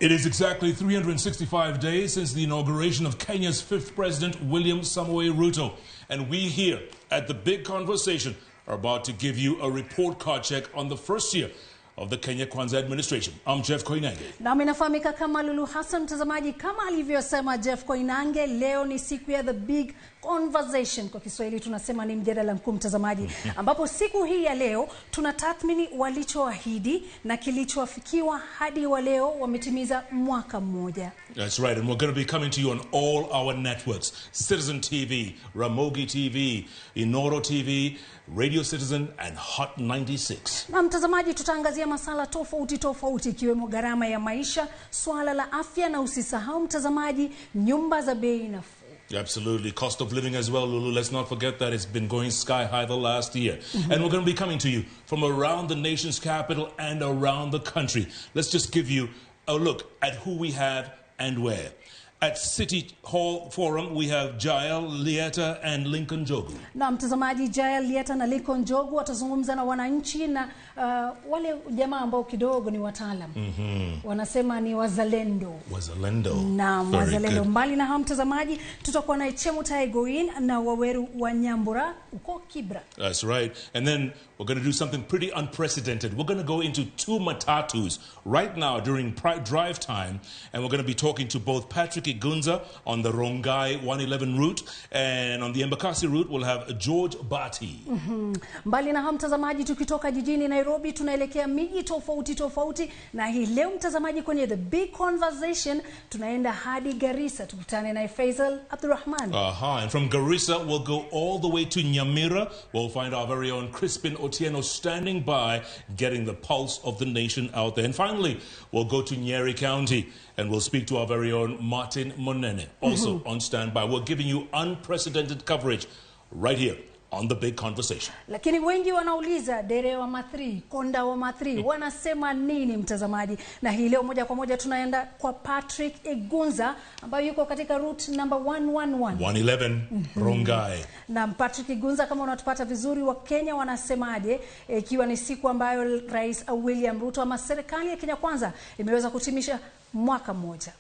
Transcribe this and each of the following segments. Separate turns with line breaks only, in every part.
It is exactly 365 days since the inauguration of Kenya's 5th President, William Samoei Ruto. And we here at The Big Conversation are about to give you a report card check on the first year of the Kenya Kwanza administration. I'm Jeff Koinange.
Na minafahamika kama Lulu Hassan. Mtazamaji, kama alivyosema Jeff Koinange, leo ni siku ya The Big Conversation. Kwa Kiswahili tunasema ni mjadala mkuu, mtazamaji, ambapo siku hii ya leo tunatathmini walichoahidi na kilichoafikiwa hadi wa leo wametimiza mwaka mmoja.
That's right, and we're going to be coming to you on all our networks: Citizen TV, Ramogi TV, Inoro TV, Radio Citizen and Hot 96.
Na mtazamaji, tutaangazia masala tofauti ikiwemo gharama ya maisha, swala la afya, na usisahau mtazamaji, nyumba za bei nafuu.
Absolutely. Cost of living as well, Lulu. Let's not forget that it's been going sky high the last year. And we're going to be coming to you from around the nation's capital and around the country. Let's just give you a look at who we have and where. At City Hall Forum, we have Jael, Lieta and Lincoln Jogu.
Na mtazamaji, Jael, Lieta na Lincoln Jogu watazungumza na wananchi na wale jamaa ambao kidogo ni wataalam. Wanasema ni wazalendo.
Wazalendo.
Na wazalendo. Mbali na hao mtazamaji, tutakuwa na Chemu Taigoin na Waweru wa Nyambura uko Kibra.
That's right. And then we're going to do something pretty unprecedented. We're going to go into 2 matatus right now during drive time, and we're going to be talking to both Patrick Gunza on the Rongai 111 route, and on the Embakasi route we'll have George Bati.
Mbali na hao mtazamaji, tukitoka jijini Nairobi tunaelekea miji tofauti, na hii leo mtazamaji kwenye The Big Conversation tunaenda hadi Garissa, tukutane na Faisal Abdurrahman.
And from Garissa we'll go all the way to Nyamira. We'll find our very own Crispin Otieno standing by, getting the pulse of the nation out there. And finally, we'll go to Nyeri County and we'll speak to our very own Martin Monene, also on standby. We're giving you unprecedented coverage right here on The Big Conversation.
Lakini wengi wanauliza, dere wa mathri, konda wa mathri, wanasema nini mtazamaji? Na hii leo moja kwa moja tunaenda kwa Patrick Egunza ambaye yuko katika route number
111 Rongai.
Na Patrick Egunza, kama unatupata vizuri, wa Kenya wanasemaje ikiwa ni siku ambayo Rais William Ruto ama serikali ya Kenya Kwanza imeweza kutimisha mwaka mmoja?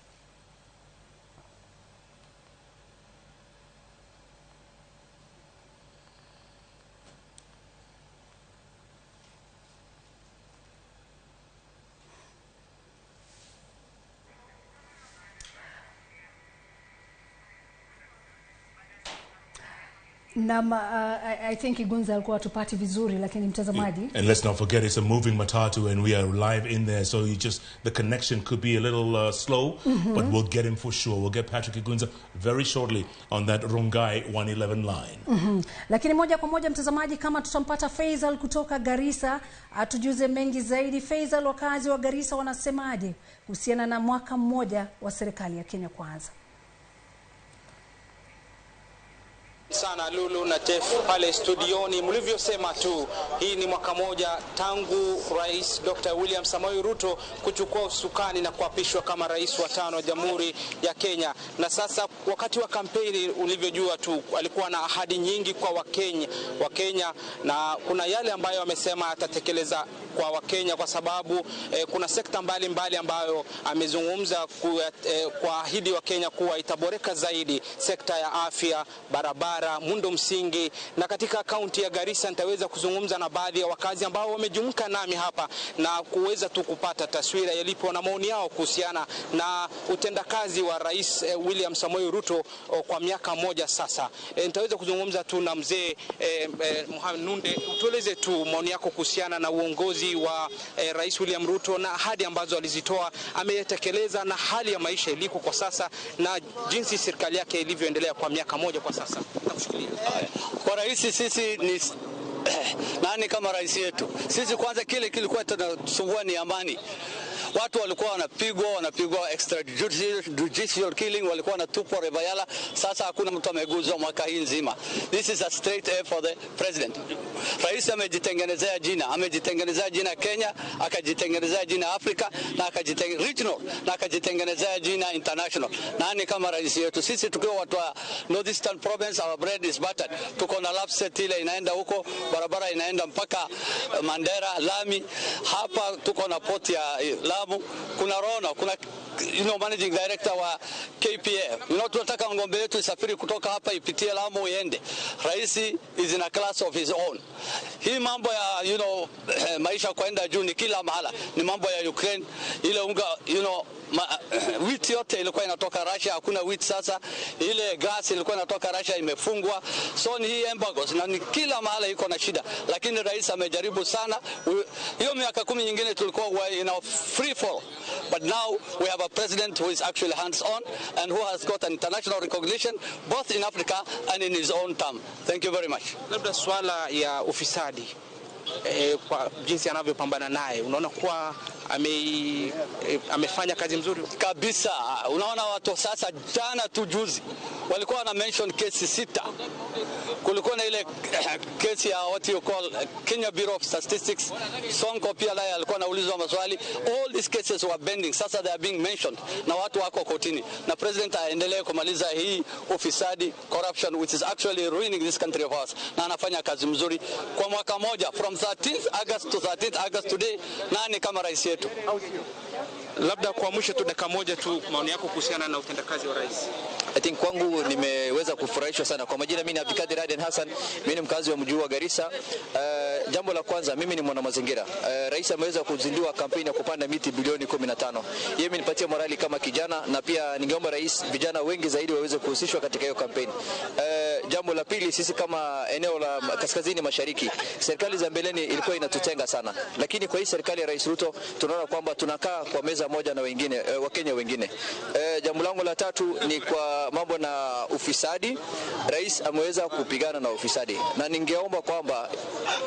I think Igunza alikuwa tupati vizuri, lakini mtazamaji.
And let's not forget, it's a moving matatu and we are live in there, so the connection could be a little slow, but we'll get him for sure. We'll get Patrick Igunza very shortly on that Rongai 111 line.
Lakini moja kwa moja mtazamaji, kama tutampata Faisal kutoka Garissa, atujuze mengi zaidi. Faisal, wakazi wa Garissa wanasemaje kuhusiana na mwaka mmoja wa serikali ya Kenya Kwanza?
Sana Lulu na Jeff pale studioni. Mlivyosema tu, hii ni mwaka moja tangu Rais Dr. William Samoei Ruto kuchukua usukani na kuapishwa kama rais wa 5 wa Jamhuri ya Kenya. Na sasa wakati wa kampeni, ulivyojua tu, alikuwa na ahadi nyingi kwa Wakenya, na kuna yale ambayo amesema atatekeleza kwa Wakenya, kwa sababu kuna sekta mbalimbali ambayo amezungumza kwa ahidi wa Kenya kuwa itaboreka zaidi: sekta ya afya, barabara, mundo msingi. Na katika kaunti ya Garissa nitaweza kuzungumza na baadhi ya wakazi ambao wamejumuika nami hapa na kuweza tu kupata taswira yalipo na maoni yao kuhusiana na utendakazi wa Rais William Samoei Ruto kwa miaka moja sasa. Nitaweza kuzungumza tu na mzee Mohamed Nunde. Tueleze tu maoni yako kuhusiana na uongozi wa Rais William Ruto na ahadi ambazo alizitoa ametekeleza, na hali ya maisha iliko kwa sasa, na jinsi serikali yake ilivyoendelea kwa miaka moja kwa sasa.
Kwa rais sisi ni nani kama rais yetu? Sisi kwanza kile kilikuwa tunasumbua ni amani. Watu walikuwa wanapigwa extrajudicial killing, walikuwa wanatupwa Rebayala. Sasa hakuna mtu ameguzwa mwaka hii nzima. This is a straight A for the president. Rais amejitengenezea jina Kenya, akajitengenezea jina Afrika, na akajitengenezea regional, na akajitengenezea jina international. Nani kama rais yetu? Sisi tukiwa watu wa Northeastern province, our bread is buttered. Tuko na lapset ile inaenda huko, barabara inaenda mpaka Mandera, lami. Hapa tuko na port ya Lamu, kuna Rona, kuna managing director wa KPA. Tunataka ngombe yetu isafiri kutoka hapa ipitie Lamu iende. Raisi is in a class of his own. Hii mambo ya maisha kwenda juu ni kila mahala. Ni mambo ya Ukraine, ile unga wheat yote ilikuwa inatoka Russia, hakuna wheat sasa. Ile gas ilikuwa inatoka Russia imefungwa. So ni hii embargoes na ni kila mahala iko na shida. Lakini rais amejaribu sana. Hiyo miaka 10 nyingine tulikuwa in a free fall. But now we have a president who is actually hands on and who has got an international recognition both in Africa and in his own term. Thank you very much.
Labda swala ya ufisadi kwa jinsi anavyopambana naye, unaona kuwa amefanya kazi mzuri
kabisa. Unaona watu sasa, jana tu juzi walikuwa na mention kesi 6. Kulikuwa na ile kesi ya what you call Kenya Bureau of Statistics. Sonko pia naye alikuwa anaulizwa maswali. All these cases were pending. Sasa they are being mentioned na watu wako kotini, na president aendelee kumaliza hii ufisadi, corruption, which is actually ruining this country of ours, na anafanya kazi mzuri kwa mwaka moja from 13th August to 13th August today. Nani kama rais yetu?
Labda kwa mwisho tu dakika moja tu, maoni yako kuhusiana na utendakazi wa rais.
I think kwangu nimeweza kufurahishwa sana. Kwa majina mimi ni Abdikadir Aden Hassan, mimi ni mkazi wa mji wa Garissa. Jambo la kwanza, mimi ni mwana mazingira. Rais ameweza kuzindua kampeni ya kupanda miti bilioni 15. Yeye amenipatia morali kama kijana, na pia ningeomba rais vijana wengi zaidi waweze kuhusishwa katika hiyo kampeni. Jambo la pili, sisi kama eneo la kaskazini mashariki, serikali za mbeleni ilikuwa inatutenga sana. Lakini kwa hii serikali ya Rais Ruto tunaona kwamba tunakaa kwa meza moja na wengine, Wakenya wengine. Jambo langu la tatu ni kwa mambo na ufisadi. Rais ameweza kupigana na ufisadi, na ningeomba kwamba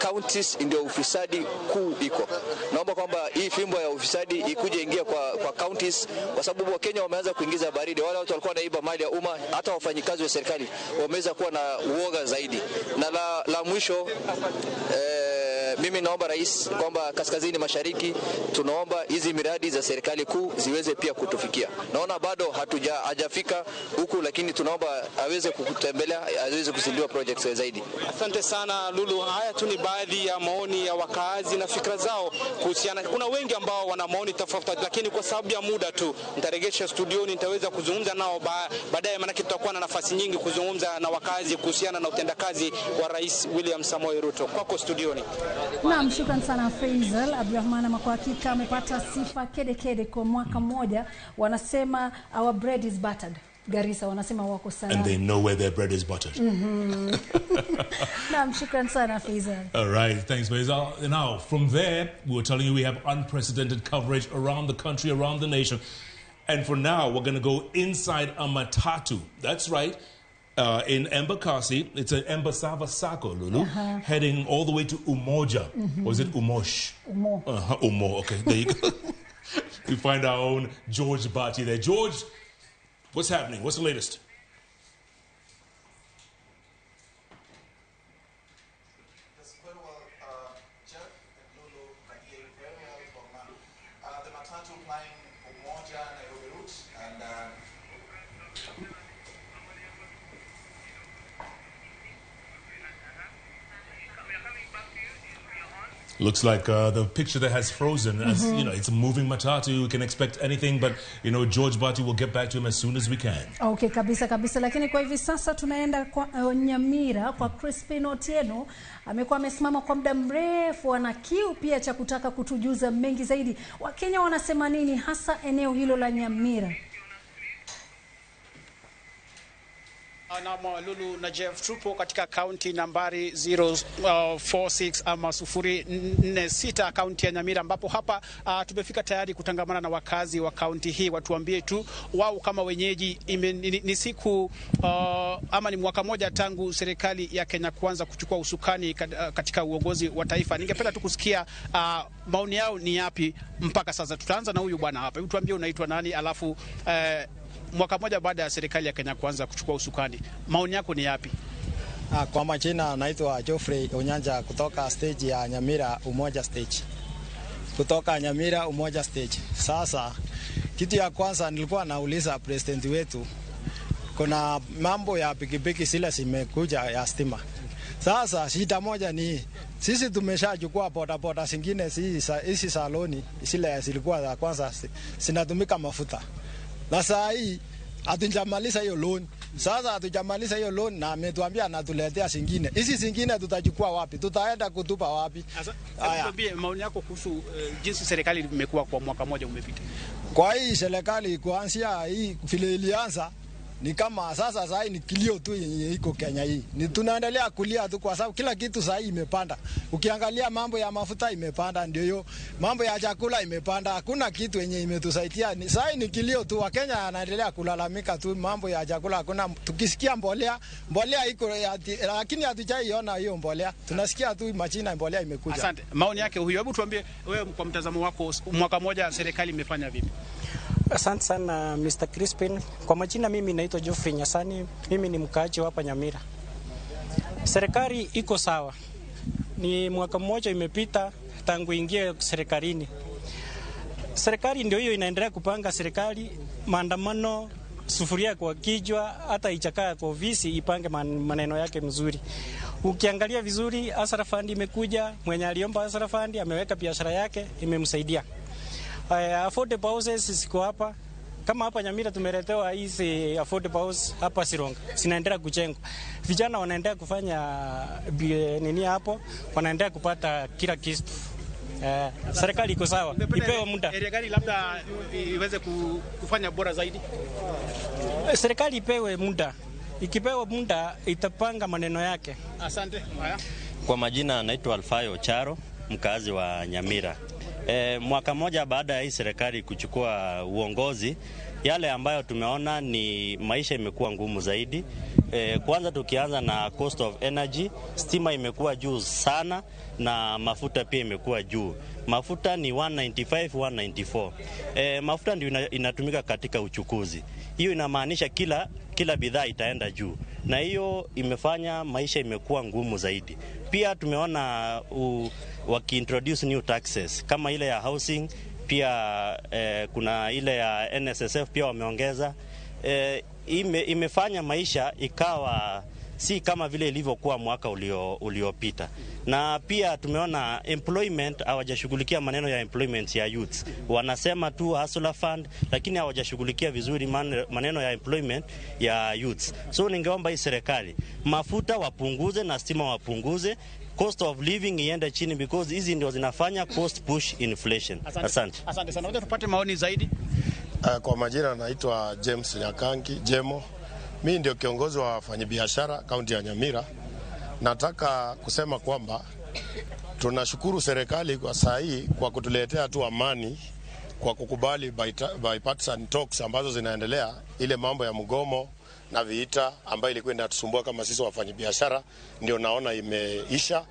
counties ndio ufisadi kuu iko. Naomba kwamba hii fimbo ya ufisadi ikuje ingia kwa counties, kwa sababu Wakenya wameanza kuingiza baridi. Wale watu walikuwa naiba mali ya umma, hata wafanyikazi wa serikali wameweza kuwa na uoga zaidi. Na la mwisho, mimi naomba rais kwamba kaskazini mashariki tunaomba hizi miradi za serikali kuu ziweze pia kutufikia. Naona bado hajafika huku, lakini tunaomba aweze kutembelea, aweze kuzindua projects zaidi.
Asante sana Lulu. Haya tu ni baadhi ya maoni ya wakaazi na fikra zao kuhusiana. Kuna wengi ambao wana maoni tofauti, lakini kwa sababu ya muda tu nitaregesha studioni, nitaweza kuzungumza nao baadaye, maana tutakuwa na nafasi nyingi kuzungumza na wakaazi kuhusiana na utendakazi wa Rais William Samoei Ruto. Kwako studioni.
Naam, shukran sana Faisal Abdulrahman. Kwa hakika amepata sifa kede kwa mwaka mmoja. Wanasema our bread is buttered. Garissa wanasema wako salama.
And they know where their bread is buttered.
Naam, shukran sana Faisal.
All right, thanks Faisal. Now, from there, we were telling you we have unprecedented coverage around the country, around the nation. And for now, we're going to go inside a matatu. That's right. In Embakasi, it's an Embasava Sako, Lulu, heading all the way to Umoja. Or is it Umosh?
Umo.
Umo, okay, there you go. We find our own George Bati there. George, what's happening? What's the latest?
Yes, very well, Jeff and Lulu can hear you very well from the matatu flying Umoja, Nairobi route, and
Looks like the picture that has frozen. As you know, it's a moving matatu. We can expect anything, but you know, George Bati will get back to him as soon as we can.
Okay, kabisa. Lakini kwa hivi sasa tunaenda kwa Nyamira kwa Crispin Otieno. Amekuwa amesimama kwa muda mrefu, ana kiu pia cha kutaka kutujuza mengi zaidi. Wakenya wanasema nini hasa eneo hilo la Nyamira?
Na Lulu na Jeff, tupo katika kaunti nambari 046 ama 046 kaunti ya Nyamira, ambapo hapa tumefika tayari kutangamana na wakazi wa kaunti hii. Watuambie tu wao kama wenyeji ni siku ama ni mwaka moja tangu serikali ya Kenya kuanza kuchukua usukani katika uongozi wa taifa. Ningependa tu kusikia maoni yao ni yapi mpaka sasa. Tutaanza na huyu bwana hapa. Hebu tuambie unaitwa nani, alafu mwaka moja baada ya serikali ya Kenya kuanza kuchukua usukani, maoni yako ni yapi?
Kwa majina naitwa Geoffrey Onyanja kutoka stage ya Nyamira Umoja stage. Kutoka Nyamira Umoja stage. Sasa kitu ya kwanza nilikuwa nauliza president wetu, kuna mambo ya pikipiki zile zimekuja ya stima. Sasa shida moja ni sisi tumeshachukua bodaboda zingine hizi saloni zile zilikuwa za kwanza zinatumika mafuta. Na saa hii hatujamaliza hiyo loan. Sasa hatujamaliza hiyo loan na ametuambia anatuletea zingine. Hizi zingine tutachukua wapi? Tutaenda kutupa wapi?
Haya. Niambie maoni yako kuhusu jinsi serikali imekuwa kwa mwaka mmoja umepita.
Kwa hii serikali kuanzia hii vile ilianza ni kama sasa ni kilio tu yenye iko Kenya hii. Ni tunaendelea kulia tu kwa sababu kila kitu sasa imepanda. Ukiangalia mambo ya mafuta imepanda, ndio hiyo. Mambo ya chakula imepanda. Hakuna kitu yenye imetusaidia. Sasa ni kilio tu. Wakenya wanaendelea kulalamika tu mambo ya chakula hakuna. Tukisikia mbolea iko lakini hatujaiona hiyo mbolea. Tunasikia tu machina mbolea imekuja.
Asante. Maoni yake huyo. Hebu tuambie wewe kwa mtazamo wako mwaka mmoja serikali imefanya vipi?
Asante sana Mr. Crispin. Kwa majina mimi naitwa Geoffrey Nyasani, mimi ni mkaaji hapa Nyamira. Serikali iko sawa. Ni mwaka mmoja imepita tangu ingie serikalini. Serikali ndio hiyo inaendelea kupanga serikali, maandamano, sufuria kwa kichwa, hata ichakaa kwa ofisi ipange maneno yake mzuri. Ukiangalia vizuri, Hasara Fund imekuja, mwenye aliomba Hasara Fund ameweka biashara yake, imemsaidia. Affordable houses ziko hapa. Kama hapa Nyamira tumeletewa hizi affordable house hapa Sironga. Zinaendelea kujengwa. Vijana wanaendelea kufanya nini hapo? Wanaendelea kupata kila kitu. Serikali iko sawa. Ipewe muda.
Area gani labda iweze kufanya bora zaidi?
Serikali ipewe muda. Ikipewa muda itapanga maneno yake.
Asante. Haya.
Kwa majina naitwa Alfayo Charo, mkazi wa Nyamira. Mwaka moja baada ya hii serikali kuchukua uongozi, yale ambayo tumeona ni maisha imekuwa ngumu zaidi. Kwanza tukianza na cost of energy, stima imekuwa juu sana na mafuta pia imekuwa juu. Mafuta ni 195, 194. Mafuta ndio inatumika katika uchukuzi. Hiyo inamaanisha kila bidhaa itaenda juu. Na hiyo imefanya maisha imekuwa ngumu zaidi. Pia tumeona wakiintroduce new taxes kama ile ya housing, pia kuna ile ya NSSF pia wameongeza. Imefanya maisha ikawa si kama vile ilivyokuwa mwaka uliopita. Na pia tumeona employment, hawajashughulikia maneno ya employment ya youth. Wanasema tu Hustler Fund, lakini hawajashughulikia vizuri maneno ya employment ya youth. So ningeomba hii serikali mafuta wapunguze na stima wapunguze, cost of living iende chini because hizi ndio zinafanya cost push inflation. Asante.
Asante sana. Ngoja tupate maoni zaidi.
Kwa majina naitwa James Nyakangi Jemo. Mimi ndio kiongozi wa wafanyabiashara kaunti ya Nyamira. Nataka kusema kwamba tunashukuru serikali kwa saa hii kwa kutuletea tu amani, kwa kukubali bipartisan talks ambazo zinaendelea, ile mambo ya mgomo na vita ambayo ilikuwa inatusumbua kama sisi wafanyabiashara, ndio naona imeisha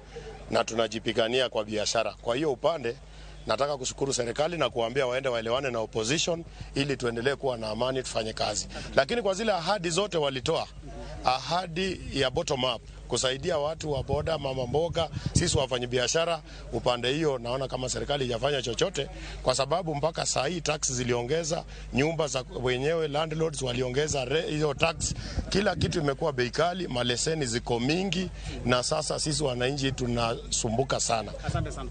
na tunajipigania kwa biashara. Kwa hiyo upande nataka kushukuru serikali na kuambia waende waelewane na opposition ili tuendelee kuwa na amani, tufanye kazi. Lakini kwa zile ahadi zote walitoa, ahadi ya bottom up kusaidia watu wa boda, mama mboga, sisi wafanyabiashara, upande hiyo naona kama serikali haijafanya chochote, kwa sababu mpaka saa hii tax ziliongeza, nyumba za wenyewe landlords waliongeza hiyo tax, kila kitu imekuwa bei kali, maleseni ziko mingi na sasa sisi wananchi tunasumbuka sana.
Asante sana.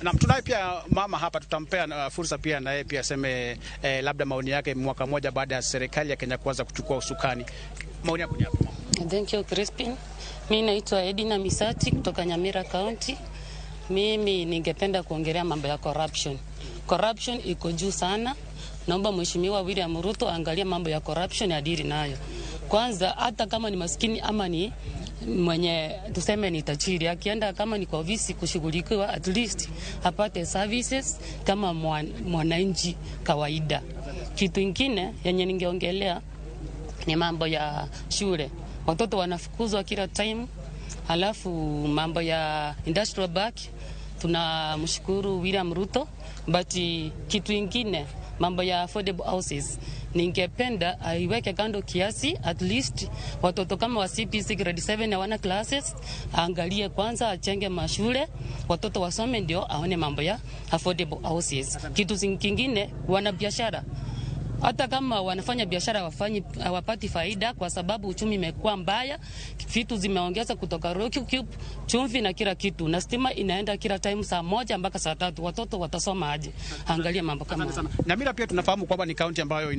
Na tunaye pia mama hapa, tutampea fursa pia na yeye pia aseme labda maoni yake mwaka moja baada ya serikali ya Kenya kuanza kuchukua usukani. Maoni yako ni hapo.
Thank you Crispin. Mimi naitwa Edina Misati kutoka Nyamira County. Mimi ningependa kuongelea mambo ya corruption. Corruption iko juu sana. Naomba Mheshimiwa William Ruto angalia mambo ya corruption adili nayo. Kwanza hata kama ni maskini ama ni mwenye tuseme ni tajiri, akienda kama ni kwa ofisi kushughulikiwa, at least apate services kama mwananchi kawaida. Kitu kingine yenye ningeongelea ni mambo ya shule. Watoto wanafukuzwa kila time. Halafu mambo ya industrial park, tunamshukuru William Ruto, but kitu kingine mambo ya affordable houses ningependa aiweke kando kiasi, at least watoto kama wa CPC grade 7 hawana classes, angalie kwanza achenge mashule, watoto wasome ndio aone mambo ya affordable houses. Kitu kingine, wana biashara Hata kama wanafanya biashara hawapati faida kwa sababu uchumi imekuwa mbaya, vitu zimeongeza kutoka Rocky Cube, chumvi na kila kitu. Na stima inaenda kila time saa 1 mpaka saa 3. Watoto watasoma aje? Angalia mambo kama haya.
Nyamira pia tunafahamu kwamba ni kaunti ambayo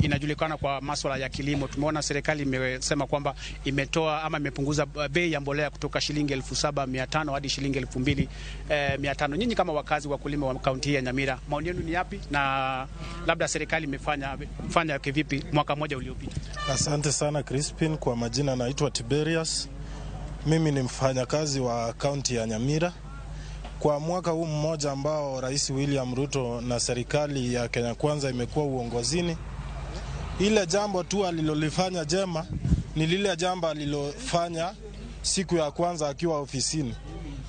inajulikana kwa masuala ya kilimo. Tumeona serikali imesema kwamba imetoa ama imepunguza bei ya mbolea kutoka shilingi 7,500 hadi shilingi 2,500. Nyinyi kama wakazi wa kulima wa kaunti hii ya Nyamira, maoni yenu ni yapi, na labda serikali imefanya kivipi mwaka mmoja uliopita?
Asante sana Crispin. Kwa majina naitwa Tiberius. Mimi ni mfanyakazi wa kaunti ya Nyamira. Kwa mwaka huu mmoja ambao Rais William Ruto na serikali ya Kenya Kwanza imekuwa uongozini, ile jambo tu alilolifanya jema ni lile jambo alilofanya siku ya kwanza akiwa ofisini,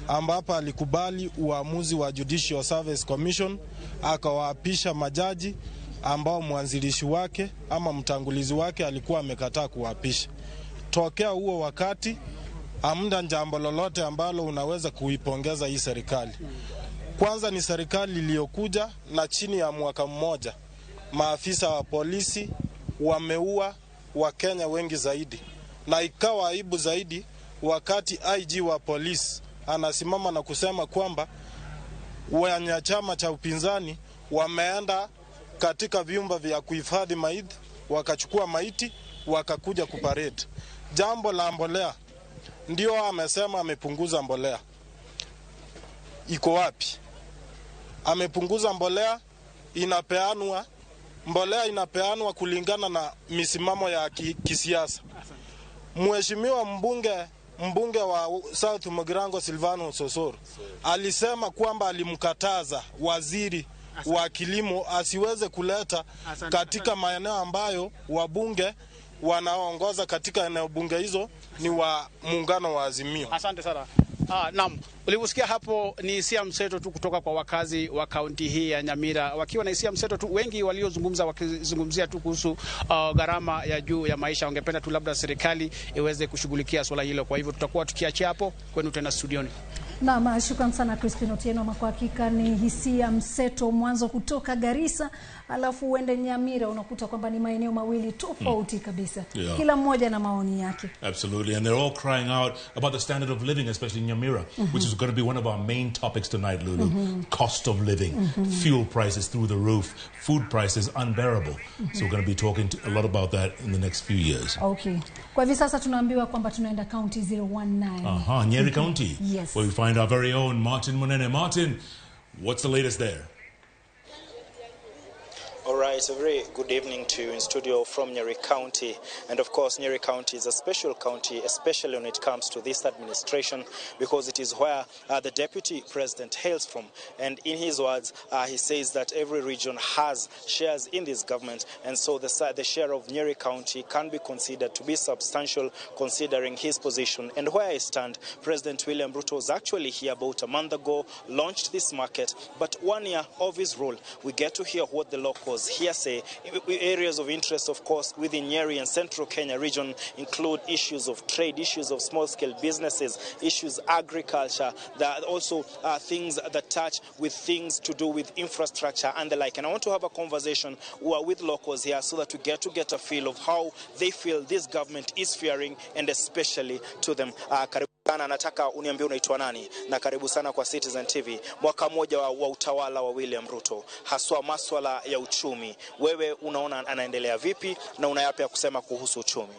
ambapo alikubali uamuzi wa Judicial Service Commission, akawaapisha majaji ambao mwanzilishi wake ama mtangulizi wake alikuwa amekataa kuapisha. Tokea huo wakati hamna jambo lolote ambalo unaweza kuipongeza hii serikali. Kwanza ni serikali iliyokuja na chini ya mwaka mmoja maafisa wa polisi wameua Wakenya wengi zaidi, na ikawa aibu zaidi wakati IG wa polisi anasimama na kusema kwamba wanachama cha upinzani wameenda katika vyumba vya kuhifadhi maiti, wakachukua maiti wakakuja kuparade. Jambo la mbolea, ndio amesema amepunguza mbolea. Iko wapi? Amepunguza mbolea, inapeanwa kulingana na misimamo ya kisiasa. Mheshimiwa mbunge wa South Mugirango Silvano Sosoro alisema kwamba alimkataza waziri wa kilimo asiweze kuleta katika maeneo ambayo wabunge wanaoongoza katika eneo bunge hizo ni wa muungano wa Azimio.
Asante sana. Naam, ulivyosikia hapo ni hisia mseto tu kutoka kwa wakazi wa kaunti hii ya Nyamira, wakiwa na hisia mseto tu. Wengi waliozungumza wakizungumzia tu kuhusu gharama ya juu ya maisha. Wangependa tu labda serikali iweze kushughulikia swala hilo. Kwa hivyo tutakuwa tukiachia hapo kwenu tena studioni.
Naam, shukrani sana Crispin Otieno. Kwa hakika ni hisia mseto, mwanzo kutoka Garissa alafu uende Nyamira, unakuta kwamba ni maeneo mawili tofauti kabisa.
Yeah.
Kila mmoja na maoni yake.
Absolutely, and they're all crying out about the standard of living, especially in Nyamira, which is going to be one of our main topics tonight, Lulu. Cost of living, fuel prices through the roof, food prices unbearable. So we're going to be talking a lot about that in the next few years.
Okay. Kwa hivi sasa tunaambiwa kwamba tunaenda county 019.
Nyeri County.
Yes.
Where we find our very own Martin Munene. Martin, what's the latest there?
All right, a very good evening to you in studio from Nyeri County. And of course, Nyeri County is a special county, especially when it comes to this administration, because it is where the deputy president hails from. And in his words, he says that every region has shares in this government. And so the share of Nyeri County can be considered to be substantial considering his position. And where I stand, President William Ruto was actually here about a month ago, launched this market. But 1 year of his rule, we get to hear what the locals here say. Areas of interest, of course, within Nyeri and Central Kenya region include issues of trade, issues of small-scale businesses, issues agriculture, that also things that touch with things to do with infrastructure and the like. And I want to have a conversation with locals here so that we get a feel of how they feel this government is faring, and especially to them. Nataka uniambie unaitwa nani, na karibu sana kwa Citizen TV. Mwaka mmoja wa utawala wa William Ruto, haswa masuala ya uchumi, wewe unaona anaendelea vipi na una yapi ya kusema kuhusu uchumi?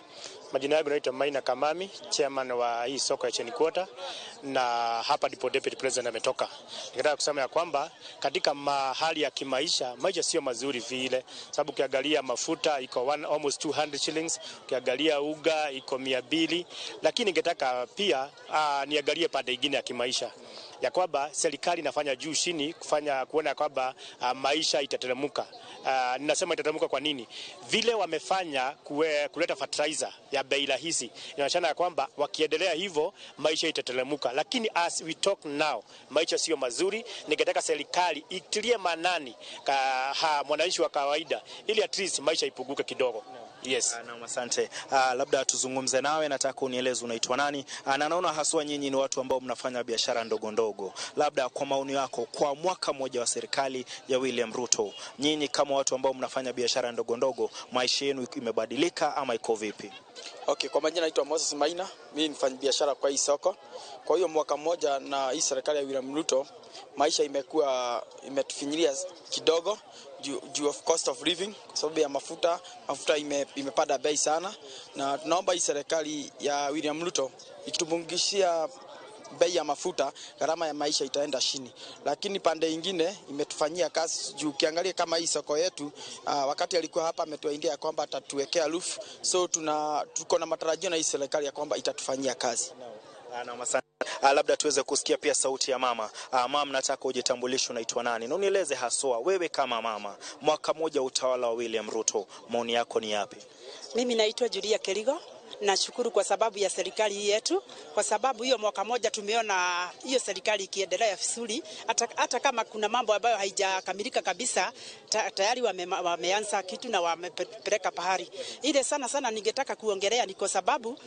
Majina yangu naitwa Maina Kamami, chairman wa hii soko ya Cheni Quarter, na hapa ndipo deputy president ametoka. Ningetaka kusema ya kwamba katika mahali ya kimaisha, maisha sio mazuri vile, sababu ukiangalia mafuta iko almost 200 shillings, ukiangalia uga iko 200, lakini ningetaka pia niangalie pande nyingine ya kimaisha, ya kwamba serikali inafanya juu chini kuona kwamba maisha itateremka. Ninasema itateremka kwa nini? Vile wamefanya kuleta fertilizer ya bei rahisi, inaonyesha ya kwamba wakiendelea hivyo maisha itateremka. Lakini as we talk now, maisha sio mazuri. Ningetaka serikali itilie manani mwananchi wa kawaida, ili at least maisha ipunguke kidogo.
Yes. Na asante. Labda tuzungumze nawe, nataka unieleze unaitwa nani? Na naona haswa nyinyi ni watu ambao mnafanya biashara ndogo ndogo. Labda kwa maoni yako, kwa mwaka mmoja wa serikali ya William Ruto, nyinyi kama watu ambao mnafanya biashara ndogo ndogo, maisha yenu imebadilika ama iko vipi?
Okay, kwa majina naitwa Moses Maina, mimi ni mfanyabiashara kwa hii soko. Kwa hiyo mwaka mmoja na hii serikali ya William Ruto, maisha imetufinyilia kidogo due of cost of living, kwa sababu ya mafuta imepanda bei sana, na tunaomba hii serikali ya William Ruto ikitupungishia bei ya mafuta, gharama ya maisha itaenda chini. Lakini pande nyingine imetufanyia kazi juu, ukiangalia kama hii soko yetu, wakati alikuwa hapa ametuahidia kwamba atatuwekea roof, so tuko na matarajio na hii serikali ya kwamba itatufanyia kazi.
Labda tuweze kusikia pia sauti ya mama. Mama, nataka ujitambulishe, unaitwa nani? Na unieleze haswa wewe kama mama, mwaka mmoja utawala wa William Ruto, maoni yako ni yapi?
Mimi naitwa Julia Kerigo. Nashukuru kwa sababu ya serikali yetu, kwa sababu hiyo mwaka moja tumeona hiyo serikali ikiendelea vizuri, hata kama kuna mambo ambayo haijakamilika kabisa, tayari wameanza kitu na wamepeleka pahali. Ile sana ningetaka kuongelea ni kwa sababu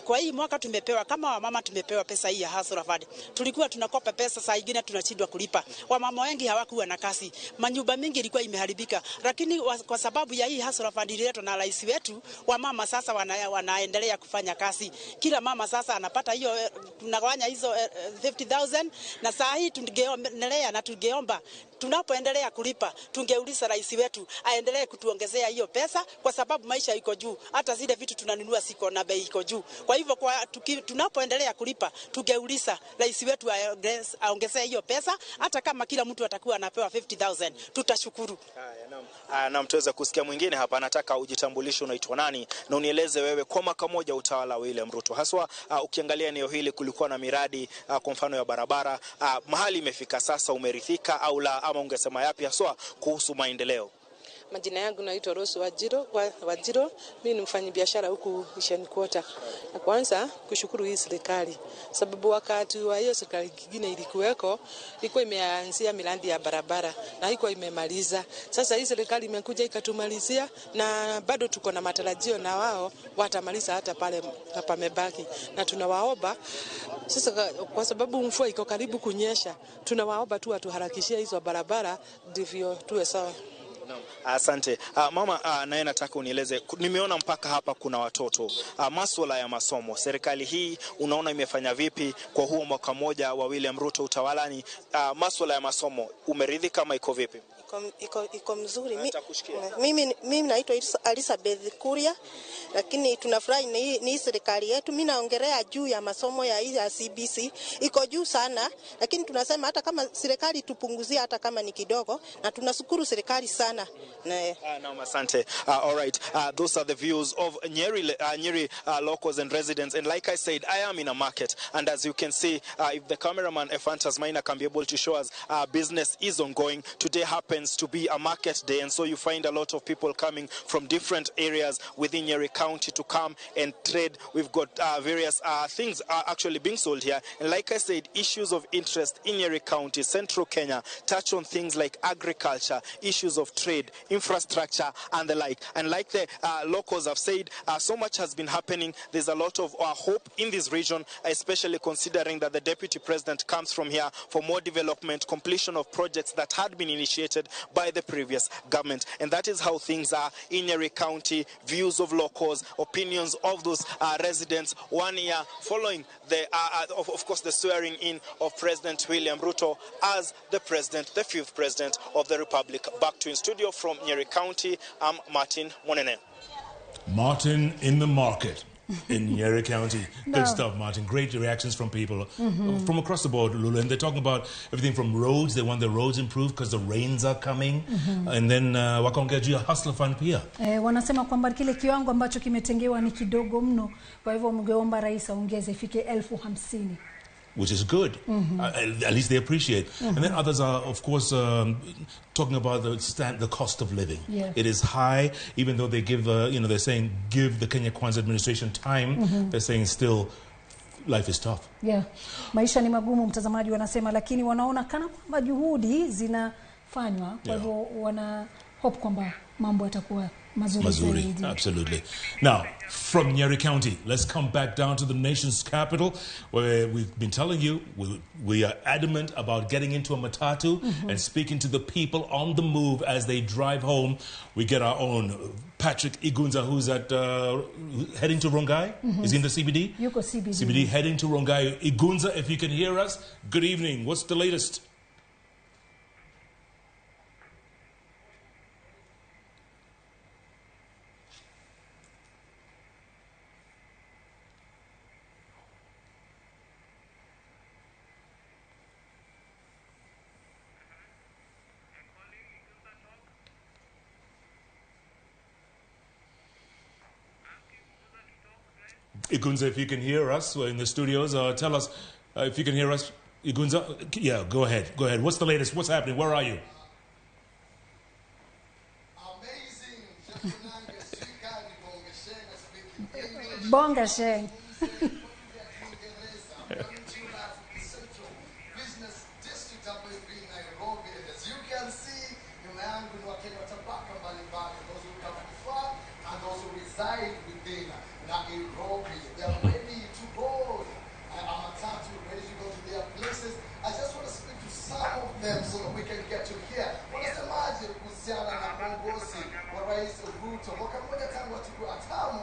kwa hii mwaka tumepewa, kama wamama tumepewa pesa hii ya hustler fund. Tulikuwa tunakopa pesa, saa nyingine tunashindwa kulipa. Wamama wengi hawakuwa na kazi, manyumba mingi ilikuwa imeharibika, lakini kwa sababu ya hii hustler fund ililetwa na rais wetu, wamama sasa wanaendelea kufanya kazi. Kila mama sasa anapata hiyo, tunagawanya hizo 50,000, na saa hii tungeonelea na tungeomba tunapoendelea kulipa, tungeuliza rais wetu aendelee kutuongezea hiyo pesa, kwa sababu maisha iko juu, hata zile vitu tunanunua siko na bei iko juu. Kwa hivyo tunapoendelea kulipa, tungeuliza rais wetu aongezee hiyo pesa, hata kama kila mtu atakuwa anapewa 50,000, tutashukuru.
Na mtuweza kusikia mwingine hapa, nataka ujitambulishe, unaitwa nani na unieleze wewe kwa mwaka mmoja utawala wa William Ruto, haswa ukiangalia eneo hili kulikuwa na miradi kwa mfano ya barabara, mahali imefika sasa, umeridhika au la, ama ungesema yapi haswa kuhusu maendeleo?
Majina yangu naitwa Rose Wajiro. Mimi ni mfanyabiashara huku Isheni Quarter. Na kwanza kushukuru hii serikali, sababu wakati wa hiyo serikali nyingine ilikuwa imeanzia miradi ya barabara na haikuwa imemaliza. Sasa hii serikali imekuja ikatumalizia, na bado tuko na matarajio na wao watamaliza hata pale pamebaki. Na tunawaomba sasa, kwa sababu mvua iko karibu kunyesha, tunawaomba tu watuharakishie hizo barabara ndivyo tuwe sawa.
Asante. Mama, naye nataka unieleze, nimeona mpaka hapa kuna watoto, masuala ya masomo, serikali hii unaona imefanya vipi kwa huo mwaka mmoja wa William Ruto utawalani? Masuala ya masomo umeridhika kama iko vipi?
Iko mzuri. Mimi naitwa Elizabeth Kuria, lakini tunafurahi ni serikali yetu. Mimi naongelea juu ya masomo ya CBC, iko juu sana, lakini tunasema hata kama serikali tupunguzia hata kama ni kidogo, na tunashukuru serikali sana.
Asante. All right. Those are the views of Nyeri locals and residents. And like I said, I am in a market, and as you can see, if the cameraman Efantas Maina can be able to show us, business is ongoing. Today happens to be a market day, and so you find a lot of people coming from different areas within Nyeri County to come and trade. We've got various things actually being sold here, and like I said, issues of interest in Nyeri County, Central Kenya, touch on things like agriculture, issues of trade, infrastructure, and the like. And like the locals have said, so much has been happening. There's a lot of hope in this region, especially considering that the Deputy President comes from here for more development, completion of projects that had been initiated by the previous government. And that is how things are in Nyeri County. Views of locals, opinions of those residents 1 year following the, of course, the swearing in of President William Ruto as the president, the 5th president of the Republic. Back to in studio from Nyeri County, I'm Martin Monene.
Martin in the market in Nyeri County. Good stuff, Martin. Great reactions from people from across the board, Lulu. And they're talking about everything from roads. They want the roads improved because the rains are coming. And then wakaongea juu ya hustler fund pia.
Wanasema kwamba kile kiwango ambacho kimetengewa ni kidogo mno. Kwa hivyo mngeomba rais aongeze ifike 50,000.
Which is good. At least they appreciate. And then others are, of course, talking about the cost of living.
Yeah.
It is high, even though they give, they're saying give the Kenya Kwanza administration time. They're saying still life is tough.
Yeah. Maisha ni magumu, mtazamaji wanasema, lakini wanaona kana kwamba juhudi zinafanywa. Kwa hivyo wana hope kwamba mambo yatakuwa mazuri zaidi.
Absolutely. Now, from Nyeri County, let's come back down to the nation's capital, where we've been telling you we are adamant about getting into a matatu and speaking to the people on the move as they drive home. We get our own Patrick Igunza, who's at heading to Rongai. Is he in the CBD?
Yuko CBD.
CBD heading to Rongai. Igunza, if you can hear us, good evening. What's the latest? Igunza, if you can hear us, we're in the studios. Tell us if you can hear us. Igunza, yeah, go ahead. Go ahead. What's the latest? What's happening? Where are you?
Bonga Sheng.
So that we can get to hear. Wanasemaje kuhusiana na uongozi wa Rais Ruto? Mwaka mmoja tangu achukue hatamu.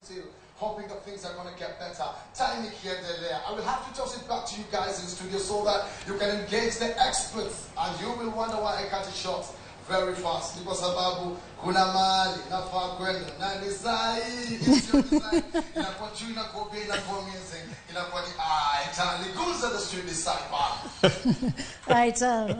Still hoping that things are going to get better. Time ikiendelea. I will have to toss it back to you guys in studio so that you can engage the experts and you will wonder why I cut it short very fast. Ni kwa sababu kuna mahali nafaa kwenda na ni sahi sio sahi inakuwa juu inakuwa bei inakuwa amazing inakuwa ni italiguza the street side
Ital.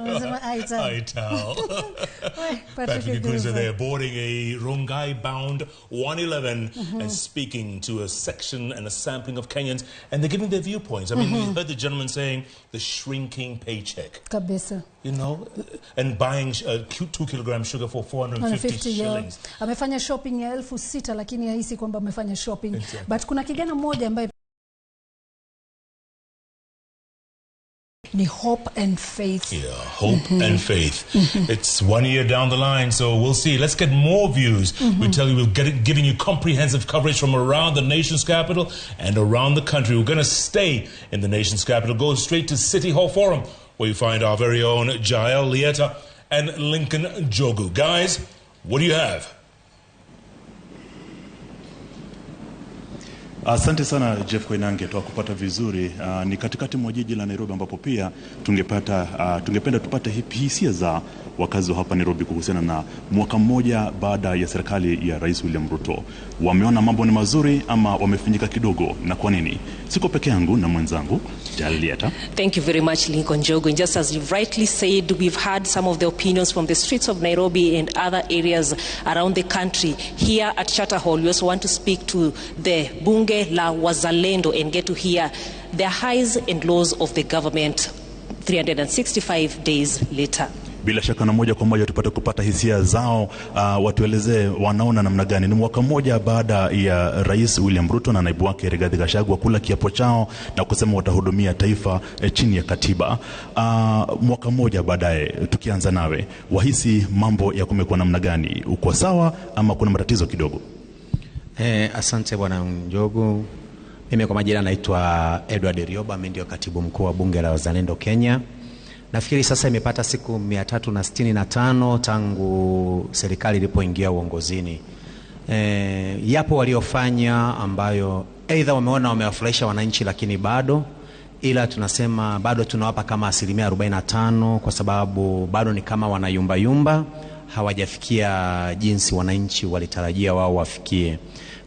Patrick Guza there boarding a Rongai bound 111 and speaking to a section and a sampling of Kenyans, and they're giving their viewpoints. I mean, we heard the gentleman saying the shrinking paycheck.
Kabisa.
You know, and buying 2 kilograms sugar for 450 shillings.
Amefanya shopping ya 6,000 lakini hahisi kwamba amefanya shopping. But kuna kijana mmoja ambaye ni hope and faith.
Yeah, hope and faith. It's 1 year down the line, so we'll see. Let's get more views. We tell you giving you comprehensive coverage from around the nation's capital and around the country. We're going to stay in the nation's capital, go straight to City Hall Forum, where you find our very own Jael Lieta and Lincoln Jogu. Guys, what do you have?
Asante sana Jeff Koinange, tukupata vizuri. Ni katikati mwa jiji la Nairobi ambapo pia tungependa tupate hisia za wakazi wa hapa Nairobi kuhusiana na mwaka mmoja baada ya serikali ya Rais William Ruto. Wameona mambo ni mazuri ama wamefinyika kidogo, na kwa nini? Siko peke yangu na mwenzangu Jalieta.
Thank you very much, Lincoln Jogo. And just as you've rightly said, we've had some of the opinions from the streets of Nairobi and other areas around the country. Here at Charter Hall, we also want to speak to the Bunge la Wazalendo and get to hear the highs and lows of the government 365 days later.
Bila shaka na moja kwa moja tupate kupata hisia zao, watuelezee wanaona namna gani. Ni mwaka mmoja baada ya Rais William Ruto na naibu wake Rigathi Gachagua kula kiapo chao na kusema watahudumia taifa chini ya katiba. Mwaka mmoja baadaye, tukianza nawe, wahisi mambo ya kumekuwa namna gani? Uko sawa ama kuna matatizo kidogo?
Asante bwana Njogu. Mimi kwa majina naitwa Edward Rioba, mimi ndio katibu mkuu wa Bunge la Wazalendo Kenya. Nafikiri sasa imepata siku 365 tangu serikali ilipoingia uongozini. Yapo waliofanya ambayo either wameona wamewafurahisha wananchi, lakini bado, ila tunasema bado tunawapa kama 45% kwa sababu bado ni kama wanayumba yumba, hawajafikia jinsi wananchi walitarajia wao wafikie.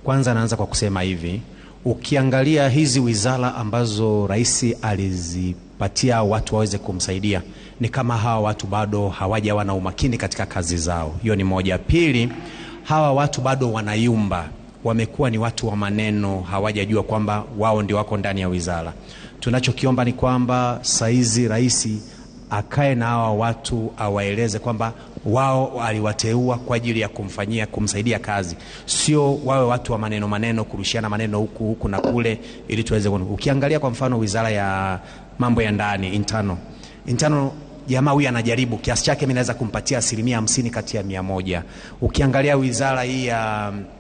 Kwanza naanza kwa kusema hivi, ukiangalia hizi wizara ambazo rais alizipatia watu waweze kumsaidia, ni kama hawa watu bado hawajawa na umakini katika kazi zao. Hiyo ni moja. Pili, hawa watu bado wanayumba, wamekuwa ni watu wa maneno, hawajajua kwamba wao ndio wako ndani ya wizara. Tunachokiomba ni kwamba saizi rais akae na hawa watu, awaeleze kwamba wao aliwateua kwa ajili ya kumsaidia kazi, sio wawe watu wa maneno kurushiana maneno huku na kule ili tuweze. Ukiangalia kwa mfano wizara ya mambo ya ndani, internal jamaa huyu anajaribu kiasi chake, mimi naweza kumpatia 50% kati ya 100. Ukiangalia wizara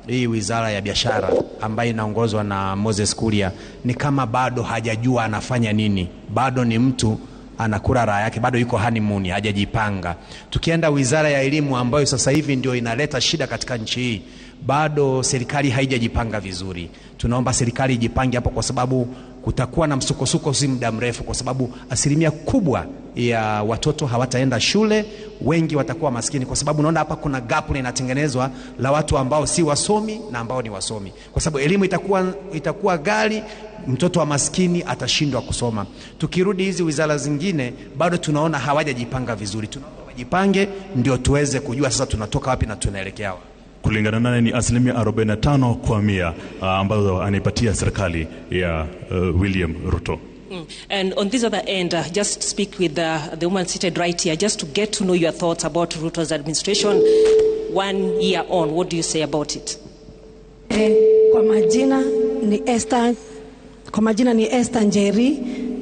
hii wizara ya biashara ambayo inaongozwa na Moses Kuria, ni kama bado hajajua anafanya nini, bado ni mtu anakula raha yake, bado yuko honeymoon, hajajipanga. Tukienda wizara ya elimu ambayo sasa hivi ndio inaleta shida katika nchi hii, bado serikali haijajipanga vizuri. Tunaomba serikali ijipange hapo, kwa sababu kutakuwa na msukosuko si muda mrefu, kwa sababu 1% kubwa ya watoto hawataenda shule, wengi watakuwa maskini, kwa sababu unaona hapa kuna gap linatengenezwa la watu ambao si wasomi na ambao ni wasomi, kwa sababu elimu itakuwa ghali, mtoto wa maskini atashindwa kusoma. Tukirudi hizi wizara zingine, bado tunaona hawajajipanga vizuri. Tunaomba wajipange ndio tuweze kujua sasa tunatoka wapi na tunaelekea wapi.
Kulingana naye ni 45% ambazo anaipatia serikali ya William Ruto.
And on this other end, just speak with the woman seated right here, just to get to know your thoughts about Ruto's administration 1 year on. What do you say about it?
Kwa majina ni Esther Njeri,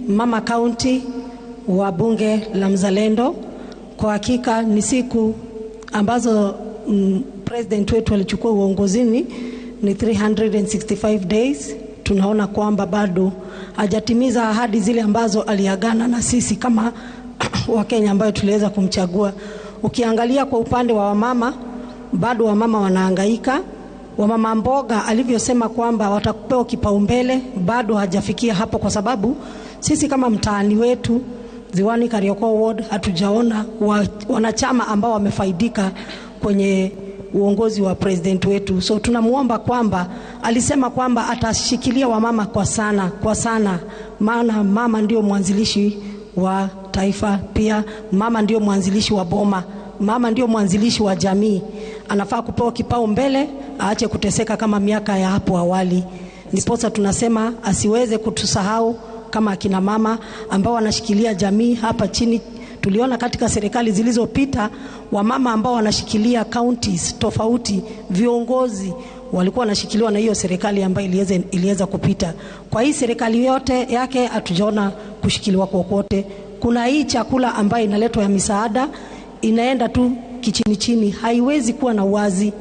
mama county wa Bunge la Mzalendo. Kwa hakika ni siku ambazo president wetu alichukua uongozini, ni 365 days. Tunaona kwamba bado hajatimiza ahadi zile ambazo aliagana na sisi kama Wakenya ambayo tuliweza kumchagua. Ukiangalia kwa upande wa wamama, bado wamama wanahangaika, wa mama mboga alivyosema kwamba watapewa kipaumbele, bado hajafikia hapo, kwa sababu sisi kama mtaani wetu Ziwani Kariokoo Ward hatujaona wanachama ambao wamefaidika kwenye uongozi wa president wetu. So tunamuomba kwamba, alisema kwamba atashikilia wamama kwa sana, maana mama ndio mwanzilishi wa taifa, pia mama ndio mwanzilishi wa boma, mama ndio mwanzilishi wa jamii. Anafaa kupewa kipaumbele, aache kuteseka kama miaka ya hapo awali. Ndiposa tunasema asiweze kutusahau kama akina mama ambao wanashikilia jamii hapa chini. Tuliona katika serikali zilizopita wamama ambao wanashikilia counties tofauti, viongozi walikuwa wanashikiliwa na hiyo serikali ambayo iliweza kupita. Kwa hii serikali yote yake hatujaona kushikiliwa kokote. Kuna hii chakula ambayo inaletwa ya misaada, inaenda tu kichini chini, haiwezi kuwa na uwazi,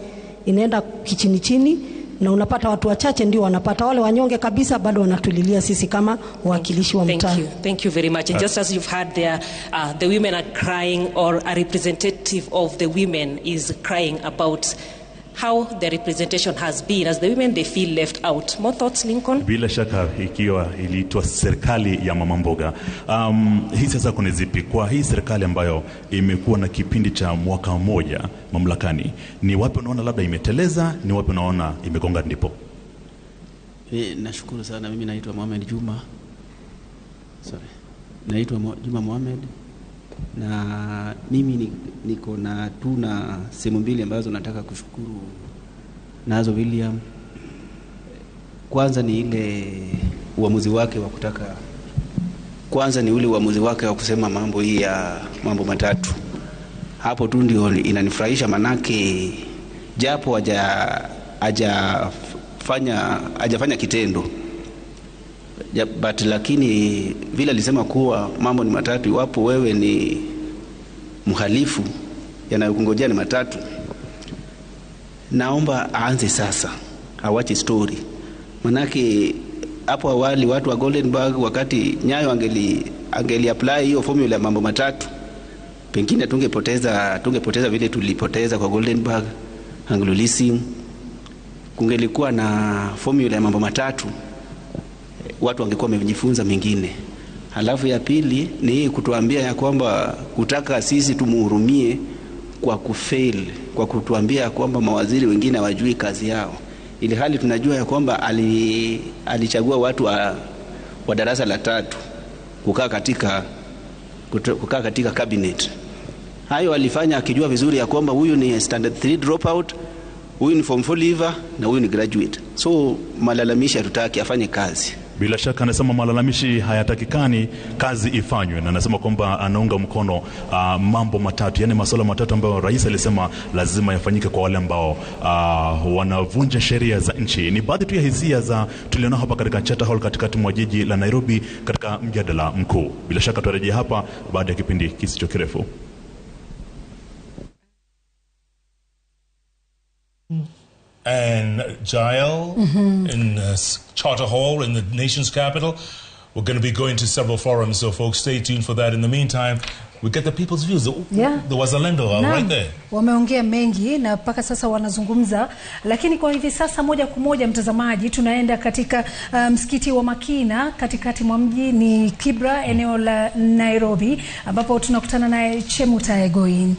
inaenda kichini chini na unapata watu wachache ndio wanapata, wale wanyonge kabisa bado wanatulilia sisi kama wakilishi wa mtaa.
Thank you very much. And just as you've heard there, the women are crying, or a representative of the women is crying about how the representation has been. As the women, they feel left out. More thoughts, Lincoln?
Bila shaka ikiwa iliitwa serikali ya mama mboga, hii sasa kuna zipi kwa hii serikali ambayo imekuwa na kipindi cha mwaka mmoja mamlakani? Ni wapi unaona labda imeteleza, ni wapi unaona imegonga ndipo?
Nashukuru sana. Mimi naitwa Mohamed Juma. Naitwa Juma Mohamed, na mimi niko na tuna sehemu mbili ambazo nataka kushukuru nazo William. Kwanza ni ile uamuzi wake wa kutaka, kwanza ni ule uamuzi wake wa kusema mambo hii ya mambo matatu. Hapo tu ndio inanifurahisha, manake japo hajafanya kitendo, but lakini vile alisema kuwa mambo ni matatu, iwapo wewe ni mhalifu yanayokungojea ni matatu, naomba aanze sasa, awache story. Manake hapo awali watu wa Goldenberg, wakati Nyayo angeli apply hiyo formula ya mambo matatu, pengine tungepoteza vile tulipoteza kwa Goldenberg, Anglo Leasing. Kungelikuwa na formula ya mambo matatu, watu wangekuwa wamejifunza mengine. Halafu ya pili ni kutuambia ya kwamba kutaka sisi tumuhurumie kwa kufail, kwa kutuambia kwamba mawaziri wengine hawajui kazi yao, ili hali tunajua ya kwamba alichagua watu wa darasa la 3 kukaa katika cabinet. Hayo alifanya akijua vizuri ya kwamba huyu ni standard 3 dropout, huyu ni form 4 leaver, na huyu ni graduate. So malalamishi hatutaki, afanye kazi.
Bila shaka anasema malalamishi hayatakikani, kazi ifanywe, na anasema kwamba anaunga mkono mambo matatu, yani masuala matatu ambayo rais alisema lazima yafanyike kwa wale ambao wanavunja sheria za nchi. Ni baadhi tu ya hisia za tuliona hapa katika Charter Hall katikati mwa jiji la Nairobi katika mjadala mkuu. Bila shaka tutarejea hapa baada ya kipindi kisicho kirefu.
And Jael in Charter Hall in the nation's capital. We're going to be going to several forums, so folks stay tuned for that. In the meantime, we get the people's views. The Wazalendo right there.
Wameongea mengi na mpaka sasa wanazungumza, lakini kwa hivi sasa moja kwa moja mtazamaji tunaenda katika msikiti wa Makina katikati mwa mji ni Kibra, eneo la Nairobi, ambapo tunakutana naye Chemuta Egoin.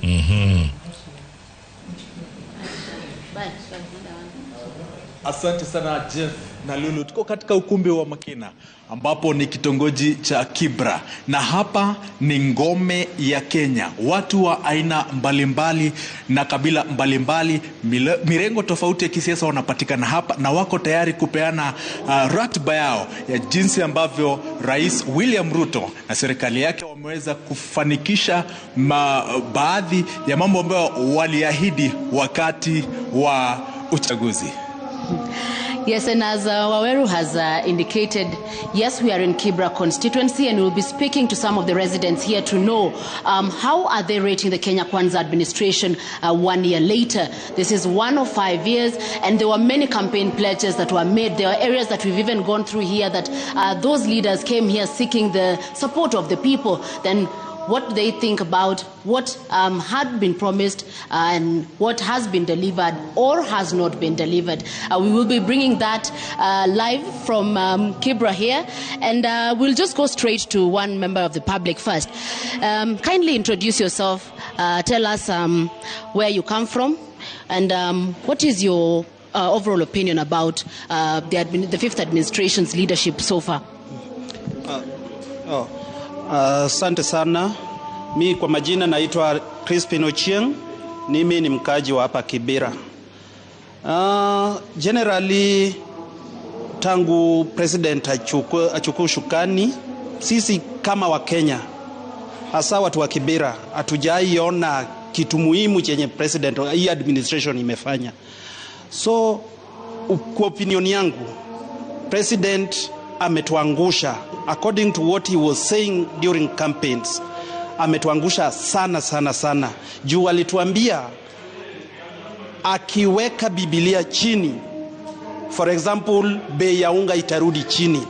Asante sana Jeff na Lulu. Tuko katika ukumbi wa Makina ambapo ni kitongoji cha Kibra, na hapa ni ngome ya Kenya. Watu wa aina mbalimbali na kabila mbalimbali, mirengo tofauti ya kisiasa wanapatikana hapa, na wako tayari kupeana ratiba yao ya jinsi ambavyo Rais William Ruto na serikali yake wameweza kufanikisha baadhi ya mambo ambayo waliahidi wakati wa uchaguzi.
Yes, and as Waweru has indicated, yes, we are in Kibra constituency, and we'll be speaking to some of the residents here to know how are they rating the Kenya Kwanza administration 1 year later. This is 1 of 5 years, and there were many campaign pledges that were made. There are areas that we've even gone through here that those leaders came here seeking the support of the people. Then what they think about what had been promised and what has been delivered or has not been delivered. We will be bringing that live from Kibra here, and we'll just go straight to one member of the public first. Kindly introduce yourself, tell us where you come from, and what is your overall opinion about the fifth administration's leadership so far?
Asante sana. Mi kwa majina naitwa Crispin Ochieng. Mimi ni mkaji wa hapa Kibera. Generally tangu president achukue shukani, sisi kama wa Kenya, hasa watu wa Kibera, hatujaiona kitu muhimu chenye president hii administration imefanya. So kwa opinion yangu, president ametuangusha according to what he was saying during campaigns. Ametuangusha sana sana sana. Juu alituambia akiweka Biblia chini, for example, bei ya unga itarudi chini.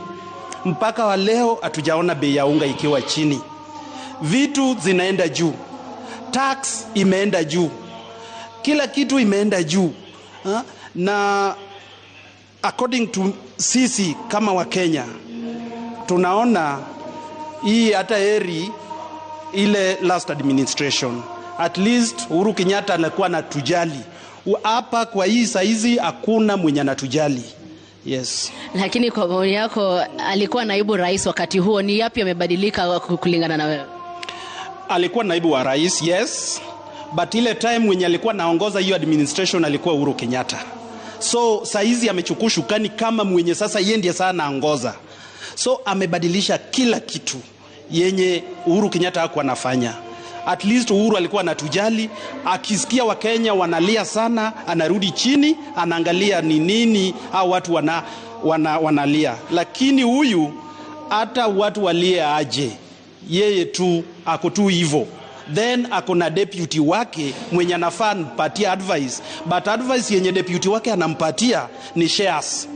Mpaka wa leo hatujaona bei ya unga ikiwa chini. Vitu zinaenda juu. Tax imeenda juu. Kila kitu imeenda juu. Na according to sisi kama wa Kenya, tunaona hii hata heri ile last administration. At least Uhuru Kenyatta alikuwa anatujali. Hapa kwa hii saizi hakuna mwenye anatujali. Yes.
Lakini kwa maoni yako, alikuwa naibu rais wakati huo, ni yapi yamebadilika kulingana na wewe?
Alikuwa naibu wa rais, yes. But ile time mwenye alikuwa naongoza hiyo administration alikuwa Uhuru Kenyatta. So saizi amechukua shukani kama mwenye sasa yeye ndiye sana anaongoza. So amebadilisha kila kitu yenye Uhuru Kenyatta hakuwa anafanya. At least Uhuru alikuwa anatujali, akisikia wa Kenya wanalia sana, anarudi chini, anaangalia ni nini hao watu wanalia. Lakini huyu hata watu walie aje, yeye tu ako tu hivyo. Then akona deputy wake mwenye anafaa mpatia advice, but advice yenye deputy wake anampatia ni shares.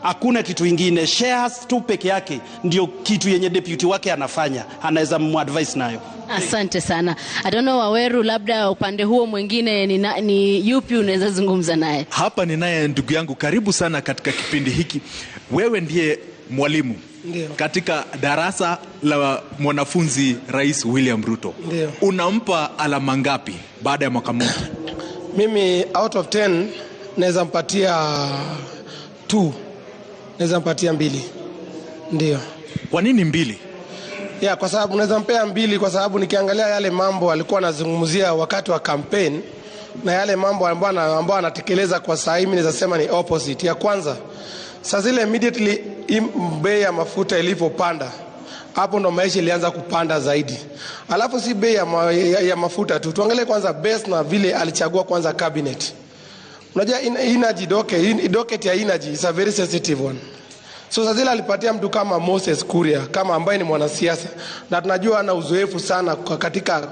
Hakuna kitu ingine, shares tu peke yake ndio kitu yenye deputy wake anafanya, anaweza muadvise nayo.
Asante sana. I don't know, Waweru, labda upande huo mwingine ni yupi unaweza zungumza naye?
Hapa ni naye ndugu yangu, karibu sana katika kipindi hiki. Wewe ndiye mwalimu.
Ndiyo.
Katika darasa la mwanafunzi Rais William Ruto.
Ndiyo.
Unampa alama ngapi baada ya mwaka mmoja?
Mimi out of 10 naweza mpatia 2. Naweza mpatia 2. Ndiyo.
Kwa nini 2?
Kwa sababu naweza mpea 2 kwa sababu nikiangalia yale mambo alikuwa anazungumzia wakati wa campaign na yale mambo ambayo anatekeleza kwa sasa, mimi naweza sema ni opposite. Ya kwanza, sasa zile immediately bei ya mafuta ilipopanda, hapo ndo maisha ilianza kupanda zaidi. Alafu si bei ya mafuta tu, tuangalie kwanza base na vile alichagua kwanza cabinet. Unajua energy docket ya energy is a very sensitive one. So sasa zile alipatia mtu kama Moses Kuria, kama ambaye ni mwanasiasa na tunajua ana uzoefu sana katika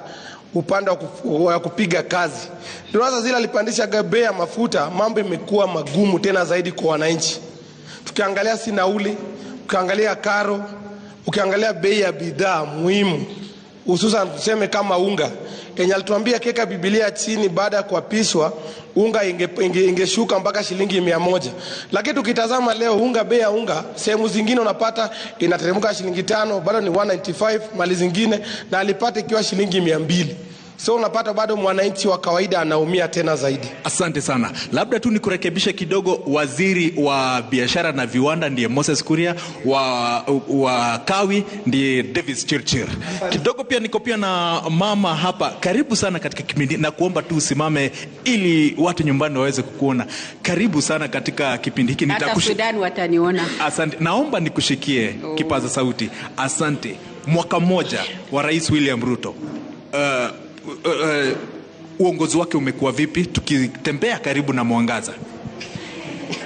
upande wa kupiga kazi. Ndio sasa zile alipandisha bei ya mafuta, mambo imekuwa magumu tena zaidi kwa wananchi. Tukiangalia si nauli, ukiangalia karo, ukiangalia bei ya bidhaa muhimu, hususan tuseme kama unga. Kenya alituambia keka Biblia chini baada ya kuapishwa, unga ingeshuka mpaka shilingi 100. Lakini tukitazama leo bei ya unga, sehemu zingine unapata inateremka shilingi 5, bado ni 195, mali zingine na alipata ikiwa shilingi 200. So unapata bado mwananchi wa kawaida anaumia tena zaidi.
Asante sana. Labda tu nikurekebishe kidogo, waziri wa biashara na viwanda ndiye Moses Kuria, wa kawi ndiye Davis Chirchir. Kidogo pia niko pia na mama hapa. Karibu sana katika kipindi, na kuomba tu usimame ili watu nyumbani waweze kukuona. Karibu sana katika kipindi hiki.
Hata Sudan wataniona.
Asante. Naomba nikushikie kipaza sauti. Asante. Mwaka mmoja wa Rais William Ruto. Uongozi wake umekuwa vipi, tukitembea karibu na mwangaza?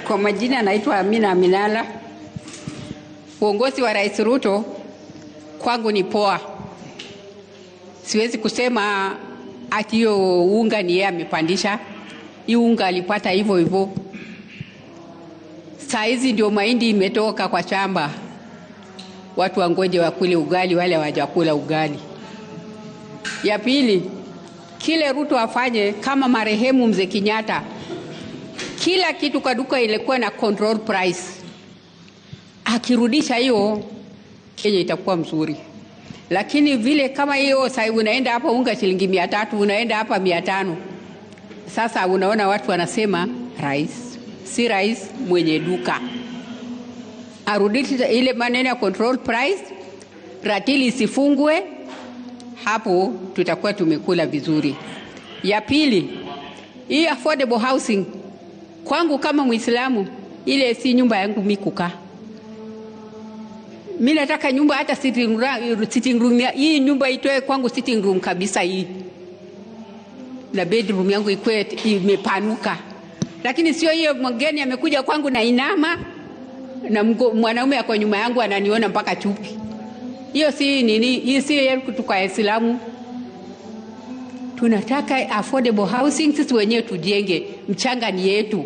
Kwa majina naitwa Amina Minala. Uongozi wa Rais Ruto kwangu ni poa. Siwezi kusema ati hiyo unga ni yeye amepandisha. Hiyo unga alipata hivyo hivyo. Saa hizi ndio mahindi imetoka kwa shamba. Watu wangoje wakule ugali, wale hawajakula ugali. Ya pili, kile Ruto afanye kama marehemu mzee Kenyatta. Kila kitu kwa duka ilikuwa na control price. Akirudisha hiyo, Kenya itakuwa mzuri. Lakini vile kama hiyo sasa unaenda hapa unga shilingi 300, unaenda hapa 500. Sasa unaona watu wanasema rais, si rais mwenye duka. Arudishe ile maneno ya control price, ratili isifungwe, hapo tutakuwa tumekula vizuri. Ya pili, hii affordable housing, kwangu kama Muislamu, ile si nyumba yangu mikuka. Mimi nataka nyumba hata sitting room, hii nyumba itoe kwangu sitting room kabisa hii. Na bedroom yangu ikuwe imepanuka. Lakini sio hiyo mgeni amekuja kwangu na inama na mwanaume yako nyuma yangu ananiona mpaka chupi. Hiyo si nini? Hii si yetu kwa Waislamu. Tunataka affordable housing, sisi wenyewe tujenge, mchanga ni yetu.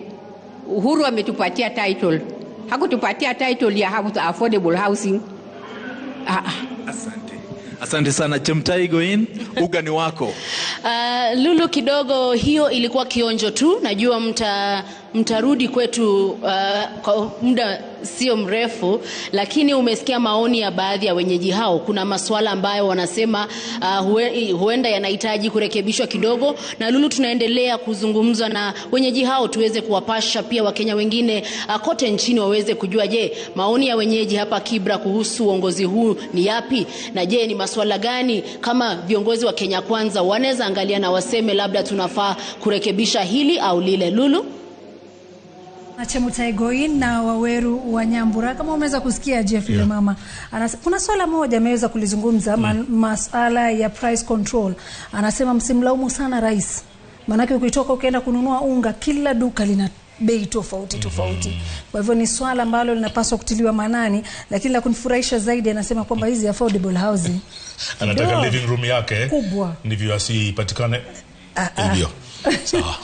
Uhuru ametupatia title. Hakutupatia title ya affordable housing.
Asante sana Chemtai Goin, uga ni wako.
Lulu, kidogo hiyo ilikuwa kionjo tu. Najua mtarudi kwetu kwa muda sio mrefu, lakini umesikia maoni ya baadhi ya wenyeji hao. Kuna masuala ambayo wanasema huenda yanahitaji kurekebishwa kidogo, na Lulu tunaendelea kuzungumza na wenyeji hao tuweze kuwapasha pia Wakenya wengine kote nchini waweze kujua, je, maoni ya wenyeji hapa Kibra kuhusu uongozi huu ni yapi, na je ni masuala gani kama viongozi wa Kenya Kwanza wanaweza angalia na waseme labda tunafaa kurekebisha hili au lile. Lulu
Chemutai Goin na Waweru wa Nyambura, kama umeweza kusikia Jeff ile mama kuna swala moja ameweza kulizungumza, masala ya price control. Anasema msimlaumu sana rais, manake ukitoka ukaenda kununua unga kila duka lina bei tofauti. Kwa hivyo ni swala ambalo linapaswa kutiliwa manani, lakini la kunifurahisha zaidi anasema kwamba hizi affordable housing
anataka living room yake
kubwa
ndivyo asipatikane hivyo. Sawa.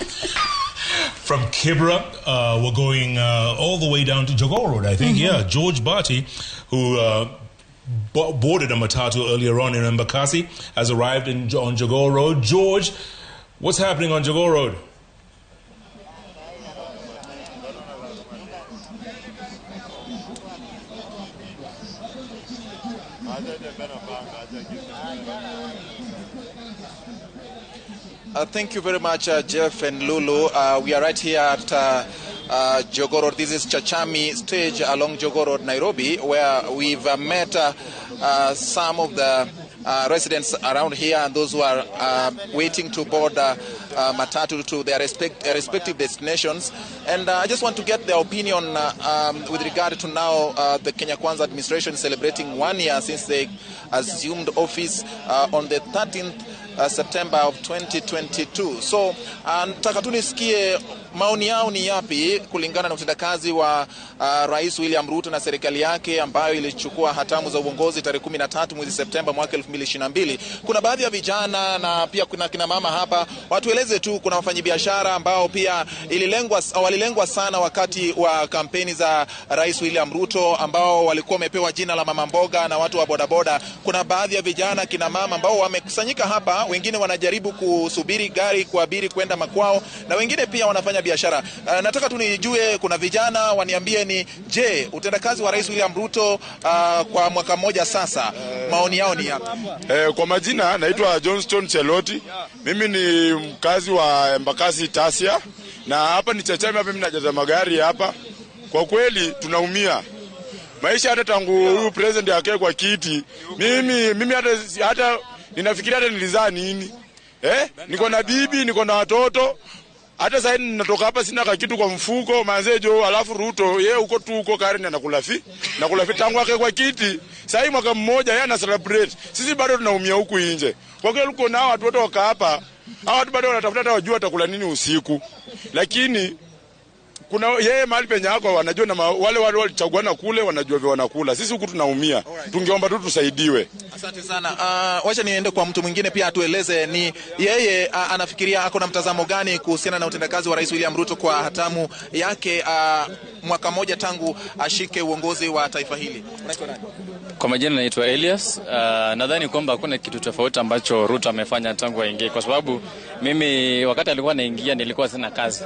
From Kibra, we're going all the way down to Jogoo Road, I think. Yeah, George Bati, who boarded a matatu earlier on in Embakasi, has arrived on Jogoo Road. George, what's happening on Jogoo Road?
Thank you very much, Jeff and Lulu. We are right here at Jogoo Road. This is Chachami stage along Jogoo Road, Nairobi, where we've met some of the residents around here and those who are waiting to board matatu to their respective destinations. And I just want to get their opinion with regard to now the Kenya Kwanza administration celebrating 1 year since they assumed office on the 13th September of 2022. So nataka tu nisikie maoni yao ni yapi kulingana na utendakazi wa Rais William Ruto na serikali yake ambayo ilichukua hatamu za uongozi tarehe 13 mwezi Septemba mwaka 2022. Kuna baadhi ya vijana na pia kuna kina mama hapa. Watueleze tu, kuna wafanyabiashara ambao pia walilengwa sana wakati wa kampeni za Rais William Ruto ambao walikuwa wamepewa jina la mama mboga na watu wa bodaboda. Kuna baadhi ya vijana kina mama ambao wamekusanyika hapa, wengine wanajaribu kusubiri gari kuabiri kwenda makwao na wengine pia wanafanya biashara. Nataka tu nijue, kuna vijana waniambie ni je, utendakazi wa Rais William Ruto kwa mwaka mmoja sasa, maoni yao ni yapi?
Kwa majina naitwa Johnston Cheloti. Mimi ni mkazi wa Embakasi Tasia na hapa ni Chachami, hapa mimi najaza magari hapa. Kwa kweli tunaumia. Maisha hata tangu huyu president yake kwa kiti, mimi hata ninafikiria hata nilizaa nini. Niko na bibi, niko na watoto. Hata sasa ninatoka hapa sina kitu kwa mfuko manzejo, alafu Ruto yeye uko tu uko Karen anakulafi tangu yake kwa kiti. Sasa mwaka mmoja yeye ana celebrate. Sisi bado tunaumia huku nje. Kwa kweli uko nao watu wote waka hapa. Hao watu bado wanatafuta hata wajua atakula nini usiku. Lakini kuna yeye mahali penye yako wanajua na wale walichaguana kule wanajua vile wanakula. Sisi huku tunaumia. Tungeomba tu tusaidiwe.
Asante sana. Wacha niende kwa mtu mwingine pia atueleze ni yeye anafikiria ako na mtazamo gani kuhusiana na utendakazi wa Rais William Ruto kwa hatamu yake mwaka mmoja tangu ashike uongozi wa taifa hili. Unaitwa nani?
Kwa majina naitwa Elias. Nadhani kwamba hakuna kitu tofauti ambacho Ruto amefanya tangu aingie, kwa sababu mimi wakati alikuwa anaingia nilikuwa sina kazi.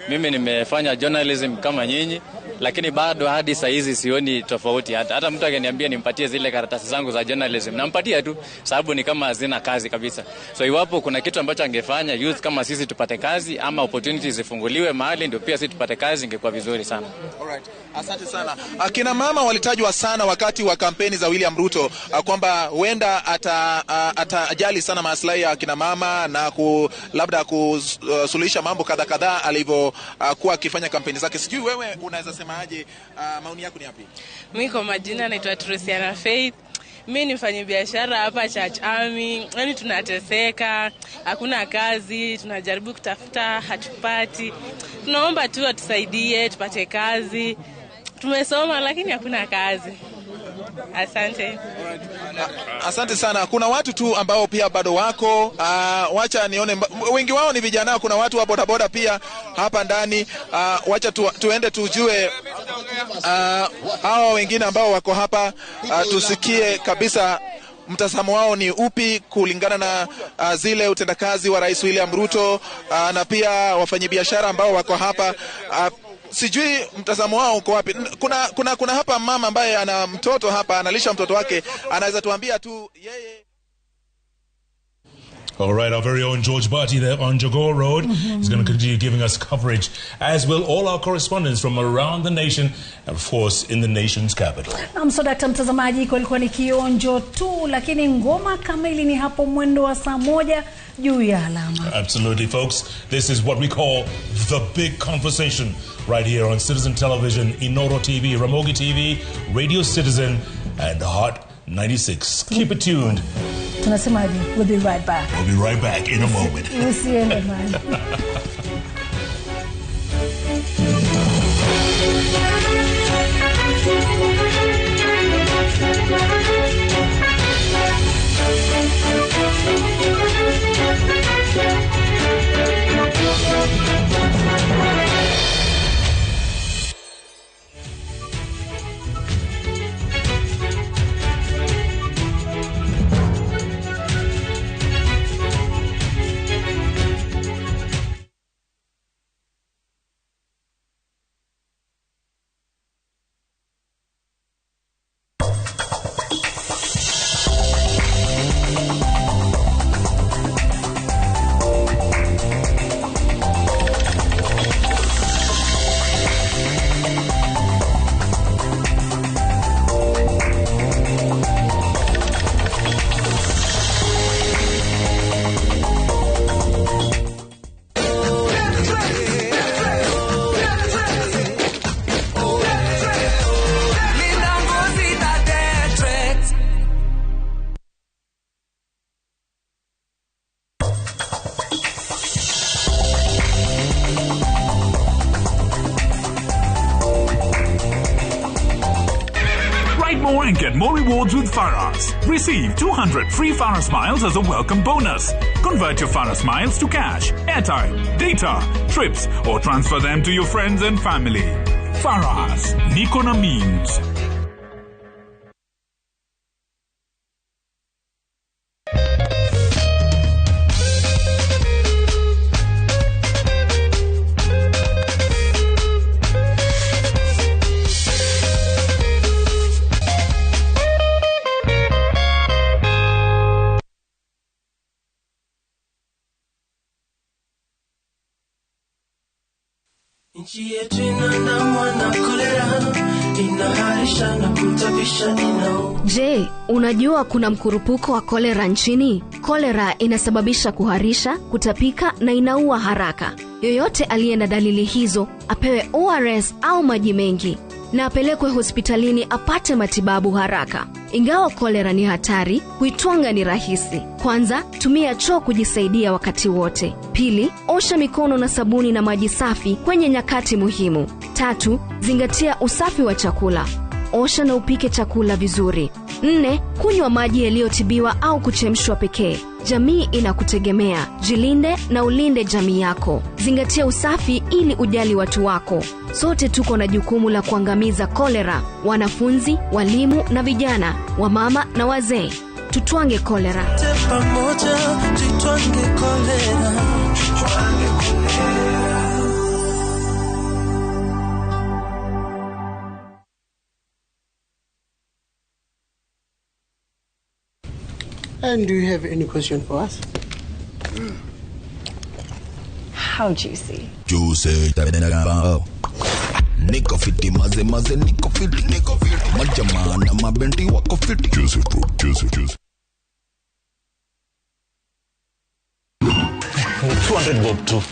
Mimi nimefanya journalism kama nyinyi, lakini bado hadi saa hizi sioni tofauti. Hata mtu akiniambia nimpatie zile karatasi zangu za journalism, nampatia tu, sababu ni kama hazina kazi kabisa. So iwapo kuna kitu ambacho angefanya youth kama sisi tupate kazi ama opportunities zifunguliwe mahali ndio pia sisi tupate kazi, ingekuwa vizuri sana.
Alright. Asante sana. Akina mama walitajwa sana wakati wa kampeni za William Ruto kwamba huenda atajali sana maslahi ya akina mama na labda kusuluhisha mambo kadhaa alivyokuwa akifanya kampeni zake. Sijui wewe unaweza semaje, maoni yako ni yapi?
Mimi kwa majina naitwa Trusiana Faith. Mimi ni mfanyabiashara hapa Chachami. Yaani tunateseka, hakuna kazi, tunajaribu kutafuta, hatupati. Tunaomba tu atusaidie tupate kazi. Tumesoma lakini hakuna kazi. Asante.
Asante sana. Kuna watu tu ambao pia bado wako, wacha nione, wengi wao ni vijana. Kuna watu wa bodaboda pia hapa ndani. Wacha tuende tujue hao wengine ambao wako hapa, tusikie kabisa mtazamo wao ni upi kulingana na zile utendakazi wa Rais William Ruto, na pia wafanyabiashara ambao wako hapa. Sijui mtazamo wao uko wapi. Kuna hapa mama ambaye ana mtoto hapa, analisha mtoto wake, anaweza tuambia tu yeye.
All right, our very own George Barty there on Jogoo Road is going to continue giving us coverage, as will all our correspondents from around the nation, and of course in the nation's capital.
So Dr. mtazamaji, kulikuwa ni kionjo tu, lakini ngoma kamili ni hapo mwendo wa saa 1 juu ya alama.
Absolutely, folks. This is what we call the big conversation right here on Citizen Television, Inoro TV, Ramogi TV, Radio Citizen, and Hot 96. Keep it tuned.
We'll be right back.
We'll be right back in a moment.
We'll see you in man.
And get more rewards with Faras. Receive 200 free Faras miles as a welcome bonus. Convert your Faras miles to cash, airtime, data, trips, or transfer them to your friends and family. Faras, Nikona means.
Nchi yetu inaandamwa na kolera, inaharisha na kutapisha ninao.
Je, unajua kuna mkurupuko wa kolera nchini? Kolera inasababisha kuharisha, kutapika na inaua haraka. Yoyote aliye na dalili hizo apewe ORS au maji mengi na apelekwe hospitalini apate matibabu haraka. Ingawa kolera ni hatari, kuitwanga ni rahisi. Kwanza, tumia choo kujisaidia wakati wote. Pili, osha mikono na sabuni na maji safi kwenye nyakati muhimu. 3, zingatia usafi wa chakula. Osha na upike chakula vizuri. 4, kunywa maji yaliyotibiwa au kuchemshwa pekee. Jamii inakutegemea. Jilinde na ulinde jamii yako. Zingatia usafi ili ujali watu wako. Sote tuko na jukumu la kuangamiza kolera: wanafunzi, walimu na vijana, wamama na wazee. Tutwange kolera.
Pamoja tutwange kolera.
And do you have any question for us?
How juicy?
Juicy. Niko fiti maze niko fiti majamana mabenti wako fiti. Juicy fruit, juicy.
200 bob tu.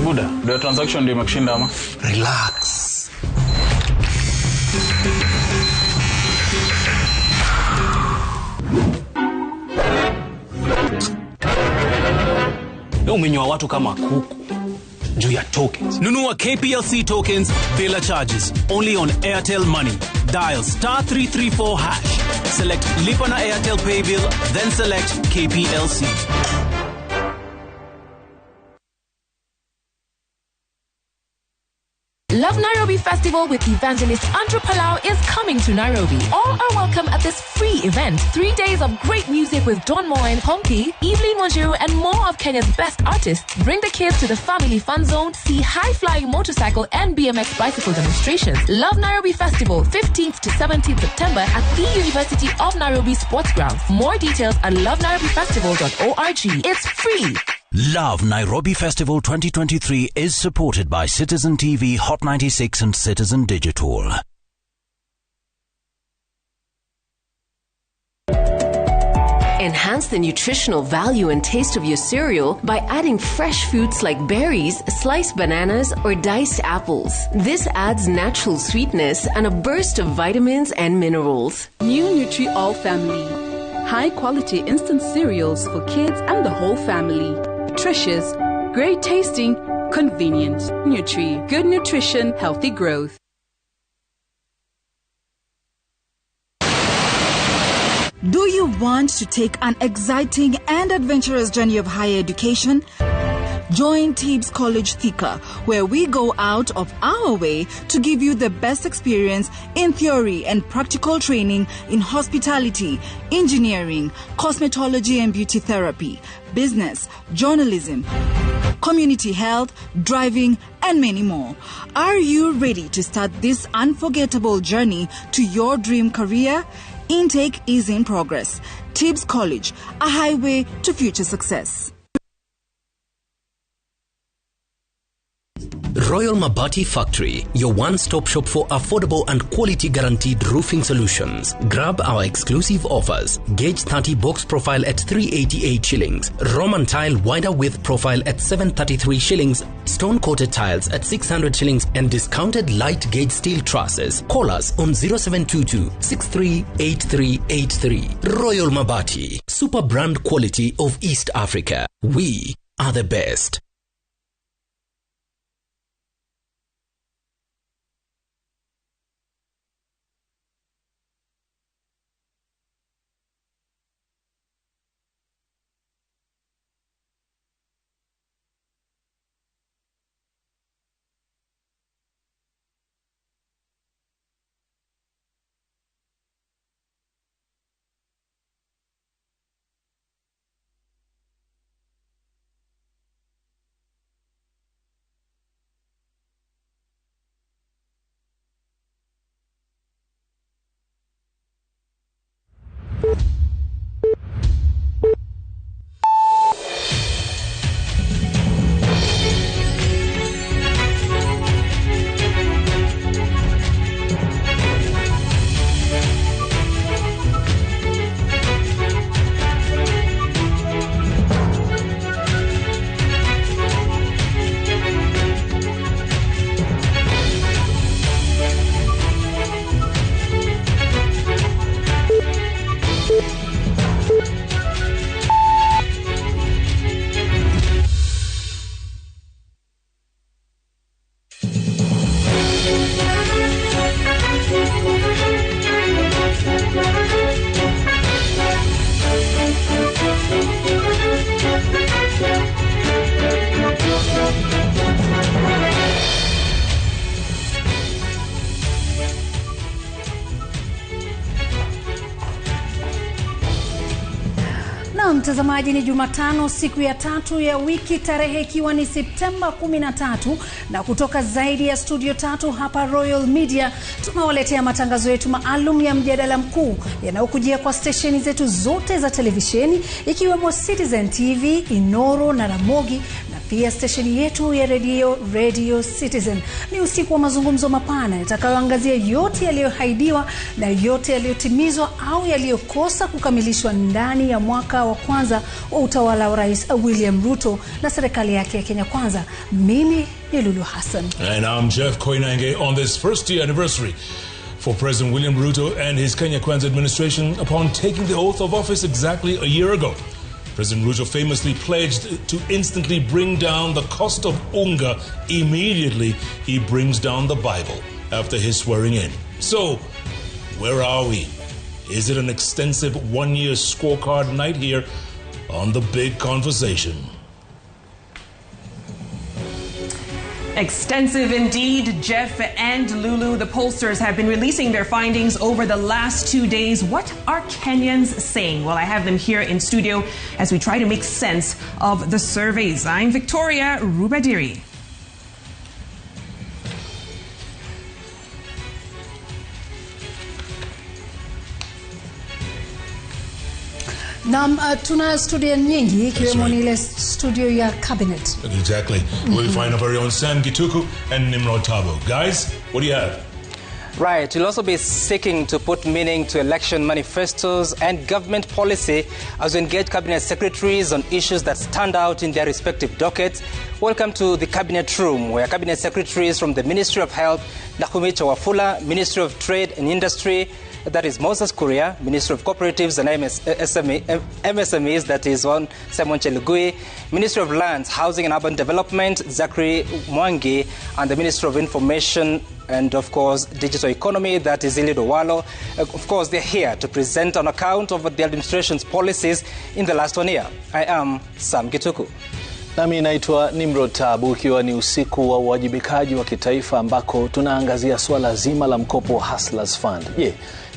Buda, the transaction ndio imekushinda ama?
Relax.
Umenywa watu kama kuku juu ya tokens. Nunua KPLC tokens bila charges only on Airtel Money. Dial *334#. Select Lipa na Airtel Pay Bill, then select KPLC.
Love Nairobi Festival with evangelist Andrew Palau is coming to Nairobi. All are welcome at this free event. 3 days of great music with Don Moen, Honky, Evelyn Wanjiru, and more of Kenya's best artists. Bring the kids to the family fun zone, see high-flying motorcycle and BMX bicycle demonstrations. Love Nairobi Festival, 15th to 17th September at the University of Nairobi Sports Grounds. More details at lovenairobifestival.org. It's free.
Love Nairobi Festival 2023 is supported by Citizen TV, Hot 96 and Citizen Digital.
Enhance the nutritional value and taste of your cereal by adding fresh fruits like berries, sliced bananas, or diced apples. This adds natural sweetness and a burst of vitamins and minerals.
New Nutri-All Family. High-quality instant cereals for kids and the whole family. Nutritious, great tasting, convenient. Nutri, good nutrition, healthy growth.
Do you want to take an exciting and adventurous journey of higher education? Join Tibbs College Thika, where we go out of our way to give you the best experience in theory and practical training in hospitality, engineering, cosmetology and beauty therapy, business, journalism, community health, driving, and many more. Are you ready to start this unforgettable journey to your dream career? Intake is in progress. Tibbs College, a highway to future success.
Royal Mabati Factory, your one-stop shop for affordable and quality guaranteed roofing solutions. Grab our exclusive offers. Gauge 30 box profile at 388 shillings. Roman tile wider width profile at 733 shillings. Stone-coated tiles at 600 shillings and discounted light gauge steel trusses. Call us on 0722 638383. Royal Mabati, super brand quality of East Africa. We are the best.
mtazamaji, ni Jumatano, siku ya 3 ya wiki, tarehe ikiwa ni Septemba 13, na kutoka zaidi ya studio 3 hapa Royal Media tunawaletea matangazo yetu maalum ya mjadala mkuu yanayokujia kwa stesheni zetu zote za televisheni, ikiwemo Citizen TV, Inoro na Ramogi, na pia stesheni yetu ya Radio Citizen. Ni usiku wa mazungumzo mapana yatakayoangazia yote yaliyoahidiwa na yote yaliyotimizwa au yaliyokosa kukamilishwa ndani ya mwaka wa kwanza wa utawala wa Rais William Ruto na serikali yake ya Kenya Kwanza. Mimi ni Lulu Hassan.
And I'm Jeff Koinange on this first year anniversary for President William Ruto and his Kenya Kwanza administration upon taking the oath of office exactly a year ago. President Ruto famously pledged to instantly bring down the cost of unga immediately he brings down the Bible after his swearing in. So, where are we? Is it an extensive one-year scorecard night here on The Big Conversation?
Extensive indeed, Jeff and Lulu. The pollsters have been releasing their findings over the last 2 days. What are Kenyans saying? Well, I have them here in studio as we try to make sense of the surveys. I'm Victoria Rubadiri.
Tuna studio nyingi ikiwemo ile studio ya cabinet.
Exactly. We'll find our very own Sam Gituku and Nimrod Tabo. Guys, what do you have?
Right, we'll also be seeking to put meaning to election manifestos and government policy as we engage cabinet secretaries on issues that stand out in their respective dockets. Welcome to the cabinet room, where cabinet secretaries from the Ministry of Health, Nakumi Chawafula, Ministry of Trade and Industry, that is Moses Kuria, Minister of Cooperatives and MSMEs, that is one Simon Chelugui, Minister of Lands, Housing and Urban Development, Zachary Mwangi, and the Minister of Information and, of course, Digital Economy, that is Ilido Walo. Of course, they're here to present an account of the administration's policies in the last 1 year. I am Sam Gituku.
Nami naitwa Nimrod Tabu, ikiwa ni usiku wa uwajibikaji wa kitaifa ambako tunaangazia swala zima la mkopo wa Hustlers Fund.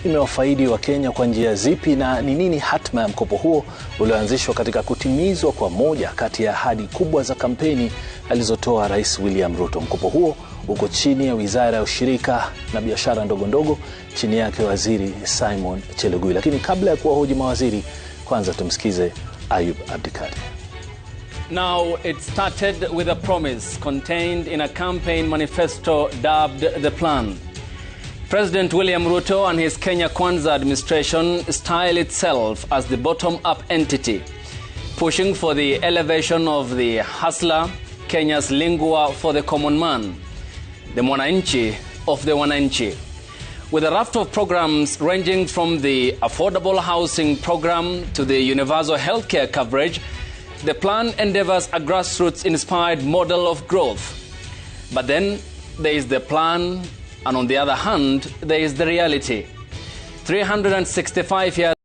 Imewafaidi wa Kenya kwa njia zipi, na ni nini hatma ya mkopo huo ulioanzishwa katika kutimizwa kwa moja kati ya ahadi kubwa za kampeni alizotoa Rais William Ruto? Mkopo huo uko chini ya Wizara ya Ushirika na Biashara Ndogo Ndogo, chini yake Waziri Simon Chelugui. Lakini kabla ya kuwahoji mawaziri, kwanza tumsikize Ayub Abdikadir.
Now, it started with a promise contained in a campaign manifesto dubbed The Plan. President William Ruto and his Kenya Kwanza administration style itself as the bottom-up entity, pushing for the elevation of the hustler, Kenya's lingua for the common man, the mwananchi of the wananchi. With a raft of programs ranging from the affordable housing program to the universal healthcare coverage, the plan endeavors a grassroots-inspired model of growth. But then there is the plan, and on the other hand, there is the reality. 365 years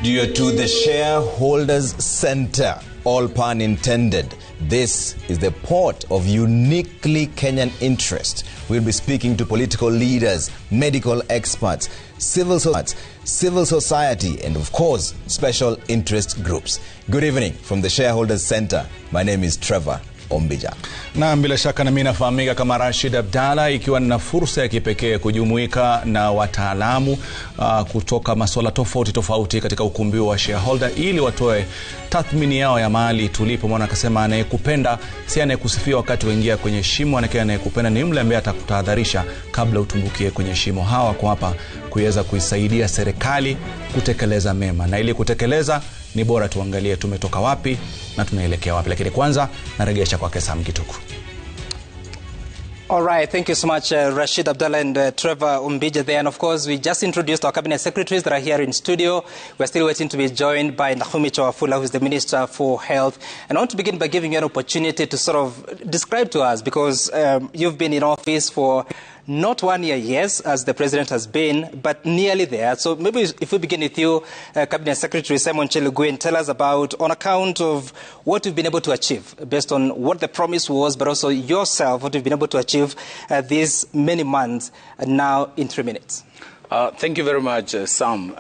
due to the shareholders center, all pun intended. This is the port of uniquely Kenyan interest. We'll be speaking to political leaders, medical experts, civil society, and of course, special interest groups. Good evening from the Shareholders Center. My name is Trevor Ombija.
Na bila shaka na mimi nafahamika kama Rashid Abdalla, ikiwa nina fursa ya kipekee kujumuika na wataalamu kutoka masuala tofauti katika ukumbi wa shareholder, ili watoe tathmini yao ya mahali tulipo. Mwana akasema anayekupenda si anayekusifia wakati uingia kwenye shimo, anayekupenda ni yule ambaye atakutahadharisha kabla utumbukie kwenye shimo. Hawa kwa hapa kuweza kuisaidia serikali kutekeleza mema, na ili kutekeleza ni bora tuangalie tumetoka wapi na tunaelekea wapi. Lakini kwanza narejesha kwake Sam Gituku.
All right, thank you so much, Rashid Abdalla and Trevor Umbija there. And of course, we just introduced our cabinet secretaries that are here in studio. We're still waiting to be joined by Nakumi Chawafula, who is the Minister for Health. And I want to begin by giving you an opportunity to sort of describe to us, because you've been in office for Not 1 year, yes, as the president has been, but nearly there. So maybe if we begin with you, Cabinet Secretary Simon Chelugui, and tell us about, on account of what you've been able to achieve, based on what the promise was, but also yourself, what you've been able to achieve these many months, now in 3 minutes.
Thank you very much, Sam.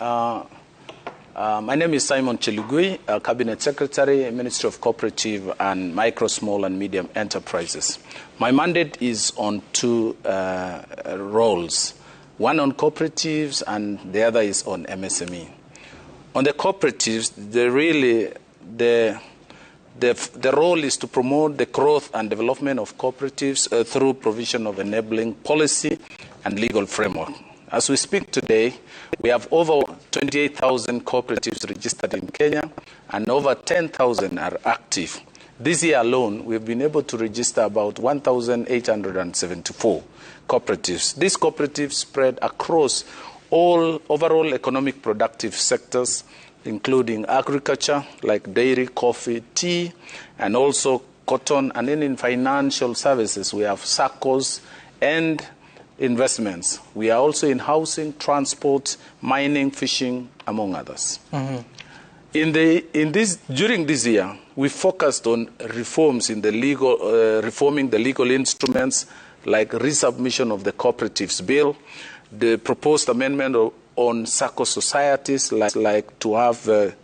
My name is Simon Chelugui, Cabinet Secretary, Ministry of Cooperative and Micro, Small and Medium Enterprises. My mandate is on two roles, one on cooperatives and the other is on MSME. On the cooperatives, the role is to promote the growth and development of cooperatives through provision of enabling policy and legal framework. As we speak today, we have over 28,000 cooperatives registered in Kenya, and over 10,000 are active. This year alone, we've been able to register about 1,874 cooperatives. These cooperatives spread across all overall economic productive sectors, including agriculture, like dairy, coffee, tea, and also cotton. And then in financial services, we have SACCOs and investments. We are also in housing, transport, mining, fishing, among others.
Mm-hmm.
During this year, we focused on reforms in the reforming the legal instruments, like resubmission of the Cooperatives Bill, the proposed amendment on SACCO societies, like to have a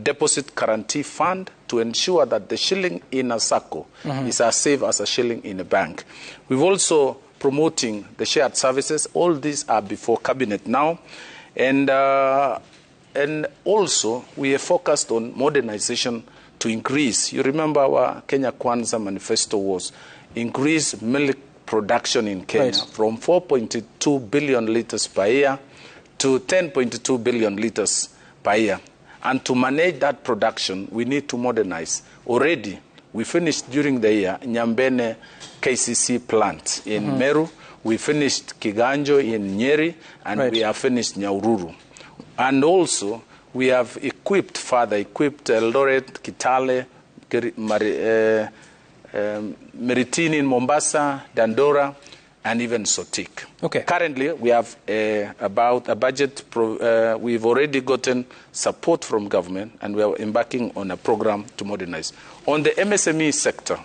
deposit guarantee fund to ensure that the shilling in a SACCO is as safe as a shilling in a bank. We've also promoting the shared services. All these are before cabinet now, and also we are focused on modernization to increase. You remember our Kenya Kwanza manifesto was increase milk production in Kenya from 4.2 billion liters per year to 10.2 billion liters per year. And to manage that production, we need to modernize. Already, we finished during the year Nyambene KCC plant in Meru. We finished Kiganjo in Nyeri, and we have finished Nyahururu. And also, we have equipped Eldoret, Kitale, Meritini in Mombasa, Dandora, and even Sotik.
Okay.
Currently, we have about a budget. We've already gotten support from government, and we are embarking on a program to modernize. On the MSME sector,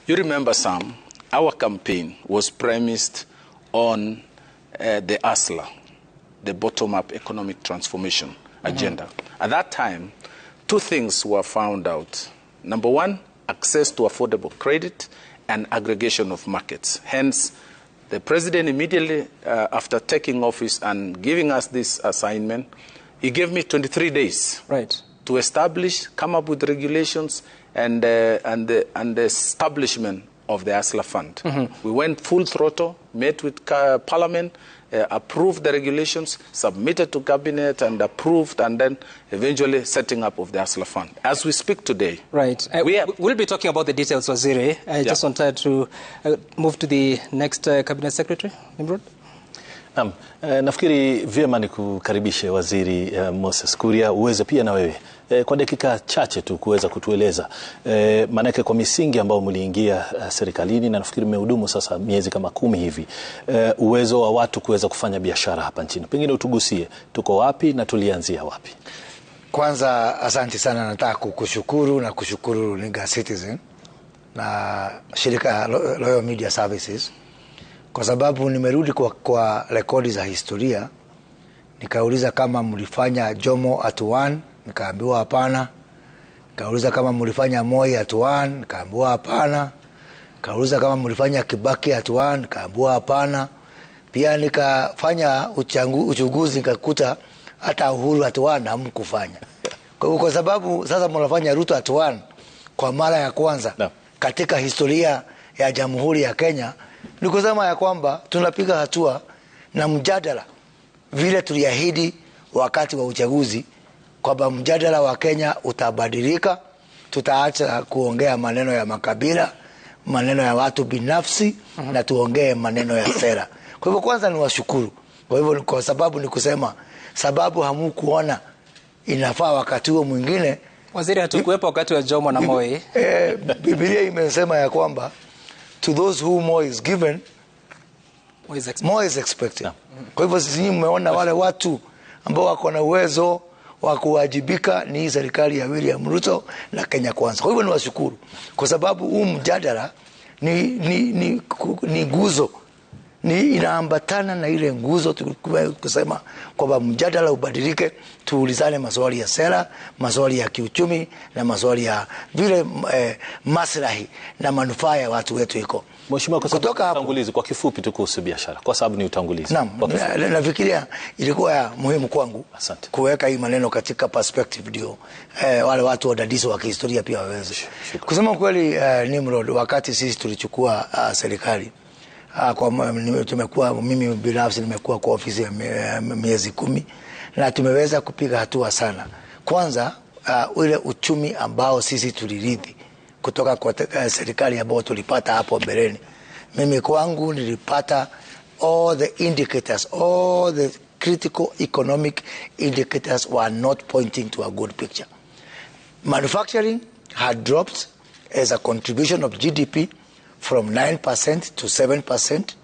you remember, Sam, our campaign was premised on the ASLA, the bottom-up economic transformation agenda. At that time, two things were found out. Number one, access to affordable credit and aggregation of markets. Hence, the president immediately after taking office and giving us this assignment, he gave me 23 days to establish, come up with regulations and the establishment of the ASLA fund. We went full throttle, met with Parliament, approved the regulations, submitted to cabinet and approved, and then eventually setting up of the ASLA fund. As we speak today.
We'll be talking about the details, Waziri. I just wanted to move to the next cabinet secretary, Nimrod.
Nafikiri vyema ni kukaribishe Waziri Moses Kuria, uweze pia na wewe kwa dakika chache tu kuweza kutueleza manake kwa misingi ambao mliingia serikalini, na nafikiri mmehudumu sasa miezi kama 10 hivi, uwezo wa watu kuweza kufanya biashara hapa nchini. Pengine utugusie, tuko wapi na tulianzia wapi?
Kwanza asante sana, nataka kukushukuru na kushukuru Higa Citizen na shirika Loyal Media Services, kwa sababu nimerudi kwa rekodi za historia. Nikauliza kama mlifanya Jomo at one, nikaambiwa hapana. Nikauliza kama mlifanya Moi at one, nikaambiwa hapana. Nikauliza kama mlifanya Kibaki at one, nikaambiwa hapana. Pia nikafanya uchunguzi nikakuta hata Uhuru at one hamkufanya. Kwa sababu sasa mnafanya Ruto at one kwa mara ya kwanza katika historia ya Jamhuri ya Kenya, ni kusema ya kwamba tunapiga hatua na mjadala vile tuliahidi wakati wa uchaguzi, kwamba mjadala wa Kenya utabadilika. Tutaacha kuongea maneno ya makabila, maneno ya watu binafsi, na tuongee maneno ya sera. Kwa hivyo kwanza ni washukuru. Kwa hivyo kwa sababu ni kusema sababu hamukuona inafaa wakati huo mwingine.
Waziri, hatukuwepo wakati wa Jomo na Moi.
Biblia imesema ya kwamba to those whom more is given, More is expected. Kwa hivyo sisi mmeona wale watu ambao wako na uwezo wa kuwajibika ni serikali ya William Ruto na Kenya Kwanza. Kwa hivyo niwashukuru kwa sababu huu mjadala ni nguzo, inaambatana na ile nguzo kusema kwamba mjadala ubadilike, tuulizane maswali ya sera, maswali ya kiuchumi na maswali ya vile maslahi na manufaa ya watu wetu iko.
Mheshimiwa, kutoka hapo utangulizi kwa kifupi tu kuhusu biashara kwa sababu ni utangulizi.
Naam, nafikiria ilikuwa ya muhimu kwangu kuweka hii maneno katika perspective ndio wale watu wadadisi wa kihistoria pia waweze. Kusema kweli, Nimrod, wakati sisi tulichukua serikali mimi binafsi nimekuwa kwa ofisi ya miezi 10 na tumeweza kupiga hatua sana. Kwanza ule uchumi ambao sisi tulirithi kutoka kwa serikali ambayo tulipata hapo mbeleni, mimi kwangu nilipata all the indicators, all the critical economic indicators were not pointing to a good picture. Manufacturing had dropped as a contribution of GDP from 9% to 7%.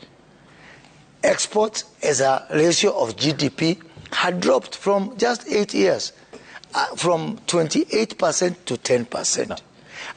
Export as a ratio of GDP had dropped from just 8 years, from 28% to 10%.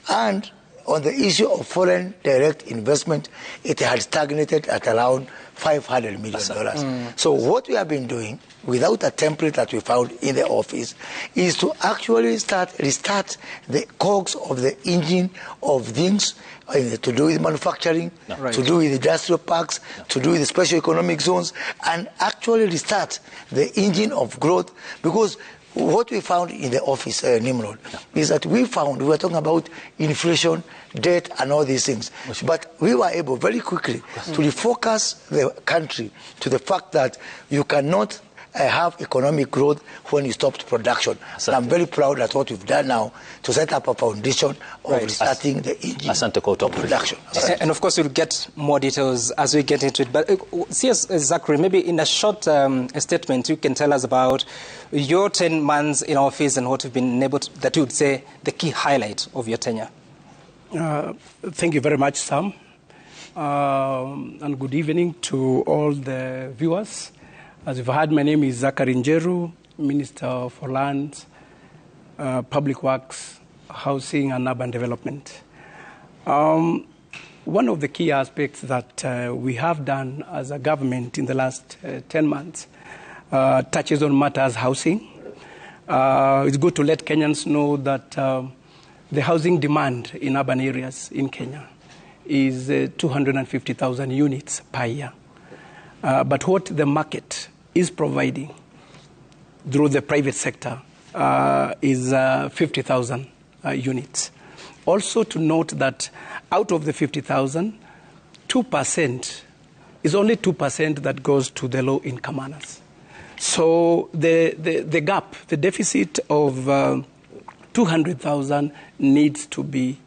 And on the issue of foreign direct investment, it had stagnated at around $500 million. So what we have been doing, without a template that we found in the office, is to actually restart the cogs of the engine of things to do with manufacturing, to do with industrial parks, to do with the special economic zones, and actually restart the engine of growth. Because what we found in the office, Nimrod, is that we were talking about inflation, debt, and all these things. But we were able very quickly to refocus the country to the fact that you cannot have economic growth when you stopped production. And I'm very proud at what we've done now to set up a foundation of restarting the engine of production.
And of course, we'll get more details as we get into it. But CS Zachary, maybe in a short statement, you can tell us about your 10 months in office and what you've been able to, that you would say the key highlight of your tenure.
Thank you very much, Sam. And good evening to all the viewers. As you've heard, my name is Zachary Njeru, Minister for Lands, Public Works, Housing and Urban Development. One of the key aspects that we have done as a government in the last 10 months touches on matters housing. It's good to let Kenyans know that the housing demand in urban areas in Kenya is 250,000 units per year. But what the market is providing through the private sector is 50,000 units. Also to note that out of the 50,000, 2% is only 2% that goes to the low-income earners. So the gap, the deficit of 200,000 needs to be,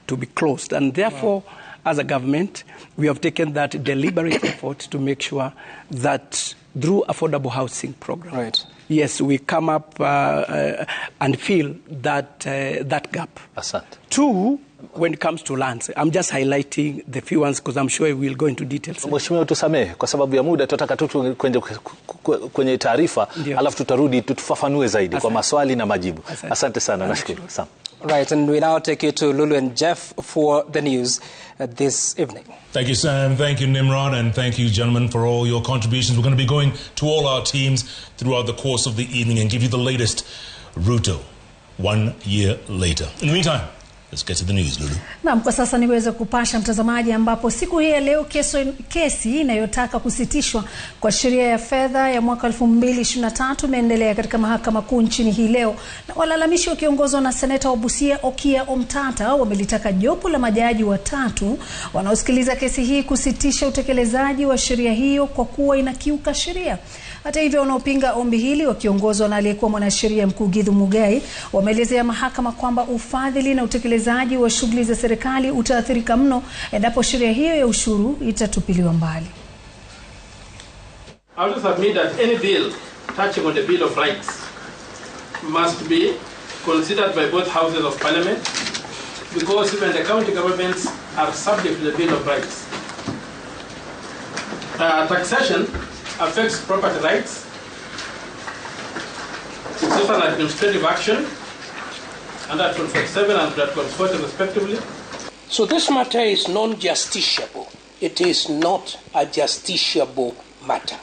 to be closed, and therefore, as a government, we have taken that deliberate effort to make sure that through affordable housing program, yes, we come up and fill that gap. Two, when it comes to lands, I'm just highlighting the few ones because I'm sure we'll go into details.
Mheshimiwa, tusamehe kwa sababu ya muda, tutataka tu kwenye taarifa alafu tutarudi tufafanue zaidi kwa maswali na majibu. Asante sana, nashukuru. Sam.
Right, and we now take you to Lulu and Jeff for the news this evening.
Thank you, Sam. Thank you, Nimrod. And thank you, gentlemen, for all your contributions. We're going to be going to all our teams throughout the course of the evening and give you the latest Ruto 1 year later. In the meantime, let's get to the news, Lulu.
Naam, kwa sasa niweze kupasha mtazamaji ambapo siku hii ya leo kesi inayotaka kusitishwa kwa sheria ya fedha ya mwaka 2023 imeendelea katika mahakama kuu nchini hii leo, na walalamishi wakiongozwa na seneta wa Busia Okia Omtata wamelitaka jopo la majaji watatu wanaosikiliza kesi hii kusitisha utekelezaji wa sheria hiyo kwa kuwa inakiuka sheria. Hata hivyo, wanaopinga ombi hili wakiongozwa na aliyekuwa mwanasheria mkuu Githu Muigai wameelezea mahakama kwamba ufadhili na utekelezaji wa shughuli za serikali utaathirika mno endapo sheria hiyo ya ushuru itatupiliwa mbali.
I also submit that any bill touching on the Bill of Rights must be considered by both houses of parliament, because even the county governments are subject to the Bill of Rights. Taxation affects property rights. It's also an administrative action under 247 and 240 respectively.
So this matter is non-justiciable. It is not a justiciable matter.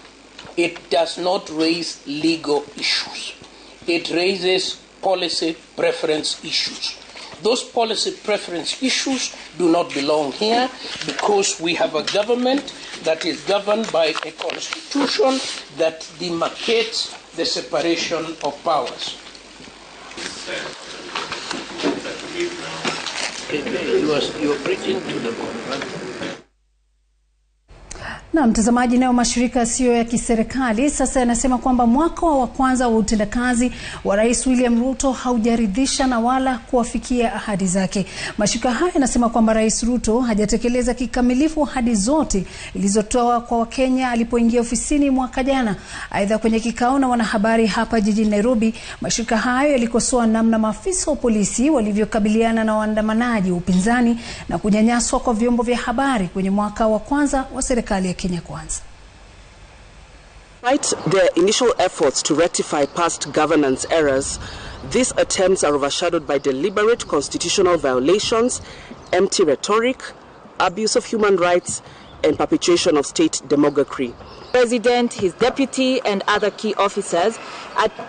It does not raise legal issues. It raises policy preference issues. Those policy preference issues do not belong here because we have a government that is governed by a constitution that demarcates the separation of powers. You were preaching to the Lord.
Na mtazamaji, nayo mashirika yasiyo ya kiserikali sasa yanasema kwamba mwaka wa kwanza wa utendakazi wa Rais William Ruto haujaridhisha na wala kuwafikia ahadi zake. Mashirika haya yanasema kwamba Rais Ruto hajatekeleza kikamilifu ahadi zote ilizotoa kwa Wakenya alipoingia ofisini mwaka jana. Aidha, kwenye kikao na wanahabari hapa jijini Nairobi, mashirika hayo yalikosoa namna maafisa wa polisi walivyokabiliana na waandamanaji wa upinzani na kunyanyaswa kwa vyombo vya habari kwenye mwaka wa kwanza wa serikali ya Kenya Kwanza.
Despite their initial efforts to rectify past governance errors, these attempts are overshadowed by deliberate constitutional violations, empty rhetoric, abuse of human rights, and perpetuation of state demagoguery.
President, his deputy, and other key officers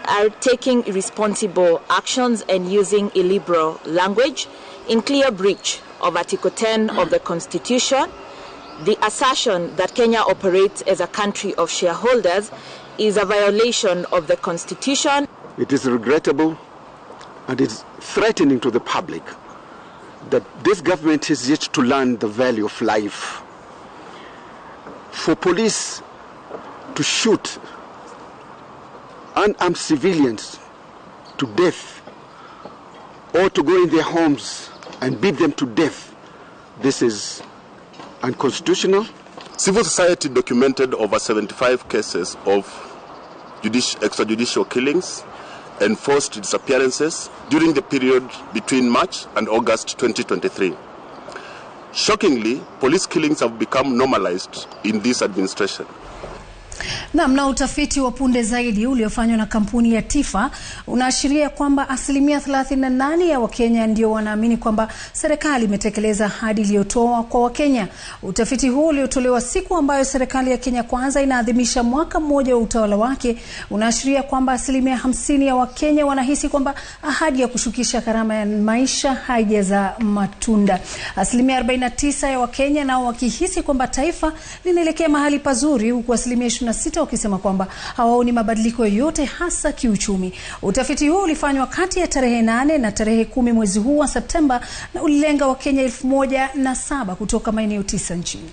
are taking irresponsible actions and using illiberal language in clear breach of Article 10 of the Constitution. The assertion that Kenya operates as a country of shareholders is a violation of the Constitution.
It is regrettable and it's threatening to the public that this government is yet to learn the value of life. For police to shoot unarmed civilians to death or to go in their homes and beat them to death, this is unconstitutional.
Civil society documented over 75 cases of extrajudicial killings and forced disappearances during the period between March and August 2023. Shockingly, police killings have become normalized in this administration.
Na utafiti wa punde zaidi uliofanywa na kampuni ya Tifa unaashiria kwamba 38% ya Wakenya ndio wanaamini kwamba serikali imetekeleza ahadi iliyotoa kwa Wakenya. Utafiti huu uliotolewa siku ambayo serikali ya Kenya Kwanza inaadhimisha mwaka mmoja wa utawala wake unaashiria kwamba 50% ya Wakenya wanahisi kwamba ahadi ya kushukisha gharama ya maisha haijazaa matunda. 49% ya Wakenya nao wakihisi kwamba taifa linaelekea mahali pazuri, huku 26% wakisema kwamba hawaoni mabadiliko yoyote hasa kiuchumi. Utafiti huu ulifanywa kati ya tarehe 8 na tarehe 10 mwezi huu wa Septemba na ulilenga Wakenya 1007 kutoka maeneo 9 nchini.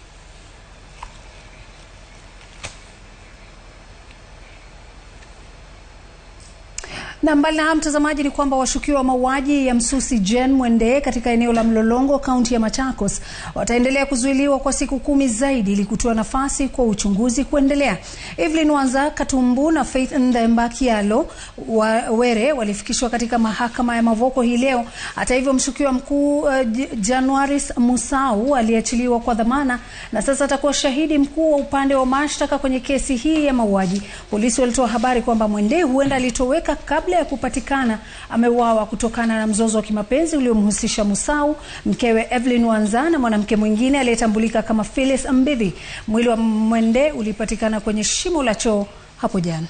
Na mbali na mtazamaji ni kwamba washukiwa wa mauaji ya msusi Jane Mwende katika eneo la Mlolongo, kaunti ya Machakos, wataendelea kuzuiliwa kwa siku 10 zaidi ili kutoa nafasi kwa uchunguzi kuendelea. Evelyn Wanza Katumbu na Faith Ndembakialo Were walifikishwa katika mahakama ya Mavoko hii leo. Hata hivyo, mshukiwa mkuu Januaris Musau aliachiliwa kwa dhamana na sasa atakuwa shahidi mkuu wa upande wa mashtaka kwenye kesi hii ya mauaji. Polisi walitoa habari kwamba Mwende huenda alitoweka kabla ya kupatikana ameuawa kutokana na mzozo wa kimapenzi uliomhusisha Musau, mkewe Evelyn Wanza na mwanamke mwingine aliyetambulika kama Phyllis Mbithi. Mwili wa Mwende ulipatikana kwenye shimo la choo hapo jana.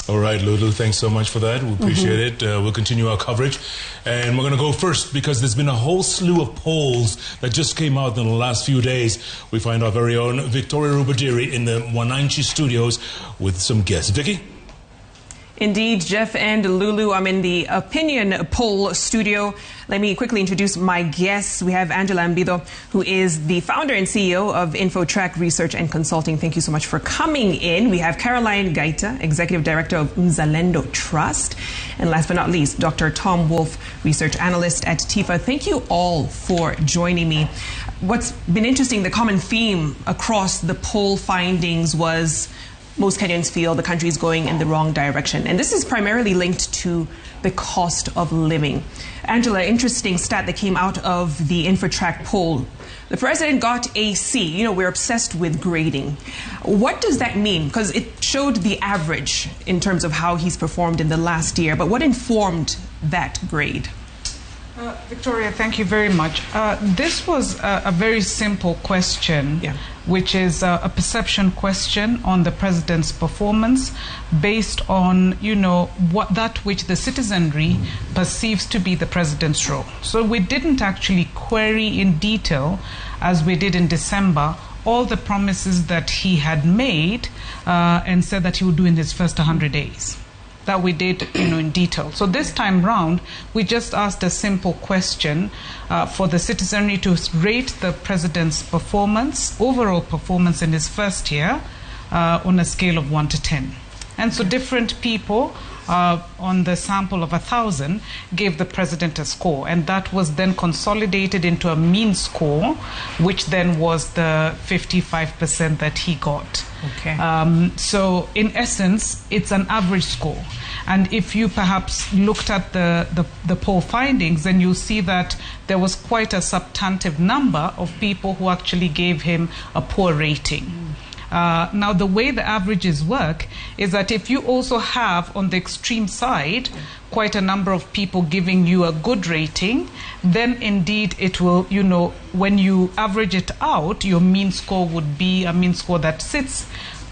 All right, Lulu, thanks so much for that. We appreciate it. We'll continue our coverage. And we're going to go first because there's been a whole slew of polls that just came out in the last few days. We find our very own Victoria Rubadiri in the Wananchi studios with some guests. Vicky?
Indeed, Jeff and Lulu, I'm in the opinion poll studio. Let me quickly introduce my guests. We have Angela Mbido, who is the founder and CEO of InfoTrack Research and Consulting. Thank you so much for coming in. We have Caroline Gaita, Executive Director of Mzalendo Trust. And last but not least, Dr. Tom Wolf, Research Analyst at TIFA. Thank you all for joining me. What's been interesting, the common theme across the poll findings was most Kenyans feel the country is going in the wrong direction. And this is primarily linked to the cost of living. Angela, interesting stat that came out of the InfoTrack poll. The president got a C. You know, we're obsessed with grading. What does that mean? Because it showed the average in terms of how he's performed in the last year. But what informed that grade?
Victoria, thank you very much. This was a very simple question, which is a perception question on the president's performance based on, you know, that which the citizenry perceives to be the president's role. So we didn't actually query in detail, as we did in December, all the promises that he had made and said that he would do in his first 100 days. That we did, you know, in detail. So this time round, we just asked a simple question for the citizenry to rate the president's performance, overall performance in his first year, on a scale of 1 to 10. And so different people on the sample of 1,000 gave the president a score, and that was then consolidated into a mean score, which then was the 55% that he got.
Okay.
So in essence, it's an average score. And if you perhaps looked at the poll findings, then you'll see that there was quite a substantive number of people who actually gave him a poor rating. Now, the way the averages work is that if you also have on the extreme side quite a number of people giving you a good rating, then indeed it will, you know, when you average it out, your mean score would be a mean score that sits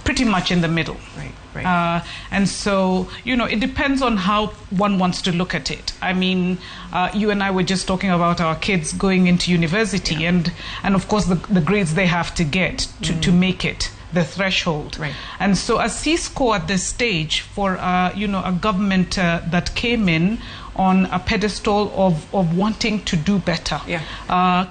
pretty much in the middle.
Right.
And so, you know, it depends on how one wants to look at it. I mean, you and I were just talking about our kids going into university, and of course the grades they have to get to make it, the threshold.
Right.
And so a C score at this stage for, you know, a government that came in on a pedestal of wanting to do better,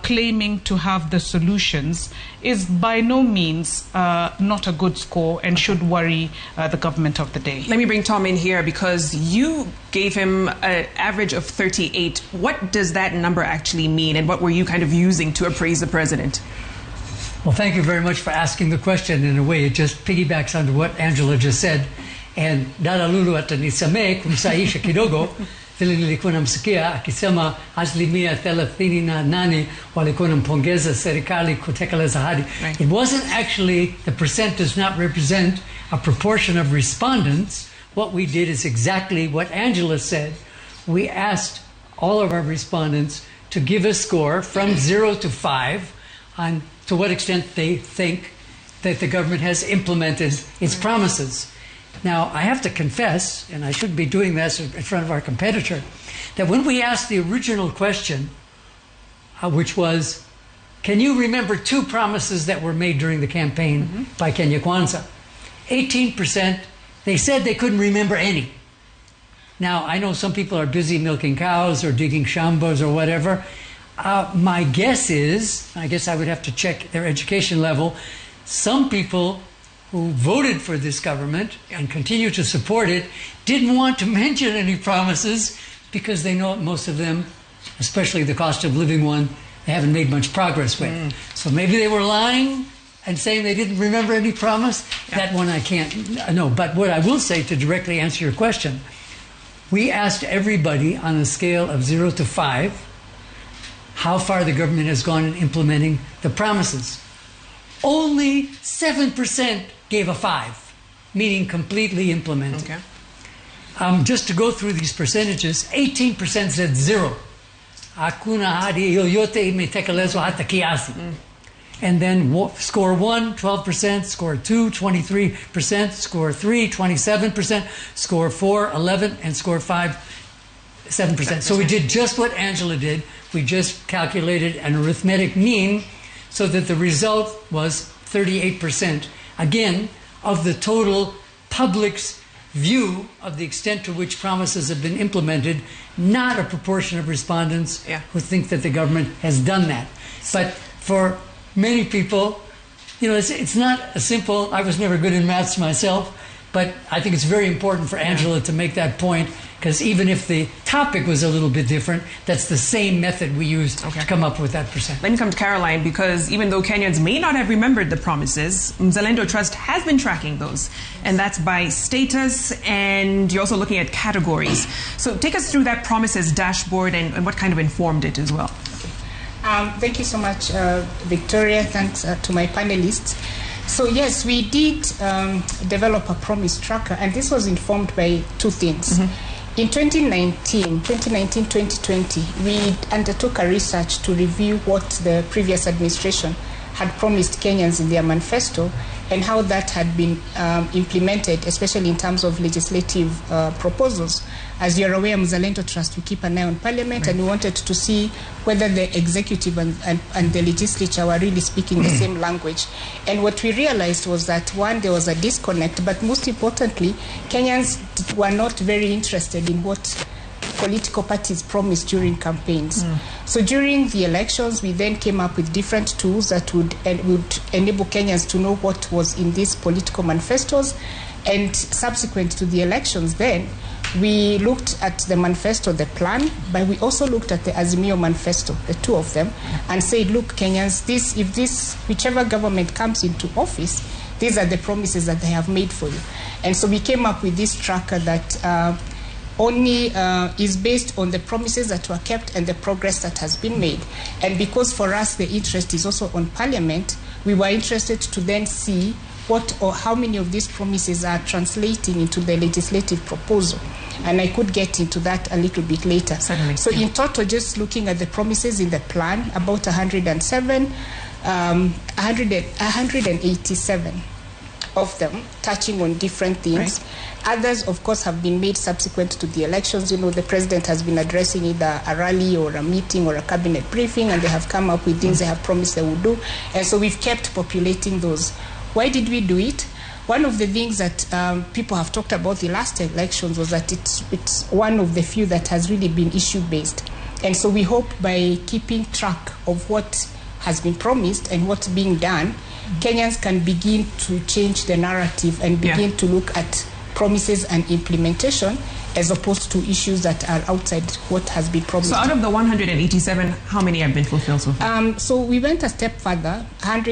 claiming to have the solutions, is by no means not a good score and should worry the government of the day.
Let me bring Tom in here, because you gave him an average of 38. What does that number actually mean, and what were you kind of using to appraise the president?
Well, thank you very much for asking the question. In a way, it just piggybacks onto what Angela just said. And dada lulu hata nisamee kumsaisha kidogo vile nilikuwa namsikia akisema 38% walikuwa nampongeza serikali kutekeleza ahadi. It wasn't actually, the percent does not represent a proportion of respondents. What we did is exactly what Angela said. We asked all of our respondents to give a score from 0 to 5 on to what extent they think that the government has implemented its promises. Now, I have to confess, and I shouldn't be doing this in front of our competitor, that when we asked the original question, which was, can you remember 2 promises that were made during the campaign by Kenya Kwanza? 18%, they said they couldn't remember any. Now, I know some people are busy milking cows or digging shambas or whatever. My guess is, I guess I would have to check their education level, some people who voted for this government and continue to support it didn't want to mention any promises because they know most of them, especially the cost of living one, they haven't made much progress with. So maybe they were lying and saying they didn't remember any promise. That one I can't know. But what I will say, to directly answer your question, we asked everybody on a scale of 0 to 5 how far the government has gone in implementing the promises. Only 7% gave a 5, meaning completely implemented.
Okay.
Just to go through these percentages, 18% said 0. Hakuna ahadi yoyote imetekelezwa hata kiasi. And then score 1, 12%, score 2, 23%, score 3, 27%, score 4, 11%, and score 5, 7%. So we did just what Angela did. We just calculated an arithmetic mean so that the result was 38%. Again, of the total public's view of the extent to which promises have been implemented, not a proportion of respondents who think that the government has done that. But for many people, you know, it's not a simple, I was never good in maths myself, but I think it's very important for Angela to make that point,
because even if the topic was a little bit different, that's the same method we used to come up with that percent.
Let me come to Caroline, because even though Kenyans may not have remembered the promises, Mzalendo Trust has been tracking those, and that's by status, and you're also looking at categories. So take us through that promises dashboard and what kind of informed it as well.
Thank you so much, Victoria. Thanks to my panelists. So yes, we did develop a promise tracker, and this was informed by two things. In 2019-2020, we undertook a research to review what the previous administration had promised Kenyans in their manifesto and how that had been implemented, especially in terms of legislative proposals. As you're aware, Mzalendo Trust, we keep an eye on Parliament, and we wanted to see whether the executive and the legislature were really speaking the same language. And what we realized was that, one, there was a disconnect, but most importantly, Kenyans were not very interested in what political parties promised during campaigns. So during the elections, we then came up with different tools that would enable Kenyans to know what was in these political manifestos. And subsequent to the elections then, we looked at the manifesto, the plan, but we also looked at the Azimio manifesto, the two of them, and said, look, Kenyans, whichever government comes into office, these are the promises that they have made for you. And so we came up with this tracker that only is based on the promises that were kept and the progress that has been made. And because for us the interest is also on Parliament, we were interested to then see what or how many of these promises are translating into the legislative proposal. And I could get into that a little bit later.
Certainly.
So in total, just looking at the promises in the plan, about 187 of them touching on different things. Right. Others, of course, have been made subsequent to the elections. You know, the president has been addressing either a rally or a meeting or a cabinet briefing, and they have come up with things they have promised they will do. And so we've kept populating those. Why did we do it? One of the things that people have talked about the last elections was that it's one of the few that has really been issue-based. And so we hope by keeping track of what has been promised and what's being done, Kenyans can begin to change the narrative and begin to look at promises and implementation as opposed to issues that are outside what has been promised.
So out of the 187, how many have been fulfilled so far?
So we went a step further,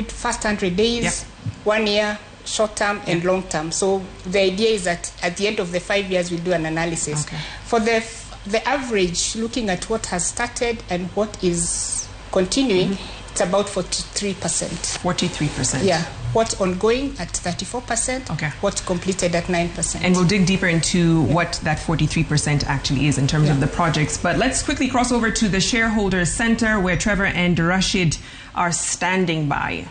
first 100 days, 1 year, short term and long term. So the idea is that at the end of the 5 years, we'll do an analysis. For the average, looking at what has started and what is continuing, it's about 43%.
43%.
Yeah. What's ongoing at 34%. What's completed at 9%.
And we'll dig deeper into what that 43% actually is in terms of the projects. But let's quickly cross over to the Shareholders Center, where Trevor and Rashid are standing by.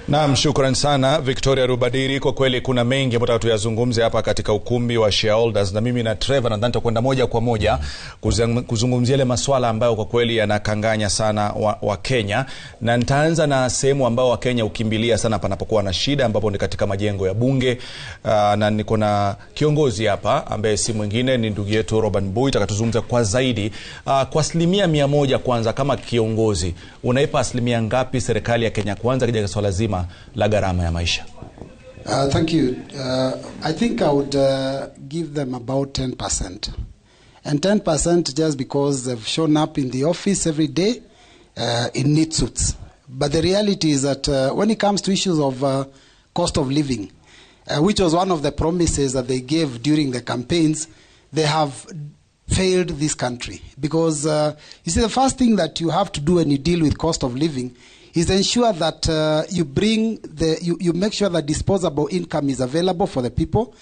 Naam, shukran sana Victoria Rubadiri. Kwa kweli kuna mengi ambayo tuyazungumze hapa katika ukumbi wa shareholders, na mimi na Trevor nadhani tutakwenda moja kwa moja kuzungumzia ile masuala ambayo kwa kweli yanakanganya sana wa Kenya, na nitaanza na sehemu ambayo wa Kenya ukimbilia sana panapokuwa na shida, ambapo ni katika majengo ya bunge. Na niko na kiongozi hapa ambaye si mwingine ni ndugu yetu Robert Mbui, atakatuzungumza kwa zaidi. Kwa 100% kwanza, kama kiongozi unaipa 100% ngapi serikali ya Kenya kwanza katika swala zima la gharama ya maisha?
Thank you. I think I would give them about 10%. And 10% just because they've shown up in the office every day in neat suits. But the reality is that when it comes to issues of cost of living, which was one of the promises that they gave during the campaigns, they have failed this country. Because you see, the first thing that you have to do when you deal with cost of living is ensure that you make sure that disposable income is available for the people.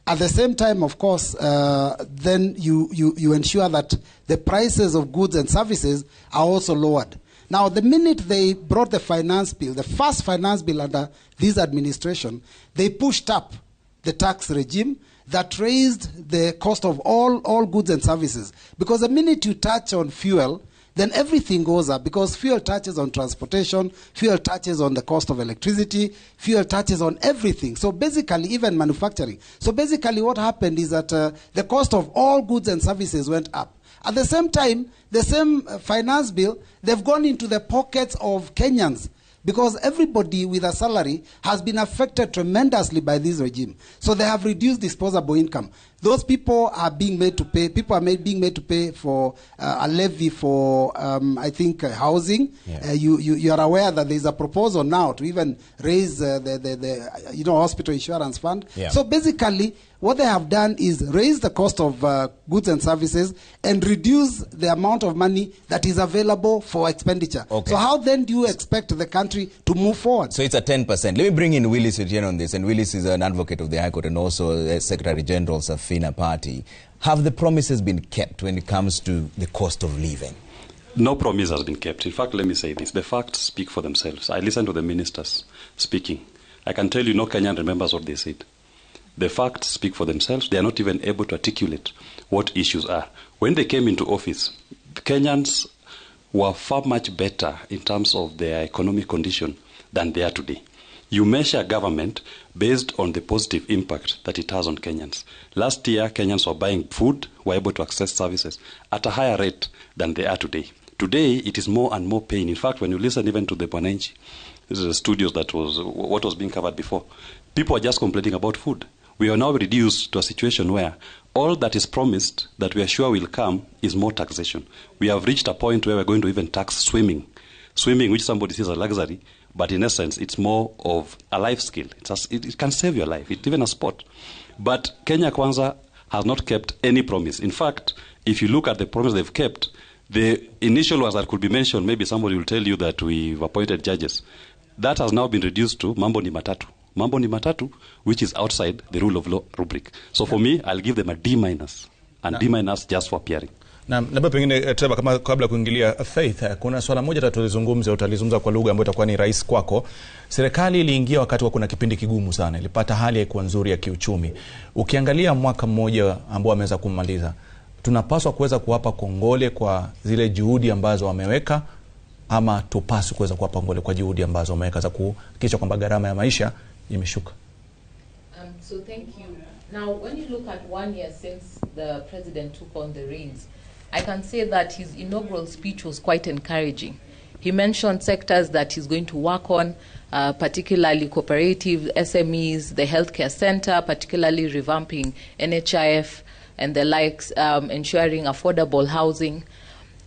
At the same time, of course, then you ensure that the prices of goods and services are also lowered. Now, the minute they brought the finance bill, the first finance bill under this administration, they pushed up the tax regime that raised the cost of all goods and services. Because the minute you touch on fuel, then everything goes up, because fuel touches on transportation, fuel touches on the cost of electricity, fuel touches on everything. So basically, even manufacturing. So basically what happened is that the cost of all goods and services went up. At the same time, the same finance bill, they've gone into the pockets of Kenyans, because everybody with a salary has been affected tremendously by this regime. So they have reduced disposable income. those people are being made to pay. People are being made to pay for a levy for, I think, housing.
Yeah.
You are aware that there is a proposal now to even raise the hospital insurance fund.
Yeah.
So basically, what they have done is raise the cost of goods and services and reduce the amount of money that is available for expenditure.
Okay.
So how then do you expect the country to move forward?
So it's a 10%. Let me bring in Willis Etienne on this. And Willis is an advocate of the High Court and also Secretary General Safina Party. Have the promises been kept when it comes to the cost of living?
No promise has been kept. In fact, let me say this. The facts speak for themselves. I listened to the ministers speaking. I can tell you no Kenyan remembers what they said. The facts speak for themselves. They are not even able to articulate what issues are. When they came into office, the Kenyans were far much better in terms of their economic condition than they are today. You measure government based on the positive impact that it has on Kenyans. Last year, Kenyans were buying food, were able to access services at a higher rate than they are today. Today, it is more and more pain. In fact, when you listen even to the Panenchi, this is the studios that was what was being covered before, people are just complaining about food. We are now reduced to a situation where all that is promised that we are sure will come is more taxation. We have reached a point where we're going to even tax swimming. Swimming, which somebody sees as a luxury, but in essence, it's more of a life skill. It can save your life. It's even a sport. But Kenya Kwanza has not kept any promise. In fact, if you look at the promise they've kept, the initial ones that could be mentioned, maybe somebody will tell you that we've appointed judges. That has now been reduced to Mambo ni Matatu. Mambo ni Matatu, which is outside the rule of law rubric. So for me, I'll give them a D-, and D- just for appearing.
Na labda pengine Trevor, kama kabla kuingilia Faith, kuna swala moja utalizungumza kwa lugha ambayo itakuwa ni rais kwako. Serikali iliingia wakati wa kuna kipindi kigumu sana. Ilipata hali haikuwa nzuri ya kiuchumi. Ukiangalia mwaka mmoja ambao ameweza kumaliza, tunapaswa kuweza kuwapa kongole kwa zile juhudi ambazo wameweka, ama tupaswe kuweza kuwapa kongole kwa juhudi ambazo wameweka za kuhakikisha kwamba gharama ya maisha imeshuka?
So thank you. Now, when you look at 1 year since the president took on the reins, I can say that his inaugural speech was quite encouraging. He mentioned sectors that he's going to work on, particularly cooperative, SMEs, the healthcare center, particularly revamping NHIF and the likes, ensuring affordable housing.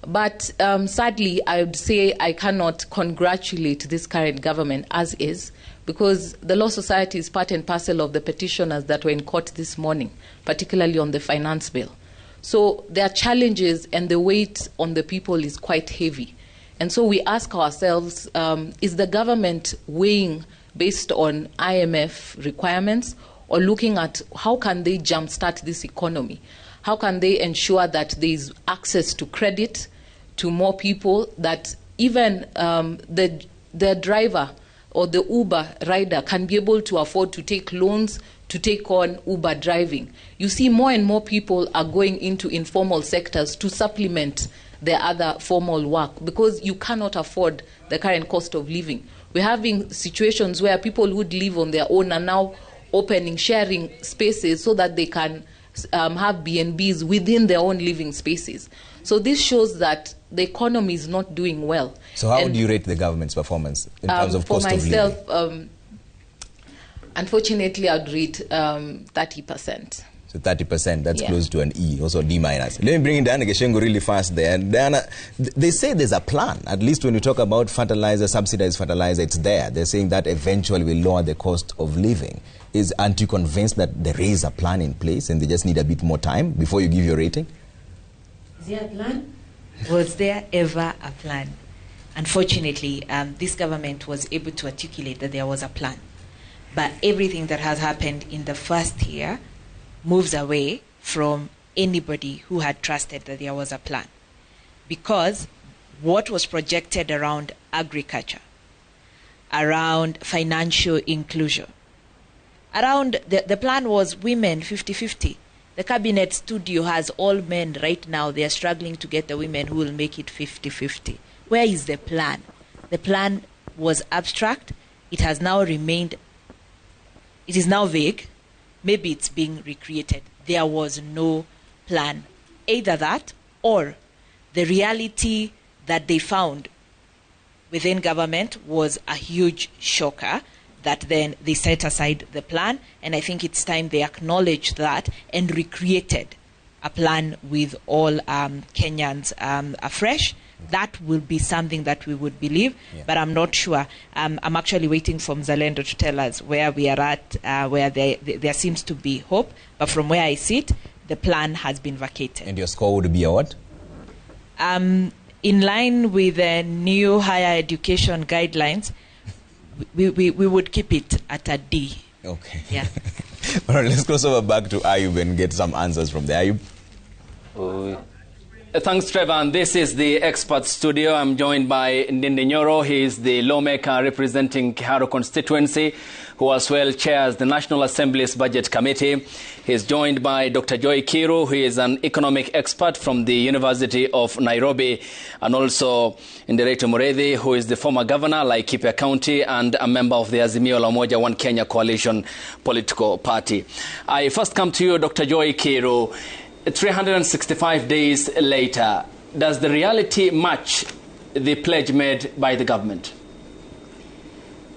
But sadly, I would say I cannot congratulate this current government as is, because the Law Society is part and parcel of the petitioners that were in court this morning, particularly on the finance bill. So there are challenges, and the weight on the people is quite heavy. And so we ask ourselves, is the government weighing based on IMF requirements, or looking at how can they jumpstart this economy? How can they ensure that there is access to credit to more people, that even the driver or the Uber rider can be able to afford to take loans to take on Uber driving? You see, more and more people are going into informal sectors to supplement their other formal work, because you cannot afford the current cost of living. We're having situations where people who live on their own are now opening, sharing spaces so that they can have B&Bs within their own living spaces. So this shows that the economy is not doing well.
So how do you rate the government's performance in terms of cost of living?
For myself, unfortunately, I'd rate 30%.
So 30%, that's
Yeah.
close to an E, also D-. Let me bring in Diana Geshengo really fast there. Diana, they say there's a plan. At least when you talk about fertilizer, subsidized fertilizer, it's there. They're saying that eventually will lower the cost of living. Aren't you convinced that there is a plan in place and they just need a bit more time before you give your rating?
Is there a plan? Was there ever a plan? Unfortunately, this government was able to articulate that there was a plan. But everything that has happened in the first year moves away from anybody who had trusted that there was a plan. Because what was projected around agriculture, around financial inclusion, around the plan was women 50-50. The cabinet studio has all men right now. They are struggling to get the women who will make it 50-50. Where is the plan? The plan was abstract. It has now remained, it is now vague. Maybe it's being recreated. There was no plan. Either that or the reality that they found within government was a huge shocker, that then they set aside the plan, and I think it's time they acknowledged that and recreated a plan with all Kenyans afresh. That will be something that we would believe, but I'm not sure. I'm actually waiting for Mzalendo to tell us where we are at, where there seems to be hope, but from where I sit, the plan has been vacated.
And your score would be a what?
In line with the new higher education guidelines, we would keep it at a D.
Okay.
Yeah.
All right, let's cross over back to Ayub and get some answers from there. Ayub?
Thanks, Trevor. And this is the expert studio. I'm joined by Ndindi Nyoro. He is the lawmaker representing Kiharu constituency, who as well chairs the National Assembly's Budget Committee. He's joined by Dr. Joy Kiru, who is an economic expert from the University of Nairobi, and also Nderetu Mureithi, who is the former governor, Laikipia County, and a member of the Azimio la Umoja One Kenya Coalition political party. I first come to you, Dr. Joy Kiru. 365 days later, does the reality match the pledge made by the government?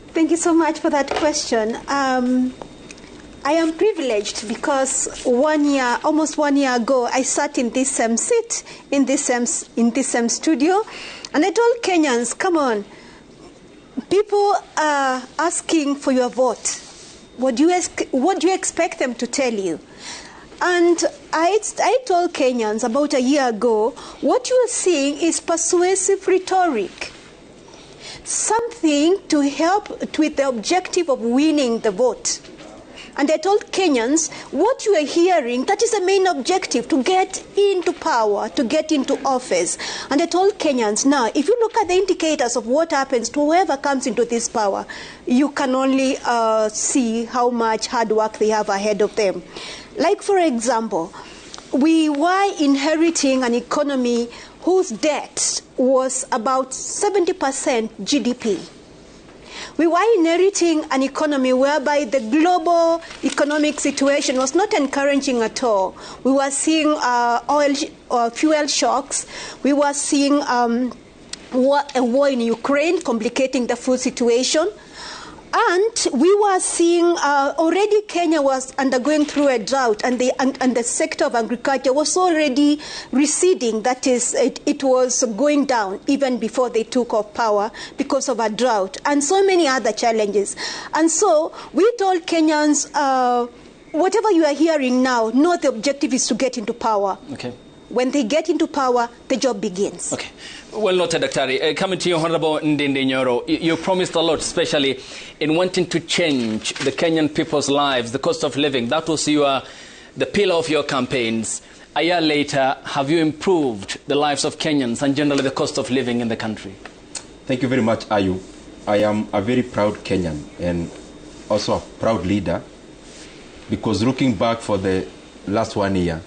Thank you so much for that question. I am privileged because almost one year ago, I sat in this same seat, in this same studio, and I told Kenyans, come on, people are asking for your vote. What do you expect them to tell you? And I told Kenyans about a year ago, what you are seeing is persuasive rhetoric. Something to help with the objective of winning the vote. And I told Kenyans, what you are hearing, that is the main objective, to get into power, to get into office. And I told Kenyans, now, if you look at the indicators of what happens to whoever comes into this power, you can only see how much hard work they have ahead of them. Like, for example, we were inheriting an economy whose debt was about 70% GDP. We were inheriting an economy whereby the global economic situation was not encouraging at all. We were seeing fuel shocks. We were seeing a war in Ukraine complicating the food situation. And we were seeing already Kenya was undergoing through a drought, and the sector of agriculture was already receding. That is, it was going down even before they took off power because of a drought and so many other challenges. And so we told Kenyans, whatever you are hearing now, no, the objective is to get into power.
Okay.
When they get into power, the job begins.
Okay. Well noted, Daktari. Coming to you, Honorable Ndindi Nyoro, you promised a lot, especially in wanting to change the Kenyan people's lives, the cost of living. That was the pillar of your campaigns. A year later, have you improved the lives of Kenyans and generally the cost of living in the country?
Thank you very much, Ayu. I am a very proud Kenyan and also a proud leader, because looking back for the last 1 year,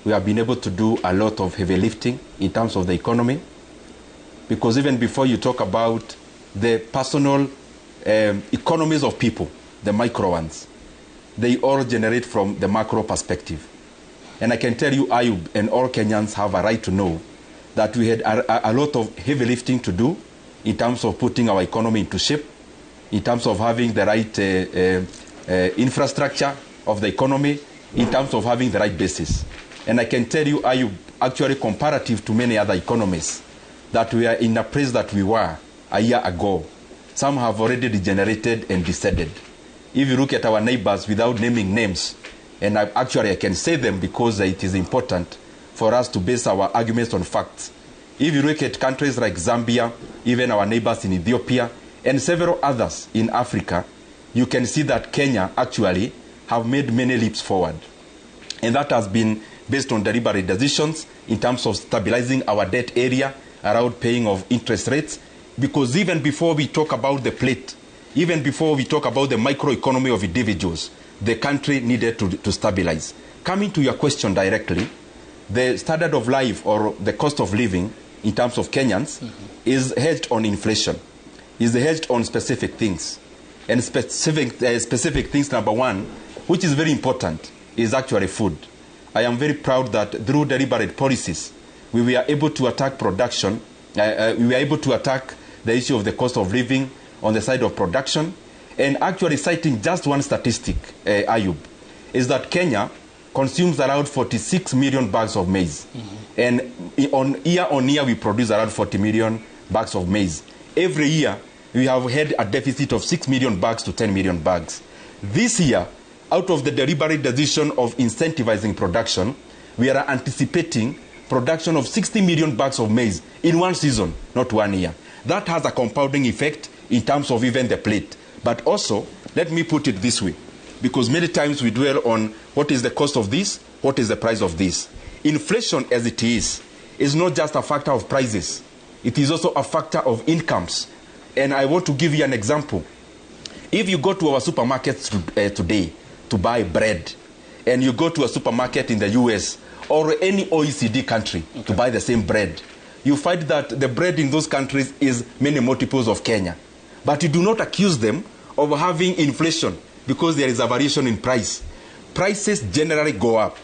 we have been able to do a lot of heavy lifting in terms of the economy, because even before you talk about the personal economies of people, the micro ones, they all generate from the macro perspective. And I can tell you, Ayub, and all Kenyans have a right to know that we had a lot of heavy lifting to do in terms of putting our economy into shape, in terms of having the right infrastructure of the economy, in terms of having the right basis. And I can tell you, Ayub, actually comparative to many other economies, that we are in a place that we were a year ago. Some have already degenerated and descended. If you look at our neighbors without naming names, and I can say them because it is important for us to base our arguments on facts. If you look at countries like Zambia, even our neighbors in Ethiopia, and several others in Africa, you can see that Kenya actually have made many leaps forward. And that has been based on deliberate decisions in terms of stabilizing our debt area around paying of interest rates. Because even before we talk about the plate, even before we talk about the microeconomy of individuals, the country needed to stabilize. Coming to your question directly, the standard of life or the cost of living in terms of Kenyans is hedged on inflation, is hedged on specific things. And specific things, number one, which is very important, is actually food. I am very proud that through deliberate policies, we were able to attack production, we were able to attack the issue of the cost of living on the side of production, And actually citing just one statistic, Ayub, is that Kenya consumes around 46 million bags of maize. And on year, we produce around 40 million bags of maize. Every year, we have had a deficit of 6 million bags to 10 million bags. This year, out of the deliberate decision of incentivizing production, we are anticipating production of 60 million bags of maize in one season, not 1 year. That has a compounding effect in terms of even the plate. But also, let me put it this way, because many times we dwell on what is the cost of this, what is the price of this. Inflation, as it is not just a factor of prices. It is also a factor of incomes. And I want to give you an example. If you go to our supermarkets today to buy bread, and you go to a supermarket in the US or any OECD country to buy the same bread, you find that the bread in those countries is many multiples of Kenya. But you do not accuse them of having inflation because there is a variation in price. Prices generally go up.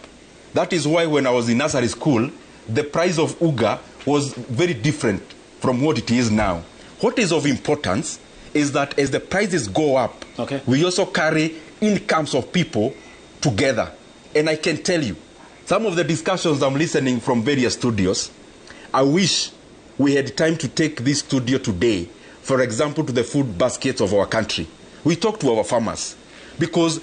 That is why when I was in nursery school, the price of Uga was very different from what it is now. What is of importance is that as the prices go up, we also carry incomes of people together. And I can tell you, some of the discussions I'm listening from various studios, I wish we had time to take this studio today, for example, to the food baskets of our country. We talk to our farmers because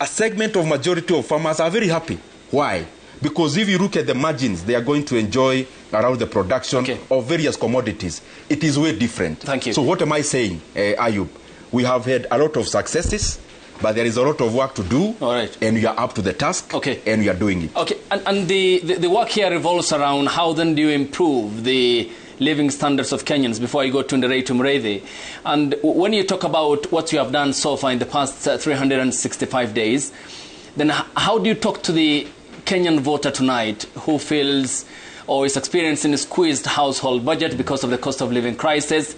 a segment of majority of farmers are very happy. Why? Because if you look at the margins they are going to enjoy around the production of various commodities, it is way different.
Thank you.
So what am I saying, Ayub? We have had a lot of successes, but there is a lot of work to do. All right. And we are up to the task. And we are doing it.
Okay. And the work here revolves around how then do you improve the living standards of Kenyans before you go to Nderetu Mreithi. And when you talk about what you have done so far in the past 365 days, then how do you talk to the Kenyan voter tonight who feels or is experiencing a squeezed household budget because of the cost of living crisis,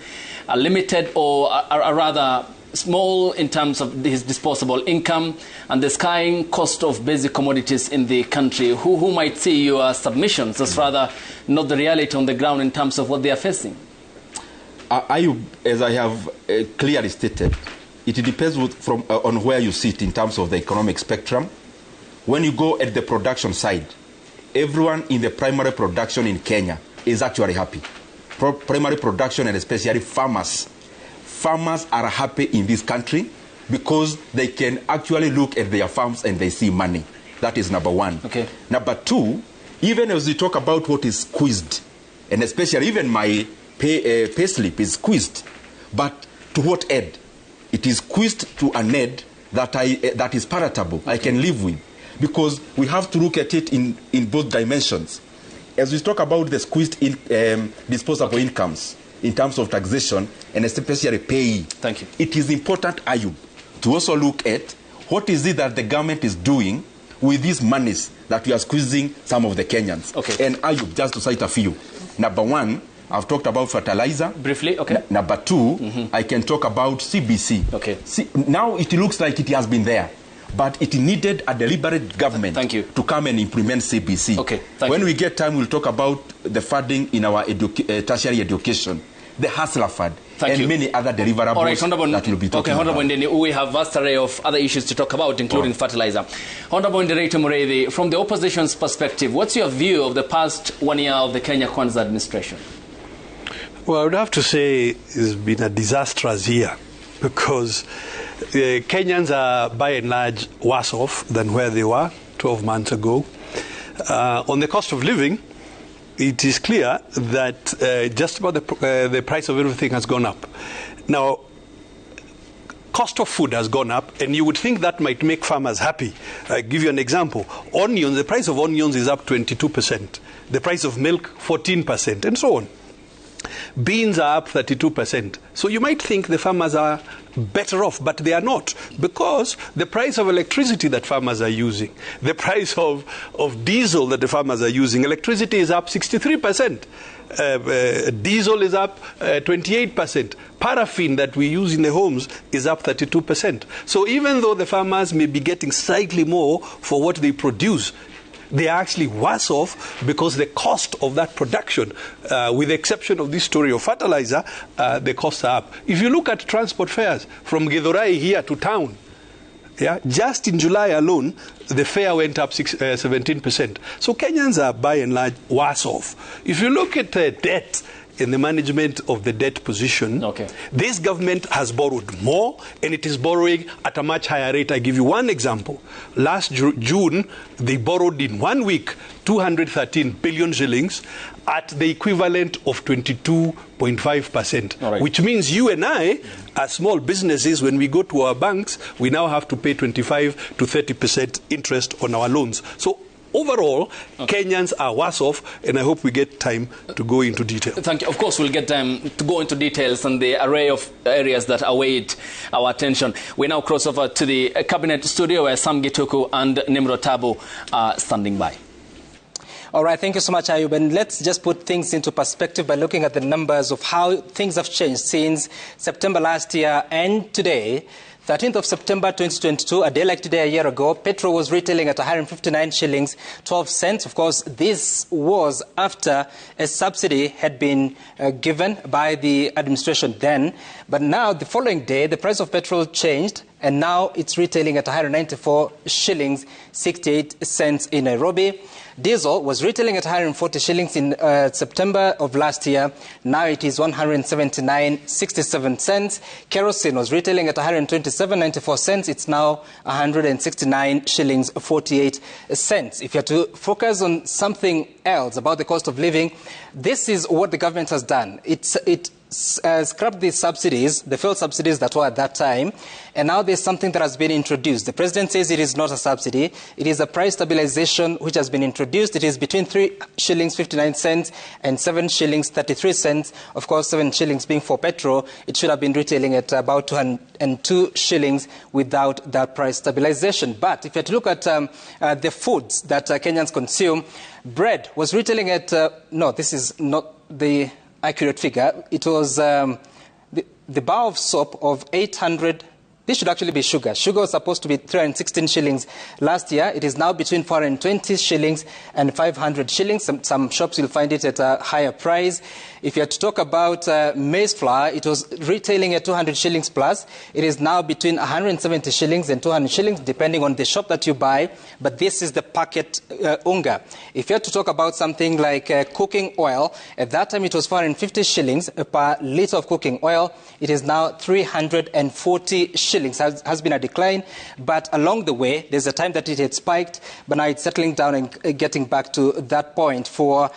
a limited or a rather small in terms of his disposable income, and the skying cost of basic commodities in the country, who might see your submissions as rather not the reality on the ground in terms of what they are facing?
As I have clearly stated, it depends on where you sit in terms of the economic spectrum. When you go at the production side, everyone in the primary production in Kenya is actually happy. Primary production, and especially farmers. Farmers are happy in this country because they can actually look at their farms and they see money. That is number one. Number two, even as we talk about what is squeezed, and especially even my pay slip is squeezed, but to what end? It is squeezed to an end that is palatable, I can live with. Because we have to look at it in both dimensions. As we talk about the squeezed disposable incomes in terms of taxation, and especially pay, it is important, Ayub, to also look at what is it that the government is doing with these monies that we are squeezing some of the Kenyans. And Ayub, just to cite a few. Number one, I've talked about fertilizer. Briefly, number two, I can talk about CBC. Now it looks like it has been there, but it needed a deliberate government to come and implement CBC. When we get time, we'll talk about the funding in our tertiary education, the Hustler Fund, and many other deliverables that will be talking about.
Honorable Ndeni, we have a vast array of other issues to talk about, including fertilizer. Honorable Nderetu Mreithi, from the opposition's perspective, what's your view of the past 1 year of the Kenya Kwanza administration?
Well, I would have to say it's been a disastrous year because Kenyans are by and large worse off than where they were 12 months ago. On the cost of living, it is clear that just about the price of everything has gone up. Now, cost of food has gone up, and you would think that might make farmers happy. I'll give you an example. Onions, the price of onions is up 22%. The price of milk, 14%, and so on. Beans are up 32%. So you might think the farmers are better off, but they are not, because the price of electricity that farmers are using, the price of diesel that the farmers are using, electricity is up 63%. Diesel is up 28%. Paraffin that we use in the homes is up 32%. So even though the farmers may be getting slightly more for what they produce, they are actually worse off because the cost of that production, with the exception of this story of fertilizer, the costs are up. If you look at transport fares from Githurai here to town, just in July alone, the fare went up 17%. So Kenyans are by and large worse off. If you look at debt and the management of the debt position, this government has borrowed more, and it is borrowing at a much higher rate. I give you one example. Last June, they borrowed in 1 week 213 billion shillings at the equivalent of 22.5%, which means you and I, as small businesses, when we go to our banks, we now have to pay 25 to 30% interest on our loans. So overall, Kenyans are worse off, and I hope we get time to go into detail.
Thank you. Of course, we'll get time to go into details on the array of areas that await our attention. We now cross over to the Cabinet studio where Sam Gituku and Nimro Tabu are standing by.
All right, thank you so much, Ayub. And let's just put things into perspective by looking at the numbers of how things have changed since September last year and today. 13th of September 2022, a day like today a year ago, petrol was retailing at 159 shillings 12 cents. Of course, this was after a subsidy had been given by the administration then. But now, the following day, the price of petrol changed, and now it's retailing at 194 shillings 68 cents in Nairobi. Diesel was retailing at 140 shillings in September of last year. Now it is 179.67 cents. Kerosene was retailing at 127.94 cents. It's now 169 shillings 48 cents. If you have to focus on something else about the cost of living, this is what the government has done. It scrapped these subsidies, the fuel subsidies that were at that time, and now there's something that has been introduced. The president says it is not a subsidy. It is a price stabilization which has been introduced. It is between 3 shillings 59 cents and 7 shillings 33 cents. Of course, 7 shillings being for petrol, it should have been retailing at about 202 shillings without that price stabilization. But if you have to look at the foods that Kenyans consume, bread was retailing at, no, this is not the accurate figure. It was the bar of soap of 800. This should actually be sugar. Sugar was supposed to be 316 shillings last year. It is now between 420 shillings and 500 shillings. Some shops will find it at a higher price. If you are to talk about maize flour, it was retailing at 200 shillings plus. It is now between 170 shillings and 200 shillings, depending on the shop that you buy. But this is the packet unga. If you are to talk about something like cooking oil, at that time it was 450 shillings per litre of cooking oil. It is now 340 shillings. Has been a decline, but along the way, there's a time that it had spiked, but now it's settling down and getting back to that point. For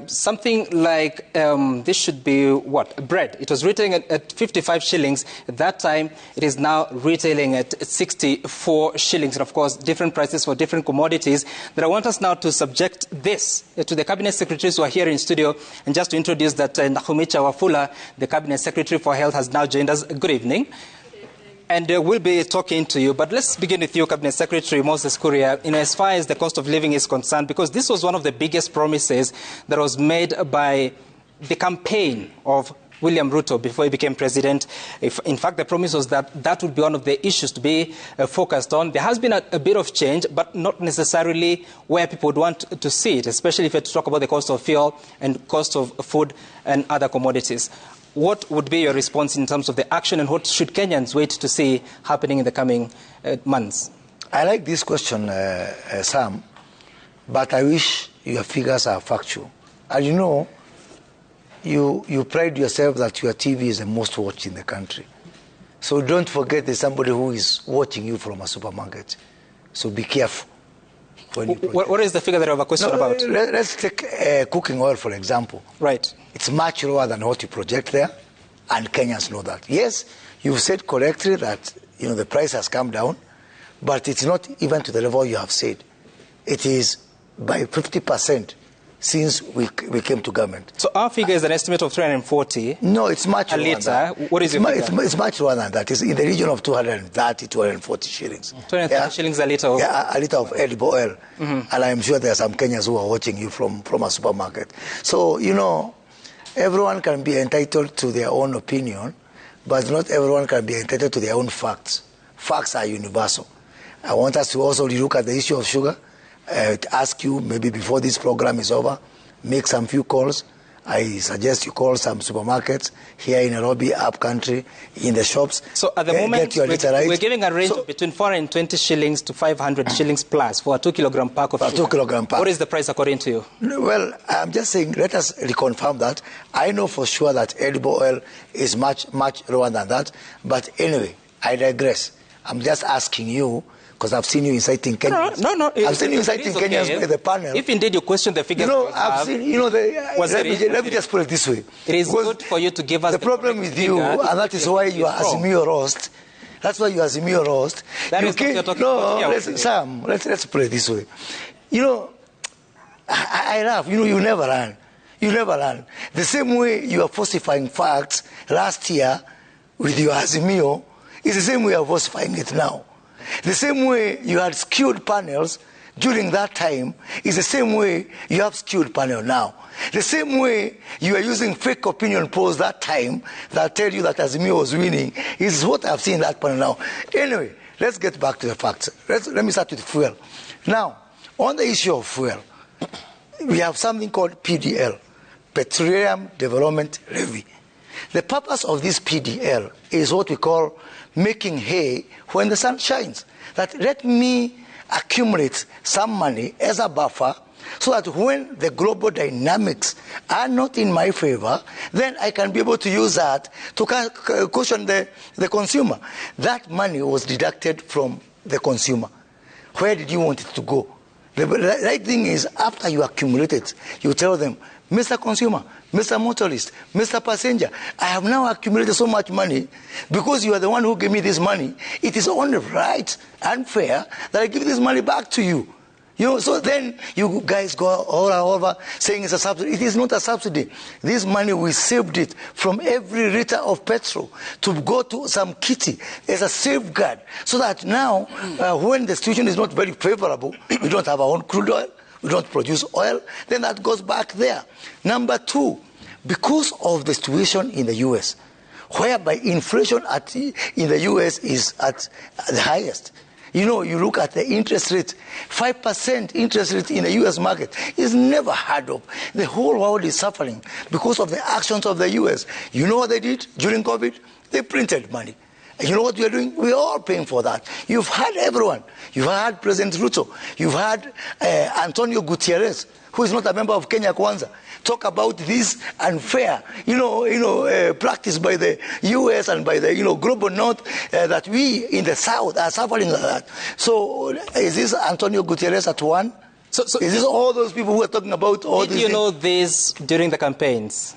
something like, this should be what? Bread. It was retailing at 55 shillings. At that time, it is now retailing at 64 shillings. And of course, different prices for different commodities. But I want us now to subject this to the Cabinet Secretaries who are here in studio. And just to introduce that Nakumicha Wafula, the Cabinet Secretary for Health, has now joined us. Good evening. And we'll be talking to you. But let's begin with you, Cabinet Secretary Moses Kuria, as far as the cost of living is concerned, because this was one of the biggest promises that was made by the campaign of William Ruto before he became president. In fact, the promise was that that would be one of the issues to be focused on. There has been a bit of change, but not necessarily where people would want to see it, especially if you talk about the cost of fuel and cost of food and other commodities. What would be your response in terms of the action, and what should Kenyans wait to see happening in the coming months?
I like this question, Sam, but I wish your figures are factual. And you know, you pride yourself that your TV is the most watched in the country. So don't forget there's somebody who is watching you from a supermarket. So be careful.
What is the figure that you have a question about?
Let's take cooking oil, for example.
Right.
It's much lower than what you project there, and Kenyans know that. Yes, you've said correctly that the price has come down, but it's not even to the level you have said. It is by 50% since we came to government.
So our figure is an estimate of 340.
No, it's much lower
than that. What is
it's much lower than that. It's in the region of 230, 240 shillings.
230 shillings a litre of?
Yeah, a litre of edible oil. And I'm sure there are some Kenyans who are watching you from a supermarket. So, everyone can be entitled to their own opinion, but not everyone can be entitled to their own facts. Facts are universal. I want us to also look at the issue of sugar. ask you, maybe before this program is over, make some few calls. I suggest you call some supermarkets here in Nairobi, up country, in the shops.
So at the moment, we're giving a range of between 420 shillings to 500 shillings plus for a 2-kilogram pack of
2-kilogram pack.
What is the price according to you?
Well, I'm just saying, let us reconfirm that. I know for sure that edible oil is much, much lower than that. But anyway, I digress. I'm just asking you, because I've seen you inciting Kenyans.
No.
I've seen you inciting Kenyans by the panel.
If indeed you question the figures,
I've seen. Let me just put it this way.
It is good for you to give us
the problem with you, and that is why you are Azimio roast. That's why you are Azimio roast.
That is what you're talking about.
Sam, let's put it this way. I laugh. You never run. You never run. The same way you are falsifying facts last year with your Azimio is the same way you are falsifying it now. The same way you had skewed panels during that time is the same way you have skewed panel now. The same way you are using fake opinion polls that time that tell you that Azimio was winning is what I've seen in that panel now. Anyway, let's get back to the facts. Let me start with fuel. Now, on the issue of fuel, we have something called PDL, Petroleum Development Levy. The purpose of this PDL is what we call making hay when the sun shines. That let me accumulate some money as a buffer so that when the global dynamics are not in my favor, then I can be able to use that to cushion the consumer. That money was deducted from the consumer. Where did you want it to go? The right thing is, after you accumulate it, you tell them, Mr. Consumer, Mr. Motorist, Mr. Passenger, I have now accumulated so much money because you are the one who gave me this money. It is only right and fair that I give this money back to you. So then you guys go all over saying it's a subsidy. It is not a subsidy. This money, we saved it from every liter of petrol to go to some kitty as a safeguard so that now when the situation is not very favorable, we don't have our own crude oil, we don't produce oil, then that goes back there. Number two, because of the situation in the U.S., whereby inflation in the U.S. is at the highest. You look at the interest rate, 5% interest rate in the U.S. market is never heard of. The whole world is suffering because of the actions of the U.S. You know what they did during COVID? They printed money. You know what we are doing? We are all paying for that. You've had everyone. You've had President Ruto. You've had Antonio Gutierrez, who is not a member of Kenya Kwanza, talk about this unfair, practice by the U.S. and by the, global north that we in the south are suffering like that. So is this Antonio Gutierrez at one? So is this all those people who are talking about all this?
Did you know this during the campaigns?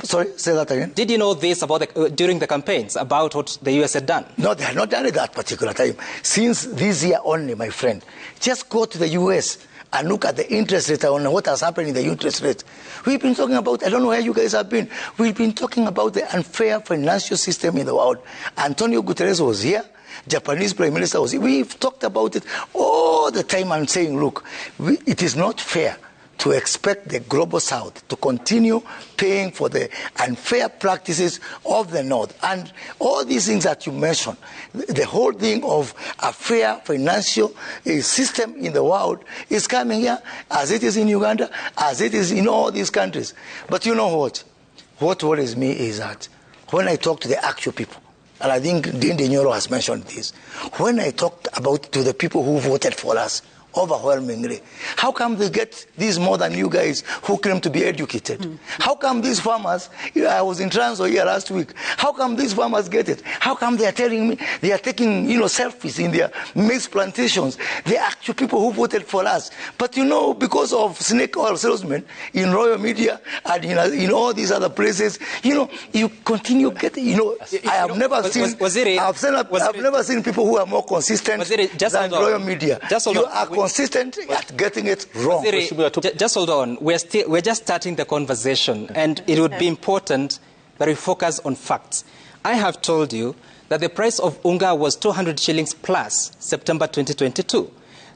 Sorry, say that again.
Did you know this about during the campaigns about what the U.S. had done?
No, they had not done it that particular time. Since this year only, my friend, just go to the U.S. and look at the interest rate on what has happened in the interest rate. We've been talking about, I don't know where you guys have been, we've been talking about the unfair financial system in the world. Antonio Guterres was here. Japanese Prime Minister was here. We've talked about it all the time and saying, look, it is not fair to expect the global south to continue paying for the unfair practices of the north. And all these things that you mentioned, the whole thing of a fair financial system in the world is coming here, as it is in Uganda, as it is in all these countries. But you know what? What worries me is that when I talk to the actual people, and I think Dean Nyoro has mentioned this, when I talked to the people who voted for us, overwhelmingly, how come they get this more than you guys who claim to be educated? How come these farmers, I was in Transo here last week, how come these farmers get it? How come they are telling me they are taking selfies in their maize plantations? They are actual people who voted for us. But because of snake oil salesmen in Royal Media and in all these other places, you continue getting, I have never seen, I've never seen people who are more consistent than Royal Media. You are consistent at getting it wrong.
Just hold on. We're just starting the conversation, and it would be important that we focus on facts. I have told you that the price of unga was 200 shillings plus September 2022.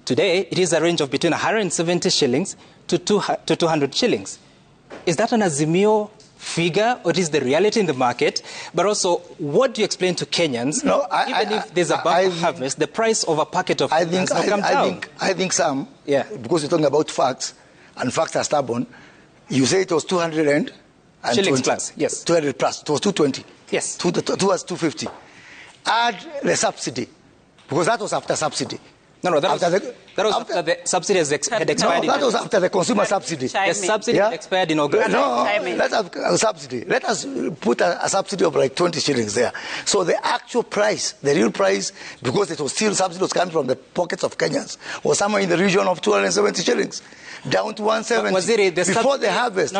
Today, it is a range of between 170 shillings to 200 shillings. Is that an Azimio figure, or it is the reality in the market? But also, what do you explain to Kenyans?
No,
even if there's a bumper harvest, the price of a packet of food has not come down.
I think some, because you're talking about facts, and facts are stubborn. You say it was 200 and
shillings plus, yes.
200 plus. It was 220.
Yes.
Two was 250. Add the subsidy, because that was after subsidy.
No, that was after the subsidy had expired.
No, that was after the consumer subsidy.
The subsidy had expired in August.
No, let's have a subsidy. Let us put a subsidy of like 20 shillings there. So the actual price, the real price, because it was still subsidy was coming from the pockets of Kenyans, was somewhere in the region of 270 shillings, down to 170. Before the harvest,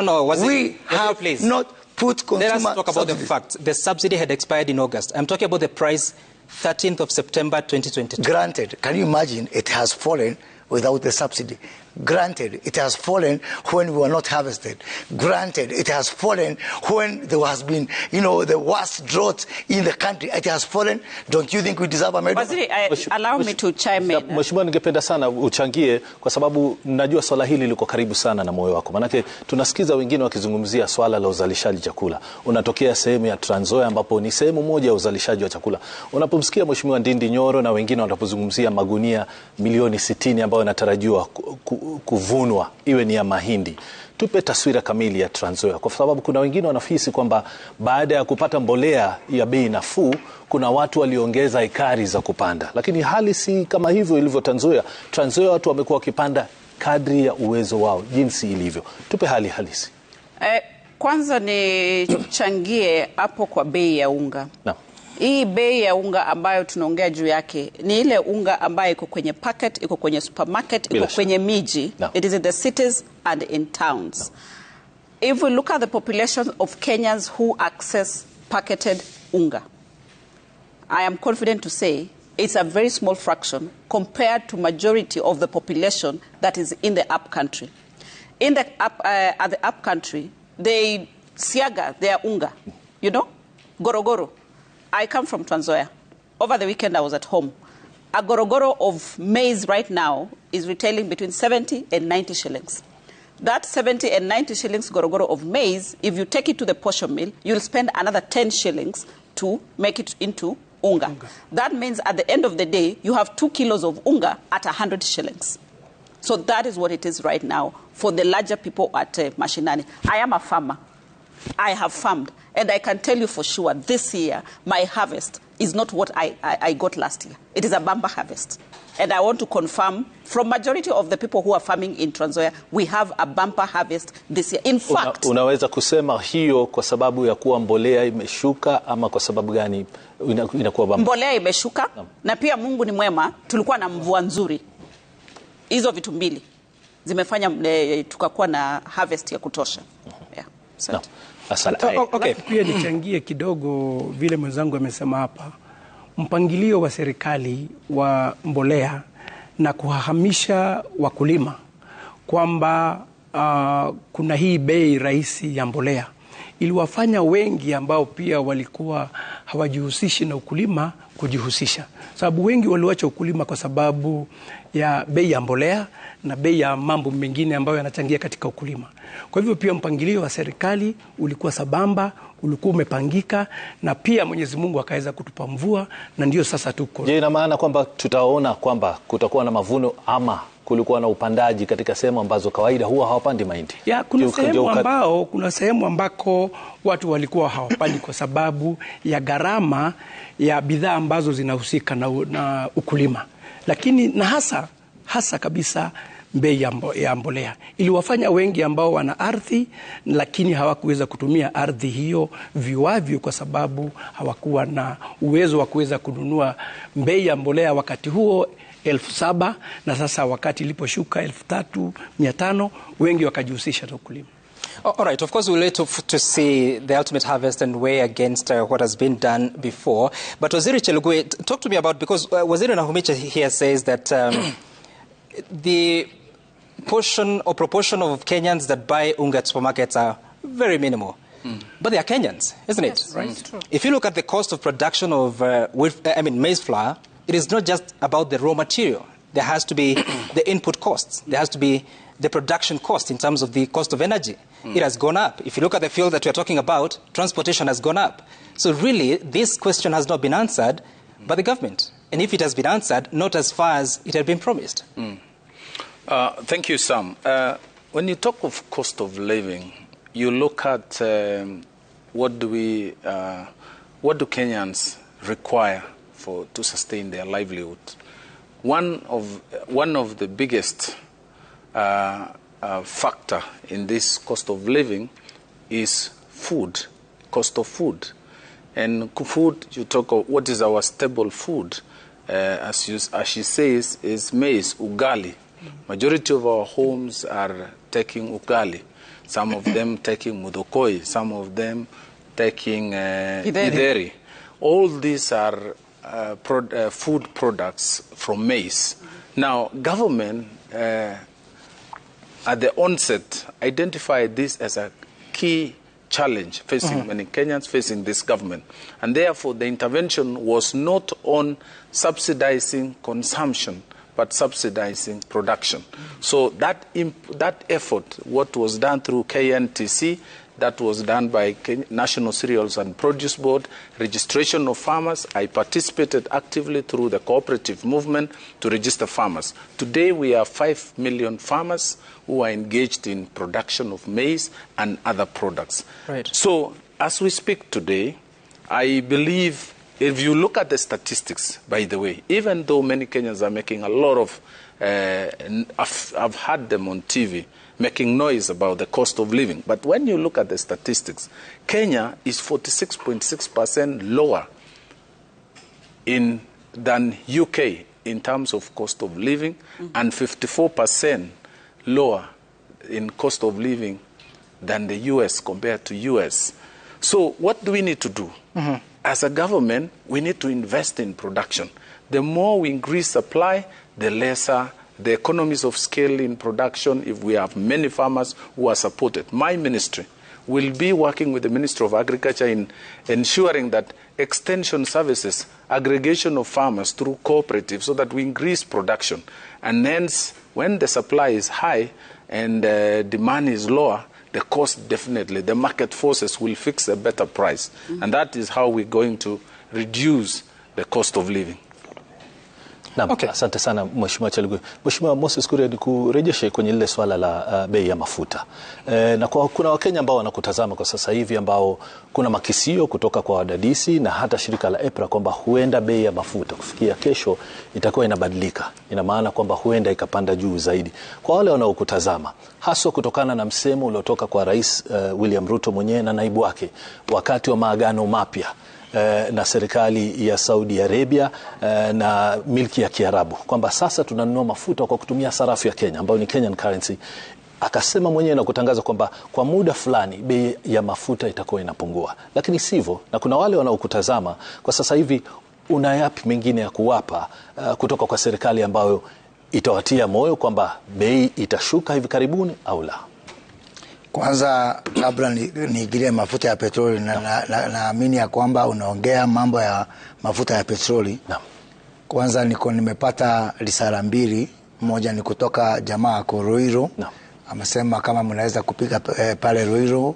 we have not put consumer
Let us talk about the facts. The subsidy had expired in August. I'm talking about the price 13th of September 2022.
Granted, can you imagine it has fallen without the subsidy? Granted, it has fallen when we were not harvested. Granted, it has fallen when there has been, the worst drought in the country. It has fallen. Don't you think we deserve a medal?
Allow me to chime in.
Mheshimiwa, ningependa sana uchangie kwa sababu najua swala hili liko karibu sana na moyo wako. Manake tunasikiza wengine wakizungumzia swala la uzalishaji chakula. Unatokea sehemu ya Trans Nzoia ambapo ni sehemu moja ya uzalishaji wa chakula. Unapomsikia Mheshimiwa Ndindi Nyoro na wengine wanapozungumzia magunia milioni 60 ambayo yanatarajiwa kuvunwa iwe ni ya mahindi. Tupe taswira kamili ya Trans Nzoia, kwa sababu kuna wengine wanafisi kwamba baada ya kupata mbolea ya bei nafuu kuna watu waliongeza ekari za kupanda, lakini hali si kama hivyo ilivyo Trans Nzoia. Trans Nzoia watu wamekuwa wakipanda kadri ya uwezo wao jinsi ilivyo. Tupe hali halisi.
Kwanza ni changie hapo kwa bei ya unga.
Naam.
Hii bei ya unga ambayo tunaongea juu yake ni ile unga ambayo iko kwenye packet, iko kwenye supermarket, iko kwenye miji. No. It is in the cities and in towns. No. If we look at the population of Kenyans who access packeted unga, I am confident to say it's a very small fraction compared to majority of the population that is in the up country. In the at the up country, they siaga their unga, gorogoro. I come from Trans Nzoia. Over the weekend, I was at home. A gorogoro of maize right now is retailing between 70 and 90 shillings. That 70 and 90 shillings gorogoro of maize, if you take it to the portion mill, you'll spend another 10 shillings to make it into unga. That means at the end of the day, you have 2 kilos of unga at 100 shillings. So that is what it is right now for the larger people at Mashinani. I am a farmer. I have farmed. And I can tell you for sure, this year, my harvest is not what I got last year. It is a bumper harvest. And I want to confirm, from majority of the people who are farming in Trans Nzoia, we have a bumper harvest this year. In fact...
Unaweza kusema hiyo kwa sababu ya kuwa mbolea imeshuka ama kwa sababu gani inakuwa bumper?
Mbolea imeshuka, na pia Mungu ni mwema, tulikuwa na mvua nzuri. Hizo vitu mbili zimefanya tukakuwa na harvest ya kutosha. Yeah.
No.
Okay. Pia nichangie kidogo vile mwenzangu amesema hapa, mpangilio wa serikali wa mbolea na kuhahamisha wakulima kwamba kuna hii bei rahisi ya mbolea iliwafanya wengi ambao pia walikuwa hawajihusishi na ukulima kujihusisha, sababu wengi waliacha ukulima kwa sababu ya bei ya mbolea na bei ya mambo mengine ambayo yanachangia katika ukulima. Kwa hivyo pia mpangilio wa serikali ulikuwa sabamba, ulikuwa umepangika, na pia Mwenyezi Mungu akaweza kutupa mvua, na ndio sasa tuko.
Je, ina maana kwamba tutaona kwamba kutakuwa na mavuno ama kulikuwa na upandaji katika sehemu ambazo kawaida huwa hawapandi mahindi?
Ya, kuna sehemu ambako watu walikuwa hawapandi kwa sababu ya gharama ya bidhaa ambazo zinahusika na ukulima. Lakini na hasa kabisa bei ya mbolea iliwafanya wengi ambao wana ardhi lakini hawakuweza kutumia ardhi hiyo viwavyo kwa sababu hawakuwa na uwezo wa kuweza kununua bei ya mbolea wakati huo 7,000, na sasa wakati iliposhuka 3,500 wengi wakajihusisha na ukulima.
All right, of course we'll wait to see the ultimate harvest and weigh against what has been done before. But Waziri Chelugui, talk to me about, because Waziri Nahumicha here says that the portion or proportion of Kenyans that buy unga at supermarkets are very minimal. But they are Kenyans, isn't it?
Right.
True. If you look at the cost of production of maize flour, it is not just about the raw material. There has to be the input costs. There has to be the production cost in terms of the cost of energy. It has gone up. If you look at the field that we're talking about, transportation has gone up. So really, this question has not been answered by the government. And if it has been answered, not as far as it had been promised.
Thank you, Sam. When you talk of cost of living, you look at what do Kenyans require to sustain their livelihood. One of the biggest factor in this cost of living is food, cost of food. And food, you talk of what is our staple food, as she says, is maize, ugali. Majority of our homes are taking ugali. Some of them taking mudokoi, some of them taking githeri. All these are food products from maize. Now, government at the onset identified this as a key challenge facing many Kenyans, facing this government. And therefore, the intervention was not on subsidizing consumption, but subsidizing production. So that effort, what was done through KNTC, that was done by National Cereals and Produce Board, registration of farmers. I participated actively through the cooperative movement to register farmers. Today we have 5 million farmers who are engaged in production of maize and other products.
Right.
So as we speak today, I believe if you look at the statistics, by the way, even though many Kenyans are making a lot of, I've had them on TV, making noise about the cost of living. But when you look at the statistics, Kenya is 46.6% lower than UK in terms of cost of living, and 54% lower in cost of living than the US compared to US. So what do we need to do? As a government, we need to invest in production. The more we increase supply, the lesser the economies of scale in production if we have many farmers who are supported. My ministry will be working with the Ministry of Agriculture in ensuring that extension services, aggregation of farmers through cooperatives so that we increase production. And hence, when the supply is high and demand is lower, the cost definitely, the market forces will fix a better price. And that is how we're going to reduce the cost of living.
Asante sana Mheshimiwa Chelugui. Mheshimiwa Moses Kuria, nikurejeshe kwenye lile swala la bei ya mafuta. Na kuna Wakenya ambao wanakutazama kwa sasa hivi ambao kuna makisio kutoka kwa wadadisi na hata shirika la EPRA kwamba huenda bei ya mafuta kufikia kesho itakuwa inabadilika. Ina maana kwamba huenda ikapanda juu zaidi. Kwa wale wanaokutazama, haswa kutokana na msemo uliotoka kwa Rais William Ruto mwenyewe na naibu wake wakati wa maagano mapya na serikali ya Saudi Arabia na milki ya Kiarabu kwamba sasa tunanunua mafuta kwa kutumia sarafu ya Kenya ambayo ni Kenyan currency. Akasema mwenyewe na kutangaza kwamba kwa muda fulani bei ya mafuta itakuwa inapungua, lakini sivyo. Na kuna wale wanaokutazama kwa sasa hivi, una yapi mengine ya kuwapa kutoka kwa serikali ambayo itawatia moyo kwamba bei itashuka hivi karibuni au la?
Kwanza kabla niingilie mafuta ya petroli, naamini ya kwamba unaongea mambo ya mafuta ya petroli. Kwanza nimepata risala mbili. Moja ni kutoka jamaa kwa Ruiro. Amesema kama mnaweza kupika pale Ruiro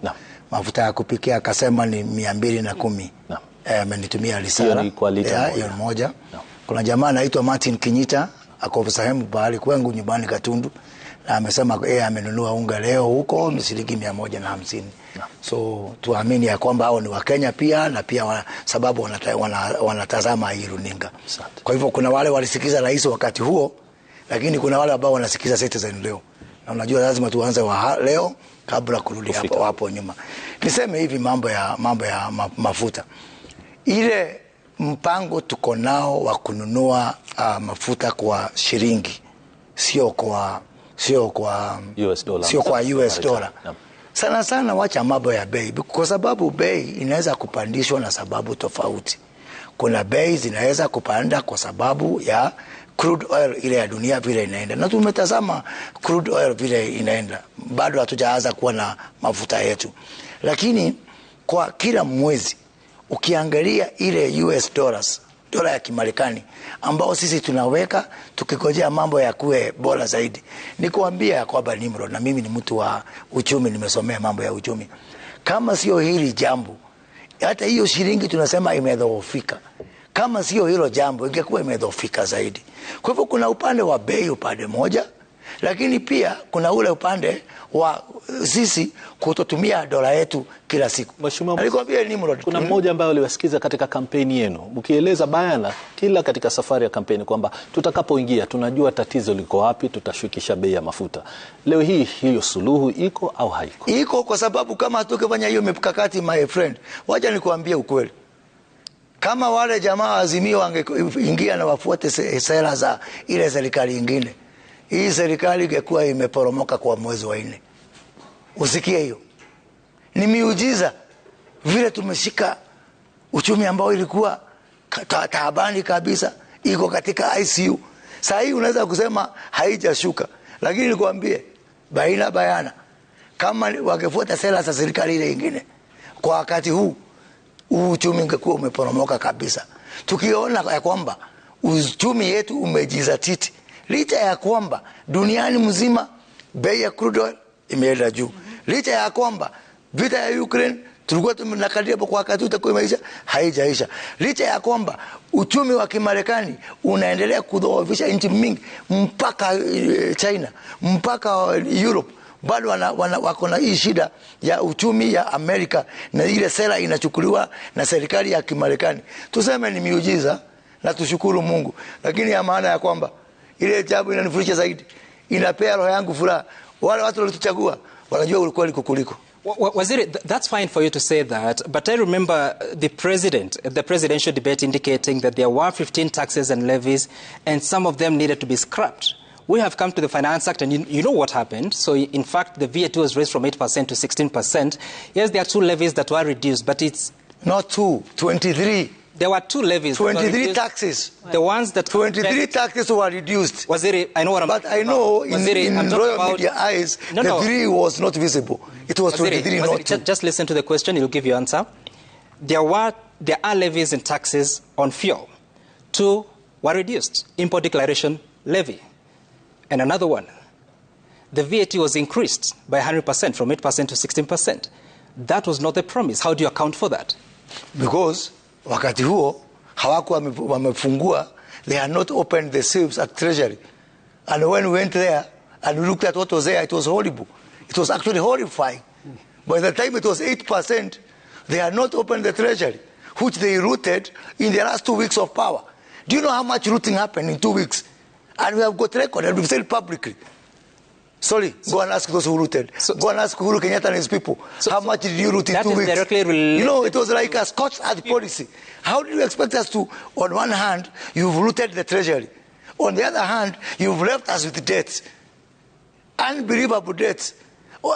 mafuta ya kupikia, akasema ni 210. Amenitumia risala hiyo moja. Kuna jamaa anaitwa Martin Kinyita, ako sehemu pale kwangu nyumbani Katundu, na amesema amenunua unga leo huko shilingi 150. So tuamini ya kwamba hao ni Wakenya pia, na pia sababu wanatazama hii runinga. Kwa hivyo kuna wale walisikiza rais wakati huo, lakini kuna wale ambao wanasikiza Citizen leo. Na unajua lazima tuanze leo kabla kurudi hapo nyuma. Niseme hivi mambo ya mafuta. Ile mpango tuko nao wa kununua mafuta kwa shilingi, sio kwa US dollar. Sana wacha mambo ya bei, kwa sababu bei inaweza kupandishwa na sababu tofauti. Kuna bei zinaweza kupanda kwa sababu ya crude oil ile ya dunia vile inaenda. Na tumetazama crude oil vile inaenda. Bado hatujaanza kuwa na mafuta yetu. Lakini kwa kila mwezi ukiangalia ile US dollars dola ya Kimarekani ambao sisi tunaweka tukikojea mambo ya kuwe bora zaidi. Nikuambia ya kwamba Nimrod, na mimi ni mtu wa uchumi, nimesomea mambo ya uchumi. Kama sio hili jambo, hata hiyo shilingi tunasema imedhoofika. Kama sio hilo jambo, ingekuwa imedhoofika zaidi. Kwa hivyo kuna upande wa bei upande moja, lakini pia kuna ule upande wa sisi kutotumia dola yetu kila siku.
Mheshimiwa,
alikwambia Nimrod,
kuna mmoja ambaye aliwasikiza katika kampeni yenu mkieleza bayana kila katika safari ya kampeni kwamba tutakapoingia tunajua tatizo liko wapi, tutashukisha bei ya mafuta. Leo hii hiyo suluhu iko au haiko?
Iko, kwa sababu kama tukifanya hiyo mikakati, my friend, wacha nikuambie ukweli. Kama wale jamaa Azimio wangeingia na wafuate sera za ile serikali nyingine, hii serikali ingekuwa imeporomoka kwa mwezi wa 4. Usikie hiyo. Ni miujiza vile tumeshika uchumi ambao ilikuwa taabani kabisa, iko katika ICU. Sasa hii unaweza kusema haijashuka, lakini nikwambie bayana kama wangefuata sera za serikali ile nyingine, kwa wakati huu uchumi ungekuwa umeporomoka kabisa. Tukiona ya kwamba uchumi yetu umejizatiti, licha ya kwamba duniani mzima bei ya crude oil imeenda juu, licha ya kwamba vita ya Ukraine tulikuwa tunakadiria kwa wakati utakuwa imeisha, haijaisha, licha ya kwamba uchumi wa Kimarekani unaendelea kudhoofisha nchi mingi mpaka China, mpaka Europe, bado wako na hii shida ya uchumi ya Amerika, na ile sera inachukuliwa na serikali ya Kimarekani. Tuseme ni miujiza na tushukuru Mungu, lakini ya maana ya kwamba ile jambo inanifurahisha zaidi, inapea roho yangu furaha. Wale watu walituchagua wanajua ulikuwa kukuliko.
Waziri, that's fine for you to say that, but I remember the presidential debate indicating that there were 15 taxes and levies and some of them needed to be scrapped. We have come to the Finance Act and you know what happened. So in fact the VAT was raised from 8% to 16%. Yes, there are 2 levies that were reduced, but it's
not 2, 23.
There were 2 levies.
23 taxes.
The ones that
23 taxes were reduced.
Waziri, I know what I'm
But I know
Waziri,
in Royal Media eyes, the 3 was not visible. It was Waziri, 23, not 2.
Just listen to the question, he'll give you answer. There are levies and taxes on fuel. 2 were reduced. Import declaration levy. And another one, the VAT was increased by 100% from 8% to 16%. That was not the promise. How do you account for that?
Because wakati huo hawakuwa wamefungua, they had not opened the safes at Treasury. And when we went there and we looked at what was there, it was horrible. It was actually horrifying. By the time it was 8%, they had not opened the Treasury, which they rooted in the last 2 weeks of power. Do you know how much rooting happened in 2 weeks? And we have got record and we've said publicly. Sorry, go and ask those who rooted. Go and ask Uhuru Kenyatta and his people. How much did you root in 2 weeks? You know, it was like a Scotch ad policy. How do you expect us to, on one hand, you've rooted the Treasury. On the other hand, you've left us with debts. Unbelievable debts.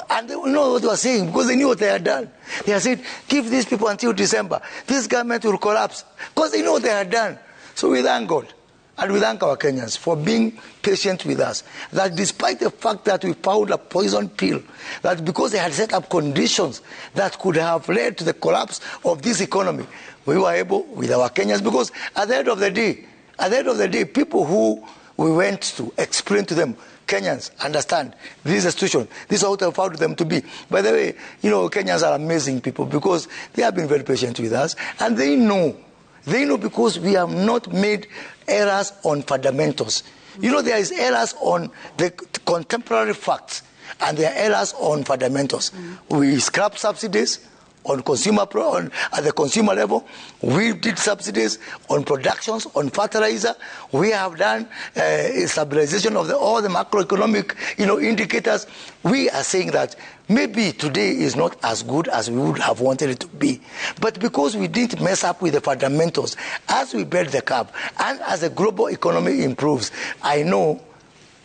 And they don't know what they were saying because they knew what they had done. They had said, give these people until December. This government will collapse. Because they know what they had done. So we thank God. And we thank our Kenyans for being patient with us. That despite the fact that we found a poison pill, that because they had set up conditions that could have led to the collapse of this economy, we were able with our Kenyans. Because at the end of the day, people who we went to explain to them, Kenyans understand this is a situation. This is what I found them to be. By the way, you know, Kenyans are amazing people because they have been very patient with us, and they know because we have not made errors on fundamentals. You know, there is errors on the contemporary facts, and there are errors on fundamentals. We scrap subsidies on consumer at the consumer level. We did subsidies on productions, on fertilizer. We have done stabilization of all the macroeconomic, indicators. We are saying that maybe today is not as good as we would have wanted it to be. But because we didn't mess up with the fundamentals, as we build the curve, and as the global economy improves, I know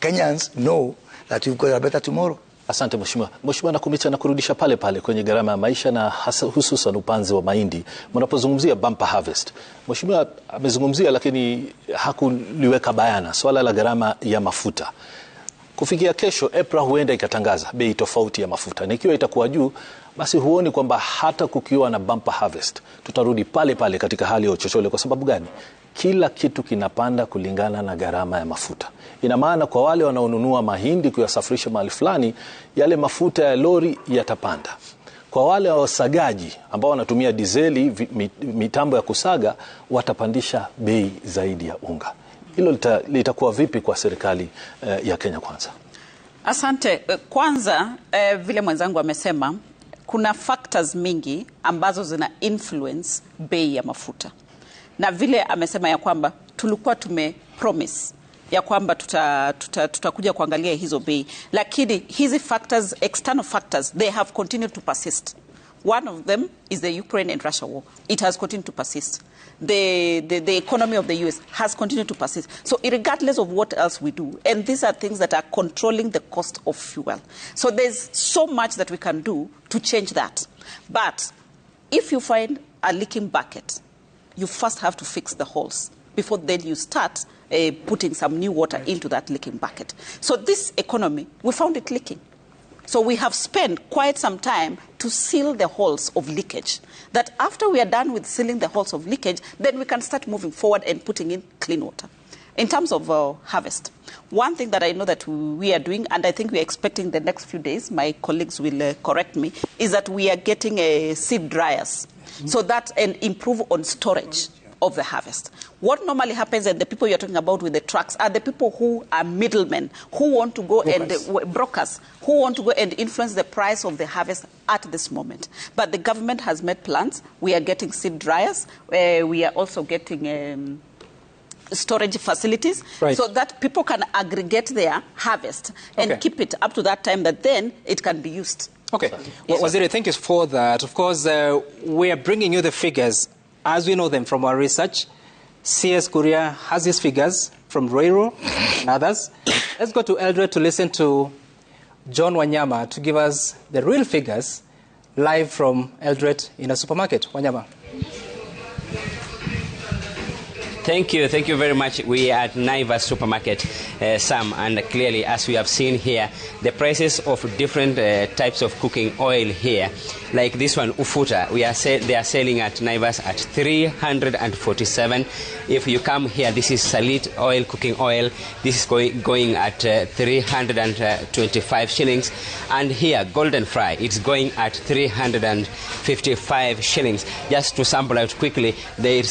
Kenyans know that we've got a better tomorrow.
Asante Mheshimiwa. Mheshimiwa, nakumicha na kurudisha pale pale kwenye gharama ya maisha na hususan upanzi wa mahindi. Mnapozungumzia bumper harvest, Mheshimiwa amezungumzia lakini hakuliweka bayana swala la gharama ya mafuta. Kufikia kesho EPRA huenda ikatangaza bei tofauti ya mafuta. Na ikiwa itakuwa juu, basi huoni kwamba hata kukiwa na bumper harvest tutarudi pale pale katika hali ya uchochole? Kwa sababu gani? kila kitu kinapanda kulingana na gharama ya mafuta. Ina maana kwa wale wanaonunua mahindi kuyasafirisha mahali fulani, yale mafuta ya lori yatapanda. Kwa wale wasagaji ambao wanatumia dizeli, mitambo ya kusaga, watapandisha bei zaidi ya unga. Hilo litakuwa vipi kwa serikali ya Kenya Kwanza?
Asante. Kwanza, vile mwenzangu amesema, kuna factors mingi ambazo zina influence bei ya mafuta. Na vile amesema ya kwamba tulikuwa tumepromise ya kwamba tutakuja kuangalia hizo bei, lakini hizi factors, external factors, they have continued to persist. One of them is the Ukraine and Russia war. It has continued to persist. The economy of the US has continued to persist. So regardless of what else we do, and these are things that are controlling the cost of fuel. So there's so much that we can do to change that. But if you find a leaking bucket, you first have to fix the holes before then you start putting some new water into that leaking bucket. So this economy, we found it leaking. So we have spent quite some time to seal the holes of leakage. That after we are done with sealing the holes of leakage, then we can start moving forward and putting in clean water. In terms of harvest, one thing that I know that we are doing, and I think we are expecting the next few days, my colleagues will correct me, is that we are getting seed dryers, so that and improve on storage of the harvest. What normally happens, and the people you're talking about with the trucks, are the people who are middlemen, who want to go brokers, who want to go and influence the price of the harvest at this moment. But the government has made plans. We are getting seed dryers. We are also getting storage facilities, so that people can aggregate their harvest and keep it up to that time that then it can be used.
Okay. Well, Waziri, thank you for that. Of course, we are bringing you the figures as we know them from our research. CS Korea has these figures from Ruto and others. Let's go to Eldoret to listen to John Wanyama to give us the real figures live from Eldoret in a supermarket. Wanyama.
Thank you very much. We are at Naivas supermarket, Sam, and clearly, as we have seen here, the prices of different types of cooking oil here, like this one, Ufuta, they are selling at Naivas at 347. If you come here, this is Salit oil, cooking oil. This is going at 325 shillings, and here Golden Fry, it's going at 355 shillings. Just to sample out quickly, we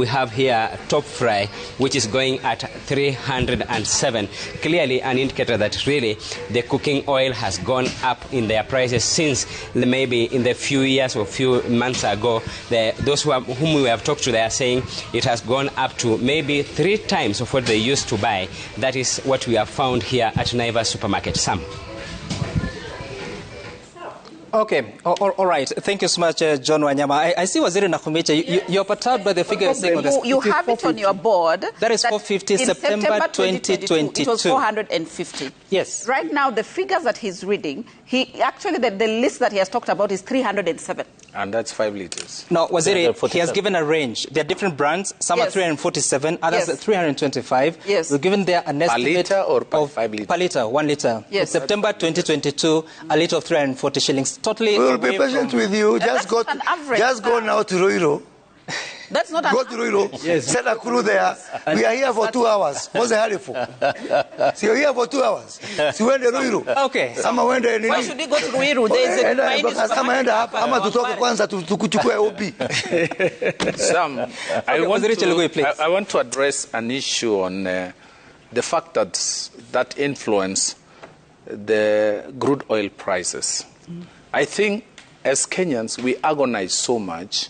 have here Top Fry, which is going at 307. Clearly an indicator that really the cooking oil has gone up in their prices since maybe in the few years or few months ago. Those whom we have talked to, they are saying it has gone up to maybe 3 times of what they used to buy. That is what we have found here at Naivas supermarket. Sam.
Okay, all right. Thank you so much, John Wanyama. I see Waziri Nakhumicha, you're perturbed by the figures saying on this.
You have it on your board.
That is 450, September 2022.
It was 450.
Yes.
Right now, the figures that he's reading, the list that he has talked about is 307.
And that's 5 liters.
No, Waziri, he has given a range. There are different brands. Some are 347, others are 325.
Yes.
We've given there an estimate
per liter or per
of
5 liters?
per liter, 1 liter.
Yes.
September 2022, a liter of 340 shillings. Totally.
We will be patient with you. Just go now to Ruto.
That's not
go to Ruto.
Yes.
Send a crew there. We are here for 2 hours. What's the hurry for? So you're here for 2 hours. So when the Ruto.
Okay.
Why should we go to Ruto? There is a
Sam, I want to address an issue on the fact that influence the crude oil prices. I think as Kenyans, we agonize so much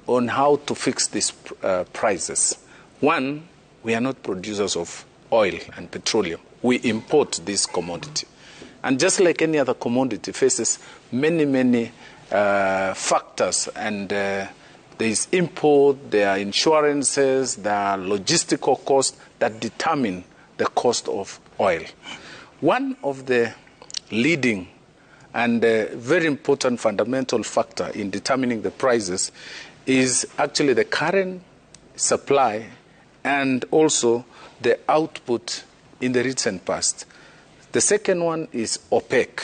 on how to fix these prices. One, we are not producers of oil and petroleum. We import this commodity. And just like any other commodity, faces many factors. And there is import, there are insurances, there are logistical costs that determine the cost of oil. One of the leading and very important fundamental factor in determining the prices is actually the current supply and also the output in the recent past. The second one is OPEC,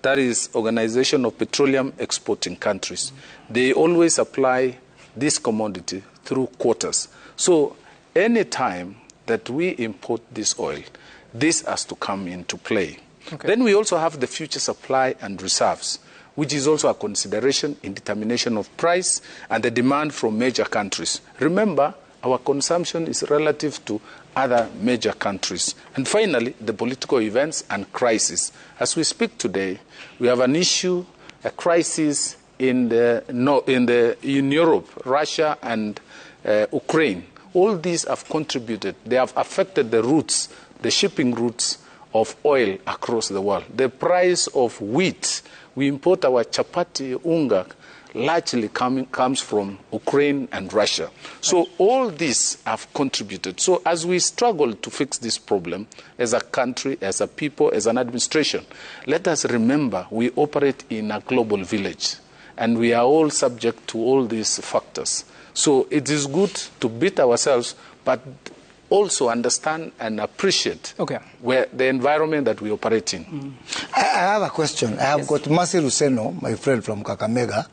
that is Organization of Petroleum Exporting Countries. They always supply this commodity through quotas. So any time that we import this oil, this has to come into play. Okay. Then we also have the future supply and reserves, which is also a consideration in determination of price and the demand from major countries. Remember, our consumption is relative to other major countries. And finally, the political events and crisis. As we speak today, we have an issue, a crisis in Europe, Russia and Ukraine. All these have contributed. They have affected the routes, the shipping routes of oil across the world. The price of wheat, we import our chapati unga, largely comes from Ukraine and Russia. So all these have contributed. So as we struggle to fix this problem as a country, as a people, as an administration, let us remember we operate in a global village and we are all subject to all these factors. So it is good to beat ourselves, but also understand and appreciate where the environment that we operate in.
I have a question. I have got Mercy Ruseno, my friend from Kakamega.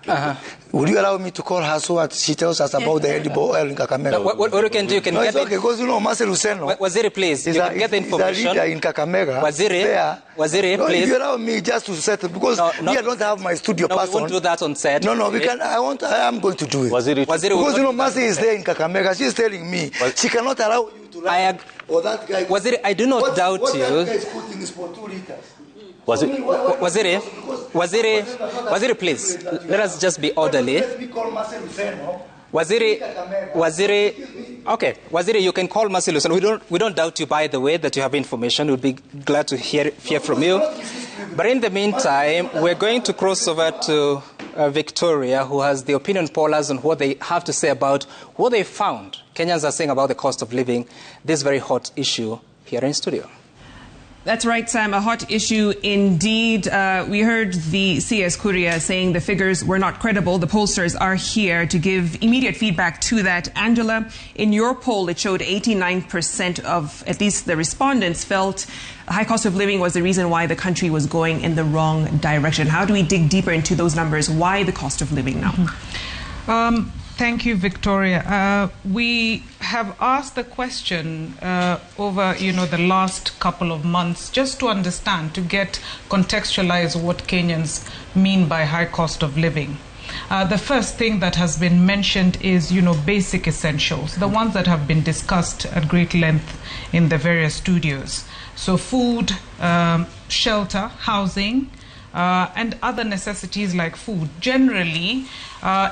Would you allow me to call her so that she tells us about the edible oil in Kakamega?
No, what you can do, you can get
it. Okay, because you know Mercy Ruseno.
Waziri, please, you can get the information.
He's a leader in Kakamega.
Waziri,
no,
please.
If you allow me just to settle, because I don't have my studio person.
We won't do that on set.
No, we can. I am going to do it.
Waziri,
because you know Mercy is there in Kakamega. She's telling me she cannot allow you to write. Or that guy.
Waziri, I do not doubt you.
That guy is putting is for 2 liters.
Waziri, please, let us just be orderly. Waziri, you can call Mercy Luceno. We don't doubt you, by the way, that you have information. We'll be glad to hear from you. But in the meantime, we're going to cross over to Victoria, who has the opinion pollers on what they have to say about what they found Kenyans are saying about the cost of living, this very hot issue here in studio.
That's right, Sam. A hot issue indeed. We heard the CS Kuria saying the figures were not credible. The pollsters are here to give immediate feedback to that. Angela, in your poll, it showed 89% of at least the respondents felt high cost of living was the reason why the country was going in the wrong direction. How do we dig deeper into those numbers? Why the cost of living now?
Thank you, Victoria. We have asked the question over, the last couple of months just to understand, to get contextualize what Kenyans mean by high cost of living. The first thing that has been mentioned is, basic essentials, the ones that have been discussed at great length in the various studios. So food, shelter, housing, and other necessities like food. Generally,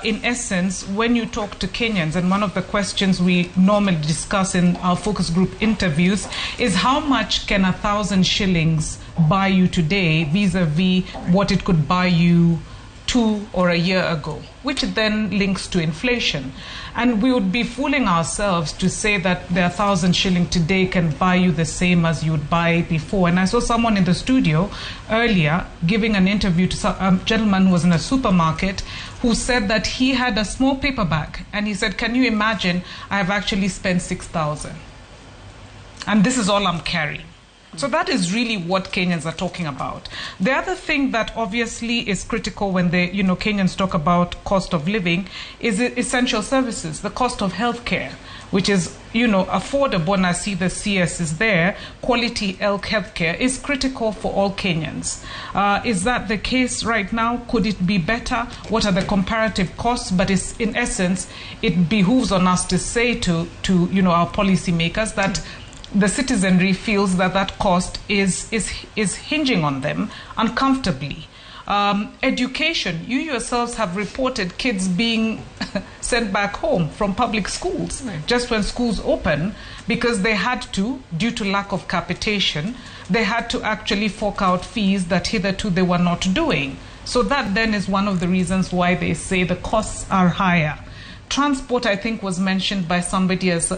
in essence, when you talk to Kenyans, and one of the questions we normally discuss in our focus group interviews is how much can 1,000 shillings buy you today vis-a-vis what it could buy you 2 or a year ago, which then links to inflation. And we would be fooling ourselves to say that the 1,000 shilling today can buy you the same as you would buy before. And I saw someone in the studio earlier giving an interview to a gentleman who was in a supermarket who said that he had a small paper bag. And he said, can you imagine, I have actually spent 6,000. And this is all I'm carrying. So that is really what Kenyans are talking about. The other thing that obviously is critical when they, Kenyans talk about cost of living is essential services, the cost of healthcare, which is, affordable, and I see the CS is there. Quality healthcare is critical for all Kenyans. Is that the case right now? Could it be better? What are the comparative costs? But in essence, it behooves on us to say to our policymakers that the citizenry feels that cost is hinging on them uncomfortably. Education, you yourselves have reported kids being sent back home from public schools just when schools open because they had to, due to lack of capitation, they had to actually fork out fees that hitherto they were not doing. So that then is one of the reasons why they say the costs are higher. Transport, I think, was mentioned by somebody else,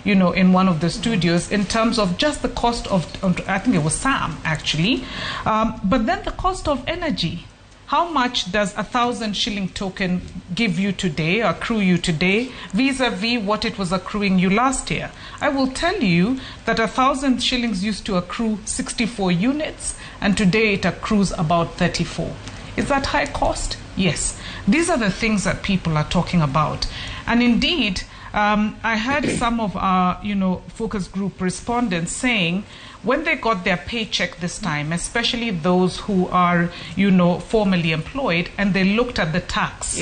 in one of the studios in terms of just the cost of I think it was Sam, actually. But then the cost of energy. How much does 1,000 shilling token give you today, accrue you today, vis-a-vis what it was accruing you last year? I will tell you that 1,000 shillings used to accrue 64 units, and today it accrues about 34. Is that high cost? Yes. These are the things that people are talking about. And indeed, I heard some of our, focus group respondents saying when they got their paycheck this time, especially those who are, formally employed, and they looked at the tax,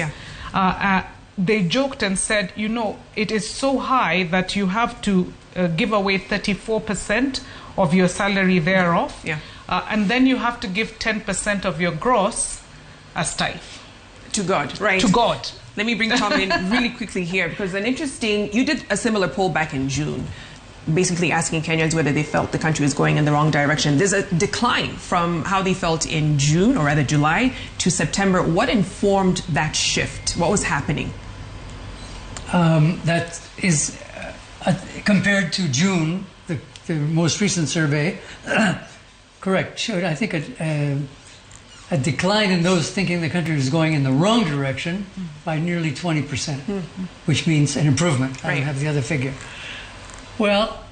they joked and said, it is so high that you have to give away 34% of your salary thereof, and then you have to give 10% of your gross as tithe.
To God, right?
To God.
Let me bring Tom in really quickly here, because you did a similar poll back in June, basically asking Kenyans whether they felt the country was going in the wrong direction. There's a decline from how they felt in June, or rather July, to September. What informed that shift? What was happening?
That is, compared to June, the most recent survey, correct, showed, I think, a decline in those thinking the country was going in the wrong direction by nearly 20%, which means an improvement. I don't have the other figure. Well,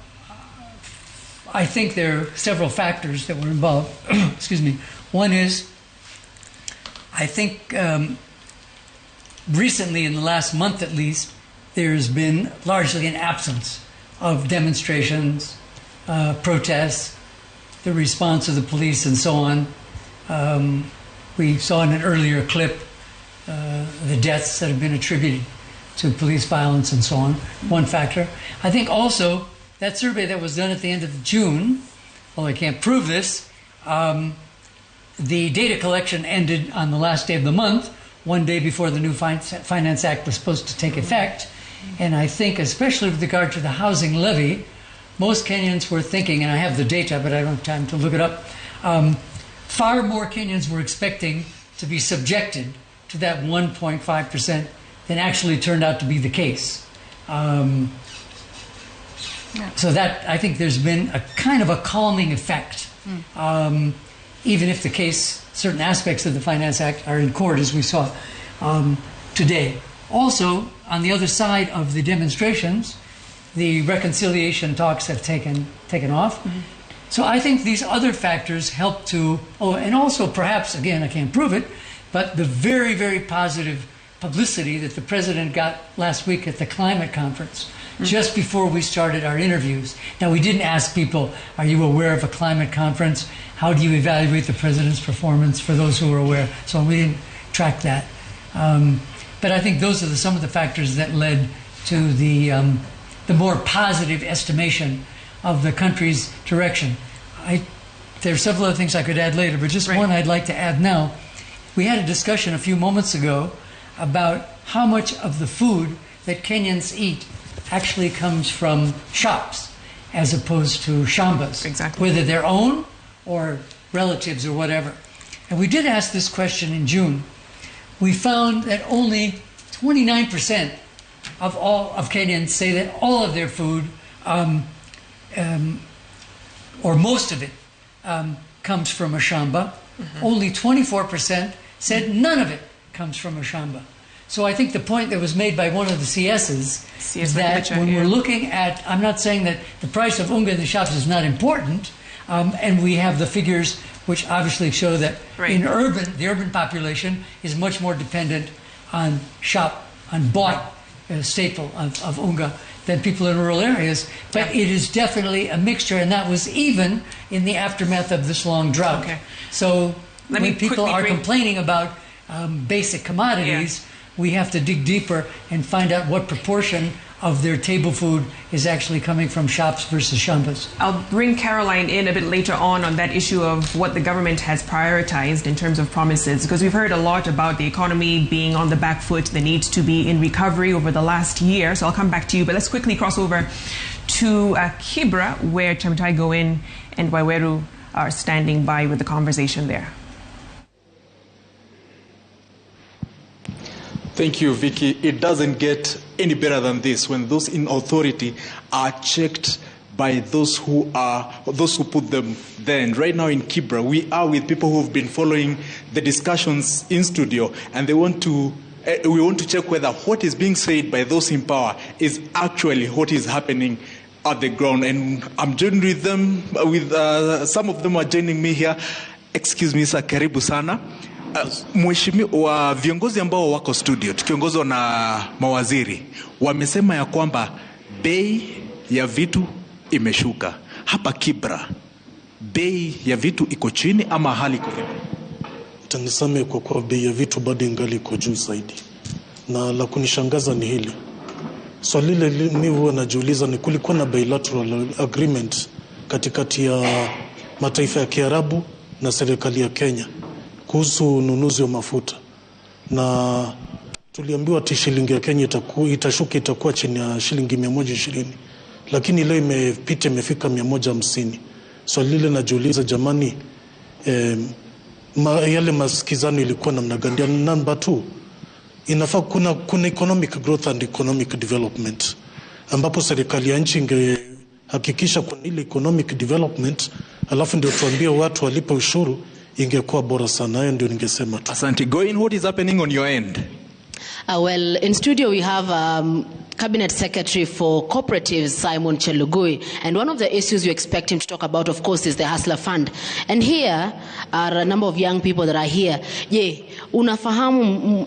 I think there are several factors that were involved. Excuse me. One is, I think recently, in the last month at least, there's been largely an absence of demonstrations, protests, the response of the police, and so on. We saw in an earlier clip the deaths that have been attributed to police violence and so on. One factor. I think also that survey that was done at the end of June, well, I can't prove this, the data collection ended on the last day of the month, one day before the new Finance Act was supposed to take effect. And I think, especially with regard to the housing levy, most Kenyans were thinking, and I have the data, but I don't have time to look it up, far more Kenyans were expecting to be subjected to that 1.5% than actually turned out to be the case. So that, I think there's been a kind of a calming effect, even if the case, certain aspects of the Finance Act are in court, as we saw today. Also, on the other side of the demonstrations, the reconciliation talks have taken off. So I think these other factors help to, and also perhaps, again, I can't prove it, but the very, very positive publicity that the president got last week at the climate conference, just before we started our interviews. Now, we didn't ask people, are you aware of a climate conference? How do you evaluate the president's performance, for those who are aware? So we didn't track that. But I think those are some of the factors that led to the more positive estimation of the country's direction. There are several other things I could add later, but just one I'd like to add now. We had a discussion a few moments ago about how much of the food that Kenyans eat actually comes from shops as opposed to shambas, whether their own or relatives or whatever. And we did ask this question in June. We found that only 29% of Kenyans say that all of their food, or most of it, comes from a shamba. Only 24% said none of it comes from a shamba. So I think the point that was made by one of the CSs is that when we're looking at, I'm not saying that the price of unga in the shops is not important, and we have the figures which obviously show that in the urban population is much more dependent on bought staple of unga than people in rural areas. But it is definitely a mixture, and that was even in the aftermath of this long drought. So when people are complaining about basic commodities, we have to dig deeper and find out what proportion of their table food is actually coming from shops versus shambas.
I'll bring Caroline in a bit later on that issue of what the government has prioritized in terms of promises, because we've heard a lot about the economy being on the back foot, the need to be in recovery over the last year. So I'll come back to you, but let's quickly cross over to Kibra, where Chamtai Goin and Waweru are standing by with the conversation there.
Thank you, Vicky. It doesn't get any better than this when those in authority are checked by those who put them there. And right now in Kibra, we are with people who have been following the discussions in studio, and we want to check whether what is being said by those in power is actually what is happening at the ground. And I'm joined with them. Some of them are joining me here. Excuse me, sir. Karibu sana. Mheshimiwa, viongozi ambao wako studio tukiongozwa na mawaziri wamesema ya kwamba bei ya vitu imeshuka. Hapa Kibra bei ya vitu iko chini ama hali iko vipi?
Tanisame kwa bei ya vitu bado ingali iko juu zaidi. Na la kunishangaza ni hili. Swali lile mimi huwa najiuliza ni kulikuwa na bilateral agreement katikati ya mataifa ya Kiarabu na serikali ya Kenya kuhusu ununuzi wa mafuta. Na tuliambiwa ati shilingi ya Kenya itashuka itakuwa chini ya shilingi 120. Lakini leo imefika 150. Swali lile najiuliza jamani, yale masikizano ilikuwa namna gani? Number 2, inafaa kuna economic growth and economic development, ambapo serikali ya nchi ingehakikisha kuna ile economic development, alafu ndio tuambie watu walipe ushuru, ingekuwa bora sana. Hayo ndio ningesema tu.
Asante. Going, what is happening on your end?
Well, in studio we have Cabinet Secretary for Cooperatives, Simon Chelugui. And one of the issues you expect him to talk about, of course, is the Hustler Fund. And here are a number of young people that are here. Je, unafahamu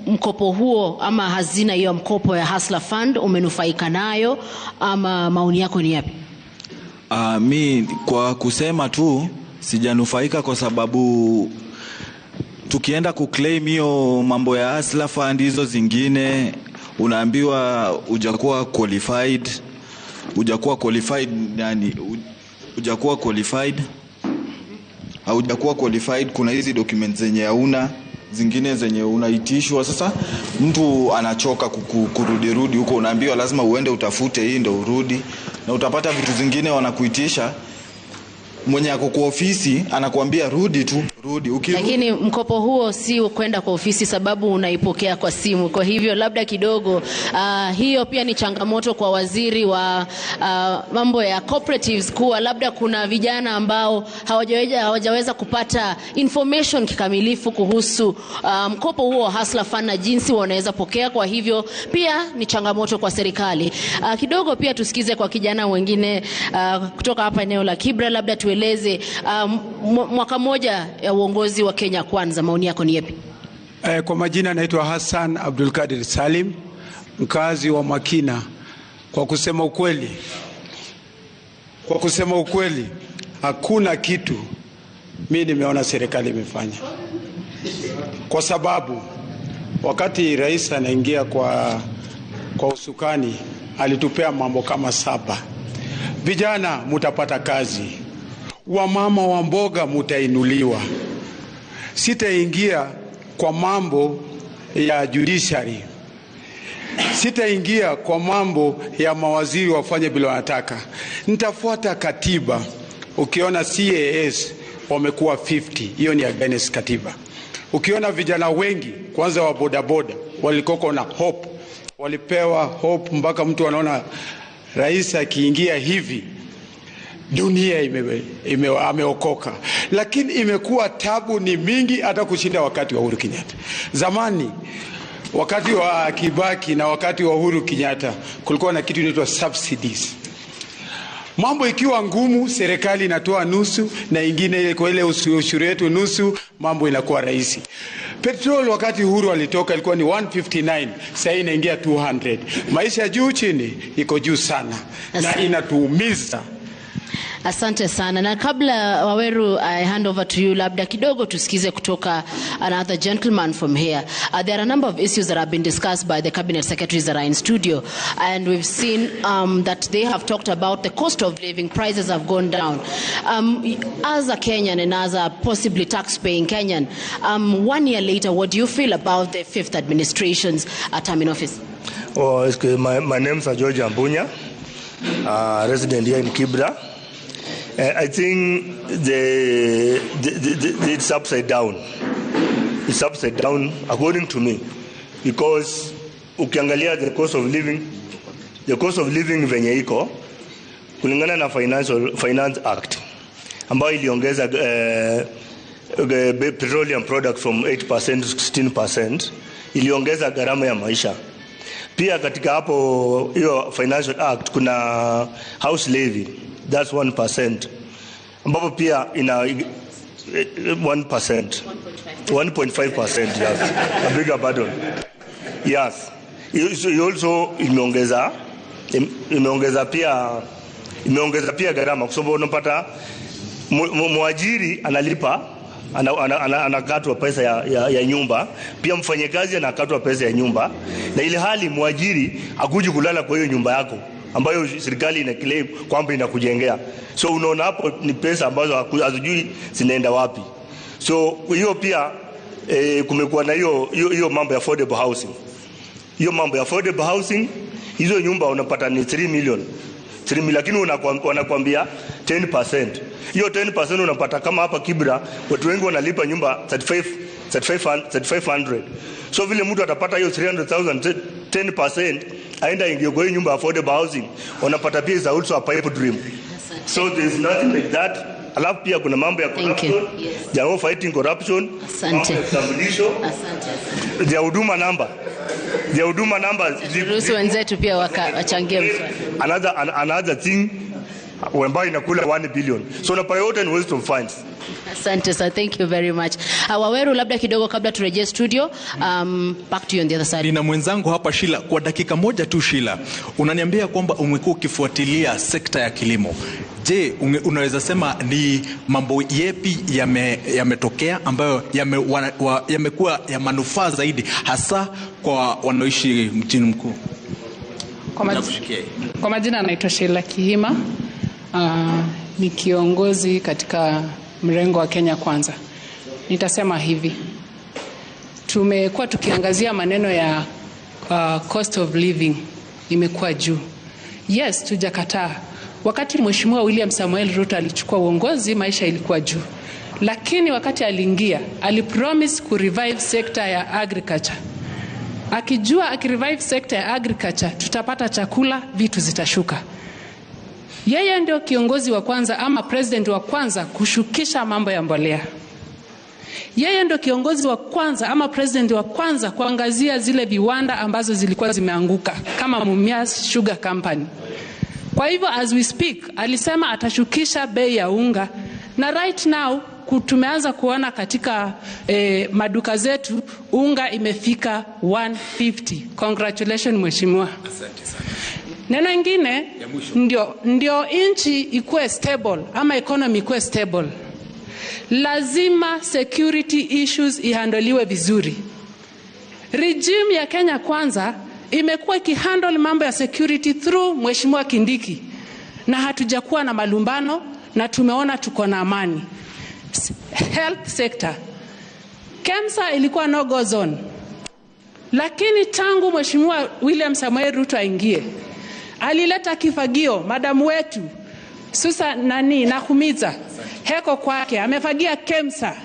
mkopo huo ama hazina hiyo mkopo ya Hustler Fund? Umenufaika nayo ama maoni yako ni yapi?
Mi kwa kusema tu sijanufaika kwa sababu tukienda kuclaim hiyo mambo ya Hustler Fund hizo zingine unaambiwa hujakuwa qualified, kuna hizi documents zenye hauna, zingine zenye unaitishwa. Sasa mtu anachoka kurudi huko, unaambiwa lazima uende utafute hii ndio urudi, na utapata vitu zingine wanakuitisha, mwenye ako kwa ofisi anakuambia rudi tu, rudi.
Lakini mkopo huo si kwenda kwa ofisi, sababu unaipokea kwa simu. Kwa hivyo labda kidogo hiyo pia ni changamoto kwa waziri wa mambo ya cooperatives, kuwa labda kuna vijana ambao hawajaweza kupata information kikamilifu kuhusu mkopo huo Hustler Fund na jinsi wanaweza pokea. Kwa hivyo pia ni changamoto kwa serikali. Kidogo pia tusikize kwa kijana wengine kutoka hapa eneo la Kibra, labda tueleze mwaka moja ya uongozi wa Kenya Kwanza, maoni yako ni yapi?
Kwa majina naitwa Hassan Abdul Kadir Salim, mkazi wa Makina. Kwa kusema ukweli hakuna kitu mimi nimeona serikali imefanya, kwa sababu wakati rais anaingia kwa usukani alitupea mambo kama 7. Vijana mutapata kazi, wamama wa mboga mutainuliwa. Sitaingia kwa mambo ya judiciary, sitaingia kwa mambo ya mawaziri wafanye bila wanataka. Nitafuata katiba. Ukiona CAS wamekuwa 50, hiyo ni against katiba. Ukiona vijana wengi kwanza wa bodaboda walikoko na hope, walipewa hope mpaka mtu anaona rais akiingia hivi dunia ameokoka. Lakini imekuwa tabu ni mingi hata kushinda wakati wa Uhuru Kenyatta. Zamani wakati wa Kibaki na wakati wa Uhuru Kenyatta kulikuwa na kitu inaitwa subsidies. Mambo ikiwa ngumu, serikali inatoa nusu na ingine kwa ile ushuru yetu nusu, mambo inakuwa rahisi. Petrol wakati Uhuru alitoka ilikuwa ni 159, sasa inaingia 200. Maisha juu chini iko juu sana na inatuumiza.
Asante sana. Na kabla Waweru, I hand over to you, labda kidogo tusikize kutoka another gentleman from here. There are a number of issues that have been discussed by the cabinet secretaries that are in studio, and we've seen that they have talked about the cost of living. Prices have gone down. As a Kenyan and as a possibly tax-paying Kenyan, 1 year later, what do you feel about the fifth administration's term in office?
Oh, my name is George Ambunya, resident here in Kibra. I think it's upside down. It's upside down according to me, because ukiangalia the cost of living venye iko kulingana na Finance Act ambayo iliongeza petroleum product from 8% to 16%, iliongeza gharama ya maisha. Pia katika hapo hiyo Financial Act kuna house levy, that's 1%, ambapo pia 1%. 1.5%, yes. A bigger burden. Yes. You also imeongeza pia gharama kwa sababu unapata mwajiri analipa anakatwa pesa ya nyumba, pia mfanyakazi anakatwa pesa ya nyumba, na ile hali mwajiri akuji kulala kwa hiyo nyumba yako ambayo serikali ina claim kwamba inakujengea. So unaona hapo ni pesa ambazo hazijui zinaenda wapi. So hiyo pia kumekuwa na hiyo mambo ya affordable housing. Hiyo mambo ya affordable housing, hizo nyumba unapata ni 3 million, lakini wanakuambia 10%. Hiyo 10% unapata kama hapa Kibra watu wengi wanalipa nyumba 3500. So vile mtu atapata hiyo 300,000 10%, aenda ingie kwa hiyo nyumba affordable housing, wanapata pia is also a pipe dream. So there is nothing like that. Alafu pia kuna mambo ya corruption, jambo fighting corruption, mambo ya kitambulisho, ya huduma namba.
Ruhusu wenzetu pia wachangie mswali.
Another thing ambayo inakula 1 billion. So na priority and waste of funds.
Asante sir, thank you very much. Waweru, labda kidogo kabla turejee studio, back to you on the other side.
Nina mwenzangu hapa Shila, kwa dakika moja tu Shila. Unaniambia kwamba umekuwa ukifuatilia sekta ya kilimo. Je, unaweza sema ni mambo yepi yametokea ambayo yamekuwa ya manufaa zaidi hasa kwa wanaoishi mjini mkuu?
Kwa majina anaitwa Sheila Kihima. Ni kiongozi katika mrengo wa Kenya Kwanza. Nitasema hivi. Tumekuwa tukiangazia maneno ya cost of living imekuwa juu. Yes, tujakataa. Wakati Mheshimiwa William Samuel Ruto alichukua uongozi, maisha ilikuwa juu. Lakini wakati aliingia, alipromise kurevive sekta ya agriculture. Akijua akirevive sekta ya agriculture, tutapata chakula, vitu zitashuka. Yeye ndio kiongozi wa kwanza ama president wa kwanza kushukisha mambo ya mbolea. Yeye ndio kiongozi wa kwanza ama president wa kwanza kuangazia zile viwanda ambazo zilikuwa zimeanguka kama Mumias Sugar Company. Kwa hivyo as we speak, alisema atashukisha bei ya unga, na right now tumeanza kuona katika maduka zetu unga imefika 150. Congratulations Mheshimiwa. Asante sana. Neno ingine ndio inchi ikuwe stable ama economy ikuwe stable, lazima security issues ihandoliwe vizuri. Regime ya Kenya Kwanza imekuwa ikihandle mambo ya security through Mheshimiwa Kindiki, na hatujakuwa na malumbano na tumeona tuko na amani. Health sector, KEMSA ilikuwa no go zone, lakini tangu Mheshimiwa William Samuel Ruto aingie, alileta kifagio, madamu wetu Susa Nakumiza heko kwake, amefagia KEMSA,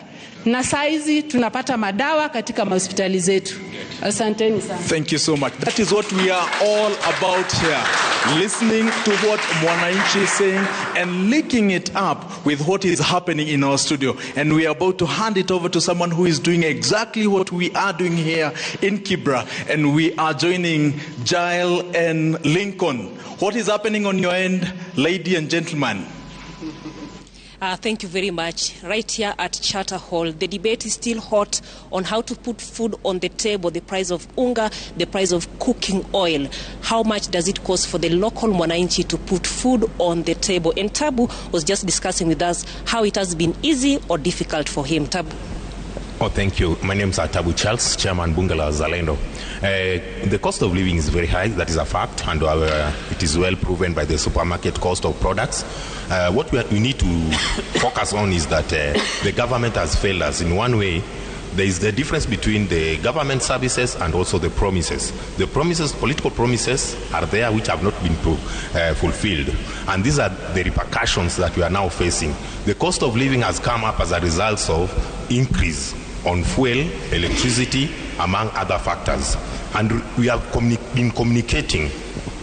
na saizi tunapata madawa katika hospitali zetu. Asanteni sana.
Thank you so much. That is what we are all about here. Listening to what Mwananchi is saying and linking it up with what is happening in our studio. And we are about to hand it over to someone who is doing exactly what we are doing here in Kibra. And we are joining Jael and Lincoln. What is happening on your end, ladies and gentlemen?
Thank you very much. Right here at Charter Hall, the debate is still hot on how to put food on the table, the price of unga, the price of cooking oil. How much does it cost for the local Mwananchi to put food on the table? And Tabu was just discussing with us how it has been easy or difficult for him. Tabu.
Oh, thank you. My name is Tabu Charles, Chairman Bungala Zalendo. The cost of living is very high, that is a fact, and it is well proven by the supermarket cost of products. What we need to focus on is that the government has failed us in one way. There is the difference between the government services and also the promises. The promises, political promises, are there which have not been fulfilled. And these are the repercussions that we are now facing. The cost of living has come up as a result of increase on fuel, electricity, among other factors. And we have been communicating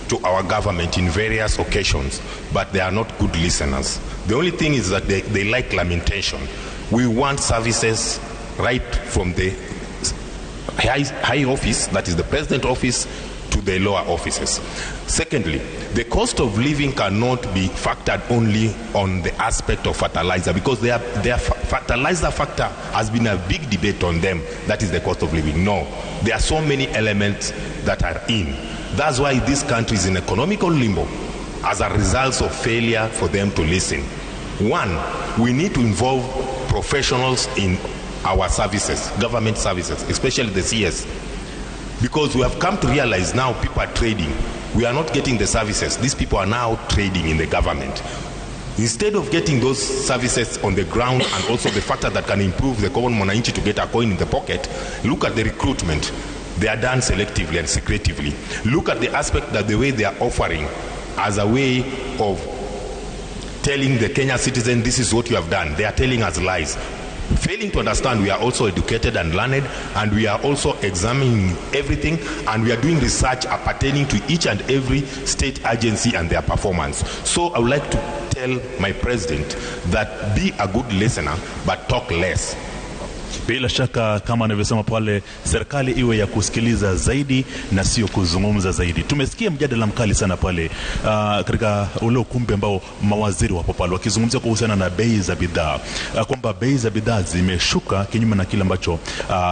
to our government in various occasions, but they are not good listeners. The only thing is that they like lamentation. We want services right from the high office, that is the president office, to the lower offices. Secondly, the cost of living cannot be factored only on the aspect of fertilizer, because their fertilizer factor has been a big debate on them. That is the cost of living. No, there are so many elements that are in. That's why this country is in economical limbo as a result of failure for them to listen. One, we need to involve professionals in our services, government services, especially the CS. Because we have come to realize now people are trading. We are not getting the services. These people are now trading in the government. Instead of getting those services on the ground and also the factor that can improve the common mwananchi to get a coin in the pocket, look at the recruitment. They are done selectively and secretively. Look at the aspect that the way they are offering as a way of telling the Kenya citizen, this is what you have done. They are telling us lies. Failing to understand, we are also educated and learned, and we are also examining everything, and we are doing research pertaining to each and every state agency and their performance. So I would like to tell my president that be a good listener, but talk less.
Bila shaka kama anavyosema pale, serikali iwe ya kusikiliza zaidi na sio kuzungumza zaidi. Tumesikia mjadala mkali sana pale katika ule ukumbi ambao mawaziri wapo pale wakizungumzia kuhusiana na bei za bidhaa, kwamba bei za bidhaa zimeshuka kinyume na kile ambacho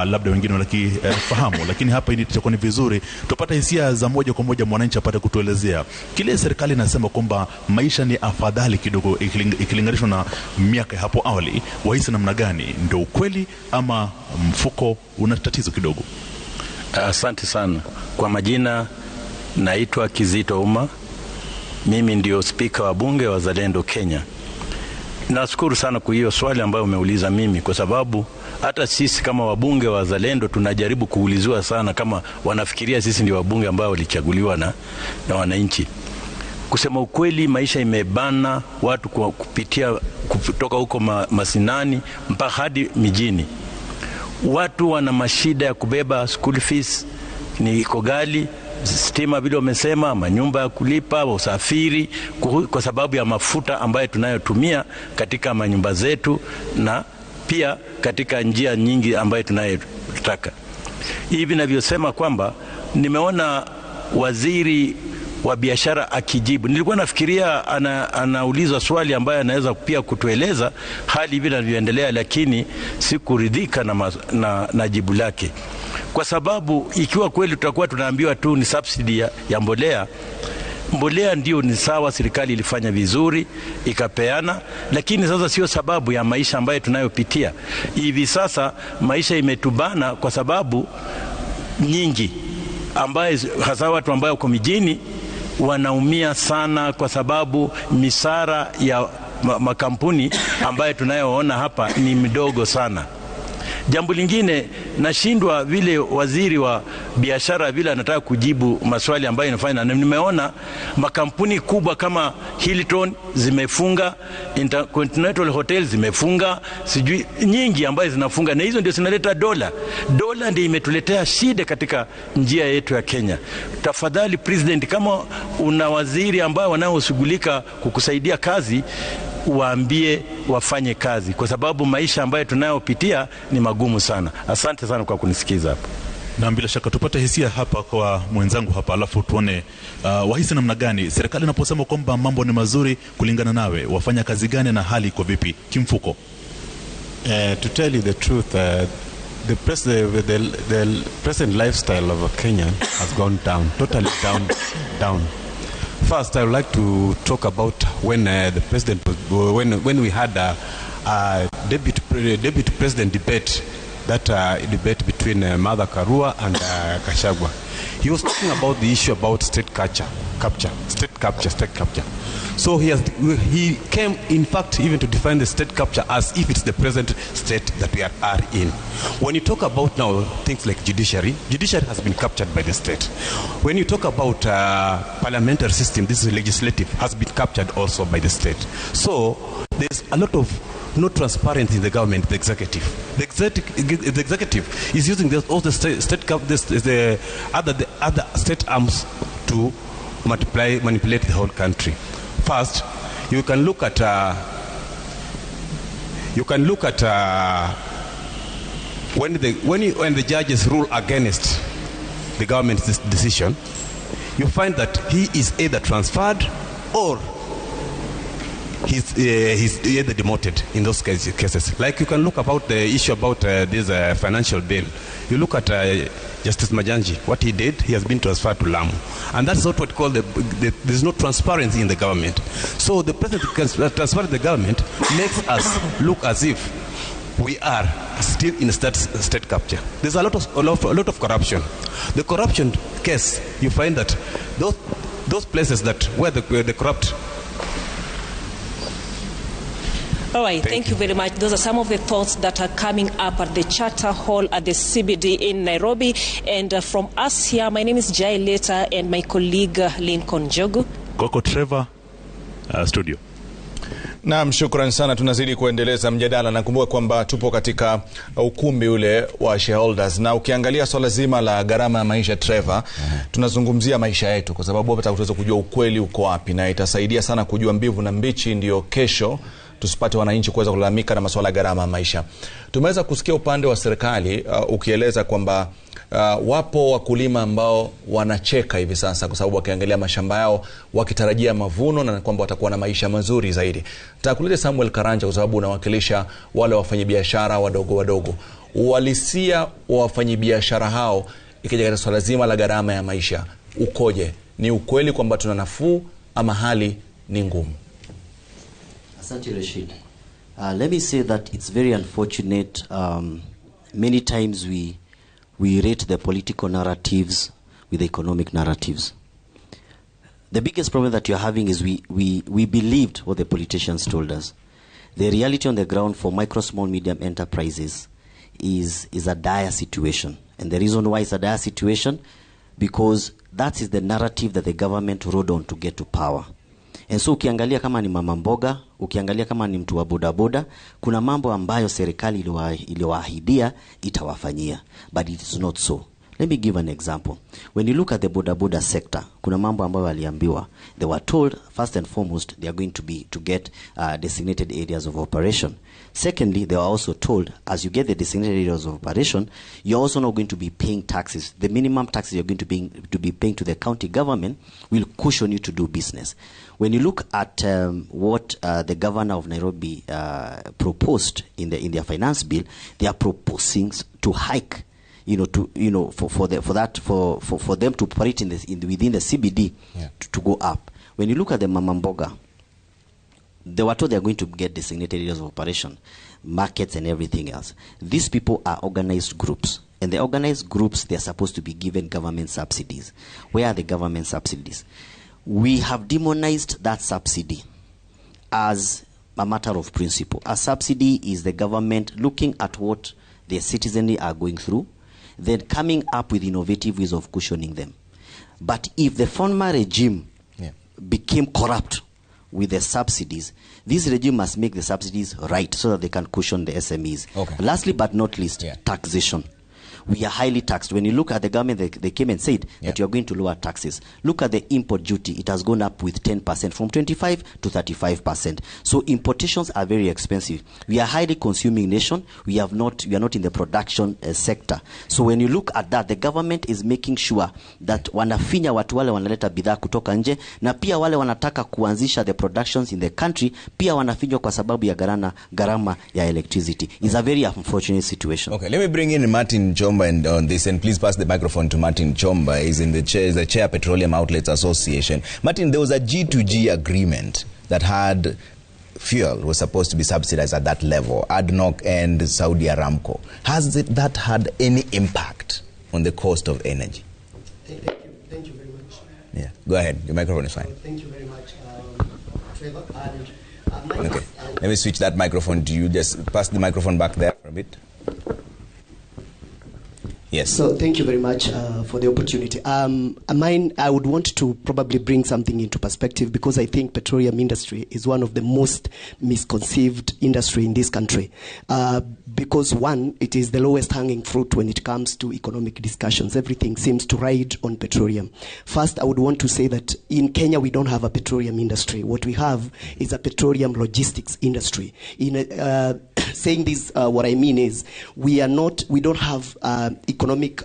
labda wengine wanakifahamu. Lakini hapa itakuwa ni vizuri tupata hisia za moja kwa moja, mwananchi apate kutuelezea kile serikali inasema kwamba maisha ni afadhali kidogo ikilinganishwa na miaka hapo awali. Wahisi namna gani? Ndio ukweli ama mfuko una tatizo kidogo?
Asante sana. Kwa majina naitwa Kizito Uma. Mimi ndio spika wa bunge wa Wazalendo Kenya. Nashukuru sana kwa hiyo swali ambayo umeuliza mimi, kwa sababu hata sisi kama wabunge wa Wazalendo tunajaribu kuulizwa sana kama wanafikiria sisi ndio wabunge ambao walichaguliwa na wananchi. Kusema ukweli, maisha imebana watu kupitia kutoka huko masinani mpaka hadi mijini. Watu wana mashida ya kubeba school fees, ni kogali, stima vile wamesema, manyumba ya kulipa, usafiri, kwa sababu ya mafuta ambayo tunayotumia katika manyumba zetu na pia katika njia nyingi ambayo tunayotaka. Hivi ninavyosema kwamba nimeona waziri wa biashara akijibu. Nilikuwa nafikiria anaulizwa swali ambayo anaweza pia kutueleza hali hivi inavyoendelea, lakini sikuridhika na jibu lake. Kwa sababu ikiwa kweli tutakuwa tunaambiwa tu ni subsidy ya mbolea ndio ni sawa, serikali ilifanya vizuri ikapeana, lakini sasa sio sababu ya maisha ambayo tunayopitia. Hivi sasa maisha imetubana kwa sababu nyingi, ambaye hasa watu ambao wako mijini wanaumia sana kwa sababu misara ya makampuni ambayo tunayoona hapa ni midogo sana. Jambo lingine, nashindwa vile waziri wa biashara vile anataka kujibu maswali ambayo inafanya. Nimeona makampuni kubwa kama Hilton zimefunga, Intercontinental Hotel zimefunga, sijui nyingi ambayo zinafunga, na hizo ndio zinaleta dola. Dola ndio imetuletea shida katika njia yetu ya Kenya. Tafadhali President, kama una waziri ambao wanaoshughulika kukusaidia kazi, waambie wafanye kazi, kwa sababu maisha ambayo tunayopitia ni magumu sana. Asante sana kwa kunisikiza hapa.
Na bila shaka tupate hisia hapa kwa mwenzangu hapa, alafu tuone wahisi namna gani serikali inaposema kwamba mambo ni mazuri kulingana nawe, wafanya kazi gani na hali iko vipi kimfuko?
To tell you the truth, the present lifestyle of a Kenyan has gone down, totally down. First, I would like to talk about when the president when we had a deputy president debate, that debate between Martha Karua and Gachagua. He was talking about the issue about state capture. So he came, in fact, even to define the state capture as if it's the present state that we are in. When you talk about now things like judiciary has been captured by the state. When you talk about parliamentary system, this is legislative, has been captured also by the state. So there's a lot of no transparency in the government, the executive. The executive is using all the other state arms to manipulate the whole country. First, you can look at when the judges rule against the government's decision, you find that he is either transferred or he's either demoted in those cases. Like you can look about the issue about this financial bill. You look at Justice Majanji, what he did, he has been transferred to Lamu. And that's not what we call there's no transparency in the government. So the president transfer the government makes us look as if we are still in state capture. There's a lot of corruption. The corruption case, you find that those places that where the corrupt.
All right, thank you very much. Those are some of the thoughts that are coming up at the Charter Hall at the CBD in Nairobi. And from us here, my name is Jai Leta and my colleague Lincoln Jogu.
Koko Trevor, studio.
Naam, shukrani sana. Tunazidi kuendeleza mjadala. Nakumbuka kwamba tupo katika ukumbi ule wa shareholders, na ukiangalia swala zima la gharama ya maisha, Trevor, tunazungumzia maisha yetu kwa sababu hapa tutaweza kujua ukweli uko wapi, na itasaidia sana kujua mbivu na mbichi, ndio kesho tusipate wananchi kuweza kulalamika na masuala ya gharama ya maisha. Tumeweza kusikia upande wa serikali ukieleza kwamba wapo wakulima ambao wanacheka hivi sasa kwa sababu wakiangalia mashamba yao wakitarajia mavuno na kwamba watakuwa na maisha mazuri zaidi. Takulete Samuel Karanja kwa sababu unawakilisha wale wafanyabiashara wadogo. Uhalisia wa wafanyabiashara hao ikija katika swala zima la gharama ya maisha ukoje? Ni ukweli kwamba tuna nafuu ama hali ni ngumu?
Asante Rashid. Let me say that it's very unfortunate. Many times we rate the political narratives with the economic narratives. The biggest problem that you're having is we believed what the politicians told us. The reality on the ground for micro, small, medium enterprises is a dire situation. And the reason why it's a dire situation, because that is the narrative that the government rode on to get to power. And so ukiangalia kama ni mama mboga, ukiangalia kama ni mtu wa bodaboda, kuna mambo ambayo serikali iliwaahidia itawafanyia, but it is not so. Let me give an example. When you look at the bodaboda sector, kuna mambo ambayo waliambiwa. They were told, first and foremost, they are going to get designated areas of operation. Secondly, they were also told, as you get the designated areas of operation, you're also not going to be paying taxes. The minimum taxes you're going to be paying to the county government will cushion you to do business. When you look at what the governor of Nairobi proposed in their finance bill, they are proposing to hike, for them to operate within the CBD, to go up. When you look at the mama mboga, they were told they are going to get designated areas of operation, markets and everything else. These people are organized groups. And the organized groups, they are supposed to be given government subsidies. Where are the government subsidies? We have demonized that subsidy as a matter of principle. A subsidy is the government looking at what their citizenry are going through, then coming up with innovative ways of cushioning them. But if the former regime became corrupt with the subsidies, this regime must make the subsidies right so that they can cushion the SMEs. Okay. Lastly but not least, taxation. We are highly taxed. When you look at the government, they came and said that you are going to lower taxes. Look at the import duty. It has gone up with 10%, from 25 to 35%. So importations are very expensive. We are a highly consuming nation. We are not in the production sector. So when you look at that, the government is making sure that wanafinya watu wale wanaleta bidhaa kutoka nje, na pia wale wanataka kuanzisha the productions in the country, pia wanafinywa kwa sababu ya gharama ya electricity. It's a very unfortunate situation.
Okay, let me bring in Martin Chomba on this, and please pass the microphone to Martin Chomba. He's in the chair Petroleum Outlets Association. Martin, there was a G2G agreement that had fuel was supposed to be subsidized at that level, ADNOC and Saudi Aramco. Has that had any impact on the cost of energy?
Thank you very much.
Yeah, go ahead. Your microphone is fine.
Thank you very much, Trevor.
Okay, let me switch that microphone to you. Just pass the microphone back there for a bit. Yes.
So thank you very much for the opportunity. I would want to probably bring something into perspective, because I think petroleum industry is one of the most misconceived industry in this country. Because one, it is the lowest hanging fruit when it comes to economic discussions. Everything seems to ride on petroleum. First, I would want to say that in Kenya, we don't have a petroleum industry. What we have is a petroleum logistics industry. saying this, what I mean is we don't have economic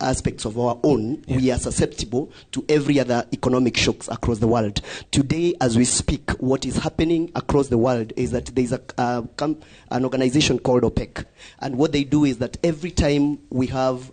aspects of our own. Yeah. We are susceptible to every other economic shocks across the world. Today, as we speak, what is happening across the world is that there is an organization called OPEC. And what they do is that every time we have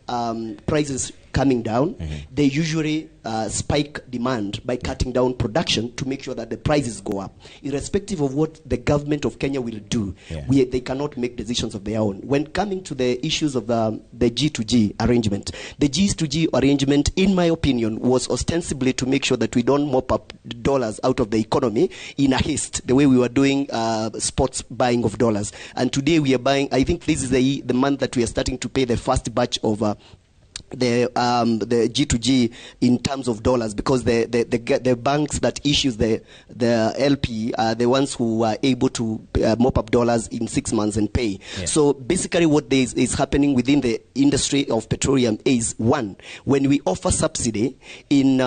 prices coming down, they usually spike demand by cutting down production to make sure that the prices go up. Irrespective of what the government of Kenya will do, they cannot make decisions of their own. When coming to the issues of the G2G arrangement, the G2G arrangement, in my opinion, was ostensibly to make sure that we don't mop up dollars out of the economy in a haste, the way we were doing sports buying of dollars. And today we are buying, I think this is the month that we are starting to pay the first batch of the G2G in terms of dollars, because the banks that issues the LP are the ones who are able to mop up dollars in 6 months and pay. Yeah. So basically what is happening within the industry of petroleum is, one, when we offer subsidy in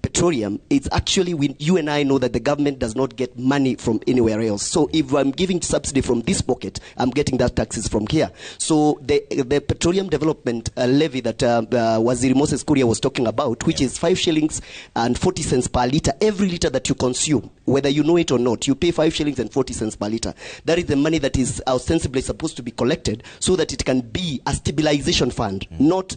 petroleum, it's actually, you and I know that the government does not get money from anywhere else. So if I'm giving subsidy from this pocket, I'm getting that taxes from here. So the petroleum development levy that Waziri Moses Kuria was talking about, which is 5 shillings and 40 cents per liter. Every liter that you consume, whether you know it or not, you pay 5 shillings and 40 cents per liter. That is the money that is ostensibly supposed to be collected so that it can be a stabilization fund, not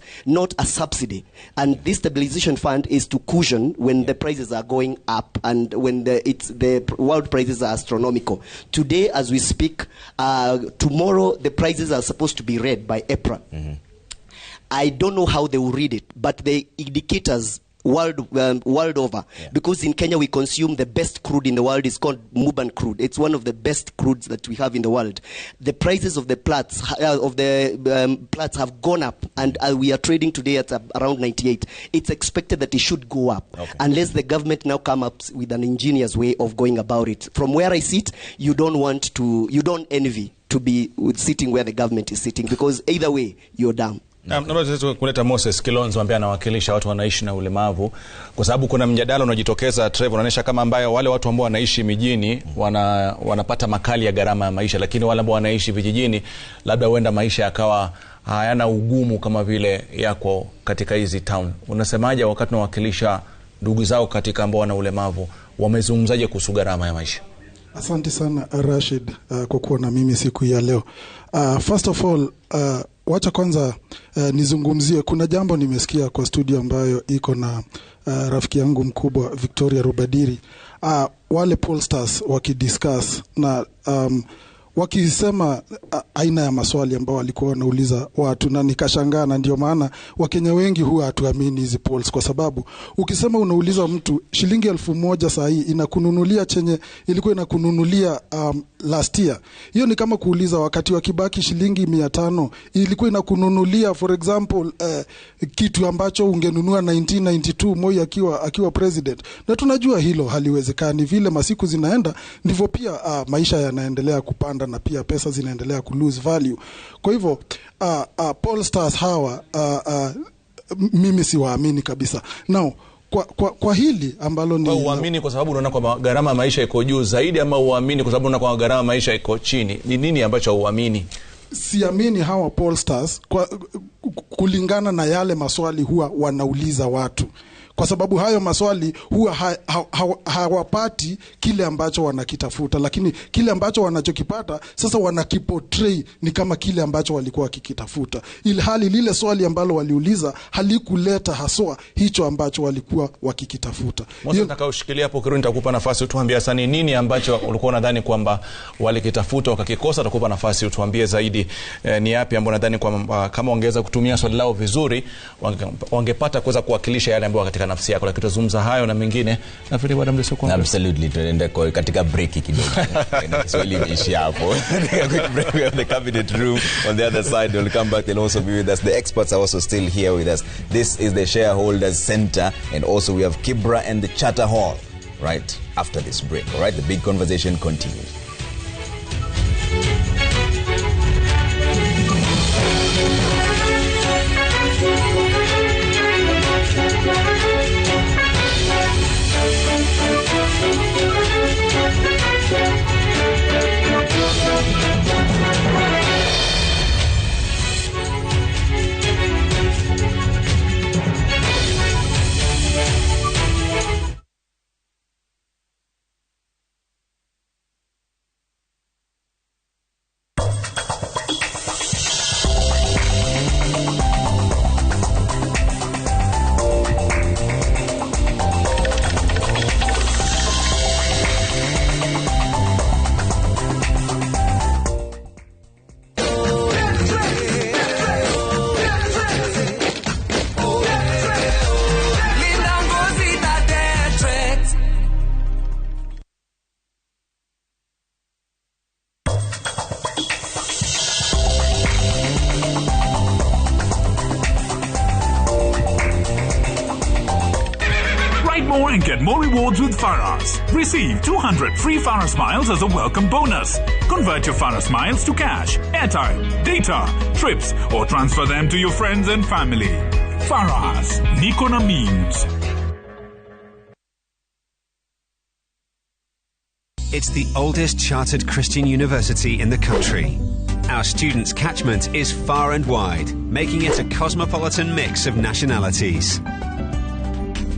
a subsidy. And this stabilization fund is to cushion when the prices are going up and when the world prices are astronomical. Today, as we speak, tomorrow the prices are supposed to be read by April. I don't know how they will read it, but the indicators world over, because in Kenya we consume the best crude in the world. Is called Muban crude. It's one of the best crudes that we have in the world. The prices of the plats plats have gone up, and we are trading today at around 98. It's expected that it should go up, unless the government now come up with an ingenious way of going about it. From where I sit, you don't envy to be sitting where the government is sitting, because either way you're down.
Na kuleta Moses Kilonzo ambaye anawakilisha watu wanaishi na ulemavu, kwa sababu kuna mjadala unajitokeza, Trevor, unaonyesha kama ambayo wale watu ambao wanaishi mijini wanapata makali ya gharama ya maisha, lakini wale ambao wanaishi vijijini labda huenda maisha yakawa hayana ugumu kama vile yako katika hizi town. Unasemaje wakati unawakilisha ndugu zao katika ambao wana ulemavu, wamezungumzaje kuhusu gharama ya maisha?
Asante sana Rashid kwa kuwa na mimi siku ya leo. First of all, wacha kwanza nizungumzie, kuna jambo nimesikia kwa studio ambayo iko na rafiki yangu mkubwa Victoria Rubadiri, wale pollsters wakidiscuss na wakisema aina ya maswali ambao walikuwa wanauliza watu, na nikashangaa. Na ndio maana Wakenya wengi huwa hatuamini hizi polls, kwa sababu ukisema unauliza mtu shilingi 1000 saa hii inakununulia chenye ilikuwa inakununulia last year, hiyo ni kama kuuliza wakati wa Kibaki shilingi 500 ilikuwa inakununulia for example kitu ambacho ungenunua 1992 Moi akiwa president. Na tunajua hilo haliwezekani. Vile masiku zinaenda ndivyo pia maisha yanaendelea kupanda na pia pesa zinaendelea ku lose value. Kwa hivyo pollsters hawa mimi siwaamini kabisa. Now kwa hili ambalo ni
uamini kwa sababu unaona kwamba gharama ya maisha iko juu zaidi, ama uamini kwa sababu unaona kwamba gharama ya maisha iko chini? Ni nini ambacho uamini?
Siamini hawa pollsters kulingana na yale maswali huwa wanauliza watu, kwa sababu hayo maswali huwa hawapati kile ambacho wanakitafuta, lakini kile ambacho wanachokipata sasa wanakiportray ni kama kile ambacho walikuwa wakikitafuta, ilhali lile swali ambalo waliuliza halikuleta haswa hicho ambacho walikuwa wakikitafuta.
Mwanzo nitakaushikilia hapo, Kiruni, nitakupa nafasi utuambie sasa ni nini ambacho ulikuwa unadhani kwamba walikitafuta wakakikosa. Nitakupa nafasi utuambie zaidi ni yapi ambayo unadhani kwamba kama ongeza kutumia swali lao vizuri wangepata kuweza kuwakilisha yale ambayo katika nafsi yako. Lakini tuzungumza hayo na mengine nafikiri baada mleso kwa
absolutely tuende katika break kidogo. Swali imeisha hapo. A quick break. We have the cabinet room on the other side. We'll come back and also be with us. The experts are also still here with us. This is the Shareholders Center, and also we have Kibra and the Charter Hall right after this break. All right, the big conversation continues.
receive 200 free Farah Smiles as a welcome bonus. Convert your Farah Smiles to cash, airtime, data, trips, or transfer them to your friends and family. Farah's Nikona means.
It's the oldest chartered Christian university in the country. Our students' catchment is far and wide, making it a cosmopolitan mix of nationalities.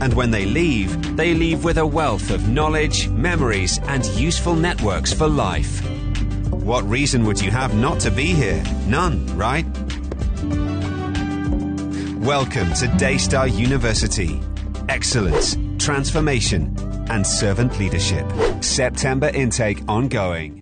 And when they leave with a wealth of knowledge, memories, and useful networks for life. What reason would you have not to be here? None, right? Welcome to Daystar University. Excellence, transformation, and servant leadership. September intake ongoing.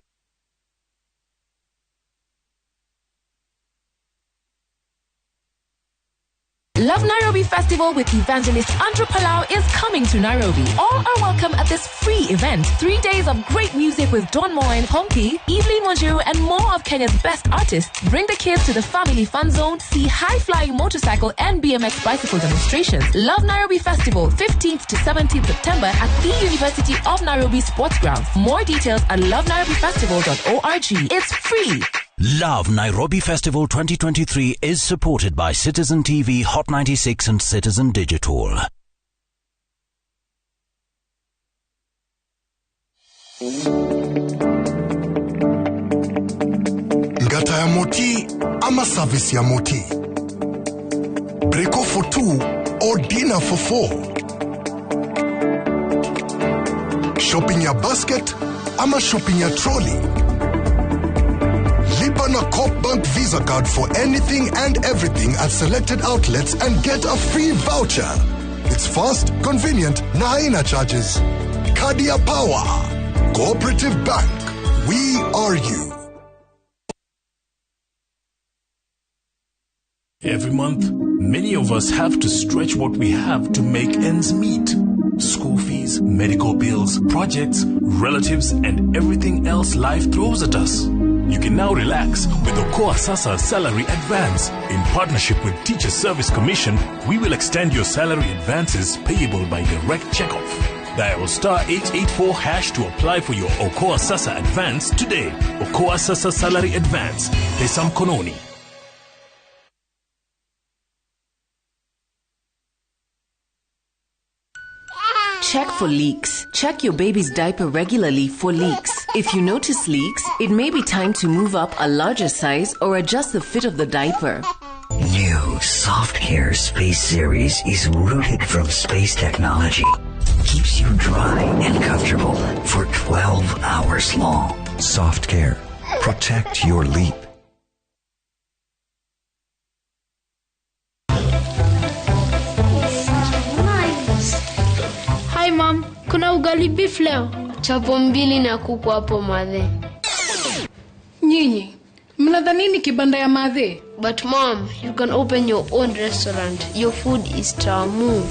Love Nairobi Festival with evangelist Andrew Palau is coming to Nairobi. All are welcome at this free event. 3 days of great music with Don Moen, Honky, Evelyn Wanjiru, and more of Kenya's best artists. Bring the kids to the family fun zone, see high-flying motorcycle and BMX bicycle demonstrations. Love Nairobi Festival, 15th to 17th September at the University of Nairobi Sports Grounds. More details at lovenairobifestival.org. It's free.
Love Nairobi Festival 2023 is supported by Citizen TV, Hot 96 and Citizen Digital.
Ngata ya moti ama service ya moti. Breko for 2 or dinner for 4. Shopping ya basket ama shopping ya trolley. Lipa na Coop Bank Visa card for anything and everything at selected outlets and get a free voucher. It's fast, convenient, na haina charges. Kadia Power. Cooperative Bank. We are you.
Every month, many of us have to stretch what we have to make ends meet. School fees, medical bills, projects, relatives, and everything else life throws at us. You can now relax with Okoa Sasa Salary Advance. In partnership with Teacher Service Commission, we will extend your salary advances payable by direct checkoff. Dial *884# to apply for your Okoa Sasa Advance today. Okoa Sasa Salary Advance. Pesa mkononi.
Check for leaks. Check your baby's diaper regularly for leaks. If you notice leaks, it may be time to move up a larger size or adjust the fit of the diaper.
New Soft Care Space Series is rooted from space technology. Keeps you dry and comfortable for 12 hours long. Soft Care. Protect your leap.
Hi mom, kuna ugali beef leo?
Chapo mbili na kuku hapo madhe.
Nyinyi, mnadhanini kibanda ya madhe?
But mom, you can open your own restaurant. Your food is tamu.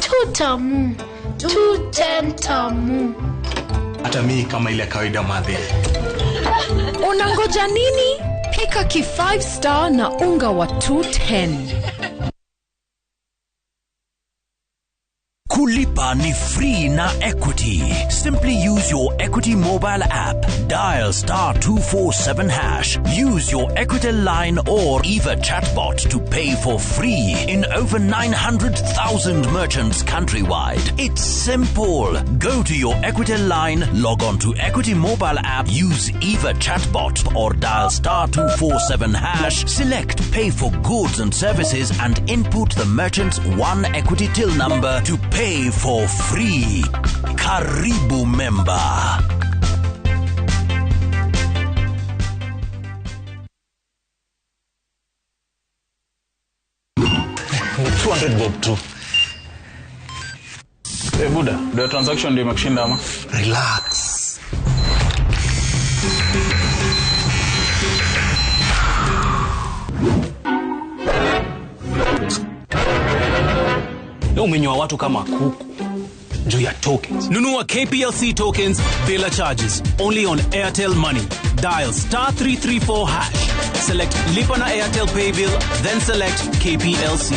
Too tamu. 210 tamu.
Hata mimi kama ile kawaida madhe.
Unangoja nini? Pika ki 5 star na unga wa 210.
Kulipa ni free na Equity. Simply use your Equity mobile app. Dial *247#. Use your Equity line or Eva chatbot to pay for free in over 900,000 merchants countrywide. It's simple. Go to your Equity line, log on to Equity mobile app, use Eva chatbot or dial *247#. Select pay for goods and services and input the merchant's one Equity till number to pay for free. Karibu member.
Ni 200 bob tu. Buda, the transaction ndio imekushinda ama?
Relax.
Leo umenywa watu kama kuku juu ya tokens. Nunua KPLC tokens bila charges only on Airtel Money. Dial *334#. Select Lipa na Airtel Pay Bill, then select KPLC.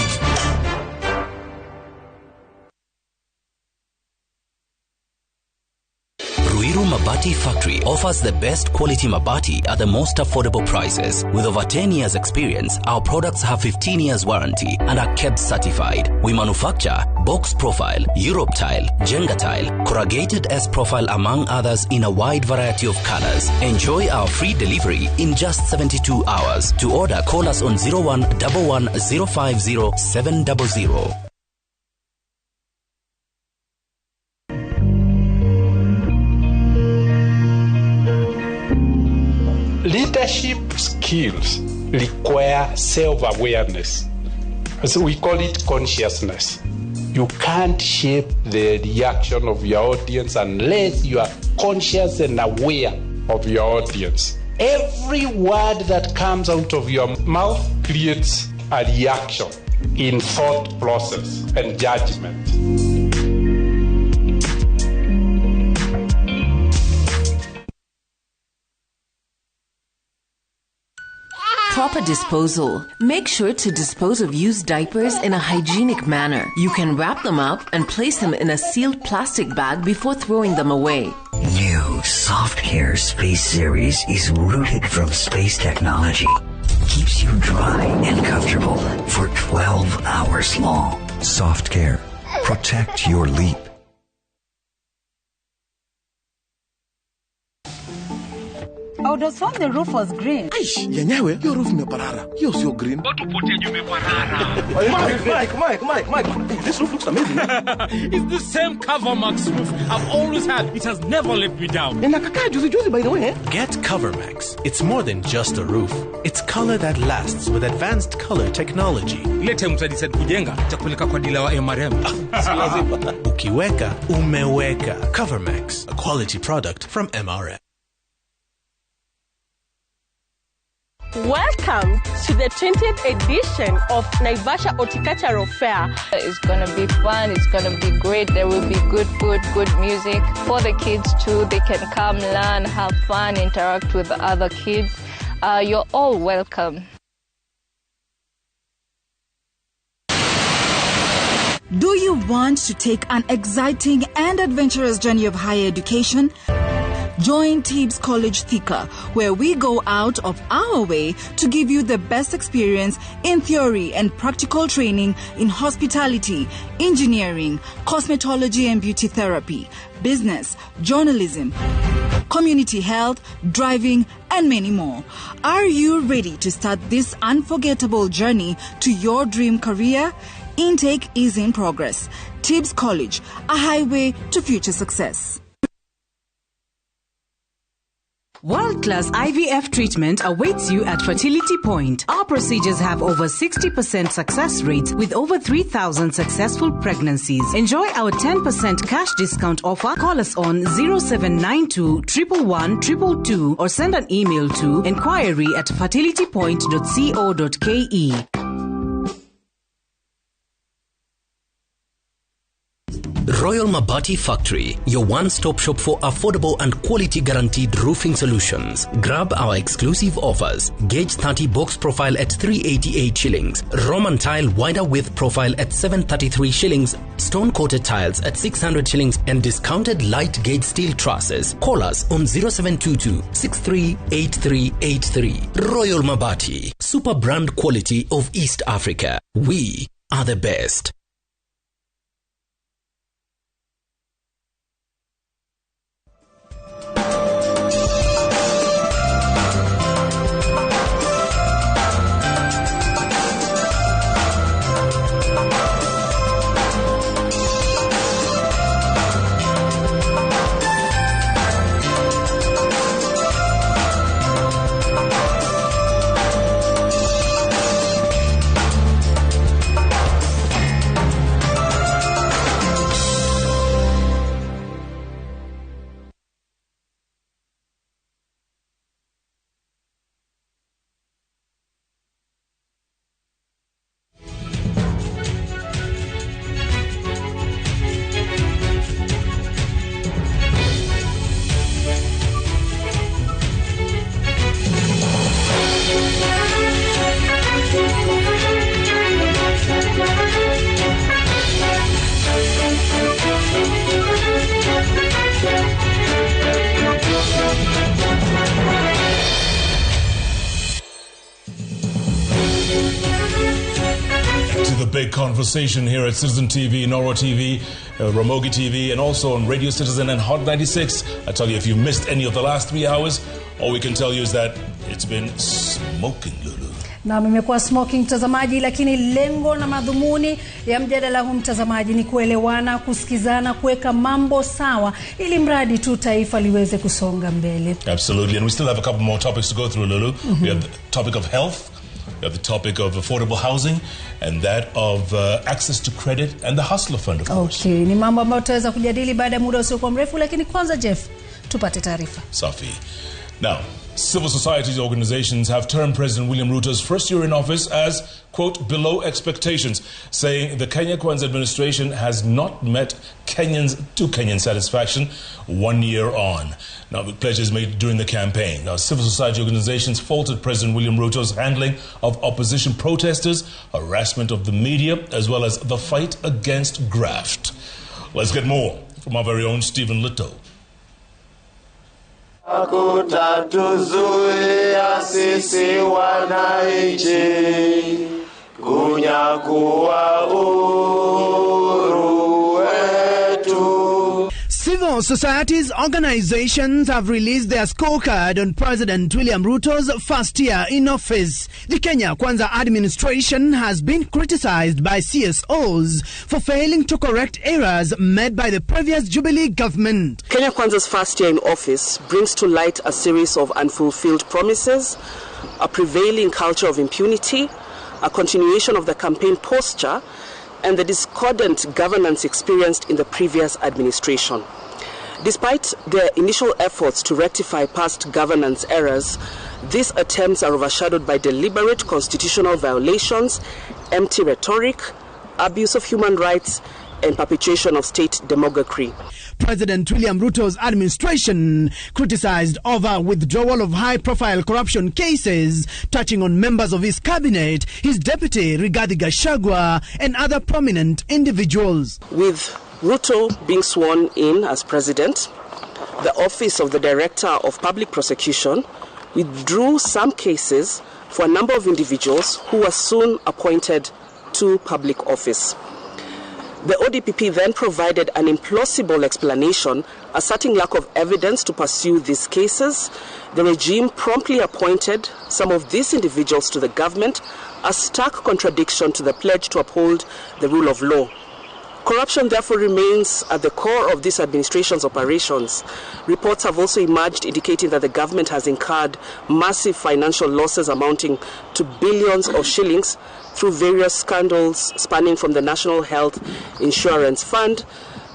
Ruiru Mabati Factory offers the best quality mabati at the most affordable prices. With over 10 years experience, our products have 15 years warranty and are kept certified. We manufacture box profile, Europe tile, Jenga tile, corrugated S profile among others in a wide variety of colors. Enjoy our free delivery in just 72 hours. To order, call us on 0111 050 700.
Leadership skills require self-awareness. So we call it consciousness. You can't shape the reaction of your audience unless you are conscious and aware of your audience. Every word that comes out of your mouth creates a reaction in thought process and judgment.
Proper disposal. Make sure to dispose of used diapers in a hygienic manner. You can wrap them up and place them in a sealed plastic bag before throwing them away.
New Soft Care Space Series is rooted from space technology. Keeps you dry and comfortable for 12 hours long.
Soft Care. Protect your leap.
I would have thought the roof was green.
Aish, yenyewe, your roof meparara. Yours your green.
What to put in you meparara?
Mike. This roof looks amazing.
It's the same CoverMax roof I've always had. It has never let me down.
And nakaka juicy by the way.
Get CoverMax. It's more than just a roof. It's color that lasts with advanced color technology.
Lete msadisa kujenga chakupeleka kwa dila wa MRM.
Ukiweka, umeweka. CoverMax, a quality product from MRM.
Welcome to the 20th edition of Naivasha Horticultural Fair.
It's going to be fun. It's going to be great. There will be good food, good music. For the kids too, they can come, learn, have fun, interact with the other kids. You're all welcome.
Do you want to take an exciting and adventurous journey of higher education? Join Tibbs College Thika, where we go out of our way to give you the best experience in theory and practical training in hospitality, engineering, cosmetology and beauty therapy, business, journalism, community health, driving, and many more. Are you ready to start this unforgettable journey to your dream career? Intake is in progress. Tibbs College, a highway to future success.
World-class IVF treatment awaits you at Fertility Point. Our procedures have over 60% success rates with over 3,000 successful pregnancies. Enjoy our 10% cash discount offer. Call us on 0792 111 222 or send an email to enquiry@fertilitypoint.co.ke.
Royal Mabati Factory, your one-stop shop for affordable and quality guaranteed roofing solutions. Grab our exclusive offers. Gauge 30 box profile at 388 shillings. Roman tile wider width profile at 733 shillings. Stone-coated tiles at 600 shillings and discounted light gauge steel trusses. Call us on 0722 638383. Royal Mabati, super brand quality of East Africa. We are the best.
big conversation here at Citizen TV, Noro TV, Ramogi TV, and also on Radio Citizen and Hot 96. I tell you, if you missed any of the last 3 hours, all we can tell you is that it's been smoking, Lulu.
Na imekuwa smoking mtazamaji, lakini lengo na madhumuni ya mjadala huu mtazamaji ni kuelewana, kusikizana, kuweka mambo sawa ili mradi tu taifa liweze kusonga mbele.
Absolutely, and we still have a couple more topics to go through, Lulu. We have the topic of health, we have the topic of affordable housing, and that of access to credit and the hustler fund, of course.
Okay, ni mambo ambayo tutaweza kujadili baada ya muda usiokuwa mrefu, lakini kwanza Jeff, tupate taarifa.
Safi. Now, civil society organizations have termed President William Ruto's first year in office as, quote, below expectations, saying the Kenya Kwanza administration has not met Kenyan satisfaction 1 year on. Now, with pledges made during the campaign. Now, civil society organizations faulted President William Ruto's handling of opposition protesters, harassment of the media, as well as the fight against graft. Let's get more from our very own Stephen Little.
Hakutatuzuia sisi wananchi kunyakuwa uhuru wetu.
Civil societies organizations have released their scorecard on President William Ruto's first year in office. The Kenya Kwanza administration has been criticized by CSOs for failing to correct errors made by the previous Jubilee government.
Kenya Kwanza's first year in office brings to light a series of unfulfilled promises, a prevailing culture of impunity, a continuation of the campaign posture, and the discordant governance experienced in the previous administration. Despite their initial efforts to rectify past governance errors, these attempts are overshadowed by deliberate constitutional violations, empty rhetoric, abuse of human rights, and perpetuation of state demagoguery.
President William Ruto's administration criticized over withdrawal of high-profile corruption cases touching on members of his cabinet, his deputy Rigathi Gachagua, and other prominent individuals.
With Ruto being sworn in as president, the Office of the Director of Public Prosecution withdrew some cases for a number of individuals who were soon appointed to public office. The ODPP then provided an implausible explanation, asserting lack of evidence to pursue these cases. The regime promptly appointed some of these individuals to the government, a stark contradiction to the pledge to uphold the rule of law. Corruption therefore remains at the core of this administration's operations. Reports have also emerged indicating that the government has incurred massive financial losses amounting to billions of shillings through various scandals spanning from the National Health Insurance Fund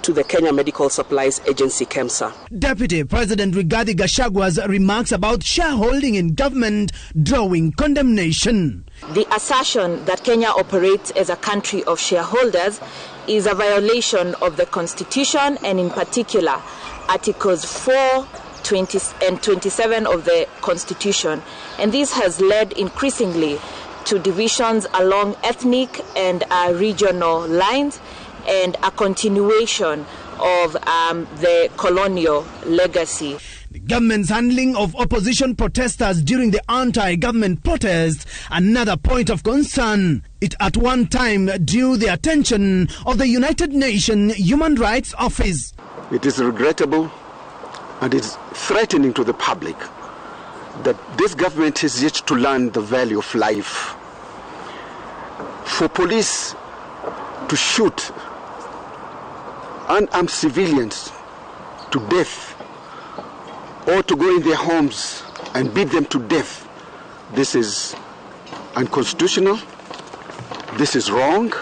to the Kenya Medical Supplies Agency, KEMSA.
Deputy President Rigathi Gachagua's remarks about shareholding in government drawing condemnation.
The assertion that Kenya operates as a country of shareholders is a violation of the Constitution, and in particular Articles 4, 20 and 27 of the Constitution. And this has led increasingly to divisions along ethnic and regional lines, and a continuation of the colonial legacy.
The government's handling of opposition protesters during the anti-government protests, another point of concern. It at one time drew the attention of the United Nations Human Rights Office.
It is regrettable and it is threatening to the public that this government is yet to learn the value of life. For police to shoot unarmed civilians to death, or to go in their homes and beat them to death, this is unconstitutional, this is wrong,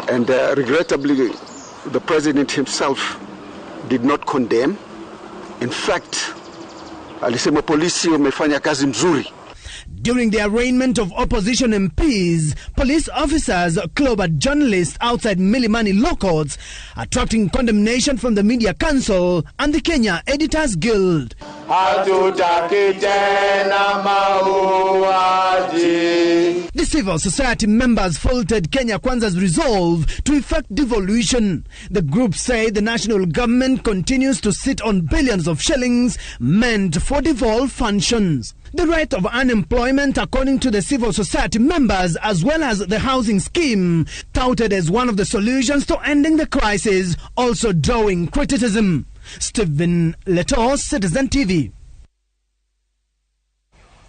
and regrettably the president himself did not condemn. In fact, alisema polisi wamefanya kazi mzuri.
During the arraignment of opposition MPs, police officers clobbered journalists outside Milimani law courts, attracting condemnation from the Media Council and the Kenya Editors Guild.
hatutaki tena mauaji.
The civil society members faulted Kenya Kwanza's resolve to effect devolution. The group say the national government continues to sit on billions of shillings meant for devolved functions. The rate of unemployment, according to the civil society members, as well as the housing scheme, touted as one of the solutions to ending the crisis, also drawing criticism. Stephen Leto, Citizen TV.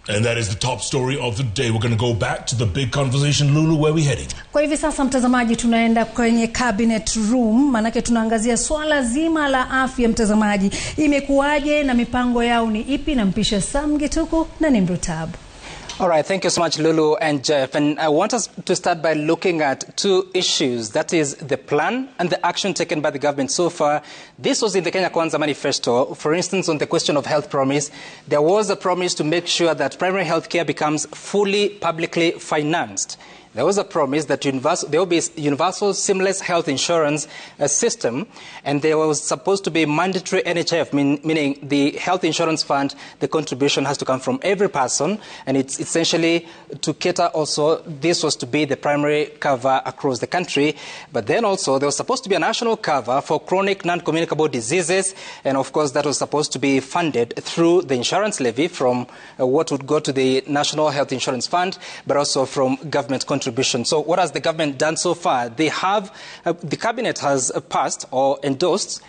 And that is the top story of the day. We're going to go back to the big conversation. Lulu, where are we heading?
Kwa hivi sasa mtazamaji, tunaenda kwenye cabinet room, manake tunaangazia swala zima la afya. Mtazamaji, imekuwaje na mipango yao ni ipi? Na mpisha Sam Gituku na Nimru Tab.
All right, thank you so much, Lulu and Jeff. And I want us to start by looking at two issues. That is the plan and the action taken by the government so far. This was in the Kenya Kwanza manifesto. For instance, on the question of health promise, there was a promise to make sure that primary health care becomes fully publicly financed. There was a promise that there will be universal seamless health insurance system, and there was supposed to be mandatory NHIF, meaning the health insurance fund, the contribution has to come from every person, and it's essentially to cater also, this was to be the primary cover across the country. But then also there was supposed to be a national cover for chronic non-communicable diseases, and of course that was supposed to be funded through the insurance levy from what would go to the National Health Insurance Fund, but also from government contribution. So what has the government done so far? They have, the cabinet has passed or endorsed,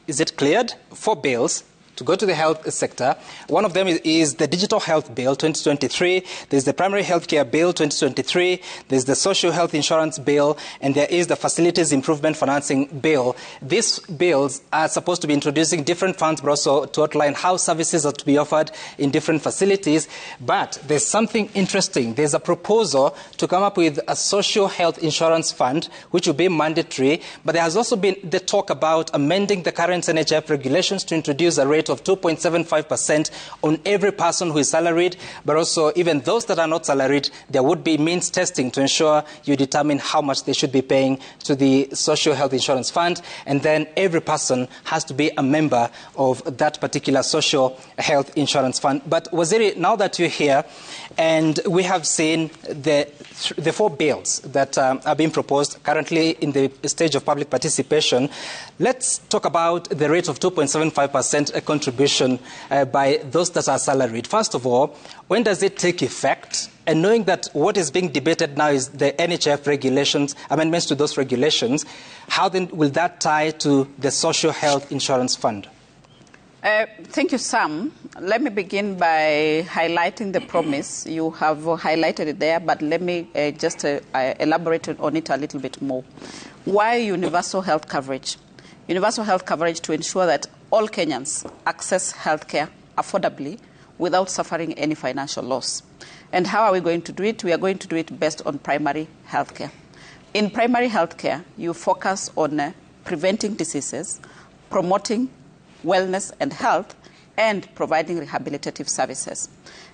is it cleared? 4 bills to go to the health sector. One of them is the Digital Health Bill 2023. There's the Primary Healthcare Bill 2023. There's the Social Health Insurance Bill, and there is the Facilities Improvement Financing Bill. These bills are supposed to be introducing different funds, but also to outline how services are to be offered in different facilities. But there's something interesting. There's a proposal to come up with a social health insurance fund, which will be mandatory. But there has also been the talk about amending the current NHIF regulations to introduce a rate of 2.75% on every person who is salaried, but also even those that are not salaried, there would be means testing to ensure you determine how much they should be paying to the Social Health Insurance Fund, and then every person has to be a member of that particular Social Health Insurance Fund. But Waziri, now that you're here, and we have seen the 4 bills that are being proposed currently in the stage of public participation, let's talk about the rate of 2.75% contribution by those that are salaried. First of all, when does it take effect? And knowing that what is being debated now is the NHIF regulations, amendments to those regulations, how then will that tie to the Social Health Insurance Fund?
Thank you, Sam. Let me begin by highlighting the promise. You have highlighted it there, but let me just elaborate on it a little bit more. Why universal health coverage? Universal health coverage to ensure that all Kenyans access health care affordably without suffering any financial loss. And how are we going to do it? We are going to do it based on primary health care. In primary health care, you focus on preventing diseases, promoting wellness and health, and providing rehabilitative services.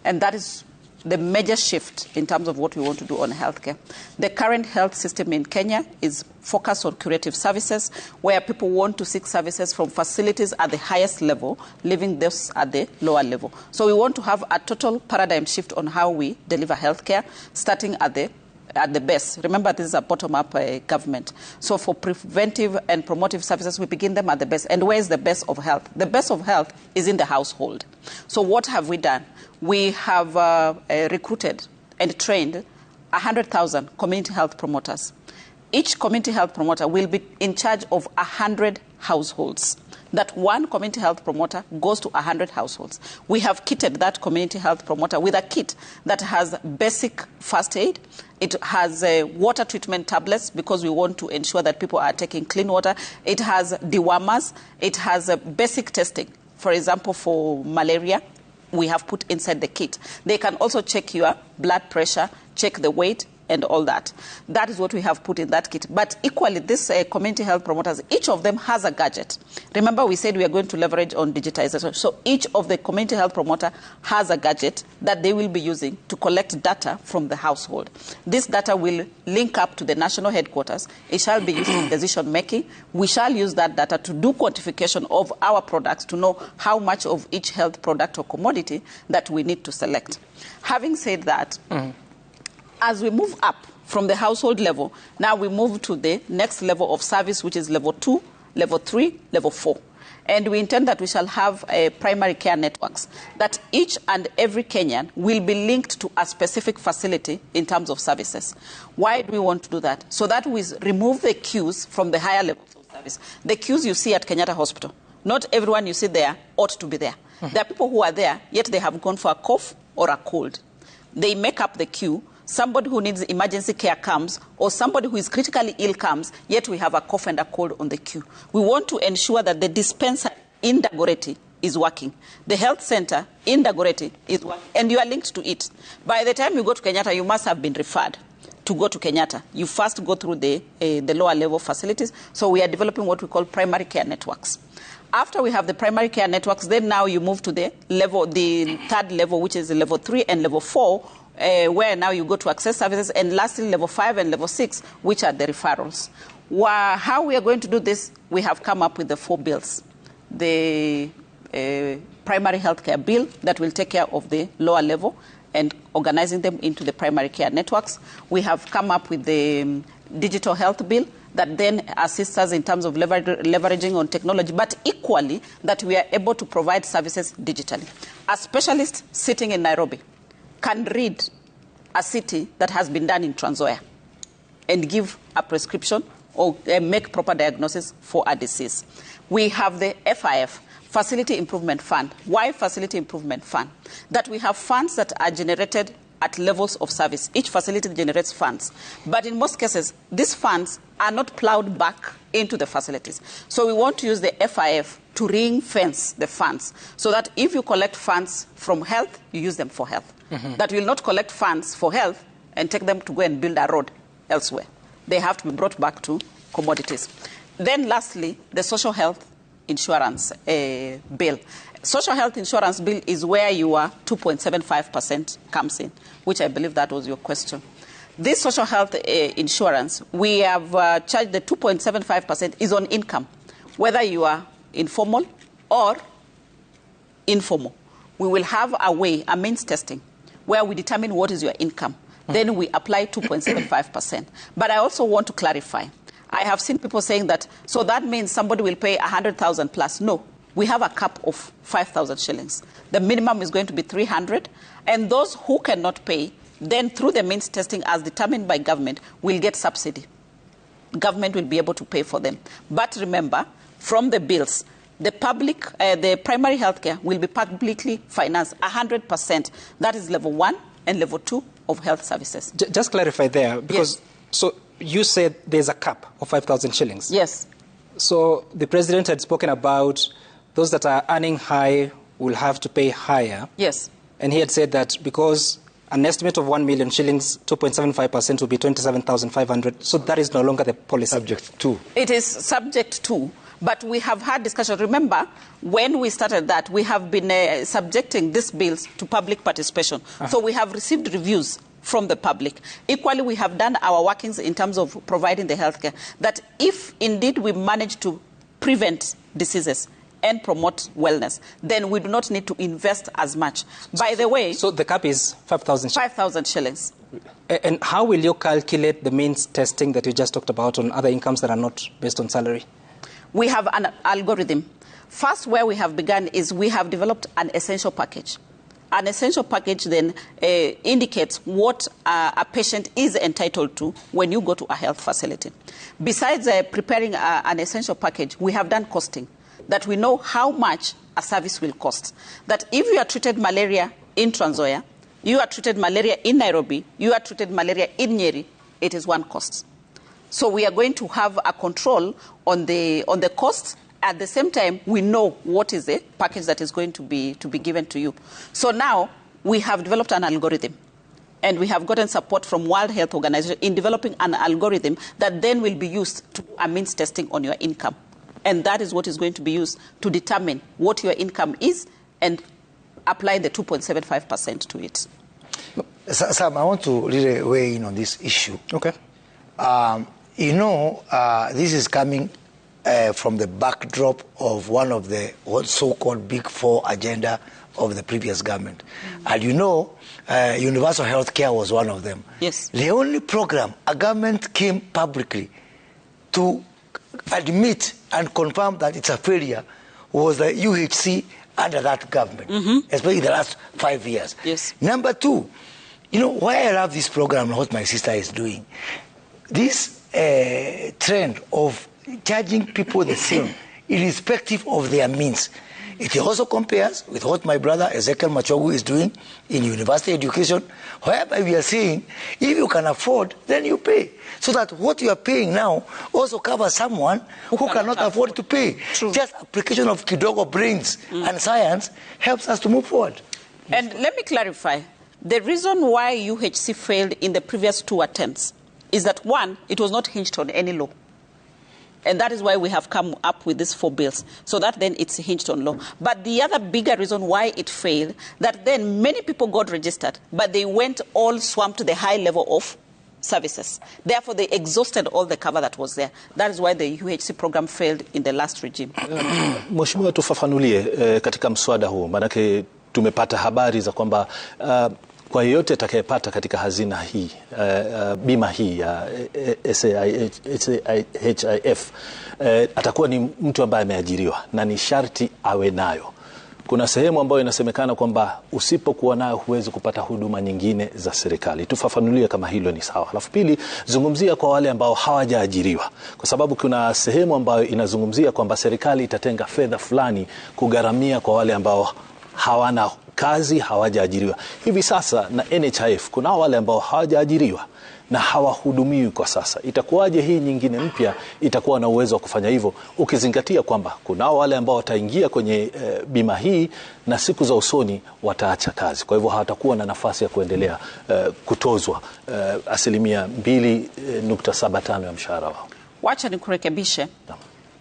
And that is the major shift in terms of what we want to do on healthcare. The current health system in Kenya is focused on curative services, where people want to seek services from facilities at the highest level, leaving those at the lower level. So we want to have a total paradigm shift on how we deliver healthcare, starting at the best. Remember, this is a bottom-up government. So for preventive and promotive services, we begin them at the best. And where is the best of health? The best of health is in the household. So what have we done? We have recruited and trained 100,000 community health promoters. Each community health promoter will be in charge of 100 households. That one community health promoter goes to 100 households. We have kitted that community health promoter with a kit that has basic first aid. It has water treatment tablets because we want to ensure that people are taking clean water. It has dewormers. It has basic testing. For example, for malaria, we have put inside the kit. They can also check your blood pressure, check the weight, and all that. That is what we have put in that kit. But equally, this community health promoters, each of them has a gadget. Remember, we said we are going to leverage on digitization. So each of the community health promoter has a gadget that they will be using to collect data from the household. This data will link up to the national headquarters. It shall be used in decision making. We shall use that data to do quantification of our products to know how much of each health product or commodity that we need to select. Having said that, as we move up from the household level, now we move to the next level of service, which is level 2, level 3, level 4. And we intend that we shall have primary care networks, that each and every Kenyan will be linked to a specific facility in terms of services. Why do we want to do that? So that we remove the queues from the higher levels of service. The queues you see at Kenyatta Hospital, not everyone you see there ought to be there. There are people who are there, yet they have gone for a cough or a cold. They make up the queue. Somebody who needs emergency care comes, or somebody who is critically ill comes, yet we have a cough and a cold on the queue. We want to ensure that the dispenser in Dagoretti is working. The health center in Dagoretti is working, and you are linked to it. By the time you go to Kenyatta, you must have been referred to go to Kenyatta. You first go through the lower level facilities. So we are developing what we call primary care networks. After we have the primary care networks, then now you move to the third level, which is level 3 and level 4, where now you go to access services, and lastly, level 5 and level 6, which are the referrals. How we are going to do this, we have come up with the 4 bills. The primary healthcare bill that will take care of the lower level and organizing them into the primary care networks. We have come up with the digital health bill that then assists us in terms of leveraging on technology, but equally that we are able to provide services digitally. A specialist sitting in Nairobi can read a CT that has been done in Trans Nzoia and give a prescription or make proper diagnosis for a disease. We have the FIF, Facility Improvement Fund. Why Facility Improvement Fund? That we have funds that are generated at levels of service. Each facility generates funds. But in most cases, these funds are not plowed back into the facilities. So we want to use the FIF to ring-fence the funds so that if you collect funds from health, you use them for health. That you will not collect funds for health and take them to go and build a road elsewhere. They have to be brought back to commodities. Then lastly, the social health insurance bill. Social health insurance bill is where your 2.75% comes in, which I believe that was your question. This social health insurance, we have charged the 2.75% is on income, whether you are informal or informal. We will have a means testing, where we determine what is your income. Then we apply 2.75%. But I also want to clarify. I have seen people saying that, so that means somebody will pay 100,000 plus. No. We have a cap of 5,000 shillings. The minimum is going to be 300. And those who cannot pay, then through the means testing as determined by government, will get subsidy. Government will be able to pay for them. But remember, from the bills, the primary healthcare will be publicly financed 100%. That is level 1 and level 2 of health services.
Just clarify there, because so you said there's a cap of 5,000 shillings.
Yes.
So the president had spoken about those that are earning high will have to pay higher.
Yes.
And he had said that because an estimate of 1 million shillings, 2.75% will be 27,500. So that is no longer the policy.
Subject to.
It is subject to. But we have had discussion. Remember, when we started that, we have been subjecting these bills to public participation. So we have received reviews from the public. Equally, we have done our workings in terms of providing the healthcare, that if indeed we manage to prevent diseases and promote wellness, then we do not need to invest as much. By the way...
So the cap is 5,000 shillings?
5,000 shillings.
And how will you calculate the means testing that you just talked about on other incomes that are not based on salary?
We have an algorithm. First, where we have begun is we have developed an essential package. An essential package then indicates what a patient is entitled to when you go to a health facility. Besides preparing an essential package, we have done costing, that we know how much a service will cost. That if you are treated malaria in Trans Nzoia, you are treated malaria in Nairobi, you are treated malaria in Nyeri, it is one cost. So we are going to have a control on the costs. At the same time, we know what is the package that is going to be given to you. So now we have developed an algorithm. And we have gotten support from World Health Organization in developing an algorithm that then will be used to means testing on your income. And that is what is going to be used to determine what your income is and apply the 2.75% to it.
Sam, I want to really weigh in on this issue.
Okay.
This is coming from the backdrop of one of the so-called Big Four agenda of the previous government. And universal health care was one of them.
Yes.
The only program a government came publicly to admit and confirm that it's a failure was the UHC under that government, especially the last 5 years.
Yes.
Number two, why I love this program and what my sister is doing, this trend of charging people the same, irrespective of their means. It also compares with what my brother Ezekiel Machogu is doing in university education, whereby we are saying, if you can afford, then you pay. So that what you are paying now also covers someone who cannot afford to pay.
True.
Just application of kidogo brains and science helps us to move forward.
And let me clarify. The reason why UHC failed in the previous 2 attempts is that, one, it was not hinged on any law. And that is why we have come up with these 4 bills, so that then it's hinged on law. But the other bigger reason why it failed, that then many people got registered, but they went all swamped to the high level of services. Therefore, they exhausted all the cover that was there. That is why the UHC program failed in the last regime.
Mheshimiwa, tufafanulie katika mswada huu, manake tumepata habari za kwamba kwa yeyote atakayepata katika hazina hii bima hii ya SAHIF atakuwa ni mtu ambaye ameajiriwa na ni sharti awe nayo. Kuna sehemu ambayo inasemekana kwamba usipokuwa nayo huwezi kupata huduma nyingine za serikali. Tufafanulie kama hilo ni sawa. Alafu pili, zungumzia kwa wale ambao hawajaajiriwa, kwa sababu kuna sehemu ambayo inazungumzia kwamba serikali itatenga fedha fulani kugharamia kwa wale ambao hawana kazi, hawajaajiriwa. Hivi sasa na NHIF kuna wale ambao hawajaajiriwa na hawahudumiwi kwa sasa. Itakuwaje hii nyingine mpya itakuwa na uwezo wa kufanya hivyo, ukizingatia kwamba kuna wale ambao wataingia kwenye bima hii na siku za usoni wataacha kazi, kwa hivyo hawatakuwa na nafasi ya kuendelea kutozwa 2.75% ya mshahara wao?
Wacha nikurekebishe.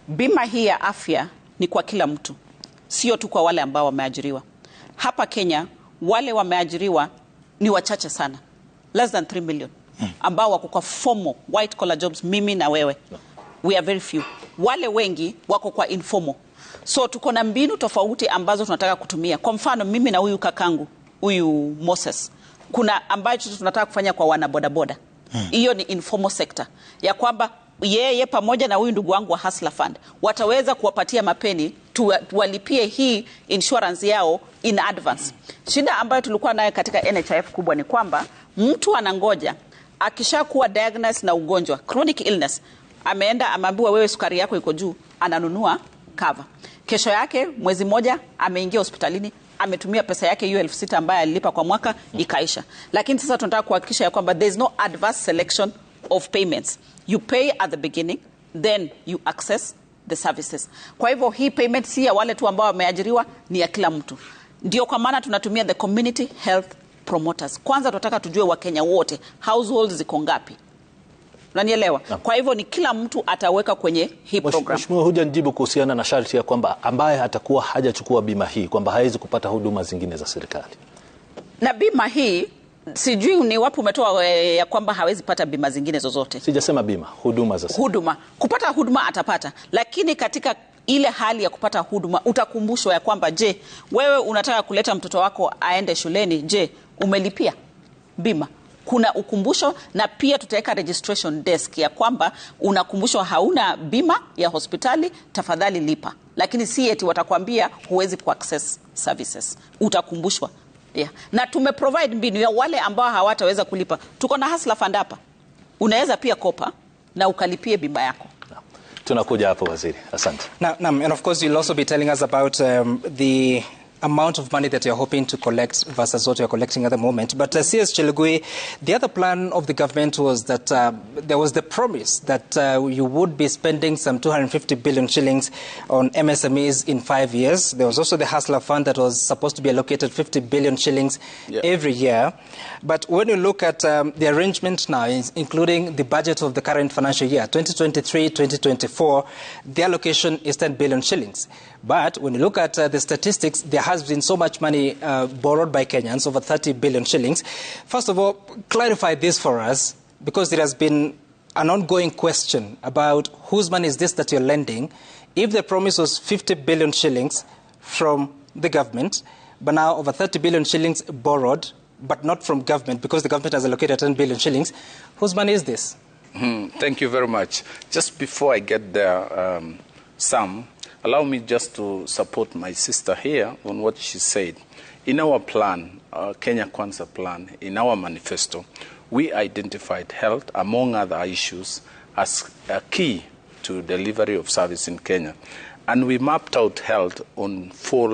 Bima hii ya afya ni kwa kila mtu, sio tu kwa wale ambao wameajiriwa. Hapa Kenya wale wameajiriwa ni wachache sana, less than 3 million, ambao wako kwa formal white collar jobs, mimi na wewe. We are very few. Wale wengi wako kwa informal. So tuko na mbinu tofauti ambazo tunataka kutumia. Kwa mfano mimi na huyu kakangu, huyu Moses, kuna ambacho tunataka kufanya kwa wana bodaboda. Hiyo ni informal sector, ya kwamba yeye pamoja na huyu ndugu wangu wa Hustler Fund wataweza kuwapatia mapeni tuwalipie hii insurance yao in advance. Shida ambayo tulikuwa nayo katika NHIF kubwa ni kwamba mtu anangoja akishakuwa diagnosed na ugonjwa chronic illness, ameenda ameambiwa wewe sukari yako iko juu, ananunua cover. Kesho yake mwezi moja ameingia hospitalini, ametumia pesa yake hiyo 6,000 ambayo alilipa kwa mwaka ikaisha. Lakini sasa tunataka kuhakikisha ya kwamba there is no adverse selection of payments. You pay at the beginning, then you access the services. Kwa hivyo hii payment si ya wale tu ambao wameajiriwa, ni ya kila mtu. Ndio kwa maana tunatumia the community health promoters. Kwanza tunataka tujue Wakenya wote households ziko ngapi. Unanielewa? Kwa hivyo ni kila mtu ataweka kwenye hii program.
Mheshimiwa, hujanijibu kuhusiana na sharti ya kwamba ambaye atakuwa hajachukua bima hii kwamba hawezi kupata huduma zingine za serikali.
Na bima hii sijui ni wapi umetoa ya kwamba hawezi pata bima zingine zozote.
Sijasema bima, huduma za serikali.
Huduma. Kupata huduma atapata, lakini katika ile hali ya kupata huduma utakumbushwa ya kwamba je, wewe unataka kuleta mtoto wako aende shuleni, je, umelipia bima? Kuna ukumbusho, na pia tutaweka registration desk ya kwamba unakumbushwa hauna bima ya hospitali, tafadhali lipa. Lakini si eti watakwambia huwezi kuaccess services. Utakumbushwa. Yeah. Na tumeprovide mbinu ya wale ambao hawataweza kulipa. Tuko na Hustler Fund hapa. Unaweza pia kopa na ukalipie bima yako.
Tunakuja hapo waziri. Asante.
Now, and of course you'll also be telling us about the amount of money that you're hoping to collect versus what you're collecting at the moment. But CS Chelugui, the other plan of the government was that there was the promise that you would be spending some 250 billion shillings on MSMEs in 5 years. There was also the Hustler Fund that was supposed to be allocated 50 billion shillings every year. But when you look at the arrangement now, including the budget of the current financial year, 2023-2024, the allocation is 10 billion shillings. But when you look at the statistics, there has been so much money borrowed by Kenyans, over 30 billion shillings. First of all, clarify this for us, because there has been an ongoing question about whose money is this that you're lending. If the promise was 50 billion shillings from the government, but now over 30 billion shillings borrowed, but not from government, because the government has allocated 10 billion shillings, whose money is this?
Thank you very much. Just before I get there, Sam, allow me just to support my sister here on what she said. In our plan, Kenya Kwanza plan, in our manifesto, we identified health, among other issues, as a key to delivery of service in Kenya. And we mapped out health on four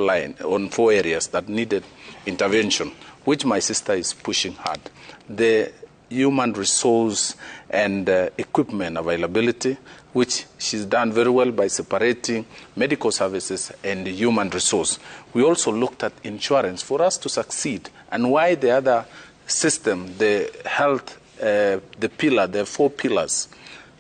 areas that needed intervention, which my sister is pushing hard. The human resource and equipment availability, which she's done very well by separating medical services and the human resource. We also looked at insurance for us to succeed, and why the other system, the health, the four pillars,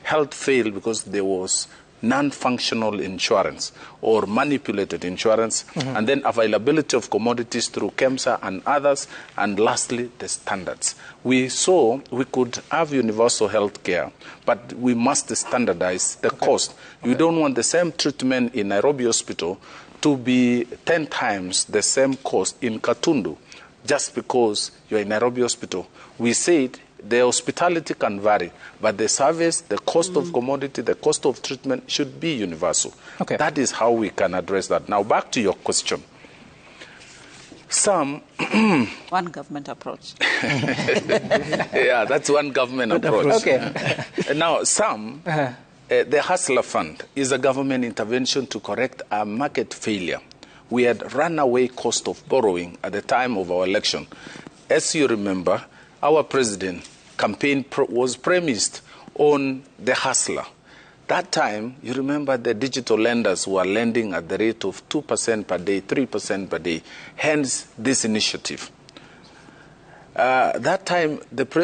health failed because there was non-functional insurance or manipulated insurance, and then availability of commodities through KEMSA and others, and lastly, the standards. We saw we could have universal health care, but we must standardize the cost. You don't want the same treatment in Nairobi Hospital to be 10 times the same cost in Katundu, just because you're in Nairobi Hospital. We said the hospitality can vary, but the service, the cost of commodity, the cost of treatment should be universal. That is how we can address that. Now, back to your question. Some...
one government approach.
Yeah, that's one government approach. Now, the Hustler Fund is a government intervention to correct a market failure. We had runaway cost of borrowing at the time of our election. As you remember, our president campaign was premised on the hustler. That time, you remember the digital lenders were lending at the rate of 2% per day, 3% per day, hence this initiative. That time,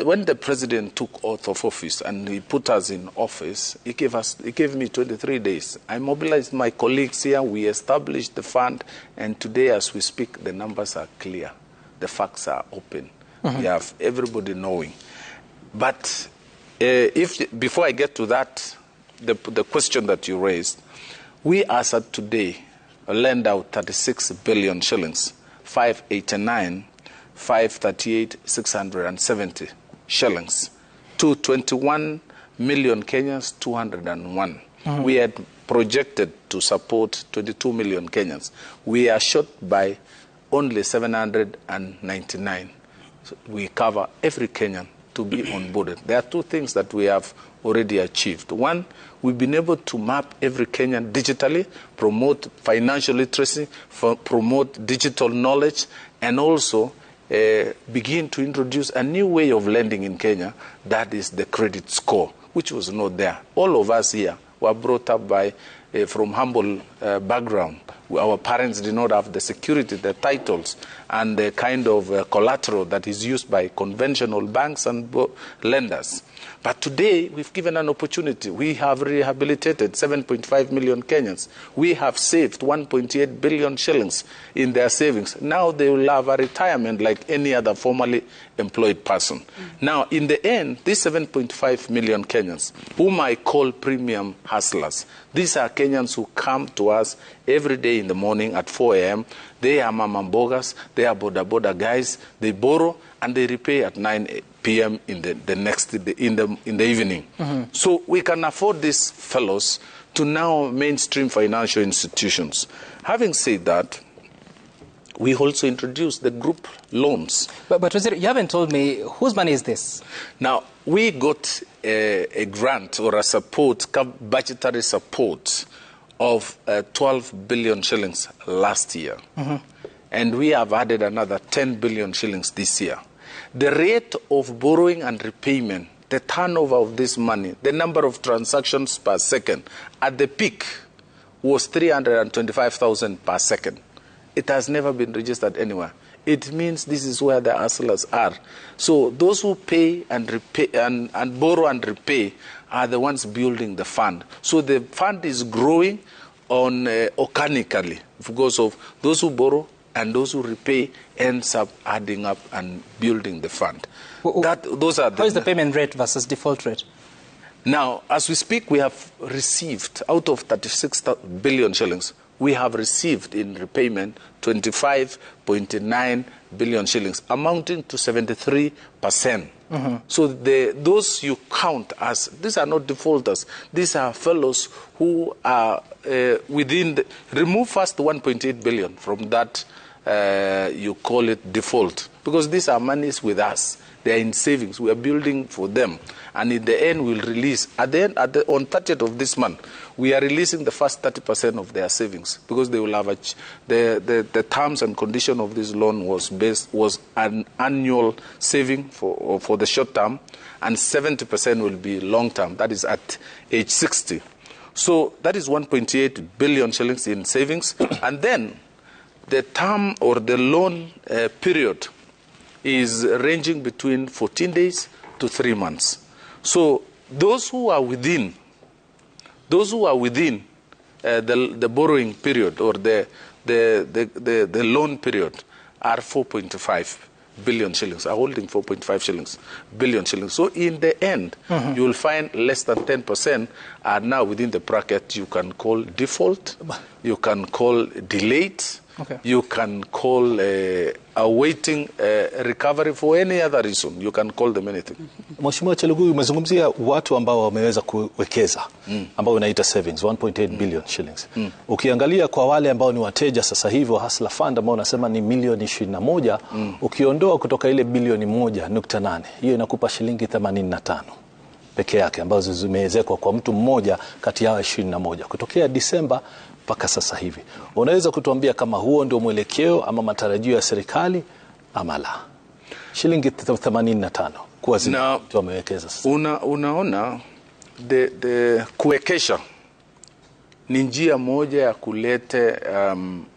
when the president took oath of office and he put us in office, he gave me 23 days. I mobilized my colleagues here, we established the fund, and today as we speak, the numbers are clear. The facts are open. We have everybody knowing. But before I get to that, the question that you raised, we as at today lend out 36 billion shillings, 589, 538, 670 shillings to 21 million Kenyans, 201. We had projected to support 22 million Kenyans. We are short by only 799. So we cover every Kenyan to be onboarded. There are two things that we have already achieved. One, we've been able to map every Kenyan digitally, promote financial literacy, promote digital knowledge, and also begin to introduce a new way of lending in Kenya, that is the credit score, which was not there. All of us here were brought up from humble background. Our parents did not have the security, the titles, and the kind of collateral that is used by conventional banks and lenders. But today, we've given an opportunity. We have rehabilitated 7.5 million Kenyans. We have saved 1.8 billion shillings in their savings. Now they will have a retirement like any other formally employed person. Now, in the end, these 7.5 million Kenyans, whom I call premium hustlers, these are Kenyans who come to us every day in the morning at 4 a.m. They are mama mbogas, they are boda guys. They borrow and they repay at 9 p.m. in the evening. So we can afford these fellows to now mainstream financial institutions. Having said that, we also introduced the group loans.
But you haven't told me whose money is this?
Now, we got a grant or a support, budgetary support of 12 billion shillings last year. and we have added another 10 billion shillings this year. The rate of borrowing and repayment, the turnover of this money, the number of transactions per second, at the peak was 325,000 per second. It has never been registered anywhere. It means this is where the hustlers are. So those who pay and repay and borrow and repay are the ones building the fund. So the fund is growing on organically because of those who borrow and those who repay ends up adding up and building the fund. Those are
how is the payment rate versus default rate?
Now, as we speak, we have received, out of 36 billion shillings, we have received in repayment 25.9 billion shillings, amounting to 73%. Mm-hmm. So those you count as, these are not defaulters. These are fellows who are within remove first 1.8 billion from that, you call it default. Because these are monies with us. They are in savings. We are building for them. And in the end, we'll release. On 30th of this month, we are releasing the first 30% of their savings because they will have the terms and condition of this loan was an annual saving for the short term, and 70% will be long term. That is at age 60. So that is 1.8 billion shillings in savings. And then the term or the loan period is ranging between 14 days to 3 months. So those who are within the borrowing period or the loan period are 4.5 billion shillings, are holding 4.5 billion shillings. So in the end, you will find less than 10% are now within the bracket you can call default, you can call delayed, you can call awaiting recovery for any other reason. You can call them anything.
Mheshimiwa Chelugui, umezungumzia watu ambao wameweza kuwekeza ambao unaita savings 1.8 billion shillings. Ukiangalia kwa wale ambao ni wateja sasa hivi wa Hustler Fund ambao unasema ni milioni 21, ukiondoa kutoka ile bilioni 1.8, hiyo inakupa shilingi 85 peke yake ambazo zimeezekwa kwa mtu mmoja kati yao 21 kutokea Disemba mpaka sasa hivi. Unaweza kutuambia kama huo ndio mwelekeo ama matarajio ya serikali ama la? Shilingi 85 kwa zile watu wamewekeza sasa.
Unaona kuwekesha ni njia moja ya kulete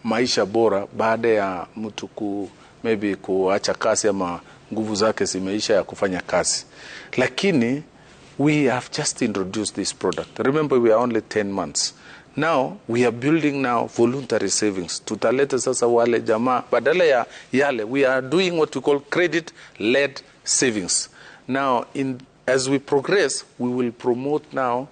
maisha bora baada ya mtu maybe kuacha kazi ama nguvu zake zimeisha ya kufanya kazi. Lakini we have just introduced this product. Remember, we are only 10 months. Now, we are building now voluntary savings. Tutaleta sasa wale jamaa, badala ya yale, we are doing what we call credit-led savings. Now, as we progress, we will promote now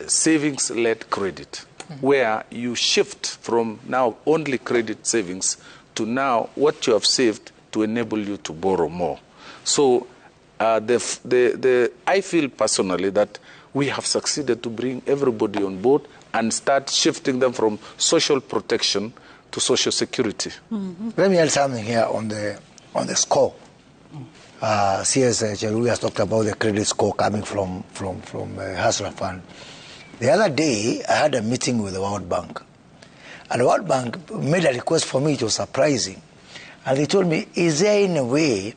savings-led credit, where you shift from now only credit savings to now what you have saved to enable you to borrow more. So, I feel personally that we have succeeded to bring everybody on board and start shifting them from social protection to social security.
Let me add something here on the score. CS Chelugui has talked about the credit score coming from Hustler Fund. The other day, I had a meeting with the World Bank. And the World Bank made a request for me. It was surprising. And they told me, is there any way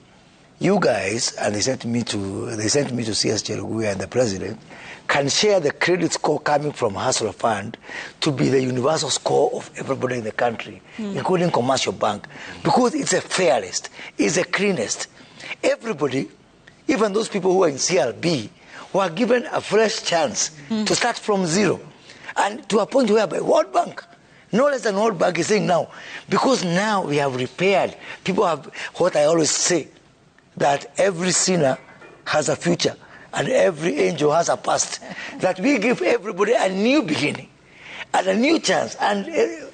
you guys, and they sent me to CS Chelugui and the President, can share the credit score coming from Hustler Fund to be the universal score of everybody in the country, including commercial bank, because it's the fairest, it's the cleanest. Everybody, even those people who are in CLB, were given a fresh chance to start from zero, and to a point whereby World Bank, no less than World Bank, is saying now, because now we have repaired, people have, what I always say, that every sinner has a future and every angel has a past, that we give everybody a new beginning and a new chance. And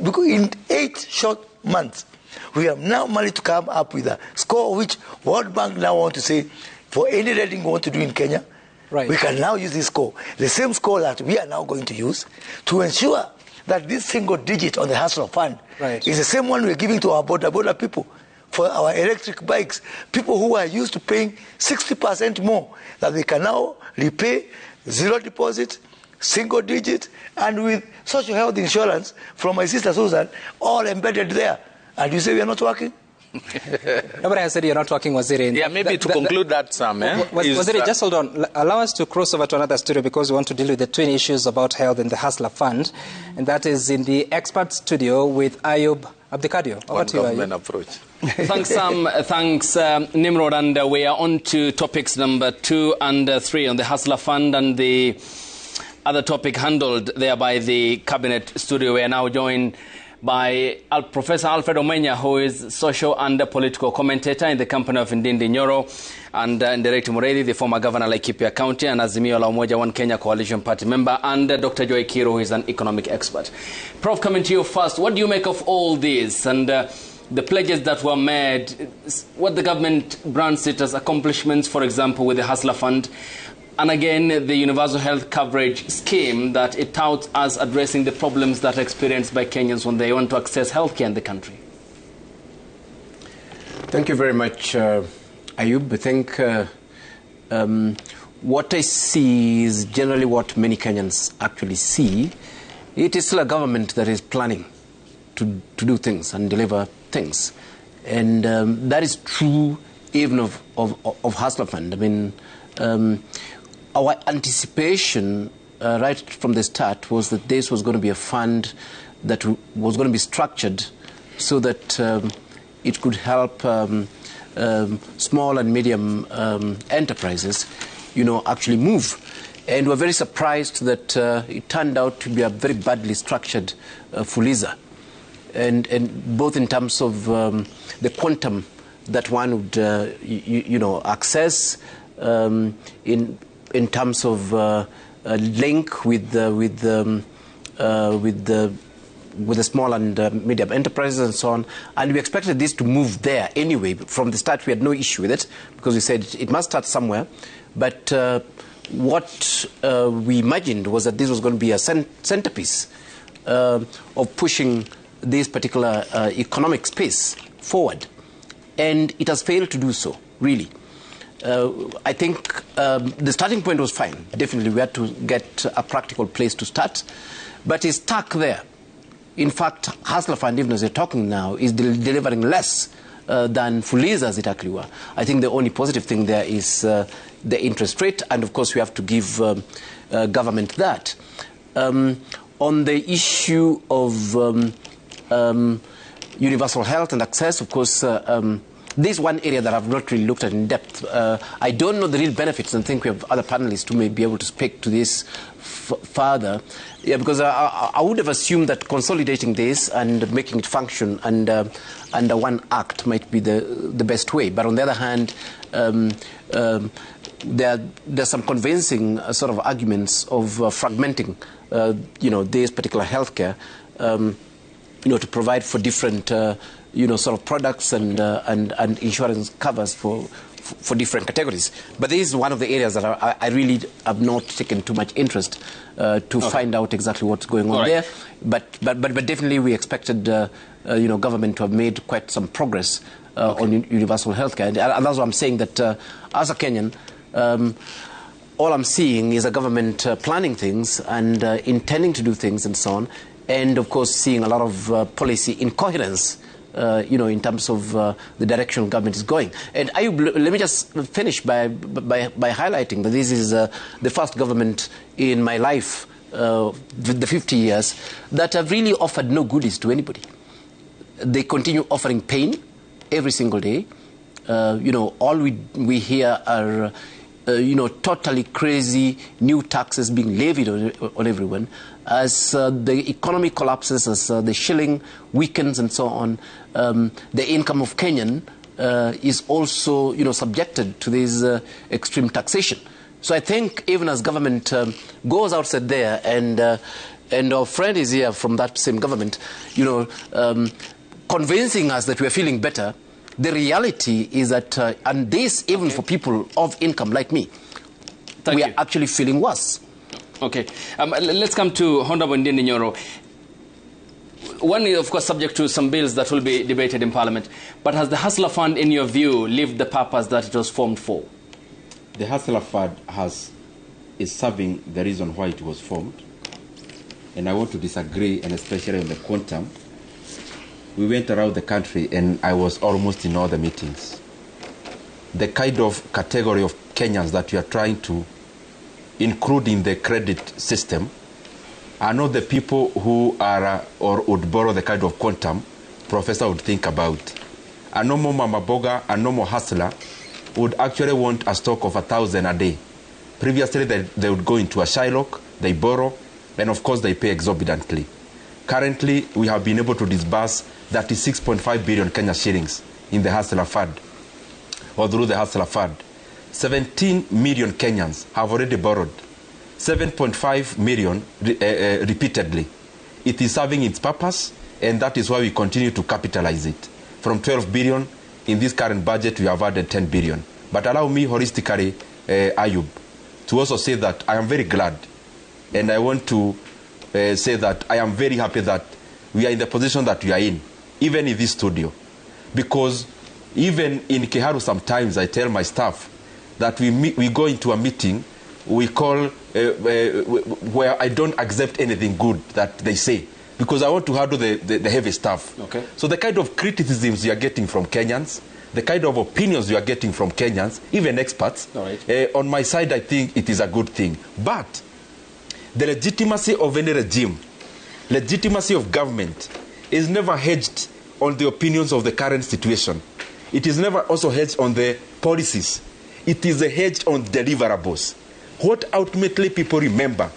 because in 8 short months, we have now managed to come up with a score which World Bank now want to say, for any lending we want to do in Kenya, we can now use this score. The same score that we are now going to use to ensure that this single digit on the Hustler Fund is the same one we're giving to our border people. For our electric bikes, people who are used to paying 60% more, that they can now repay, zero deposit, single digit, and with social health insurance from my sister Susan, all embedded there. And you say we are not working?
Nobody has said you're not working, Waziri.
Yeah, maybe to conclude that, Sam.
Waziri, just hold on. Allow us to cross over to another studio because we want to deal with the twin issues about health in the Hustler Fund. And that is in the expert studio with Ayub Abdikadio. Over to you, Ayub.
Approach.
Thanks, Sam. Thanks, Nimrod. And we are on to topics number 2 and 3 on the Hustler Fund and the other topic handled there by the Cabinet studio. We are now joined by Professor Alfred Omenya, who is social and political commentator in the company of Ndindi Nyoro, and Ndereti Muredi, the former governor of Laikipia County, and Azimio la Umoja One Kenya Coalition Party member, and Dr. Joy Kiro, who is an economic expert. Prof, coming to you first, what do you make of all this and the pledges that were made, what the government brands it as accomplishments, for example, with the Hustler Fund, and again, the universal health coverage scheme that it touts as addressing the problems that are experienced by Kenyans when they want to access healthcare in the country?
Thank you very much, Ayub. I think what I see is generally what many Kenyans actually see. It is still a government that is planning to do things and deliver things. And that is true even of Hustler Fund. I mean, our anticipation right from the start was that this was going to be a fund that was going to be structured so that it could help small and medium enterprises, actually move. And we're very surprised that it turned out to be a very badly structured Fuliza, and both in terms of the quantum that one would, access, in terms of link with the small and medium enterprises and so on. And we expected this to move there anyway. From the start, we had no issue with it because we said it must start somewhere. But what we imagined was that this was going to be a centerpiece of pushing this particular economic space forward. And it has failed to do so, really. I think the starting point was fine. Definitely, we had to get a practical place to start. But it's stuck there. In fact, Hustler Fund, even as we're talking now, is delivering less than Fuliza as it actually were. I think the only positive thing there is the interest rate. And, of course, we have to give government that. On the issue of universal health and access, of course, this is one area that I've not really looked at in depth. I don't know the real benefits, and think we have other panelists who may be able to speak to this further. Yeah, because I would have assumed that consolidating this and making it function under one act might be the best way. But on the other hand, there's some convincing sort of arguments of fragmenting, this particular healthcare, to provide for different sort of products and insurance covers for different categories. But this is one of the areas that I really have not taken too much interest to find out exactly what's going on there. But definitely we expected government to have made quite some progress on universal healthcare. And that's why I'm saying that as a Kenyan, all I'm seeing is a government planning things and intending to do things and so on. And of course seeing a lot of policy incoherence in terms of the direction government is going. And let me just finish by highlighting that this is the first government in my life, the 50 years, that have really offered no goodies to anybody. They continue offering pain every single day. All we hear are totally crazy new taxes being levied on everyone. As the economy collapses, as the shilling weakens and so on, the income of Kenyan is also, subjected to this extreme taxation. So I think even as government goes outside there, and our friend is here from that same government, convincing us that we are feeling better, the reality is that, and this even for people of income like me, we are actually feeling worse.
Okay. Let's come to Honorable Ndindi Nyoro. One is, of course, subject to some bills that will be debated in Parliament. But has the Hustler Fund, in your view, lived the purpose that it was formed for?
The Hustler Fund is serving the reason why it was formed. And I want to disagree, and especially on the quantum. we went around the country and I was almost in all the meetings. The kind of category of Kenyans that we are trying to include in the credit system are not the people who are or would borrow the kind of quantum professor would think about. A normal mama boga, a normal hustler would actually want a stock of 1,000 a day. Previously, they would go into a Shylock, they borrow, and of course they pay exorbitantly. Currently, we have been able to disburse 36.5 billion Kenya shillings in the Hustler Fund, or through the Hustler Fund. 17 million Kenyans have already borrowed, 7.5 million repeatedly. It is serving its purpose, and that is why we continue to capitalize it. From 12 billion, in this current budget, we have added 10 billion. But allow me holistically, Ayub, to also say that I am very glad, and I want to say that I am very happy that we are in the position that we are in, even in this studio. Because even in Kiharu sometimes I tell my staff that we go into a meeting, we call, where I don't accept anything good that they say, because I want to handle the heavy stuff.
Okay.
So the kind of criticisms you are getting from Kenyans, the kind of opinions you are getting from Kenyans, even experts,
all right,
on my side, I think it is a good thing. But the legitimacy of any regime, legitimacy of government, is never hedged on the opinions of the current situation. It is never also hedged on the policies. It is hedged on deliverables. What ultimately people remember,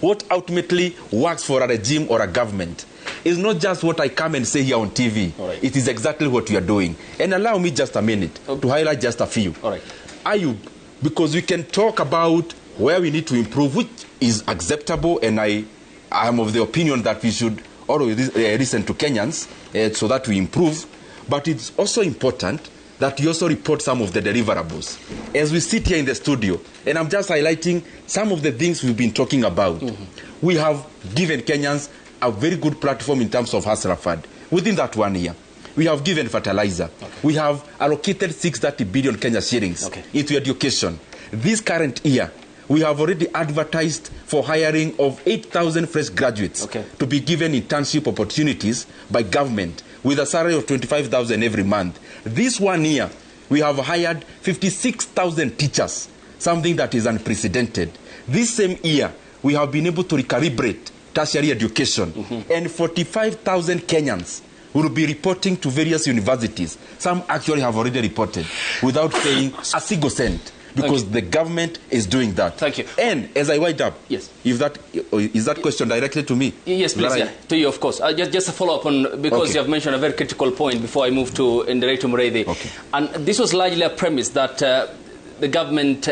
what ultimately works for a regime or a government, is not just what I come and say here on TV.
Right.
It is exactly what we are doing. And allow me just a minute to highlight just a few.
All right.
Ayub, because we can talk about where we need to improve, which is acceptable, and I am of the opinion that we should always listen to Kenyans so that we improve. But it's also important that you also report some of the deliverables. As we sit here in the studio, and I'm just highlighting some of the things we've been talking about. Mm-hmm. We have given Kenyans a very good platform in terms of Hustler Fund. Within that 1 year, we have given fertilizer. Okay. We have allocated 630 billion Kenya shillings into education. This current year, we have already advertised for hiring of 8,000 fresh graduates to be given internship opportunities by government with a salary of 25,000 every month. This 1 year, we have hired 56,000 teachers, something that is unprecedented. This same year, we have been able to recalibrate tertiary education, and 45,000 Kenyans will be reporting to various universities. Some actually have already reported without paying a single cent, because the government is doing that.
Thank you.
And as I wind up,
yes,
if that is that question directed to me?
Yes, please. Yeah, to you, of course. Just a follow up on, because you have mentioned a very critical point before I move to Nderaito Mureithi.
Okay.
And this was largely a premise that the government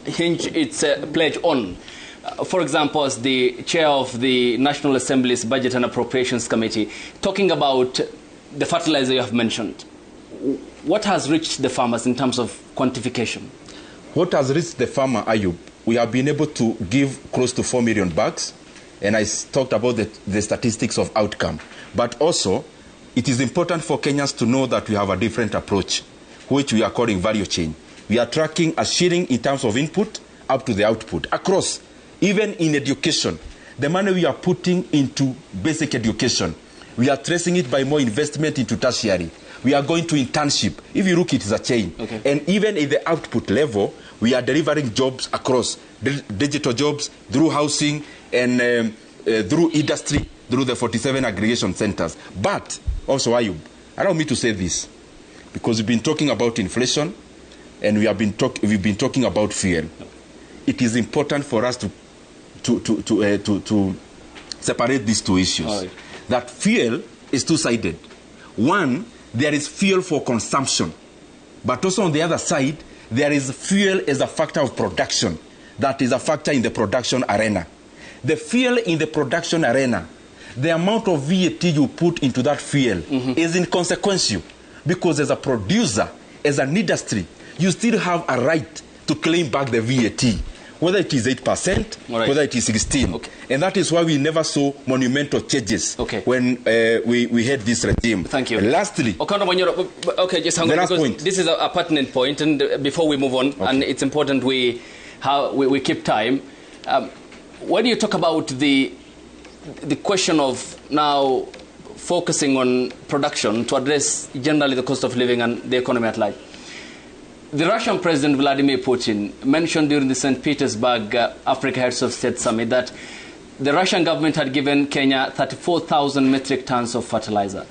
hinged its pledge on. For example, as the chair of the National Assembly's Budget and Appropriations Committee, talking about the fertilizer you have mentioned, what has reached the farmers in terms of quantification?
What has reached the farmer, Ayub, we have been able to give close to 4 million bags, and I talked about the statistics of outcome. But also, it is important for Kenyans to know that we have a different approach, which we are calling value chain. We are tracking a sharing in terms of input up to the output, across. Even in education, the money we are putting into basic education, we are tracing it by more investment into tertiary. We are going to internship. If you look, it is a chain. Okay. And even in the output level, we are delivering jobs across digital jobs, through housing, and through industry, through the 47 aggregation centers. But also, Ayub, allow me to say this, because we've been talking about inflation, and we've been talking about fuel. It is important for us to separate these two issues. Right. That fuel is two-sided. One, there is fuel for consumption, but also on the other side, there is fuel as a factor of production. That is a factor in the production arena. The fuel in the production arena, the amount of VAT you put into that fuel is inconsequential, because as a producer, as an industry, you still have a right to claim back the VAT. Whether it is 8%, whether it is 16%. Okay. And that is why we never saw monumental changes when we had this regime.
Thank you.
And lastly,
okay, just hang on, because point. This is a pertinent point, and before we move on, and it's important we keep time. When you talk about the question of now focusing on production to address generally the cost of living and the economy at large. The Russian President Vladimir Putin mentioned during the St. Petersburg Africa Heads of State Summit that the Russian government had given Kenya 34,000 metric tons of fertilizer.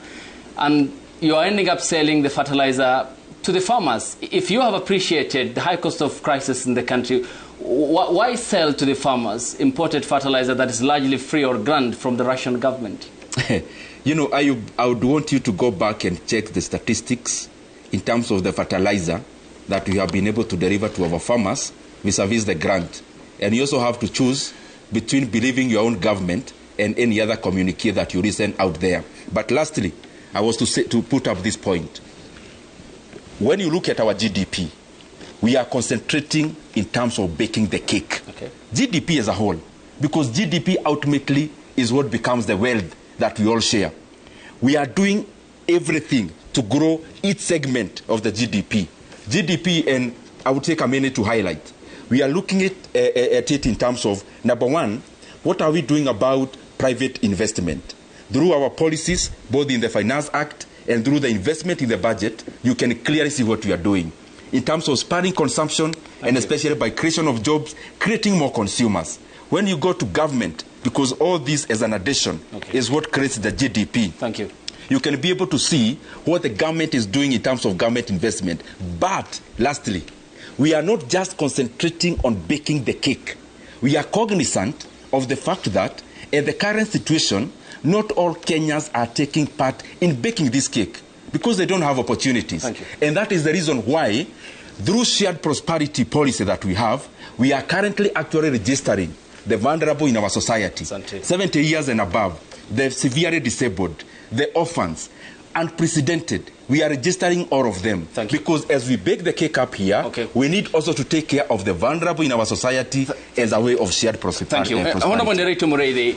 And you are ending up selling the fertilizer to the farmers. If you have appreciated the high cost of crisis in the country, why sell to the farmers imported fertilizer that is largely free or grant from the Russian government?
You know, I would want you to go back and check the statistics in terms of the fertilizer that we have been able to deliver to our farmers vis-a-vis the grant. And you also have to choose between believing your own government and any other communique that you listen out there. But lastly, I was to put up this point. When you look at our GDP, we are concentrating in terms of baking the cake.
Okay.
GDP as a whole, because GDP ultimately is what becomes the wealth that we all share. We are doing everything to grow each segment of the GDP. GDP, and I will take a minute to highlight. We are looking at it in terms of, number one, what are we doing about private investment? Through our policies, both in the Finance Act and through the investment in the budget, you can clearly see what we are doing. In terms of spurring consumption, and especially by creation of jobs, creating more consumers. When you go to government, because all this as an addition is what creates the GDP.
Thank you.
You can be able to see what the government is doing in terms of government investment. But lastly, we are not just concentrating on baking the cake. We are cognizant of the fact that in the current situation, not all Kenyans are taking part in baking this cake because they don't have opportunities.
Thank you.
And that is the reason why, through shared prosperity policy that we have, we are currently actually registering the vulnerable in our society, 70 years and above, the severely disabled, the orphans, unprecedented. We are registering all of them. Because as we bake the cake up here, we need also to take care of the vulnerable in our society as a way of shared prosperity.
Thank you. Honorable Director Murray,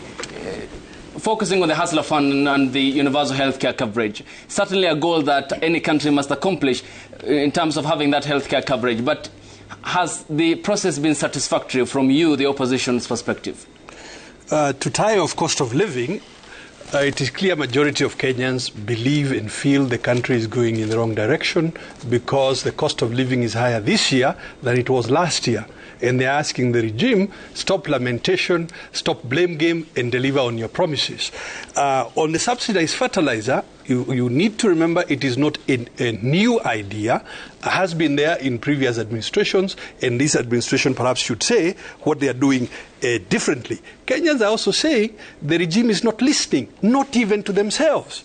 focusing on the Hustler Fund and the universal healthcare coverage, certainly a goal that any country must accomplish in terms of having that healthcare coverage. But has the process been satisfactory from you, the opposition's perspective?
To tie off cost of living, it is clear majority of Kenyans believe and feel the country is going in the wrong direction because the cost of living is higher this year than it was last year. And they're asking the regime, stop lamentation, stop blame game, and deliver on your promises. On the subsidized fertilizer, you need to remember it is not a new idea. It has been there in previous administrations, and this administration perhaps should say what they are doing differently. Kenyans are also saying the regime is not listening, not even to themselves.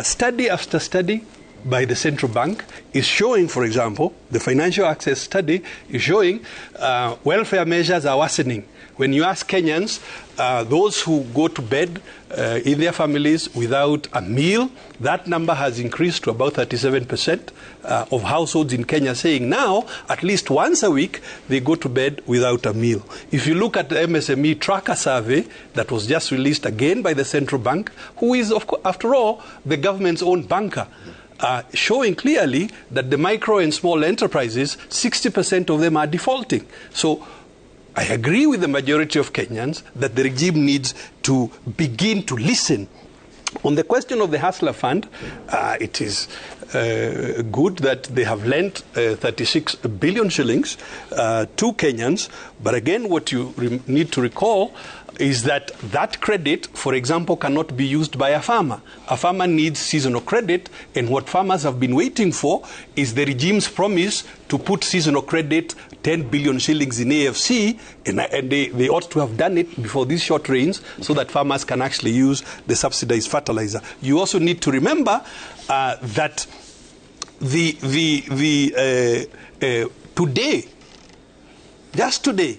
Study after study by the central bank is showing, for example, the financial access study is showing welfare measures are worsening. When you ask Kenyans, those who go to bed in their families without a meal, that number has increased to about 37% of households in Kenya saying now, at least once a week, they go to bed without a meal. If you look at the MSME tracker survey that was just released again by the central bank, who is, of course, after all, the government's own banker, showing clearly that the micro and small enterprises, 60% of them are defaulting. So I agree with the majority of Kenyans that the regime needs to begin to listen. On the question of the Hustler Fund, it is good that they have lent 36 billion shillings to Kenyans. But again, what you need to recall is that that credit, for example, cannot be used by a farmer. A farmer needs seasonal credit, and what farmers have been waiting for is the regime's promise to put seasonal credit, 10 billion shillings in AFC, and they ought to have done it before these short rains so that farmers can actually use the subsidized fertilizer. You also need to remember that today, just today,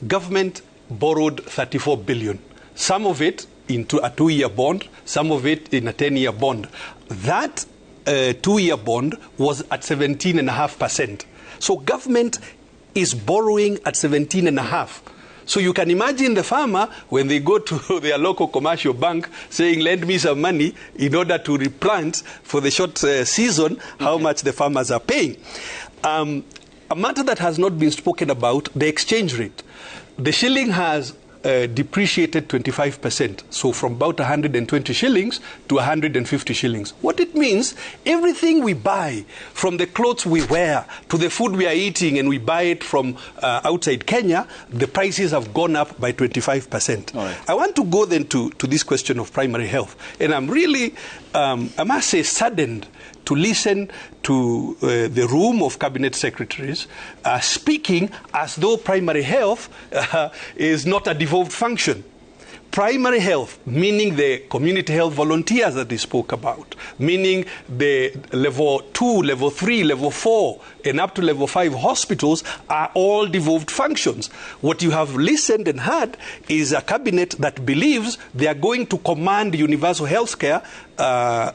government borrowed 34 billion. Some of it into a 2-year bond, some of it in a 10-year bond. That 2-year bond was at 17.5%. So government is borrowing at 17.5%. So you can imagine the farmer when they go to their local commercial bank saying, lend me some money in order to replant for the short season, how much the farmers are paying. A matter that has not been spoken about, the exchange rate. The shilling has depreciated 25%. So from about 120 shillings to 150 shillings. What it means, everything we buy, from the clothes we wear to the food we are eating and we buy it from outside Kenya, the prices have gone up by 25%. Right. I want to go then to this question of primary health. And I'm really, I must say, saddened to listen to the room of cabinet secretaries speaking as though primary health is not a devolved function. Primary health, meaning the community health volunteers that they spoke about, meaning the level 2, level 3, level 4, and up to level 5 hospitals are all devolved functions. What you have listened and heard is a cabinet that believes they are going to command universal health care,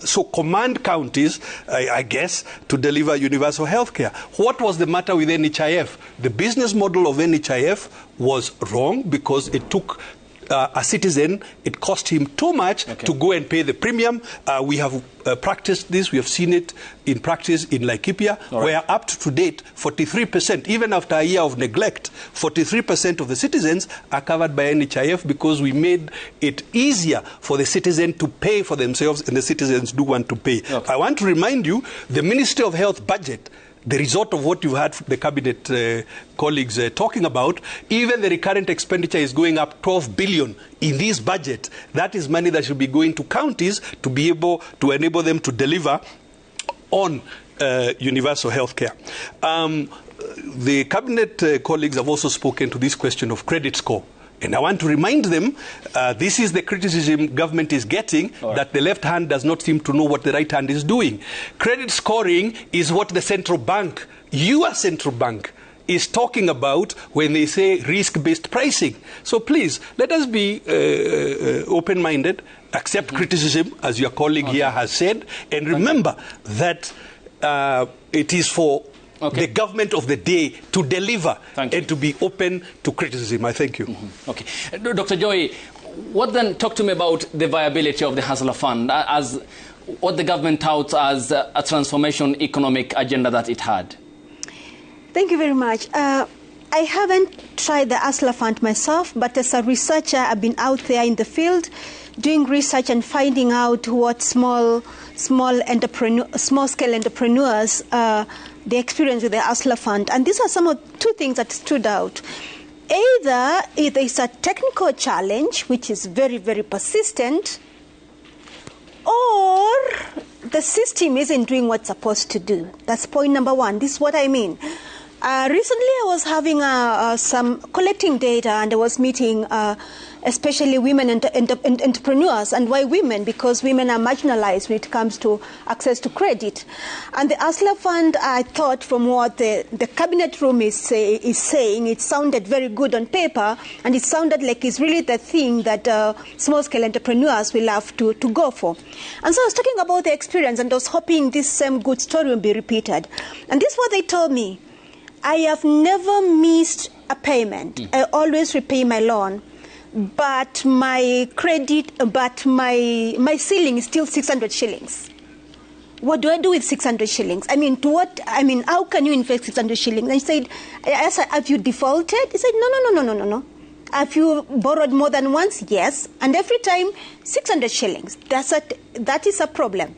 so command counties, I guess, to deliver universal health care. What was the matter with NHIF? The business model of NHIF was wrong because it took a citizen, it cost him too much to go and pay the premium. We have practiced this. We have seen it in practice in Laikipia, where up to date, 43%, even after a year of neglect, 43% of the citizens are covered by NHIF because we made it easier for the citizen to pay for themselves, and the citizens do want to pay. I want to remind you, the Ministry of Health budget, the result of what you had the cabinet colleagues talking about, even the recurrent expenditure is going up 12 billion in this budget. That is money that should be going to counties to be able to enable them to deliver on universal health care. The cabinet colleagues have also spoken to this question of credit score. And I want to remind them, this is the criticism government is getting, that the left hand does not seem to know what the right hand is doing. Credit scoring is what the central bank, your central bank, is talking about when they say risk-based pricing. So please, let us be open-minded, accept criticism, as your colleague here has said, and remember that it is for the government of the day to deliver and to be open to criticism. I thank you.
Okay. Dr. Joy, what then, talk to me about the viability of the Hustler Fund as what the government touts as a transformation economic agenda that it had.
Thank you very much. I haven't tried the Hustler Fund myself, but as a researcher, I've been out there in the field doing research and finding out what small-scale entrepreneurs the experience with the Hustler Fund. And these are some of two things that stood out. Either it is a technical challenge, which is very, very persistent, or the system isn't doing what's supposed to do. That's point number one. This is what I mean. Recently, I was having some collecting data, and I was meeting especially women entrepreneurs. And why women? Because women are marginalized when it comes to access to credit. And the Hustler Fund, I thought from what the cabinet room is saying, it sounded very good on paper, and it sounded like it's really the thing that small-scale entrepreneurs will have to go for. And so I was talking about the experience, and I was hoping this same good story will be repeated. And this is what they told me. I have never missed a payment. I always repay my loan. But my ceiling is still 600 shillings. What do I do with 600 shillings? I mean, how can you invest 600 shillings? And I said, have you defaulted? He said, no. Have you borrowed more than once? Yes. And every time, 600 shillings. That is a problem.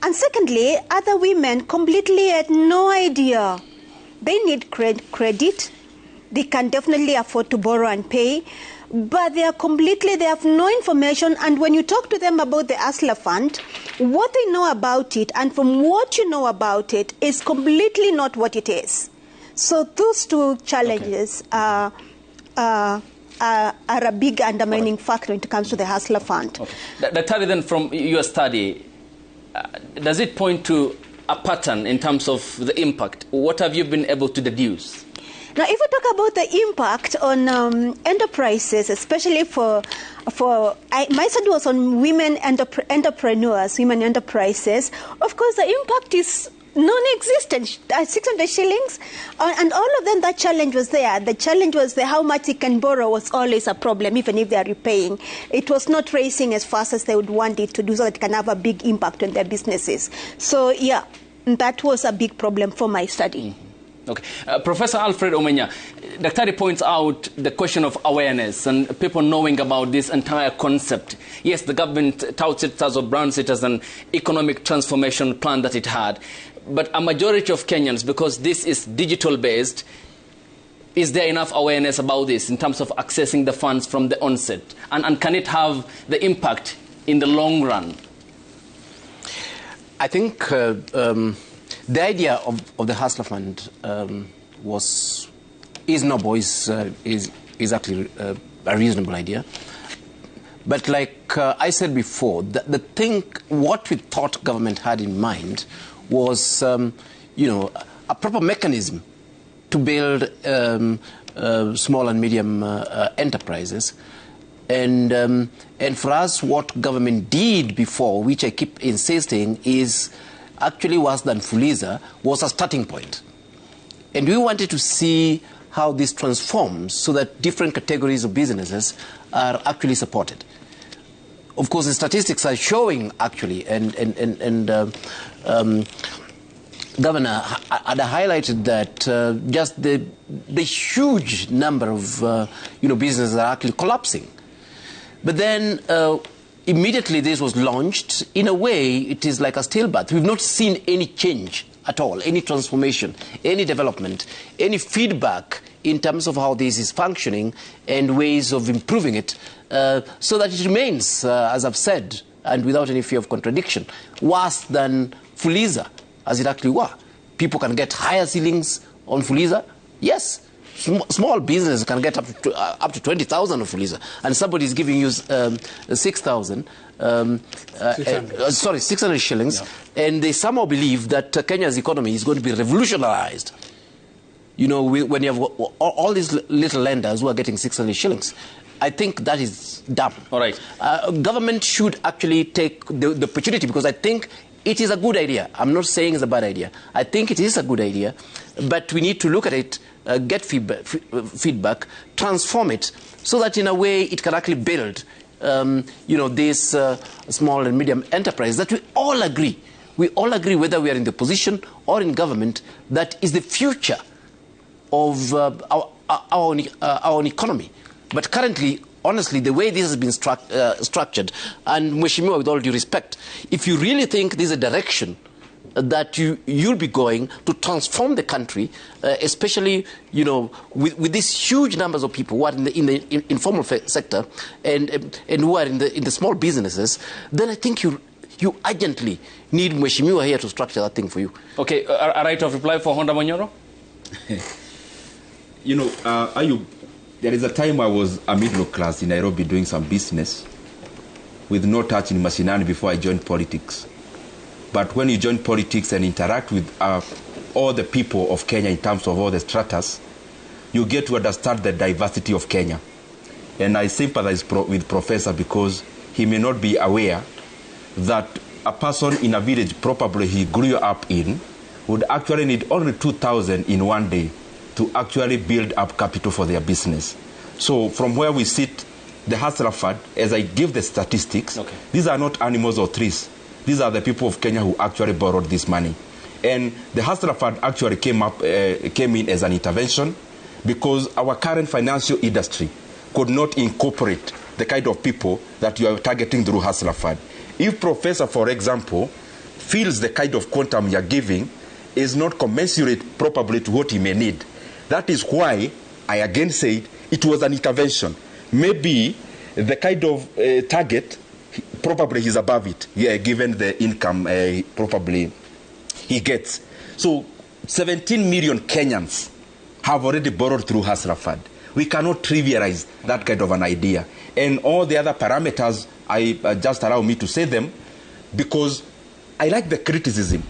And secondly, other women completely had no idea. They need credit. They can definitely afford to borrow and pay. But they have no information. And when you talk to them about the Hustler Fund, what they know about it, and from what you know about it, is completely not what it is. So those two challenges are a big undermining factor when it comes to the Hustler Fund.
Dr. then from your study, does it point to a pattern in terms of the impact? What have you been able to deduce?
Now, if we talk about the impact on enterprises, especially my study was on women entrepreneurs, women enterprises. Of course, the impact is non-existent. 600 shillings, and all of them, that challenge was there. The challenge was how much they can borrow was always a problem, even if they are repaying. It was not racing as fast as they would want it to do, so that it can have a big impact on their businesses. So, yeah, that was a big problem for my study.
Okay. Professor Alfred Omenya, Daktari points out the question of awareness and people knowing about this entire concept. Yes, the government touts it as or brands it as an economic transformation plan that it had. But a majority of Kenyans, because this is digital-based, is there enough awareness about this in terms of accessing the funds from the onset? And can it have the impact in the long run?
I think the idea of the Hustler Fund is noble, is actually a reasonable idea. But like I said before, what we thought government had in mind was, a proper mechanism to build small and medium enterprises. And for us, what government did before, which I keep insisting, is actually worse than Fuliza, was a starting point. And we wanted to see how this transforms so that different categories of businesses are actually supported. Of course, the statistics are showing actually, and Governor had highlighted that just the huge number of businesses are actually collapsing. But then immediately this was launched. In a way, it is like a stillbirth. We've not seen any change at all, any transformation, any development, any feedback in terms of how this is functioning and ways of improving it, so that it remains, as I've said, and without any fear of contradiction, worse than Fuliza, as it actually were. People can get higher ceilings on Fuliza, yes. Small business can get up to 20,000 on Fuliza, and somebody is giving you 6,000. 600 shillings, yeah. And they somehow believe that Kenya's economy is going to be revolutionized. When you have all these little lenders who are getting 600 shillings, I think that is dumb.
All right.
Government should actually take the opportunity, because I think it is a good idea. I'm not saying it's a bad idea. I think it is a good idea, but we need to look at it, get feedback, transform it, so that in a way it can actually build this small and medium enterprise that we all agree, whether we are in the position or in government, that is the future of our own economy. But currently, honestly, the way this has been structured, and Mheshimiwa, with all due respect, if you really think this is a direction that you'll be going to transform the country, especially with these huge numbers of people who are in the informal sector and who are in the small businesses, then I think you urgently need Mheshimiwa here to structure that thing for you.
Okay, a right of reply for Honda Manyoro?
There is a time I was a middle class in Nairobi doing some business with no touch in mashinani before I joined politics. But when you join politics and interact with all the people of Kenya in terms of all the stratas, you get to understand the diversity of Kenya. And I sympathize with Professor, because he may not be aware that a person in a village probably he grew up in would actually need only 2,000 in one day to actually build up capital for their business. So from where we sit, the Hustler Fund, as I give the statistics, these are not animals or trees. These are the people of Kenya who actually borrowed this money. And the Hustler Fund actually came in as an intervention, because our current financial industry could not incorporate the kind of people that you are targeting through Hustler Fund. If Professor, for example, feels the kind of quantum you are giving is not commensurate probably to what he may need, that is why I again said it was an intervention. Maybe the kind of target, probably he's above it, given the income probably he gets. So 17 million Kenyans have already borrowed through Hustler Fund. We cannot trivialize that kind of an idea. And all the other parameters, just allow me to say them, because I like the criticism.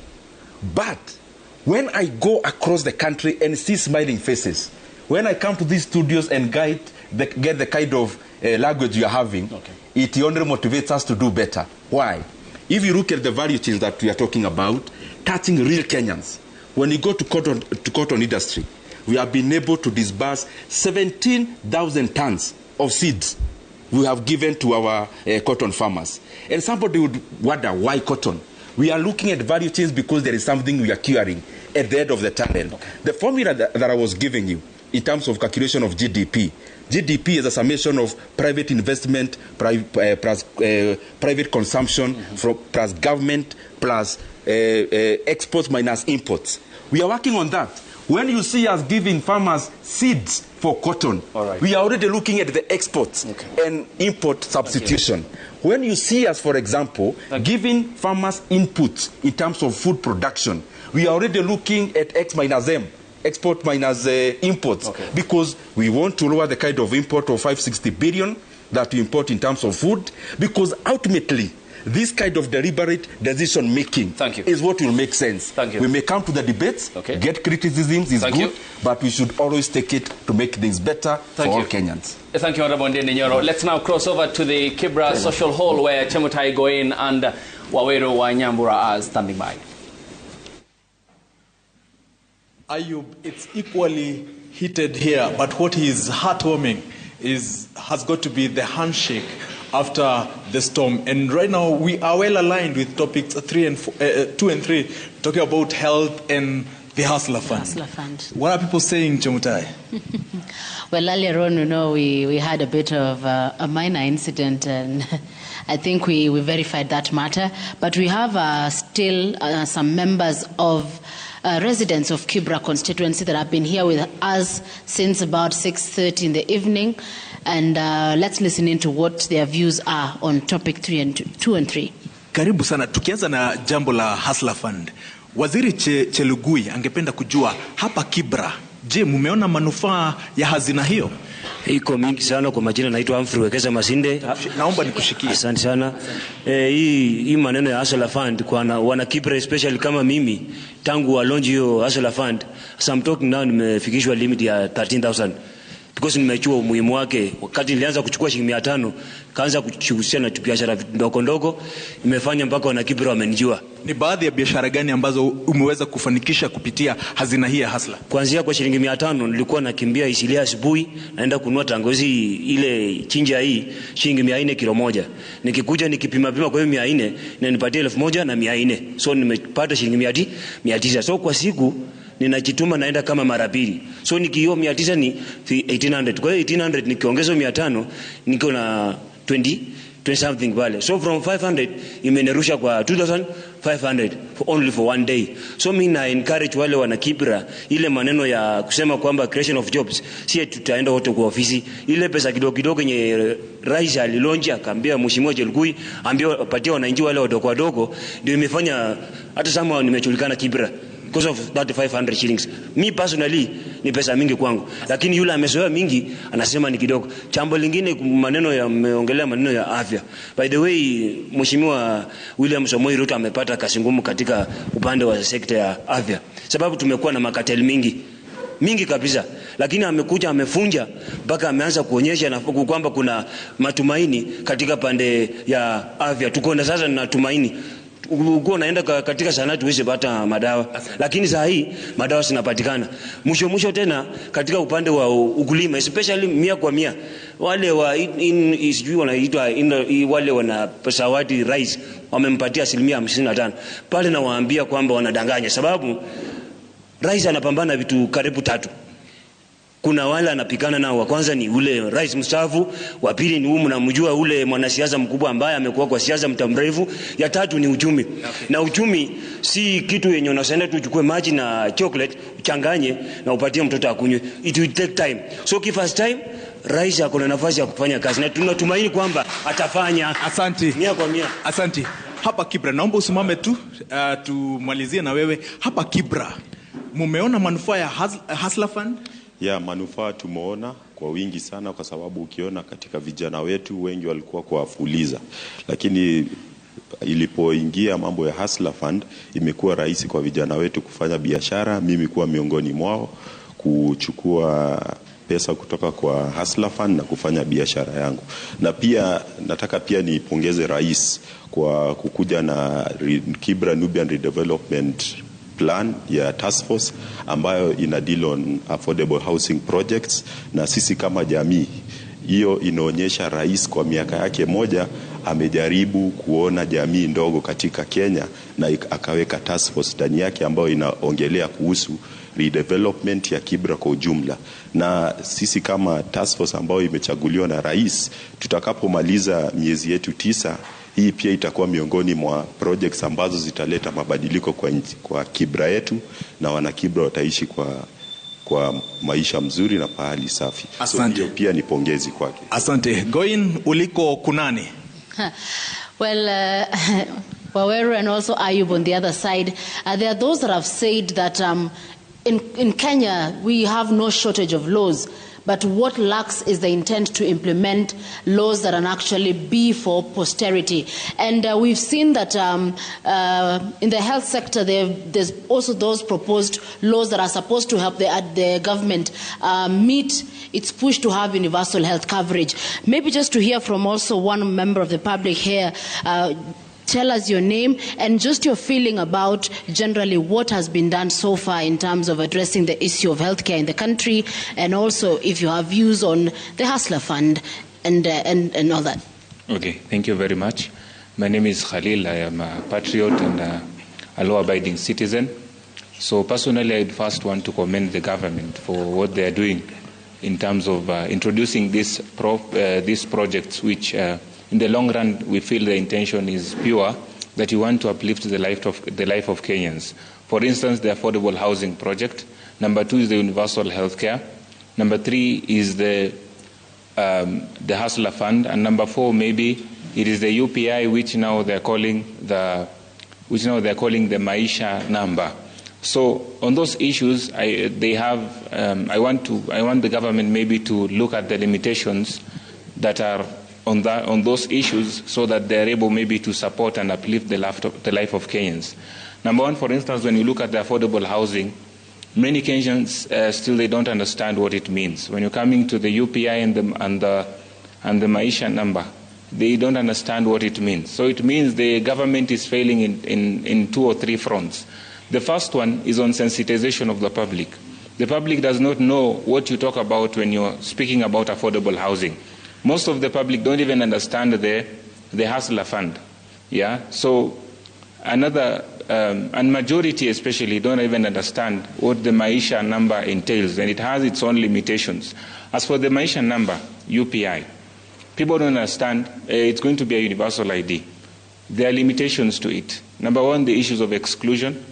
But when I go across the country and see smiling faces, when I come to these studios and get the kind of language you are having, it only motivates us to do better. Why? If you look at the value chains that we are talking about, touching real Kenyans, when you go to cotton industry, we have been able to disburse 17,000 tons of seeds we have given to our cotton farmers. And somebody would wonder, why cotton? We are looking at value chains because there is something we are curing.
at the end of the tunnel. The formula that I was giving you in terms of calculation of GDP. GDP is a summation of private investment, private consumption, plus government, plus exports minus imports. We are working on that. When you see us giving farmers seeds for cotton, we are already looking at the exports and import substitution. When you see us, for example, giving farmers inputs in terms of food production, we are already looking at X minus M. Export minus imports, because we want to lower the kind of import of 560 billion that we import in terms of food, because ultimately this kind of deliberate decision making is what will make sense. We may come to the debates, get criticisms is good, but we should always take it to make things better for all Kenyans.
Thank you, Honorable Ndindi Nyoro. Let's now cross over to the Kibra Social Hall, where Chemutai Goin and Waweru Wanyambura are standing by.
Ayub, it's equally heated here, but what is heartwarming has got to be the handshake after the storm. And right now we are well aligned with topics 2 and 3, talking about health and the Hustler Fund. What are people saying, Chemutai?
Well, earlier on, we had a bit of a minor incident, and I think we verified that matter. But we have still some members of residents of Kibra constituency that have been here with us since about 6:30 in the evening, and let's listen into what their views are on topic 2 and 3.
Karibu sana. Tukianza na jambo la Hustler Fund, Waziri Chelugui angependa kujua hapa Kibra, je, mumeona manufaa ya hazina hiyo?
Iko mingi sana. Kwa majina naitwa Humphrey Wekesa Masinde.
Naomba nikushikie.
Asante sana. Hii maneno ya Hustler Fund kwa wana Kibra especially kama mimi, tangu wa launch hiyo Hustler Fund, so I'm talking now, nimefikishwa limit ya 13,000 because nimechua umuhimu wake. Wakati nilianza kuchukua shilingi 500, kaanza kushughulikia na biashara ndogo ndogo, imefanya mpaka wana Kibra wamenijua.
Ni baadhi ya biashara gani ambazo umeweza kufanikisha kupitia hazina hii ya Hustler?
Kuanzia kwa shilingi 500 nilikuwa nakimbia Isilia asubuhi, naenda kununua tangozi ile chinja hii shilingi 400 kilo moja. Nikikuja nikipima kwa hiyo 400 na nipatie 1,400. So nimepata shilingi 900. So kwa siku ninajituma naenda kama mara 2. So nikiyo 900 ni 1800. Kwa hiyo 1800 nikiongeza 500 niko na 20 something pale. So from 500 imenerusha kwa 2,500 only for one day. So mimi na encourage wale wana Kibra, ile maneno ya kusema kwamba creation of jobs, si tutaenda wote kwa ofisi. Ile pesa kidogo kidogo yenye rais alilonja akaambia Mheshimiwa Chelugui ambia patia wananchi wale wadogo, ndio imefanya hata sama nimechulikana Kibra because of that 500 shillings. Me personally ni pesa mingi kwangu, lakini yule amezoea mingi anasema ni kidogo. Jambo lingine, maneno ya meongelea maneno ya afya. By the way, Mheshimiwa William Samoei Ruto amepata kazi ngumu katika upande wa sekta ya afya, sababu tumekuwa na makatel mingi kabisa, lakini amekuja amefunja mpaka ameanza kuonyesha na kwamba kuna matumaini katika pande ya afya. Tuko na sasa na tumaini. Uko naenda katika sanati uweze pata madawa, lakini saa hii madawa zinapatikana. Mwisho tena katika upande wa ukulima, especially 100%, wale wa sijui wanaitwa wale wana Sawadi rice wamempatia 55%. Pale na waambia kwamba wanadanganya, sababu rice anapambana vitu karibu 3. Kuna wale anapikana nao, wa kwanza ni ule rais mstaafu, wa pili ni mnamjua ule mwanasiasa mkubwa ambaye amekuwa kwa siasa muda mrefu, ya tatu ni uchumi. Na uchumi si kitu yenye unasema tu uchukue maji na chocolate uchanganye na upatie mtoto akunywe. It will take time. So first time rais akona nafasi ya kufanya kazi na tunatumaini kwamba atafanya.
Asante. 100%. Asante. Hapa Kibra, naomba usimame tu tumalizie na wewe. Hapa Kibra, mumeona manufaa ya Hustler Fund?
Ya manufaa tumeona kwa wingi sana, kwa sababu ukiona katika vijana wetu wengi walikuwa kwa fuliza, lakini ilipoingia mambo ya Hustler Fund imekuwa rahisi kwa vijana wetu kufanya biashara. Mimi kuwa miongoni mwao kuchukua pesa kutoka kwa Hustler Fund na kufanya biashara yangu. Na pia nataka pia nipongeze rais kwa kukuja na Kibra Nubian Redevelopment plan ya task force ambayo ina deal on affordable housing projects, na sisi kama jamii hiyo inaonyesha rais kwa miaka yake moja amejaribu kuona jamii ndogo katika Kenya na akaweka task force ndani yake ambayo inaongelea kuhusu redevelopment ya Kibra kwa ujumla. Na sisi kama task force ambayo imechaguliwa na rais, tutakapomaliza miezi yetu 9, hii pia itakuwa miongoni mwa projects ambazo zitaleta mabadiliko kwa Kibra yetu, na wana Kibra wataishi kwa maisha mzuri na pahali safi.
Asante.
So, pia ni pongezi kwake.
Asante. Goin, uliko kunani?
Well, Waweru and also Ayub on the other side, there are those that have said that in Kenya we have no shortage of laws, but what lacks is the intent to implement laws that can actually be for posterity. And we've seen that in the health sector, there's also those proposed laws that are supposed to help the government meet its push to have universal health coverage. Maybe just to hear from also one member of the public here, tell us your name and just your feeling about generally what has been done so far in terms of addressing the issue of healthcare in the country, and also if you have views on the Hustler Fund and all that.
Okay, thank you very much. My name is Khalil. I am a patriot and a law-abiding citizen. So personally, I'd first want to commend the government for what they are doing in terms of introducing these projects, which in the long run, we feel the intention is pure, that you want to uplift the life of Kenyans. For instance, the affordable housing project. Number 2 is the universal health care. Number 3 is the Hustler Fund. And number 4, maybe it is the UPI, which now they're calling the Maisha number. So on those issues, I want the government maybe to look at the limitations that are on those issues, so that they're able maybe to support and uplift the life of Kenyans. Number 1, for instance, when you look at the affordable housing, many Kenyans still they don't understand what it means. When you're coming to the UPI and the Maisha number, they don't understand what it means. So it means the government is failing in 2 or 3 fronts. The first one is on sensitization of the public. The public does not know what you talk about when you're speaking about affordable housing. Most of the public don't even understand the Hustler Fund. Yeah. So and majority especially don't even understand what the Maisha number entails, and it has its own limitations. As for the Maisha number, UPI, people don't understand it's going to be a universal ID. There are limitations to it. Number 1, the issues of exclusion.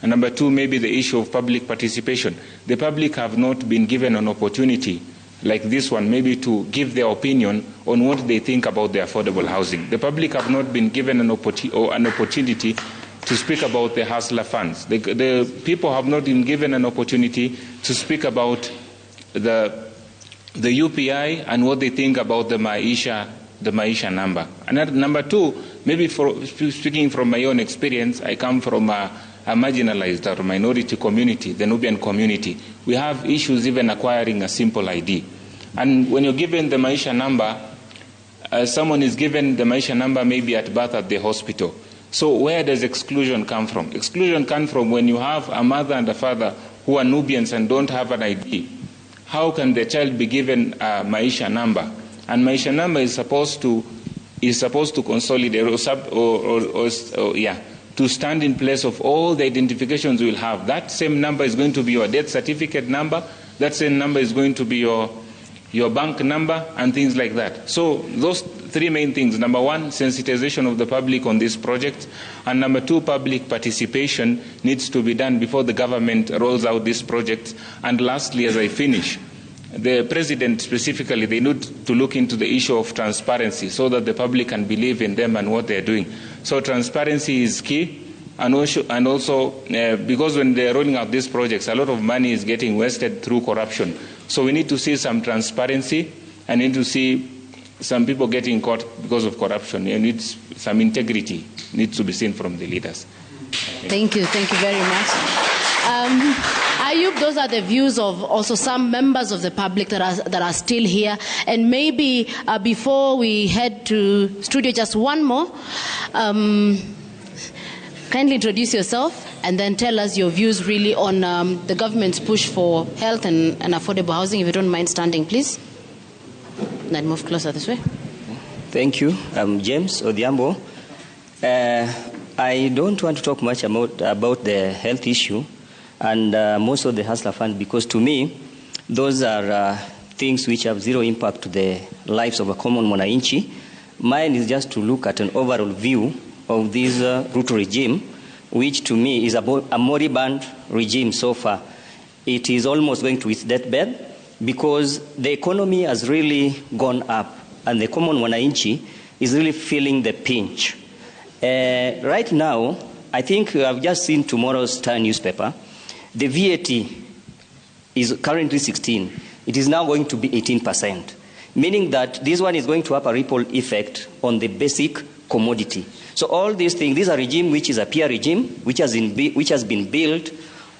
And number 2, maybe the issue of public participation. The public have not been given an opportunity like this one, maybe to give their opinion on what they think about the affordable housing. The public have not been given an opportunity to speak about the Hustler funds. The people have not been given an opportunity to speak about the UPI and what they think about the Maisha number. And number 2, maybe speaking from my own experience, I come from a marginalized or minority community, the Nubian community. We have issues even acquiring a simple ID. And when you're given the Maisha number, someone is given the Maisha number maybe at birth at the hospital. So where does exclusion come from? Exclusion comes from when you have a mother and a father who are Nubians and don't have an ID. How can the child be given a Maisha number? And Maisha number is supposed to consolidate to stand in place of all the identifications you will have. That same number is going to be your death certificate number. That same number is going to be your bank number and things like that. So those 3 main things. Number 1, sensitization of the public on this project. And number 2, public participation needs to be done before the government rolls out this project. And lastly, as I finish, the president specifically, they need to look into the issue of transparency so that the public can believe in them and what they're doing. So transparency is key, and also because when they're rolling out these projects, a lot of money is getting wasted through corruption. So we need to see some transparency and need to see some people getting caught because of corruption. And it's some integrity needs to be seen from the leaders.
Thank you very much. Ayub, those are the views of also some members of the public that are still here. And maybe before we head to studio, just one more. Kindly introduce yourself and then tell us your views really on the government's push for health and affordable housing. If you don't mind standing, please. Then move closer this way.
Thank you. I'm James Odhiambo. I don't want to talk much about the health issue and most of the Hustler Fund, because to me, those are things which have zero impact to the lives of a common mwananchi. Mine is just to look at an overall view of this Ruto regime, which to me is a moribund regime so far. It is almost going to its deathbed because the economy has really gone up and the common mwananchi is really feeling the pinch. Right now, I think I've just seen tomorrow's Star newspaper. The VAT is currently 16. It is now going to be 18%, meaning that this one is going to have a ripple effect on the basic commodity. So all these things, this is a regime which is a peer regime, which has been built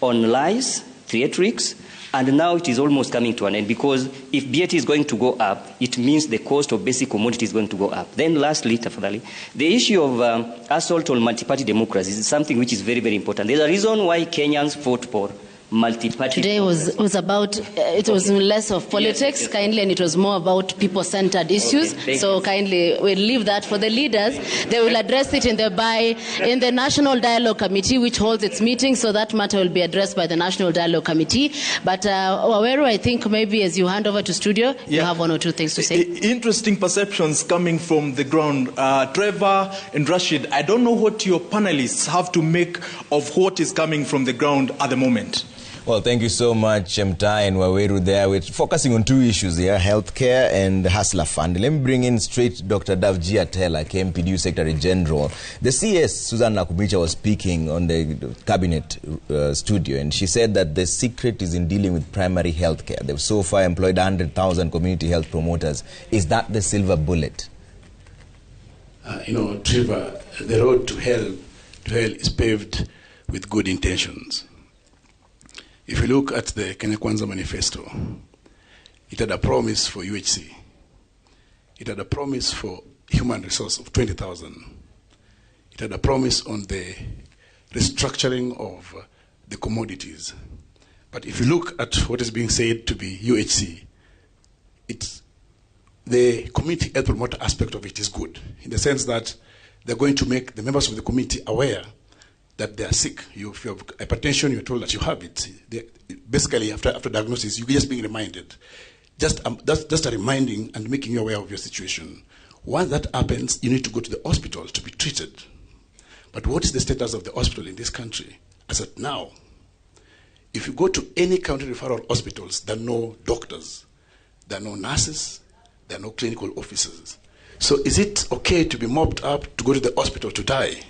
on lies, theatrics, and now it is almost coming to an end, because if VAT is going to go up, it means the cost of basic commodity is going to go up. Then lastly, tafadhali, the issue of assault on multi-party democracy is something which is very, very important. There's a reason why Kenyans fought for multi-party.
Today was about, it was less of politics, yes. Kindly, and it was more about people-centered issues. Okay, so kindly, we'll leave that for the leaders. They will address it in the National Dialogue Committee, which holds its meeting, so that matter will be addressed by the National Dialogue Committee. But Waweru, I think maybe as you hand over to studio, you have one or two things to say.
Interesting perceptions coming from the ground. Trevor and Rashid, I don't know what your panelists have to make of what is coming from the ground at the moment.
Well, thank you so much, Mtai and Waweru there. We're focusing on two issues here, healthcare and Hustler Fund. Let me bring in straight Dr. Davji Atela, KMPDU Secretary General. The CS, Susan Nakumicha, was speaking on the cabinet studio, and she said that the secret is in dealing with primary healthcare. They've so far employed 100,000 community health promoters. Is that the silver bullet?
Trevor, the road to hell is paved with good intentions. If you look at the Kenya Kwanza Manifesto, it had a promise for UHC. It had a promise for human resource of 20,000. It had a promise on the restructuring of the commodities. But if you look at what is being said to be UHC, it's the community health promoter aspect of it is good, in the sense that they're going to make the members of the community aware that they are sick. If you have hypertension, you're told that you have it. Basically, after diagnosis, you're just being reminded. Just a reminding and making you aware of your situation. Once that happens, you need to go to the hospital to be treated. But what is the status of the hospital in this country? As at now, if you go to any county referral hospitals, there are no doctors, there are no nurses, there are no clinical officers. So is it okay to be mopped up to go to the hospital to die?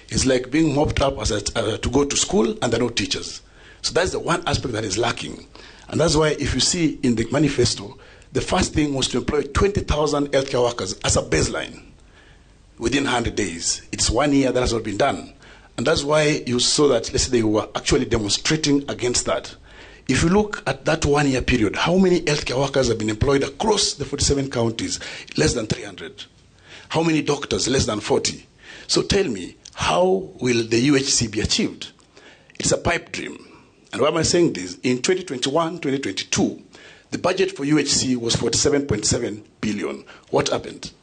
It's like being mopped up to go to school and there are no teachers. So that's the one aspect that is lacking. And that's why if you see in the manifesto, the first thing was to employ 20,000 healthcare workers as a baseline within 100 days. It's 1 year that has not been done. And that's why you saw that, let's say, they were actually demonstrating against that. If you look at that 1 year period, how many healthcare workers have been employed across the 47 counties? Less than 300. How many doctors? Less than 40. So tell me, how will the UHC be achieved? It's a pipe dream. And why am I saying this? In 2021-2022, the budget for UHC was 47.7 billion. What happened?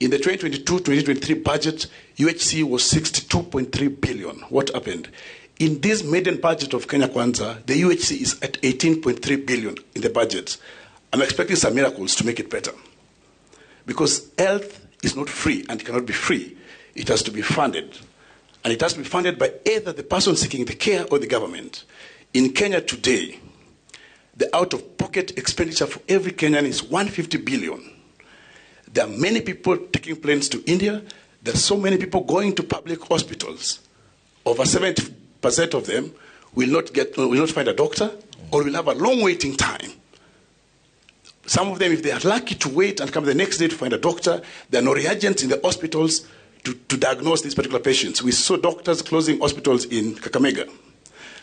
In the 2022-2023 budget, UHC was 62.3 billion. What happened? In this maiden budget of Kenya Kwanza, the UHC is at 18.3 billion in the budget. I'm expecting some miracles to make it better. Because health is not free and cannot be free. It has to be funded. And it has to be funded by either the person seeking the care or the government. In Kenya today, the out-of-pocket expenditure for every Kenyan is 150 billion. There are many people taking planes to India. There are so many people going to public hospitals. Over 70% of them will not find a doctor or will have a long waiting time. Some of them, if they are lucky to wait and come the next day to find a doctor, there are no reagents in the hospitals to diagnose these particular patients. We saw doctors closing hospitals in Kakamega.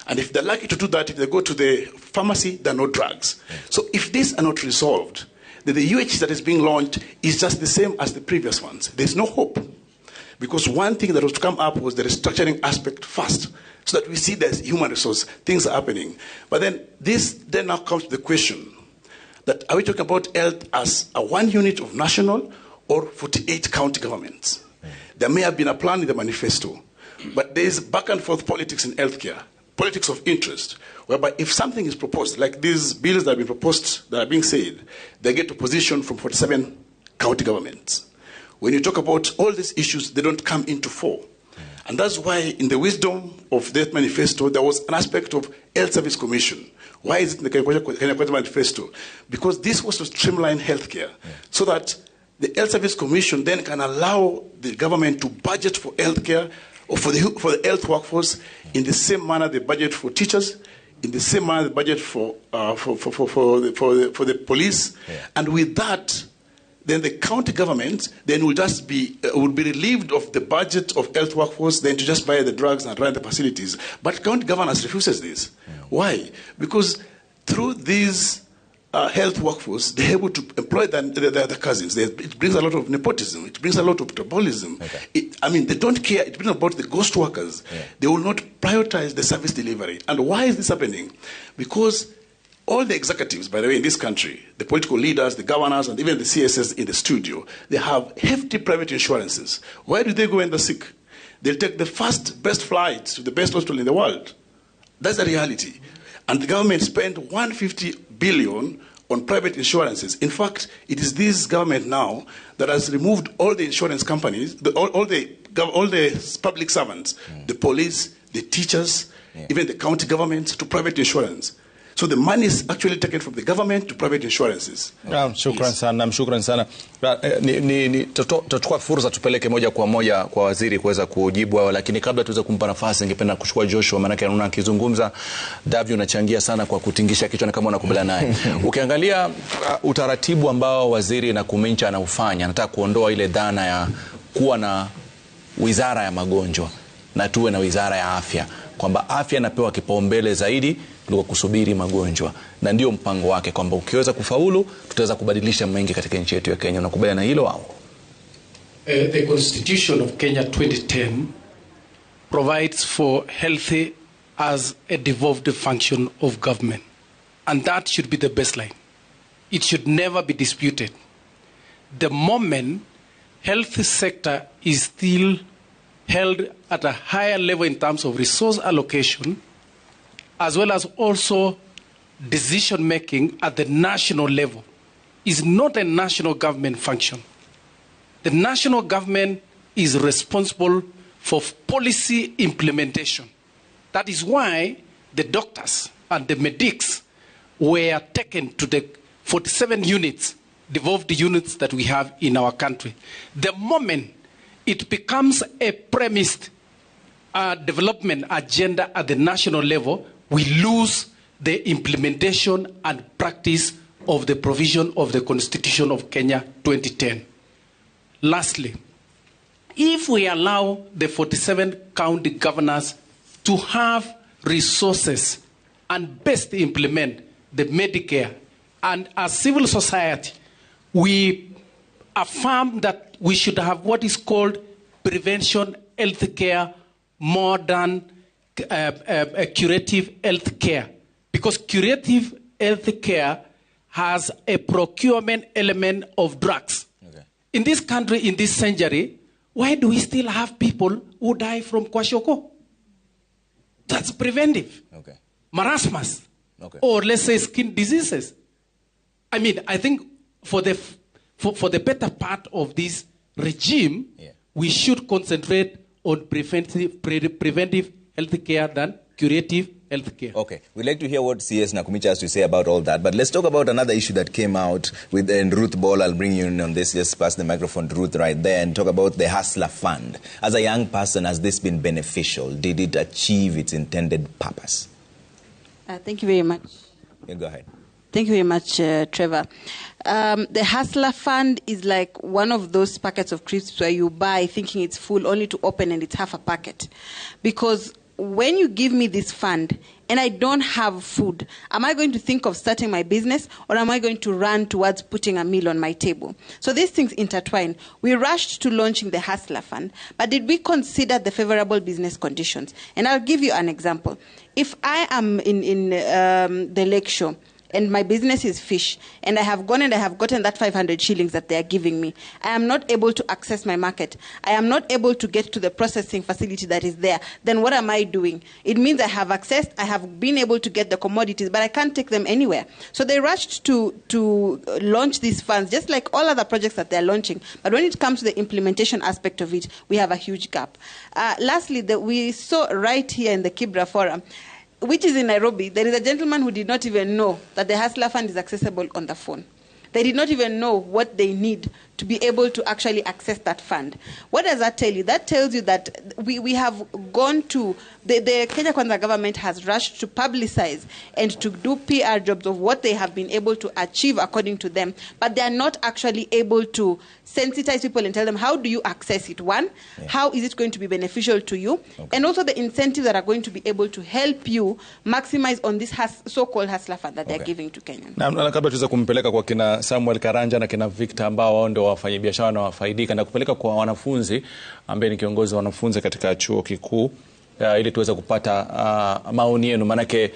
And if they're lucky to do that, if they go to the pharmacy, there are no drugs. So if these are not resolved, then the UHC that is being launched is just the same as the previous ones. There's no hope. Because one thing that was to come up was the restructuring aspect first, so that we see there's human resource, things are happening. But then this now comes to the question that are we talking about health as a one unit of national, or 48 county governments. There may have been a plan in the manifesto, but there is back and forth politics in healthcare, politics of interest, whereby if something is proposed, like these bills that have been proposed, that are being said, they get opposition from 47 county governments. When you talk about all these issues, they don't come into fore. And that's why in the wisdom of that manifesto, there was an aspect of Health Service Commission. Why is it in the Kenya Kwanza manifesto? Because this was to streamline healthcare, so that the Health Service Commission then can allow the government to budget for healthcare or for the health workforce in the same manner they budget for teachers, in the same manner they budget for the police, and with that, then the county government then will just be will be relieved of the budget of health workforce, then to just buy the drugs and run the facilities. But county governance refuses this. Why? Because through these health workforce, they're able to employ the cousins. It brings a lot of nepotism. It brings a lot of tribalism. They don't care. It brings about the ghost workers. They will not prioritize the service delivery. And why is this happening? Because all the executives, by the way, in this country, the political leaders, the governors, and even the CSS in the studio, they have hefty private insurances. Why do they go when they're sick? They'll take the best flights to the best hospital in the world. That's the reality. And the government spent 150 billion on private insurances. In fact, it is this government now that has removed all the insurance companies, all the public servants, the police, the teachers, even the county governments, to private insurance. So the money is actually taken from the government to private insurances.
Shukran sana. Tutachukua fursa tupeleke moja kwa moja kwa waziri kuweza kujibu hao, lakini kabla tuweze kumpa nafasi ningependa kuchukua Joshua, maana yake anaona akizungumza Davio unachangia sana kwa kutingisha kichwa kama unakubaliana naye. Ukiangalia utaratibu ambao waziri na Kumincha anaufanya, anataka kuondoa ile dhana ya kuwa na wizara ya magonjwa na tuwe na wizara ya afya, kwamba afya inapewa kipaumbele zaidi kuliko kusubiri magonjwa, na ndio mpango wake kwamba ukiweza kufaulu tutaweza kubadilisha mengi katika nchi yetu ya Kenya. Unakubaliana na hilo au?
The Constitution of Kenya 2010 provides for health as a devolved function of government, and that should be the baseline. It should never be disputed. The moment health sector is still held at a higher level in terms of resource allocation, as well as also decision-making at the national level, is not a national government function. The national government is responsible for policy implementation. That is why the doctors and the medics were taken to the 47 units, devolved units that we have in our country. The moment it becomes a premised development agenda at the national level, we lose the implementation and practice of the provision of the Constitution of Kenya 2010. Lastly, if we allow the 47 county governors to have resources and best implement the Medicare, and as civil society, we affirm that we should have what is called prevention healthcare more than curative health care, because curative health care has a procurement element of drugs. In this country, in this century, why do we still have people who die from kwashiorkor? That's preventive. Marasmus, or let's say skin diseases. I mean, I think for the better part of this regime, we should concentrate on preventive health care than curative health care.
Okay, we'd like to hear what CS Nakumicha has to say about all that, but let's talk about another issue that came out with Ruth Ball. I'll bring you in on this. Just pass the microphone to Ruth right there and talk about the Hustler Fund. As a young person, has this been beneficial? Did it achieve its intended purpose?
Thank you very much.
Yeah, go ahead.
Thank you very much, Trevor. The Hustler Fund is like one of those packets of crisps where you buy thinking it's full only to open and it's half a packet. Because when you give me this fund and I don't have food, am I going to think of starting my business, or am I going to run towards putting a meal on my table? So these things intertwine. We rushed to launching the Hustler Fund, but did we consider the favorable business conditions? And I'll give you an example. If I am in the Lakeshore and my business is fish, and I have gone and I have gotten that 500 shillings that they are giving me, I am not able to access my market, I am not able to get to the processing facility that is there, then what am I doing? It means I have accessed, I have been able to get the commodities, but I can't take them anywhere. So they rushed to launch these funds, just like all other projects that they're launching. But when it comes to the implementation aspect of it, we have a huge gap. Lastly, we saw right here in the Kibra Forum, which is in Nairobi, there is a gentleman who did not even know that the Hustler Fund is accessible on the phone. They did not even know what they need to be able to actually access that fund. What does that tell you? That tells you that we have gone to, the Kenya Kwanza government has rushed to publicize and to do PR jobs of what they have been able to achieve according to them, but they are not actually able to sensitize people and tell them, how do you access it? One, how is it going to be beneficial to you? And also the incentives that are going to be able to help you maximize on this so-called hustler fund that they're giving to Kenyans.
Na kabla tuweza kumpeleka kwa kina Samuel Karanja na kina Victor ambao wao ndio wafanyabiashara na wafaidika, na kupeleka kwa wanafunzi ambaye ni kiongozi wa wanafunzi katika chuo kikuu ili tuweze kupata maoni yenu, manake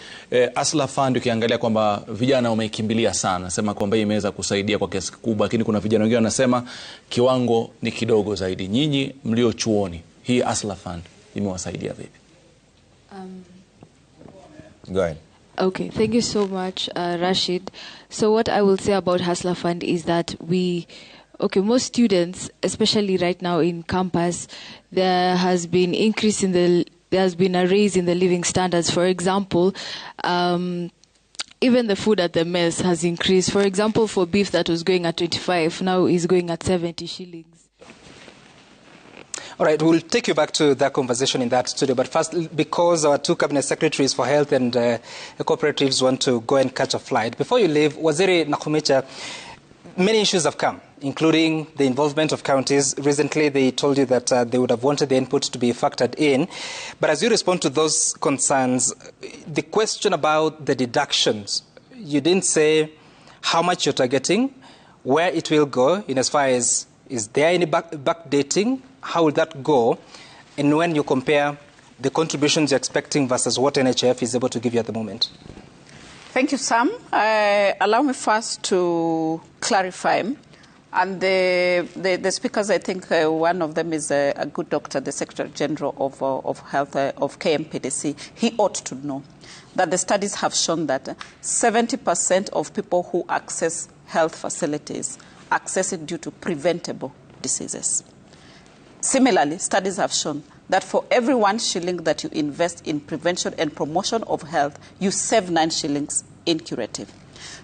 Hustler Fund ukiangalia kwamba vijana wamekimbilia sana, sema kwamba imeweza kusaidia kwa kiasi kikubwa, lakini kuna vijana wengine wanasema kiwango ni kidogo zaidi. Nyinyi mlio chuoni, hii Hustler Fund imewasaidia vipi?
Go ahead.
Okay, thank you so much, Rashid. So what I will say about Hustler Fund is that most students, especially right now in campus, there has been a raise in the living standards. For example, even the food at the mess has increased. For example, for beef that was going at 25, now is going at 70 shillings.
All right, we'll take you back to that conversation in that studio. But first, because our two cabinet secretaries for health and cooperatives want to go and catch a flight, before you leave, Waziri Nakhumicha, many issues have come, including the involvement of counties. Recently, they told you that they would have wanted the input to be factored in. But as you respond to those concerns, the question about the deductions, you didn't say how much you're targeting, where it will go, in as far as is there any backdating, how will that go, and when you compare the contributions you're expecting versus what NHIF is able to give you at the moment?
Thank you, Sam. Allow me first to clarify. And the speakers, I think one of them is a good doctor, the Secretary General of Health of KMPDC. He ought to know that the studies have shown that 70% of people who access health facilities access it due to preventable diseases. Similarly, studies have shown that for every 1 shilling that you invest in prevention and promotion of health, you save 9 shillings in curative.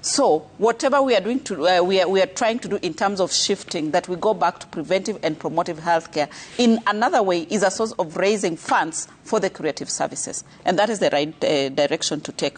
So whatever we are doing we are trying to do in terms of shifting, that we go back to preventive and promotive healthcare in another way, is a source of raising funds for the curative services, and that is the right direction to take.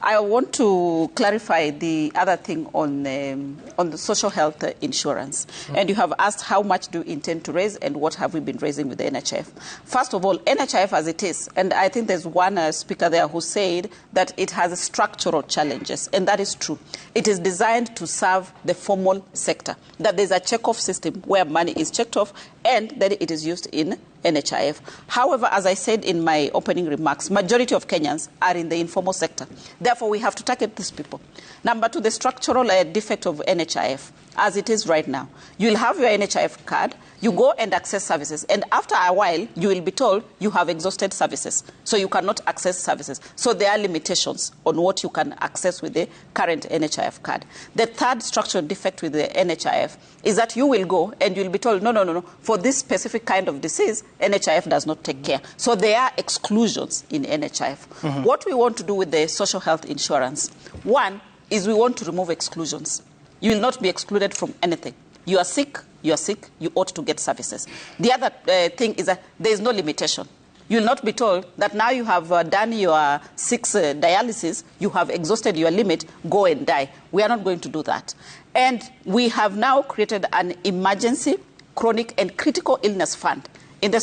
I want to clarify the other thing on the social health insurance. And you have asked how much do you intend to raise and what have we been raising with the NHIF. First of all, NHIF as it is, and I think there's one speaker there who said that it has structural challenges, and that is true. It is designed to serve the formal sector, that there's a check-off system where money is checked off and then it is used in NHIF. However, as I said in my opening remarks, majority of Kenyans are in the informal sector. Therefore, we have to target these people. Number two, the structural defect of NHIF, as it is right now. You'll have your NHIF card, you go and access services, and after a while, you will be told you have exhausted services, so you cannot access services. So there are limitations on what you can access with the current NHIF card. The third structural defect with the NHIF is that you will go and you'll be told, no, for this specific kind of disease, NHIF does not take care. So there are exclusions in NHIF. What we want to do with the social health insurance, one is we want to remove exclusions. You will not be excluded from anything. You are sick, you ought to get services. The other thing is that there is no limitation. You will not be told that now you have done your 6 dialysis, you have exhausted your limit, go and die. We are not going to do that. And we have now created an emergency, chronic and critical illness fund. In the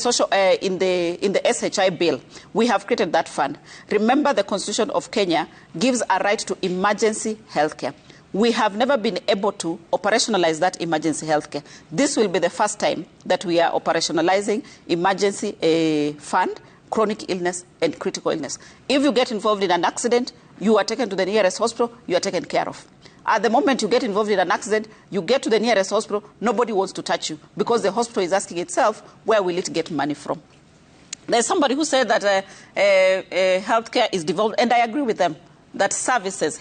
SHI bill, we have created that fund. Remember, the Constitution of Kenya gives a right to emergency healthcare. We have never been able to operationalize that emergency healthcare. This will be the first time that we are operationalizing emergency fund chronic illness, and critical illness. If you get involved in an accident, you are taken to the nearest hospital, you are taken care of. At the moment you get involved in an accident, you get to the nearest hospital, nobody wants to touch you because the hospital is asking itself, where will it get money from? There's somebody who said that healthcare is devolved, and I agree with them, that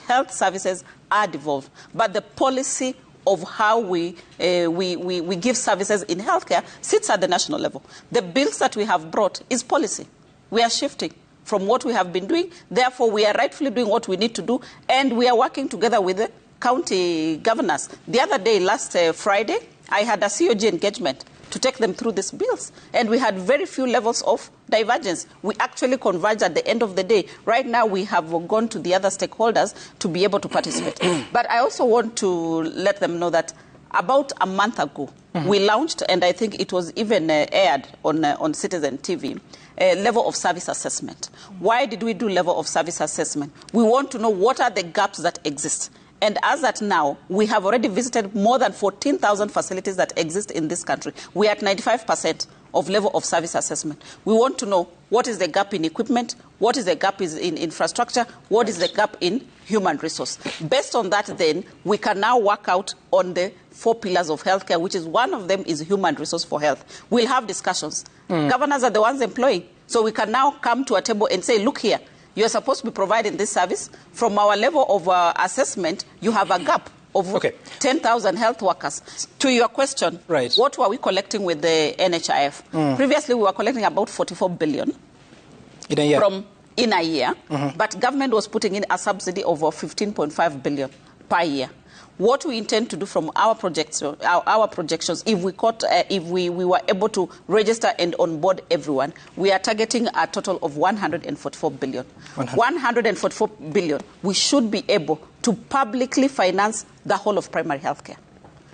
health services are devolved. But the policy of how we give services in healthcare sits at the national level. The bills that we have brought is policy. We are shifting from what we have been doing. Therefore, we are rightfully doing what we need to do, and we are working together with the county governors. The other day, last Friday, I had a COG engagement to take them through these bills, and we had very few levels of divergence. We actually converged at the end of the day. Right now, we have gone to the other stakeholders to be able to participate. But I also want to let them know that about a month ago, we launched, and I think it was even aired on Citizen TV, a level of service assessment. Why did we do level of service assessment? We want to know what are the gaps that exist. And as at now, we have already visited more than 14,000 facilities that exist in this country. We are at 95% of level of service assessment. We want to know what is the gap in equipment, what is the gap in infrastructure, what is the gap in human resource. Based on that, then, we can now work out on the 4 pillars of healthcare, which is one of them is human resource for health. We'll have discussions. Governors are the ones employing. So we can now come to a table and say, look here, you're supposed to be providing this service. From our level of assessment, you have a gap of 10,000 health workers. To your question, what were we collecting with the NHIF? Previously, we were collecting about 44 billion
in a year.
In a year, but government was putting in a subsidy of 15.5 billion per year. What we intend to do from our projections, if we were able to register and onboard everyone, we are targeting a total of 144 billion. 144 billion. We should be able to publicly finance the whole of primary healthcare.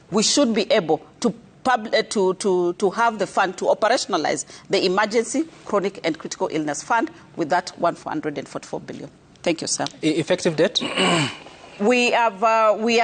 We should be able to have the fund to operationalize the emergency, chronic, and critical illness fund with that 144 billion. Thank you, sir.
Effective date?
We are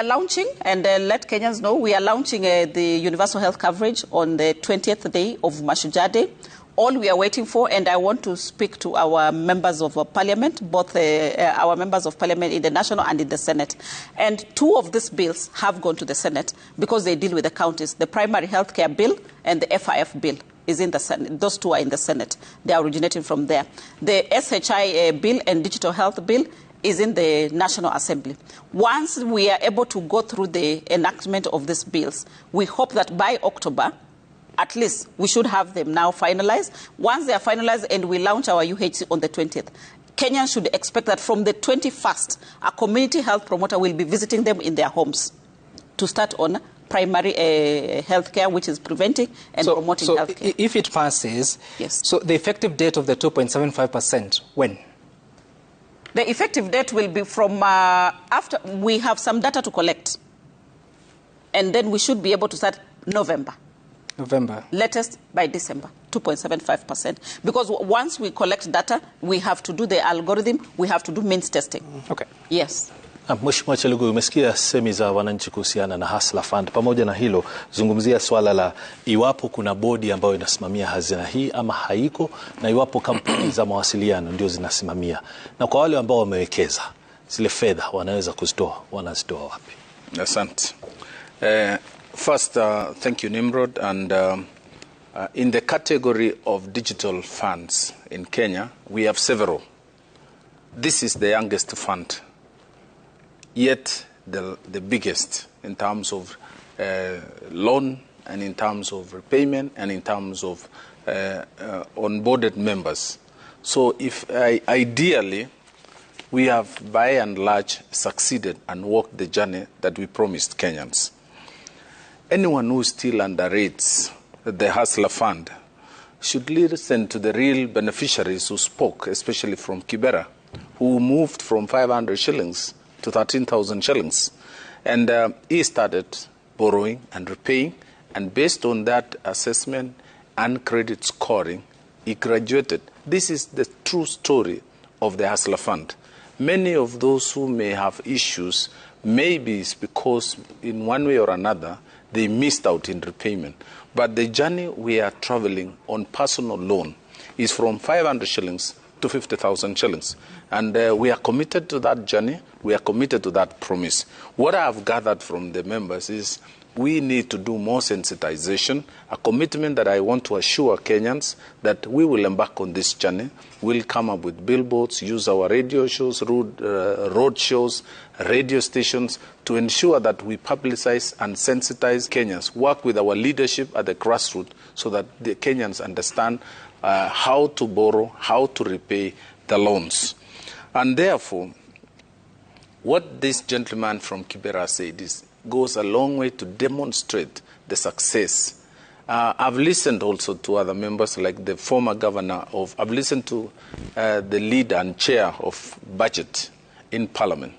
launching, and let Kenyans know, we are launching the universal health coverage on the 20th day of Mashujaa Day. All we are waiting for, and I want to speak to our members of parliament, both our members of parliament in the national and in the Senate. And 2 of these bills have gone to the Senate because they deal with the counties. The primary health care bill and the FIF bill is in the Senate. Those 2 are in the Senate. They are originating from there. The SHI bill and digital health bill is in the National Assembly. Once we are able to go through the enactment of these bills, we hope that by October, at least, we should have them now finalized. Once they are finalized and we launch our UHC on the 20th, Kenyans should expect that from the 21st, a community health promoter will be visiting them in their homes to start on primary health care, which is preventing and promoting health care.
If it passes, so the effective date of the 2.75%, when?
The effective date will be from after we have some data to collect. And then we should be able to start November. Latest by December, 2.75%. Because once we collect data, we have to do the algorithm, we have to do means testing. Yes.
Mheshimiwa Chelugui, umesikia semi za wananchi kuhusiana na Hustler Fund. Pamoja na hilo, zungumzia swala la iwapo kuna bodi ambayo inasimamia hazina hii ama haiko, na iwapo kampuni za mawasiliano ndio zinasimamia. Na kwa wale ambao wamewekeza, zile fedha wanaweza kuzitoa, wanazitoa wapi?
Asante. First, thank you, Nimrod. And in the category of digital funds in Kenya, we have several. This is the youngest fund, yet the biggest in terms of loan and in terms of repayment and in terms of onboarded members. So if ideally, we have by and large succeeded and walked the journey that we promised Kenyans. Anyone who still underrates the Hustler Fund should listen to the real beneficiaries who spoke, especially from Kibera, who moved from 500 shillings to 13,000 shillings. And he started borrowing and repaying, and based on that assessment and credit scoring, he graduated. This is the true story of the Hustler Fund. Many of those who may have issues, maybe it's because in one way or another, they missed out in repayment. But the journey we are traveling on personal loan is from 500 shillings to 50,000 shillings. And we are committed to that journey. We are committed to that promise. What I have gathered from the members is we need to do more sensitization, a commitment that I want to assure Kenyans that we will embark on this journey. We'll come up with billboards, use our radio shows, road shows, radio stations to ensure that we publicize and sensitize Kenyans, work with our leadership at the grassroots so that the Kenyans understand how to borrow, how to repay the loans. And therefore, what this gentleman from Kibera said goes a long way to demonstrate the success. I've listened also to other members like the former governor of, I've listened to the leader and chair of budget in parliament.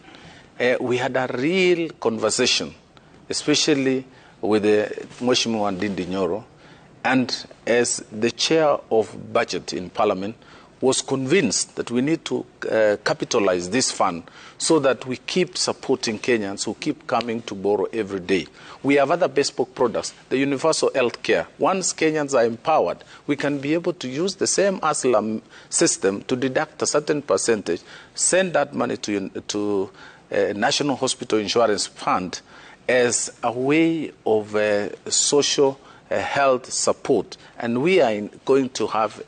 We had a real conversation, especially with Mheshimiwa Ndindi Nyoro, and as the chair of budget in parliament, was convinced that we need to capitalize this fund so that we keep supporting Kenyans who keep coming to borrow every day. We have other bespoke products, the universal health care. Once Kenyans are empowered, we can be able to use the same ASLAM system to deduct a certain percentage, send that money to National Hospital Insurance Fund as a way of social health support. And we are going to have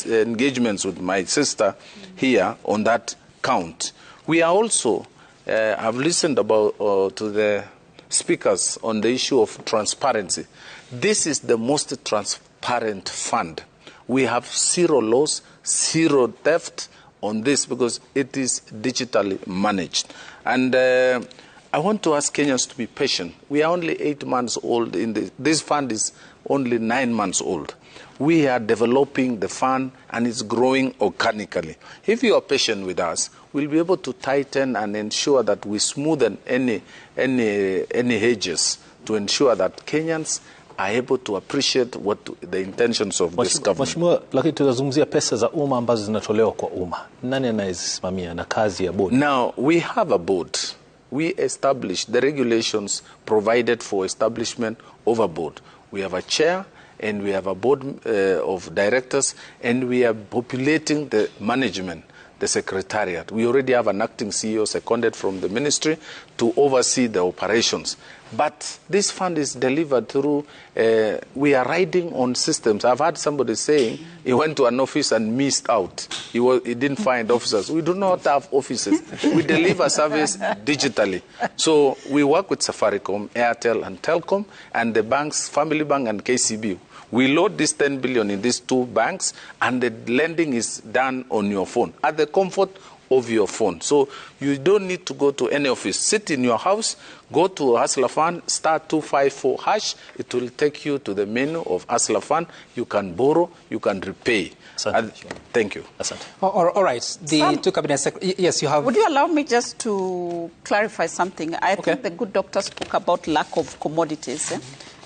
engagements with my sister here on that count. We are also, I've listened about to the speakers on the issue of transparency. This is the most transparent fund. We have zero loss, zero theft on this because it is digitally managed. And I want to ask Kenyans to be patient. We are only 8 months old. This fund is only 9 months old. We are developing the fund and it's growing organically. If you are patient with us, we'll be able to tighten and ensure that we smoothen any hedges to ensure that Kenyans are able to appreciate what the intentions of this government.
Mheshimiwa, lakini tunazungumzia pesa za umma ambazo zinatolewa kwa umma. Nani anayezisimamia na kazi ya board?
Now, we have a board. We established the regulations provided for establishment of a board. We have a chair and we have a board of directors and we are populating the management, the secretariat. We already have an acting CEO seconded from the ministry to oversee the operations. But this fund is delivered through, we are riding on systems. I've had somebody saying he went to an office and missed out. He didn't find officers. We do not have offices. We deliver service digitally. So we work with Safaricom, Airtel, and Telcom, and the banks, Family Bank and KCB. We load this 10 billion in these two banks, and the lending is done on your phone, at the comfort of your phone. So you don't need to go to any office. Sit in your house, go to Hustler Fund, star 254 hash. It will take you to the menu of Hustler Fund. You can borrow, you can repay. Thank you.
All right. The two cabinet secretaries. Yes, you have.
Would you allow me just to clarify something? I think the good doctor spoke about lack of commodities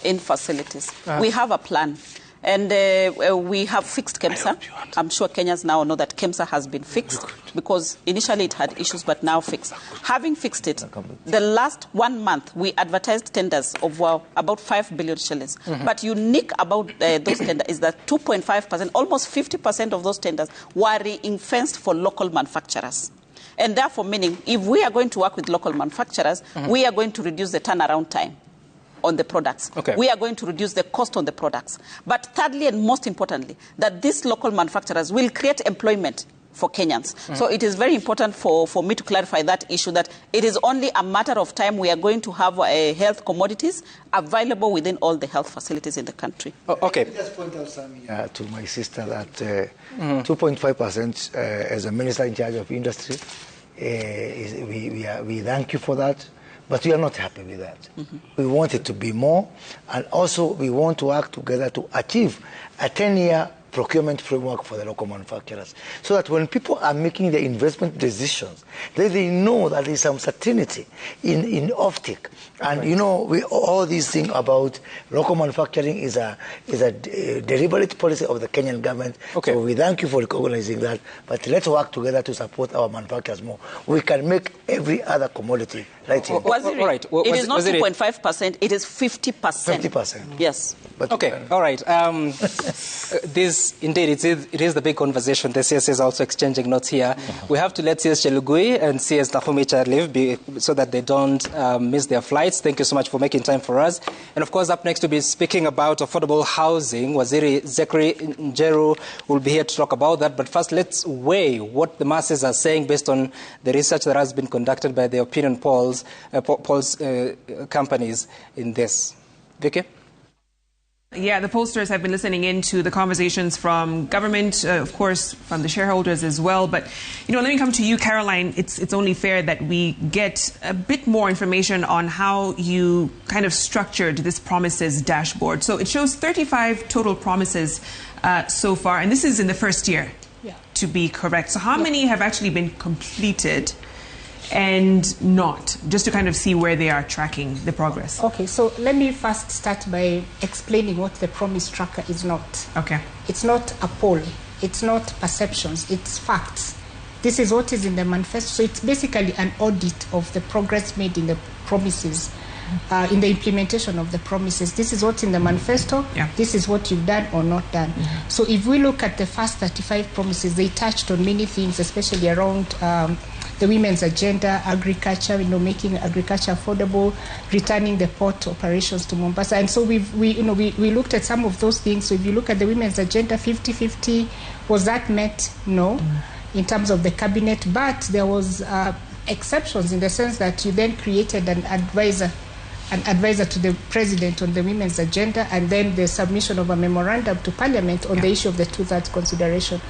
in facilities. We have a plan. And we have fixed KEMSA. I'm sure Kenyans now know that KEMSA has been fixed because initially it had issues, but now fixed. Having fixed it, the last 1 month, we advertised tenders of about 5 billion shillings. But unique about those tenders is that 2.5%, almost 50% of those tenders were ring-fenced for local manufacturers. And therefore, meaning, if we are going to work with local manufacturers, we are going to reduce the turnaround time on the products. We are going to reduce the cost on the products. But thirdly and most importantly, that these local manufacturers will create employment for Kenyans. So it is very important for me to clarify that issue, that it is only a matter of time we are going to have health commodities available within all the health facilities in the country.
Let me just point out something to my sister that 2.5% as a minister in charge of industry, we thank you for that. But we are not happy with that. We want it to be more, and also we want to work together to achieve a 10-year procurement framework for the local manufacturers, so that when people are making the investment decisions, they know that there is some certainty in offtake. And you know, all these things about local manufacturing is a deliberate policy of the Kenyan government. So we thank you for recognizing that. But let's work together to support our manufacturers more. We can make every other commodity right here.
It is not 2.5%, it is 50%.
50%.
Yes.
But all right. This is indeed, it is the big conversation. The CS is also exchanging notes here. We have to let CS Chelugui and CS Nahumicha leave so that they don't miss their flights. Thank you so much for making time for us. And of course, up next to be speaking about affordable housing, Waziri Zachary Njeru will be here to talk about that. But first, let's weigh what the masses are saying based on the research that has been conducted by the opinion polls companies in this. Vicky?
Yeah, the pollsters have been listening into the conversations from government, of course, from the shareholders as well. But, let me come to you, Caroline. It's only fair that we get a bit more information on how you kind of structured this promises dashboard. So it shows 35 total promises so far, and this is in the first year, to be correct. So how many have actually been completed and not, just to kind of see where they are tracking the progress?
Okay, so let me first start by explaining what the promise tracker is not.
Okay.
It's not a poll, it's not perceptions, it's facts. This is what is in the manifesto. So it's basically an audit of the progress made in the promises, in the implementation of the promises. This is what's in the manifesto. This is what you've done or not done. So if we look at the first 35 promises, they touched on many things, especially around the women's agenda, agriculture, making agriculture affordable, returning the port operations to Mombasa. And so we looked at some of those things. So if you look at the women's agenda, 50-50, was that met? No, in terms of the cabinet. But there was exceptions in the sense that you then created an advisor to the president on the women's agenda, and then the submission of a memorandum to parliament on the issue of the two-thirds consideration.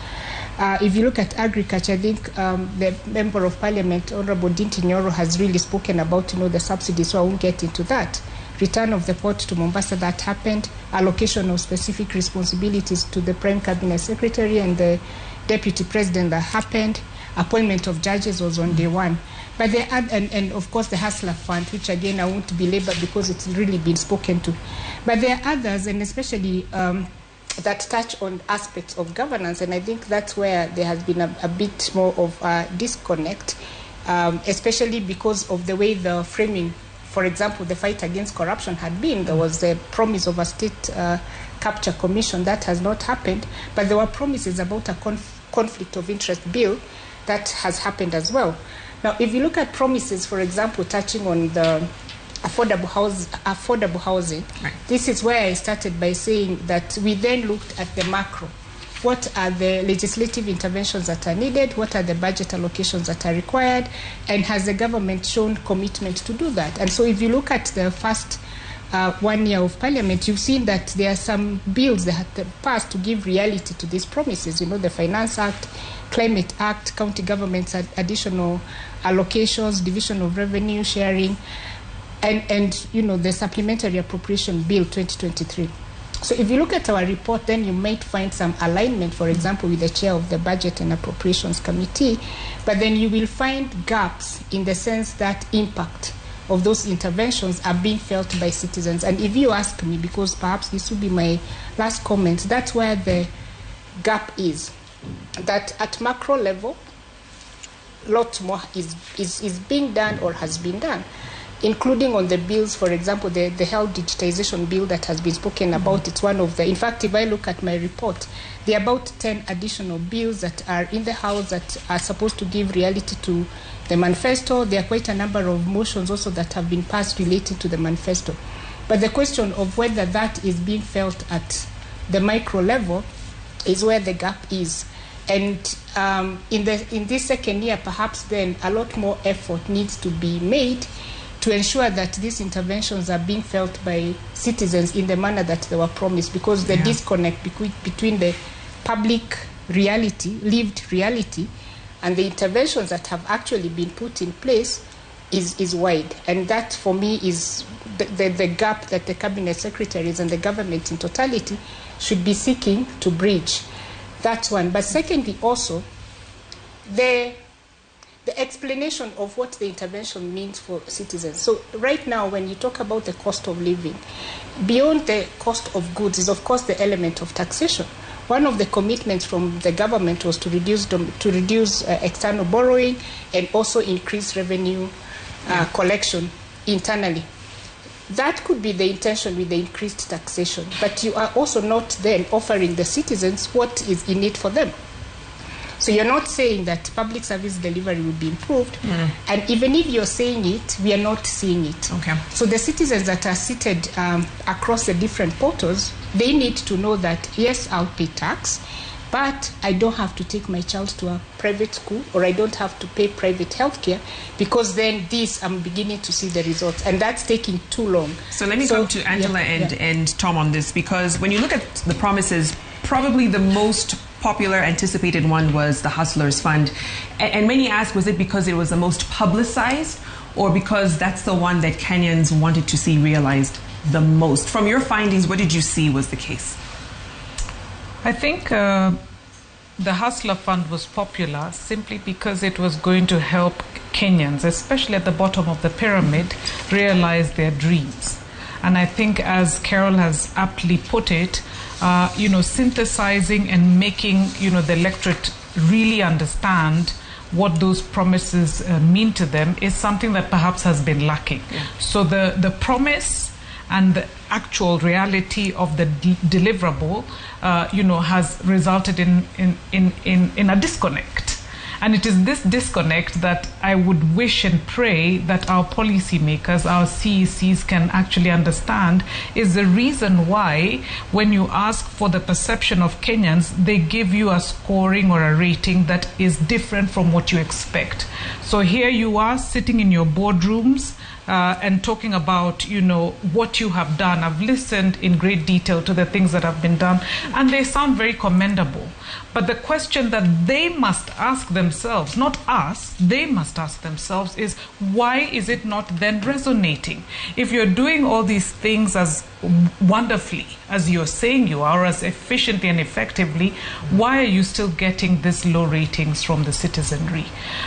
If you look at agriculture, I think the member of parliament, Honorable Dinti Nyoro, has really spoken about the subsidies, so I won't get into that. Return of the port to Mombasa, that happened. Allocation of specific responsibilities to the Prime Cabinet Secretary and the Deputy President, that happened. Appointment of judges was on day one. But and of course the Hustler Fund, which again I won't belabor because it's really been spoken to. But there are others, and especially that touch on aspects of governance, and I think that's where there has been a bit more of a disconnect, especially because of the way the framing, for example, the fight against corruption had been. There was the promise of a state capture commission that has not happened, but there were promises about a conflict of interest bill that has happened as well. Now, if you look at promises, for example, touching on the affordable housing, this is where I started by saying that we then looked at the macro. What are the legislative interventions that are needed? What are the budget allocations that are required? And has the government shown commitment to do that? And so if you look at the first 1 year of parliament, you've seen that there are some bills that have passed to give reality to these promises. The Finance Act, Climate Act, county governments additional allocations, division of revenue sharing, and the Supplementary Appropriation Bill 2023. So if you look at our report, then you might find some alignment, for example, with the chair of the Budget and Appropriations Committee, but then you will find gaps in the sense that impact of those interventions are being felt by citizens. And if you ask me, because perhaps this will be my last comment, that's where the gap is. That at macro level, a lot more is being done or has been done, including on the bills, for example, the health digitization bill that has been spoken about. It's one of the, in fact, if I look at my report, there are about 10 additional bills that are in the House that are supposed to give reality to the manifesto. There are quite a number of motions also that have been passed relating to the manifesto. But the question of whether that is being felt at the micro level is where the gap is. And in this second year, perhaps then a lot more effort needs to be made to ensure that these interventions are being felt by citizens in the manner that they were promised, because the disconnect between the public reality, lived reality, and the interventions that have actually been put in place is wide. And that, for me, is the gap that the cabinet secretaries and the government in totality should be seeking to bridge. That's one. But secondly, also, the explanation of what the intervention means for citizens. So right now, when you talk about the cost of living, beyond the cost of goods is, of course, the element of taxation. One of the commitments from the government was to reduce external borrowing and also increase revenue collection internally. That could be the intention with the increased taxation, but you are also not then offering the citizens what is in it for them. So you're not saying that public service delivery will be improved, and even if you're saying it, we are not seeing it.
Okay.
So the citizens that are seated across the different portals, they need to know that, yes, I'll pay tax, but I don't have to take my child to a private school, or I don't have to pay private healthcare, because then this, I'm beginning to see the results, and that's taking too long.
So let me come to Angela and Tom on this, because when you look at the promises, probably the most popular anticipated one was the Hustlers Fund. And many ask, was it because it was the most publicized, or because that's the one that Kenyans wanted to see realized the most? From your findings, what did you see was the case?
I think the Hustler Fund was popular simply because it was going to help Kenyans, especially at the bottom of the pyramid, realize their dreams. And I think, as Carol has aptly put it, synthesizing and making, the electorate really understand what those promises mean to them is something that perhaps has been lacking. Yeah. So the promise and the actual reality of the deliverable, has resulted in a disconnect. And it is this disconnect that I would wish and pray that our policymakers, our CECs, can actually understand is the reason why when you ask for the perception of Kenyans, they give you a scoring or a rating that is different from what you expect. So here you are sitting in your boardrooms and talking about, what you have done. I've listened in great detail to the things that have been done, and they sound very commendable. But the question that they must ask themselves, not us, they must ask themselves is, why is it not then resonating? If you're doing all these things as wonderfully as you're saying you are, as efficiently and effectively, why are you still getting this low ratings from the citizenry?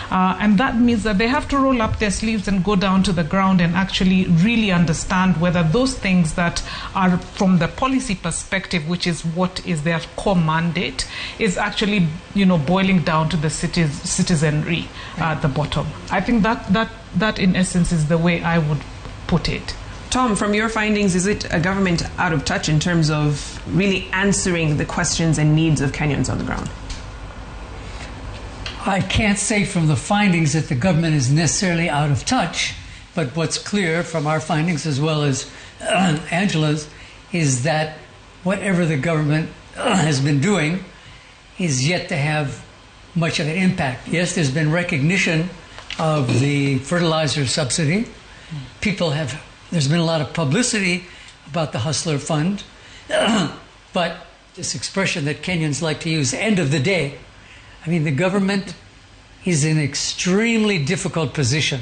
And that means that they have to roll up their sleeves and go down to the ground and actually really understand whether those things that are from the policy perspective, which is what is their core mandate, is actually, boiling down to the citizenry at the bottom. I think that in essence is the way I would put it.
Tom, from your findings, is it a government out of touch in terms of really answering the questions and needs of Kenyans on the ground?
I can't say from the findings that the government is necessarily out of touch, but what's clear from our findings as well as Angela's is that whatever the government has been doing is yet to have much of an impact. Yes, there's been recognition of the fertilizer subsidy. There's been a lot of publicity about the Hustler Fund, but this expression that Kenyans like to use, end of the day, the government is in an extremely difficult position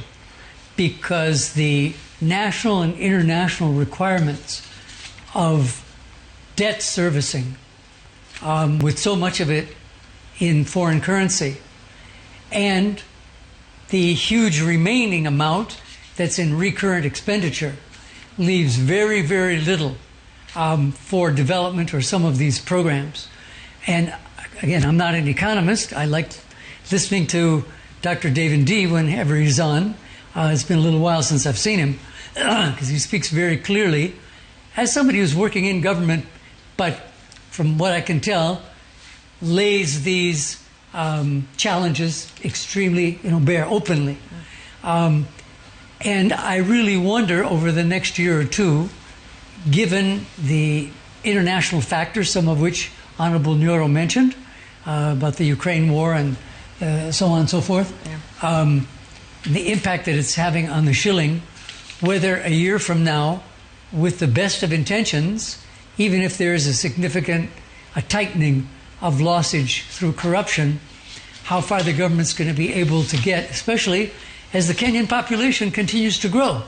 because the national and international requirements of debt servicing, with so much of it in foreign currency, and the huge remaining amount that's in recurrent expenditure, leaves very, very little for development or some of these programs. And again, I'm not an economist. I like listening to Dr. David D. whenever he's on. It's been a little while since I've seen him because he speaks very clearly as somebody who's working in government, but from what I can tell, lays these challenges extremely, bare openly. And I really wonder over the next year or two, given the international factors, some of which Honorable Nyoro mentioned, about the Ukraine war and so on and so forth, the impact that it's having on the shilling, whether a year from now, with the best of intentions, even if there is a tightening of lossage through corruption, how far the government's going to be able to get, especially as the Kenyan population continues to grow.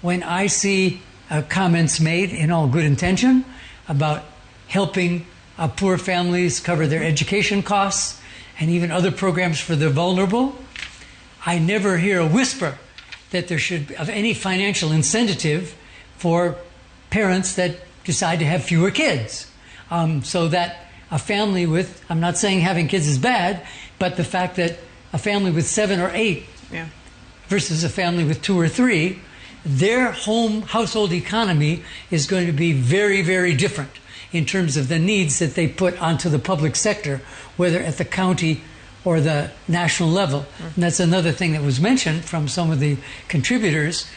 When I see comments made in all good intention about helping poor families cover their education costs and even other programs for the vulnerable, I never hear a whisper that there should be of any financial incentive for parents that decide to have fewer kids. So that a family with, I'm not saying having kids is bad, but the fact that a family with 7 or 8 versus a family with 2 or 3, their household economy is going to be very, very different in terms of the needs that they put onto the public sector, whether at the county or the national level. And that's another thing that was mentioned from some of the contributors,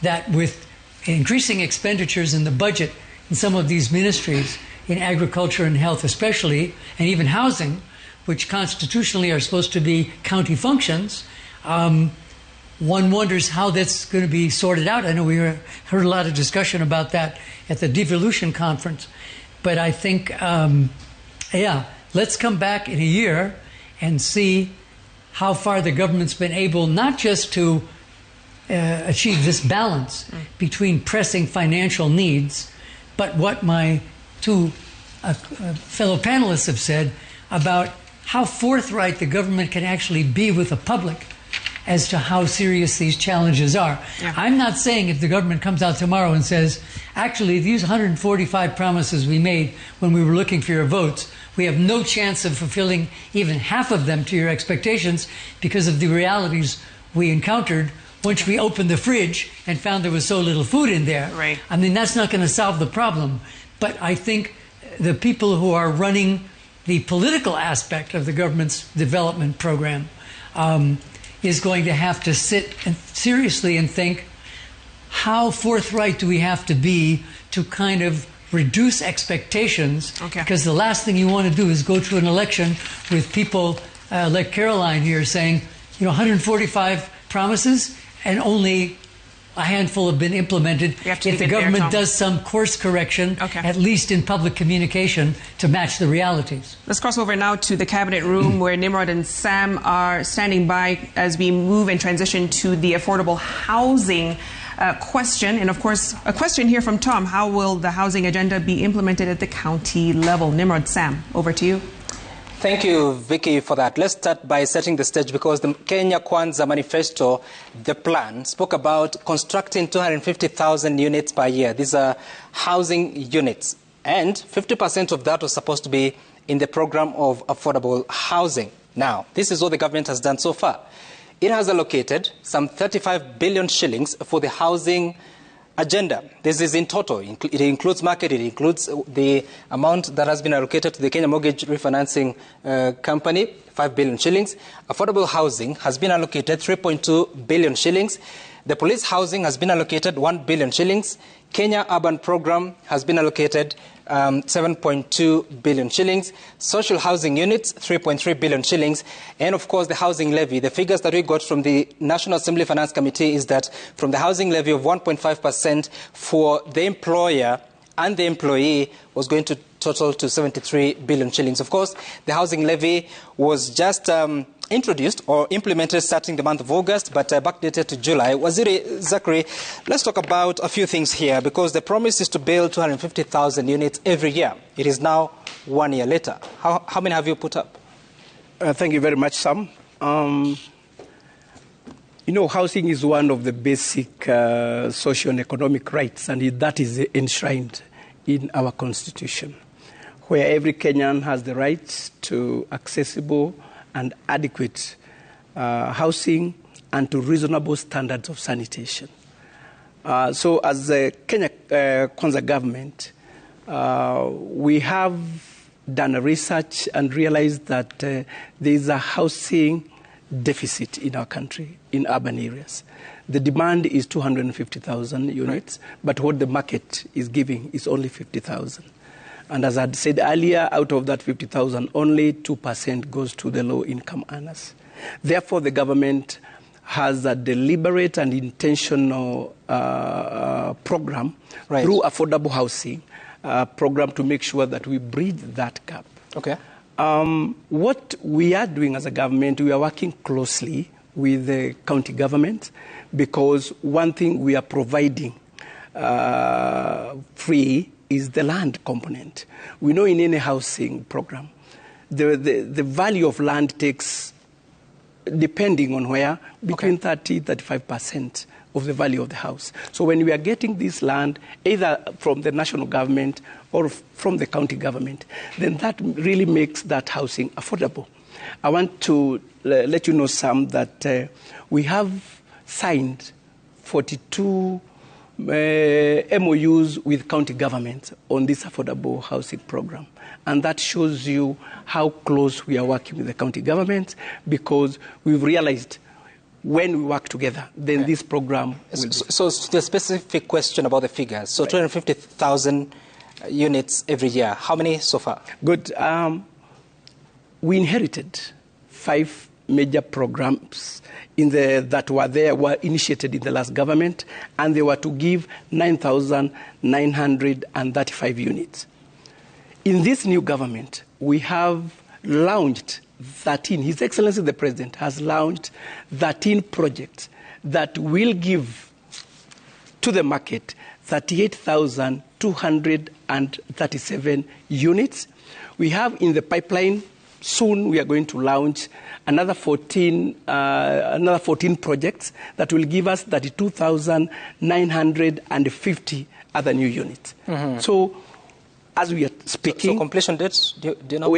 that with increasing expenditures in the budget in some of these ministries, in agriculture and health especially, and even housing, which constitutionally are supposed to be county functions, one wonders how that's going to be sorted out. I know we heard a lot of discussion about that at the devolution conference. But I think, let's come back in a year and see how far the government's been able not just to achieve this balance between pressing financial needs, but what my two fellow panelists have said about how forthright the government can actually be with the public as to how serious these challenges are. Yeah. I'm not saying if the government comes out tomorrow and says, actually, these 145 promises we made when we were looking for your votes, we have no chance of fulfilling even half of them to your expectations because of the realities we encountered once we opened the fridge and found there was so little food in there.
Right.
I mean, that's not going to solve the problem. But I think the people who are running the political aspect of the government's development program is going to have to sit seriously and think, how forthright do we have to be to kind of reduce expectations?
Okay.
Because the last thing you want to do is go to an election with people like Caroline here saying, 145 promises and only a handful have been implemented. If the government does some course correction, at least in public communication, to match the realities.
Let's cross over now to the cabinet room where Nimrod and Sam are standing by as we move and transition to the affordable housing question. And of course, a question here from Tom: how will the housing agenda be implemented at the county level? Nimrod, Sam, over to you.
Thank you, Vicky, for that. Let's start by setting the stage, because the Kenya Kwanza manifesto, the plan, spoke about constructing 250,000 units per year. These are housing units. And 50% of that was supposed to be in the program of affordable housing. Now, this is what the government has done so far. It has allocated some 35 billion shillings for the housing agenda. This is in total. It includes market, it includes the amount that has been allocated to the Kenya Mortgage Refinancing Company, 5 billion shillings. Affordable housing has been allocated 3.2 billion shillings. The police housing has been allocated 1 billion shillings. Kenya Urban Program has been allocated 7.2 billion shillings. Social housing units, 3.3 billion shillings. And of course, the housing levy. The figures that we got from the National Assembly Finance Committee is that from the housing levy of 1.5% for the employer and the employee was going to total to 73 billion shillings. Of course, the housing levy was just introduced or implemented starting the month of August, but backdated to July. Waziri Zachary, let's talk about a few things here, because the promise is to build 250,000 units every year. It is now 1 year later. How many have you put up?
Thank you very much, Sam. Housing is one of the basic social and economic rights, and that is enshrined in our constitution, where every Kenyan has the right to accessible and adequate housing and to reasonable standards of sanitation. So as the Kenya Kwanza government, we have done a research and realized that there is a housing deficit in our country, in urban areas. The demand is 250,000 units, but what the market is giving is only 50,000. And as I said earlier, out of that 50,000, only 2% goes to the low-income earners. Therefore, the government has a deliberate and intentional program through affordable housing program to make sure that we bridge that gap.
Okay.
What we are doing as a government, we are working closely with the county government, because one thing we are providing free is the land component. We know in any housing program, the value of land takes, depending on where, between 30-35% of the value of the house. So when we are getting this land, either from the national government or from the county government, then that really makes that housing affordable. I want to let you know, Sam, that we have signed 42 MOUs with county governments on this affordable housing program. And that shows you how close we are working with the county government, because we've realized when we work together, then this program will
So the specific question about the figures. So 250,000 units every year. How many so far?
Good. We inherited 5 major programs that were initiated in the last government, and they were to give 9,935 units. In this new government, we have launched 13. His Excellency the President has launched 13 projects that will give to the market 38,237 units. We have in the pipeline, soon we are going to launch another 14 projects that will give us 32,950 other new units. So as we are speaking...
So completion dates, do you know?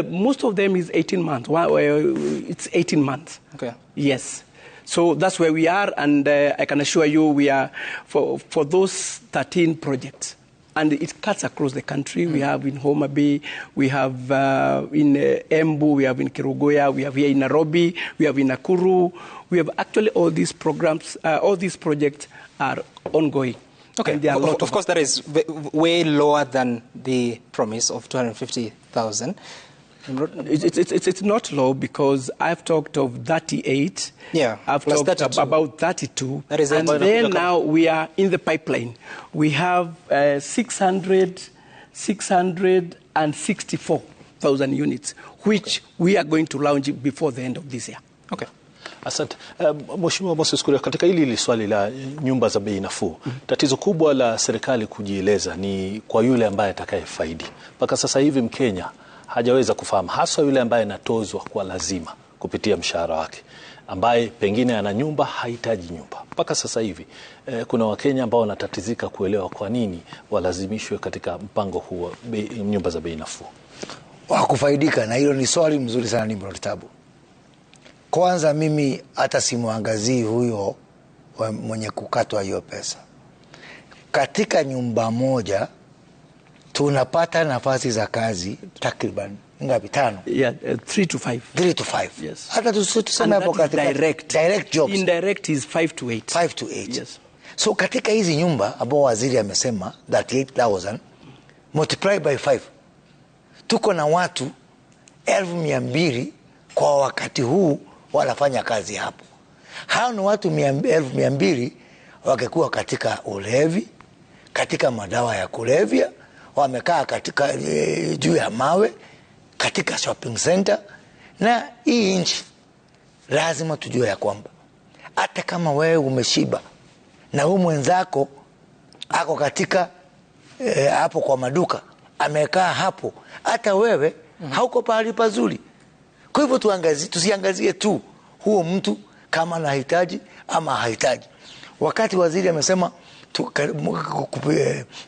Most of them is 18 months. It's 18 months.
Okay.
Yes. So that's where we are, and I can assure you we are, for those 13 projects, and it cuts across the country. We have in Homa Bay, we have in Embu, we have in Kirugoya, we have here in Nairobi, we have in Nakuru. We have actually all these programs, all these projects are ongoing.
Okay, of course that is way lower than the promise of 250,000.
It's not low, because I've talked of 38.
Yeah,
I've talked about 32. That is, and then now we are in the pipeline. We have 664,000 units, which we are going to launch before the end of this year.
Okay. Asante. Mheshimiwa Moses Kuria, katika hili swali la nyumba za bei nafuu, tatizo kubwa la serikali kujieleza ni kwa yule ambaye atakayefaidi. Mpaka sasa hivi Mkenya hajaweza kufahamu, hasa yule ambaye anatozwa kwa lazima kupitia mshahara wake, ambaye pengine ana nyumba, hahitaji nyumba. Mpaka sasa hivi kuna Wakenya ambao wanatatizika kuelewa kwa nini walazimishwe katika mpango huu wa nyumba za bei nafuu.
Wakufaidika, na hilo ni swali mzuri sana, ni mrotabu. Kwanza mimi hata simuangazii huyo mwenye kukatwa hiyo pesa. Katika nyumba moja tunapata nafasi za kazi takriban ngapi? 5.
Yeah, 3 to 5.
3 to 5.
Yes.
Hata tuseme hapo katika direct jobs.
Indirect is 5 to 8.
5 to 8.
Yes.
So katika hizi nyumba ambao waziri amesema 38,000 multiply by 5. Tuko na watu 1,200 kwa wakati huu wanafanya kazi hapo. Hao ni watu 1,200 wakikuwa katika ulevi, katika madawa ya kulevya, wamekaa katika juu ya mawe, katika shopping center. Na hii nchi lazima tujue ya kwamba hata kama wewe umeshiba na huyu mwenzako ako katika hapo kwa maduka, amekaa hapo, hata wewe hauko pahali pazuri. Kwa hivyo tusiangazie tu huo mtu kama anahitaji ama hahitaji. Wakati waziri amesema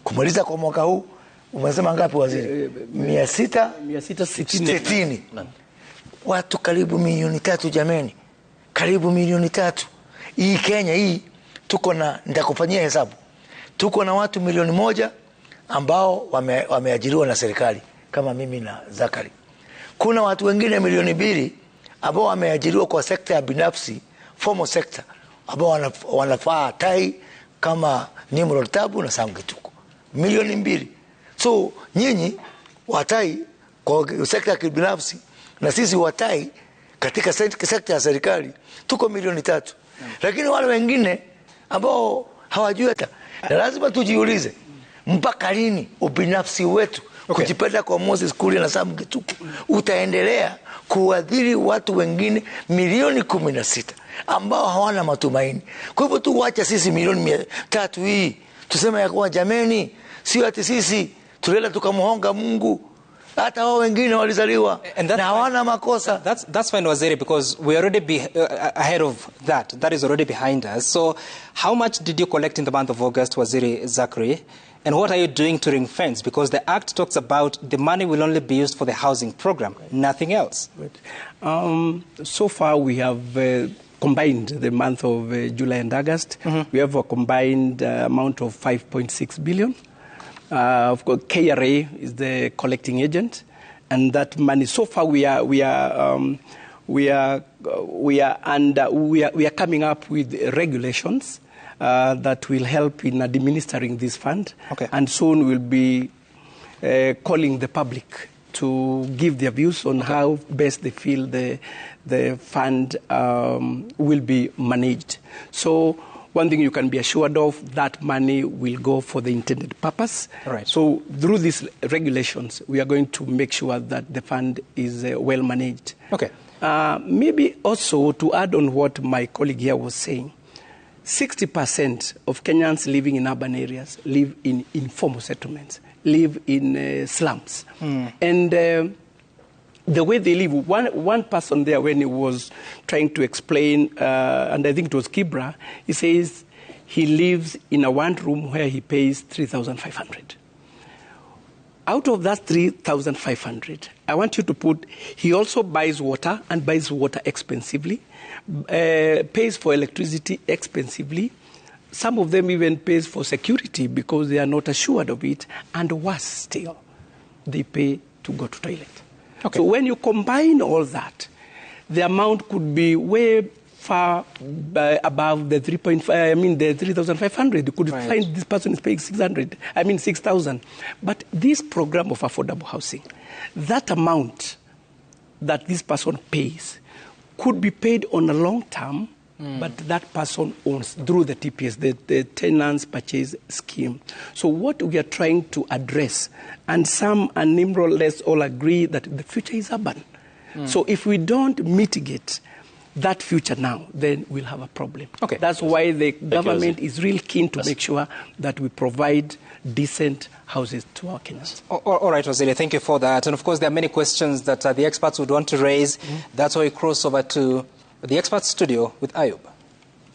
kumaliza kwa mwaka huu, umesema ngapi waziri? 660. Watu karibu milioni 3 jameni. Karibu milioni 3. Hii Kenya hii tuko na, nitakufanyia hesabu, tuko na watu milioni 1 ambao wameajiriwa na serikali kama mimi na Zakari. Kuna watu wengine milioni 2 ambao wameajiriwa kwa sekta ya binafsi, formal sector, ambao wanafaa tai kama Nimrod Tabu na Sam Gituko. Milioni 2. So nyinyi watai kwa sekta ya binafsi na sisi watai katika sekta ya serikali tuko milioni 3. Lakini wale wengine ambao hawajui hata, na lazima tujiulize mpaka lini ubinafsi wetu kujipenda kwa Moses Kuria na Sam Gituko utaendelea kuadhiri watu wengine milioni 16 ambao hawana matumaini. Kwa hivyo tu wacha sisi milioni 3 hii tuseme ya kuwa jameni, sio ati sisi tulela tukamuhonga Mungu, hata wao wengine walizaliwa na hawana makosa.
That's fine, Waziri, because we already ahead of that. That is already behind us. So how much did you collect in the month of August, Waziri Zakari? And what are you doing to ring fence? Because the Act talks about the money will only be used for the housing program, nothing else.
So far we have combined the month of July and August. We have a combined amount of 5.6 billion. Of course, KRA is the collecting agent, and that money so far we are coming up with regulations that will help in administering this fund, and soon we'll be calling the public to give their views on how best they feel the fund will be managed. So one thing you can be assured of, that money will go for the intended purpose.
Right.
So through these regulations, we are going to make sure that the fund is well managed.
Okay.
Maybe also to add on what my colleague here was saying, 60% of Kenyans living in urban areas live in informal settlements, live in slums. And the way they live, one person there, when he was trying to explain, and I think it was Kibra, he says he lives in a one room where he pays 3,500. Out of that 3,500, I want you to put, he also buys water and buys water expensively, pays for electricity expensively. Some of them even pays for security because they are not assured of it. And worse still, they pay to go to toilet. Okay. So when you combine all that, the amount could be way far above the 3,500. You could find this person is paying 6,000. But this program of affordable housing, that amount that this person pays could be paid on a long term, but that person owns through the TPS, the Tenants Purchase Scheme. So what we are trying to address, and some and Nimrod, let's all agree that the future is urban. So if we don't mitigate that future now, then we'll have a problem. Okay. That's why the government is real keen to make sure that we provide decent houses to our Kenyans.
All right, Waziri, thank you for that. And of course, there are many questions that the experts would want to raise. That's why we cross over to the expert studio with Ayub.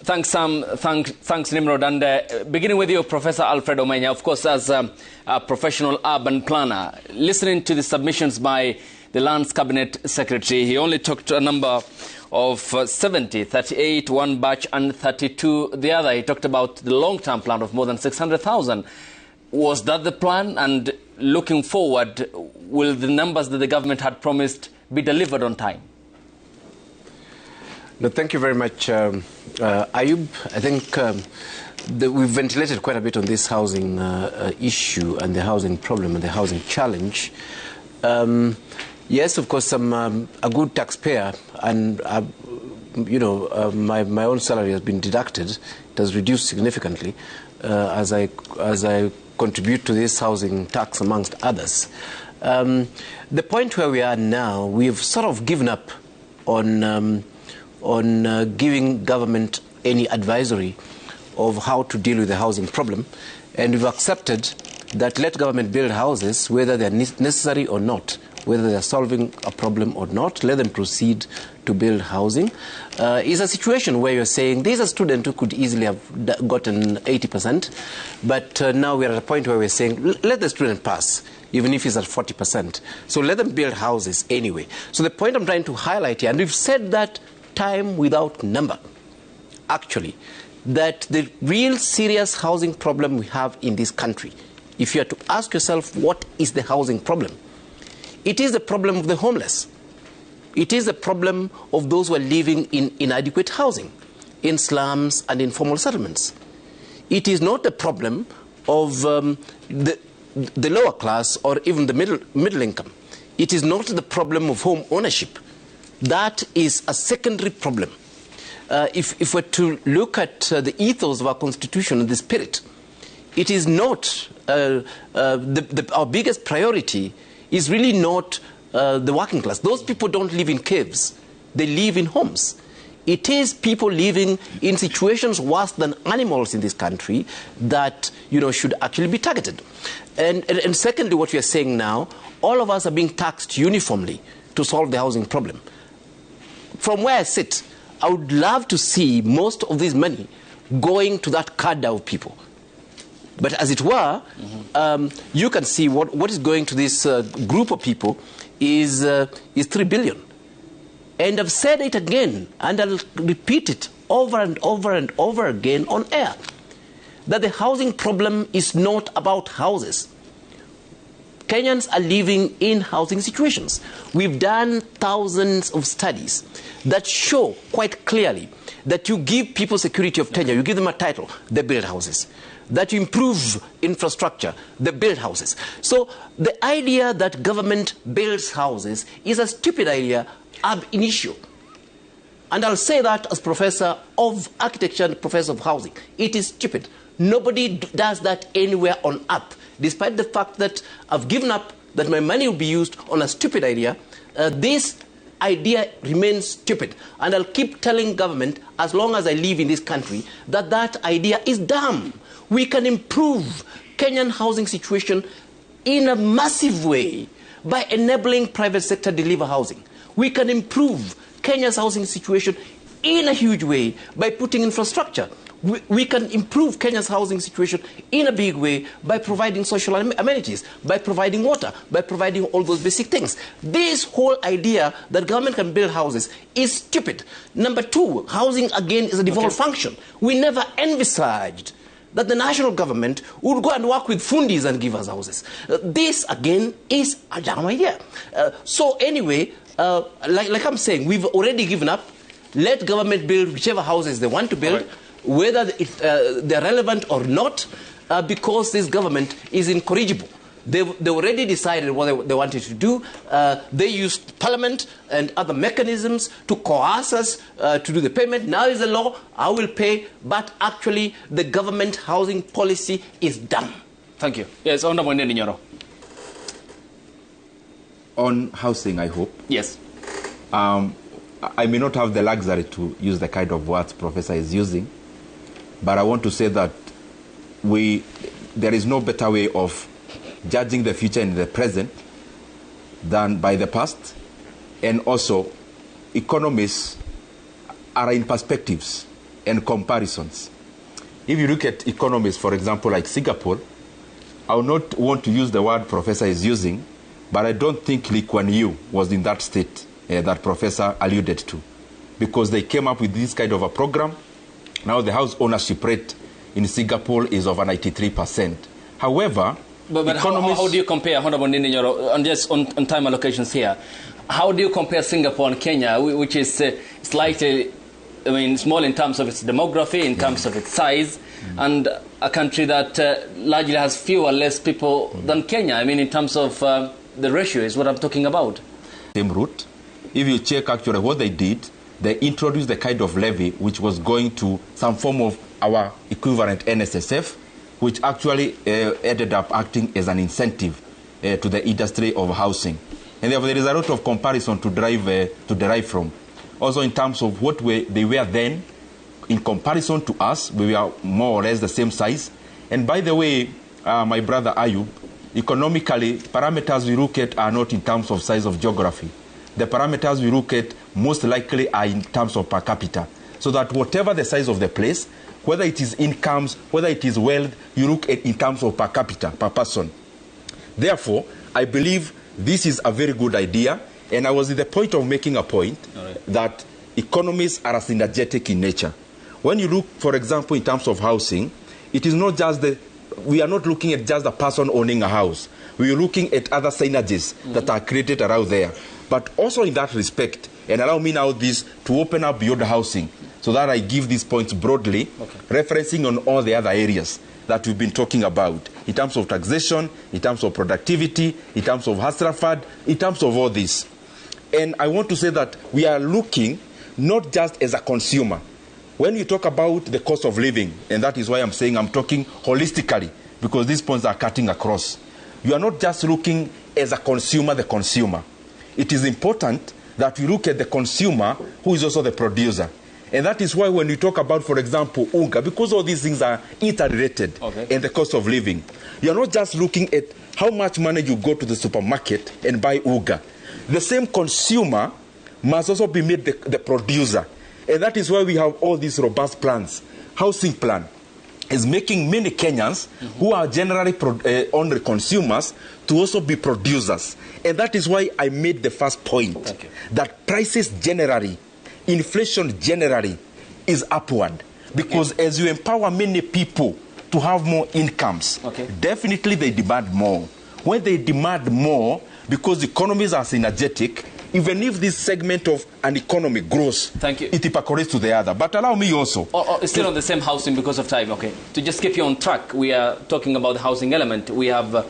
Thanks, Sam. Thanks, Nimrod. And beginning with you, Professor Alfred Omenya, of course, as a professional urban planner, listening to the submissions by the Lands Cabinet Secretary, he only took a number of 70, 38, one batch, and 32 the other. He talked about the long-term plan of more than 600,000. Was that the plan? And looking forward, will the numbers that the government had promised be delivered on time?
No, thank you very much, Ayub. I think we've ventilated quite a bit on this housing issue and the housing problem and the housing challenge. Yes, of course, I'm a good taxpayer, and my own salary has been deducted. It has reduced significantly as I contribute to this housing tax, amongst others. The point where we are now, we've sort of given up on giving government any advisory of how to deal with the housing problem, and we've accepted that let government build houses, whether they're necessary or not, whether they're solving a problem or not, let them proceed to build housing. Is a situation where you're saying there's a student who could easily have gotten 80%, but now we're at a point where we're saying let the student pass, even if he's at 40%. So let them build houses anyway. So the point I'm trying to highlight here, and we've said that time without number, actually, that the real serious housing problem we have in this country, if you are to ask yourself what is the housing problem, it is the problem of the homeless. It is the problem of those who are living in inadequate housing, in slums and informal settlements. It is not the problem of the lower class or even the middle income. It is not the problem of home ownership. That is a secondary problem. If we're to look at the ethos of our constitution and the spirit, it is not our biggest priority is really not the working class. Those people don't live in caves. They live in homes. It is people living in situations worse than animals in this country that, should actually be targeted. And secondly, what we are saying now, all of us are being taxed uniformly to solve the housing problem. From where I sit, I would love to see most of this money going to that cadre of people. But as it were, you can see what is going to this group of people is 3 billion. And I've said it again, and I'll repeat it over and over and over again on air, that the housing problem is not about houses. Kenyans are living in housing situations. We've done thousands of studies that show quite clearly that you give people security of tenure, you give them a title, they build houses. That you improve infrastructure, they build houses. So the idea that government builds houses is a stupid idea ab initio. And I'll say that as professor of architecture and professor of housing. It is stupid. Nobody does that anywhere on earth. Despite the fact that I've given up that my money will be used on a stupid idea, this idea remains stupid. And I'll keep telling government, as long as I live in this country, that that idea is dumb. We can improve Kenyan housing situation in a massive way by enabling private sector deliver housing. We can improve Kenya's housing situation in a huge way by putting infrastructure. We can improve Kenya's housing situation in a big way by providing social amenities, by providing water, by providing all those basic things. This whole idea that government can build houses is stupid. Number two, housing again is a devolved function. We never envisaged that the national government would go and work with fundis and give us houses. This again is a dumb idea. So anyway, like I'm saying, we've already given up. Let government build whichever houses they want to build, whether they're relevant or not, because this government is incorrigible. They already decided what they wanted to do. They used parliament and other mechanisms to coerce us to do the payment. Now is the law, I will pay, but actually the government housing policy is dumb.
Thank you. Yes, Honorable Nyoro.
On housing, I hope.
Yes.
I may not have the luxury to use the kind of words Professor is using, but I want to say that there is no better way of judging the future in the present than by the past. And also, economists are in perspectives and comparisons. If you look at economies, for example, like Singapore, I would not want to use the word Professor is using, but I don't think Lee Kuan Yew was in that state that Professor alluded to, because they came up with this kind of a program. Now the house ownership rate in Singapore is over 93%. However,
but how do you compare, Honorable Nyoro, on just on time allocations here? How do you compare Singapore and Kenya, which is slightly, small in terms of its demography, in terms of its size, and a country that largely has fewer, less people than Kenya? In terms of the ratio is what I'm talking about.
Same route. If you check actually what they did, they introduced the kind of levy which was going to some form of our equivalent NSSF, which actually ended up acting as an incentive to the industry of housing. And therefore there is a lot of comparison to derive from. Also in terms of what they were then, in comparison to us, we were more or less the same size. And by the way, my brother Ayub, economically, parameters we look at are not in terms of size of geography. The parameters we look at most likely are in terms of per capita. So that whatever the size of the place, whether it is incomes, whether it is wealth, you look at in terms of per capita, per person. Therefore, I believe this is a very good idea. And I was at the point of making a point that economies are synergetic in nature. When you look, for example, in terms of housing, it is not just we are not looking at just the person owning a house. We are looking at other synergies that are created around there. But also in that respect, and allow me now to open up beyond housing, so that I give these points broadly, referencing on all the other areas that we've been talking about, in terms of taxation, in terms of productivity, in terms of hustler fund, in terms of all this. And I want to say that we are looking not just as a consumer. When you talk about the cost of living, and that is why I'm saying I'm talking holistically, because these points are cutting across. You are not just looking as a consumer, the consumer. It is important that we look at the consumer who is also the producer. And that is why when we talk about, for example, unga, because all these things are interrelated and the cost of living, you are not just looking at how much money you go to the supermarket and buy unga. The same consumer must also be made the producer. And that is why we have all these robust plans. Housing plan, is making many Kenyans who are generally only consumers to also be producers. And that is why I made the first point that prices generally, inflation generally is upward. Because as you empower many people to have more incomes, definitely they demand more. When they demand more, because economies are synergetic, even if this segment of an economy grows, it evaporates to the other. But allow me also...
still on the same housing because of time, to just keep you on track, we are talking about the housing element. We have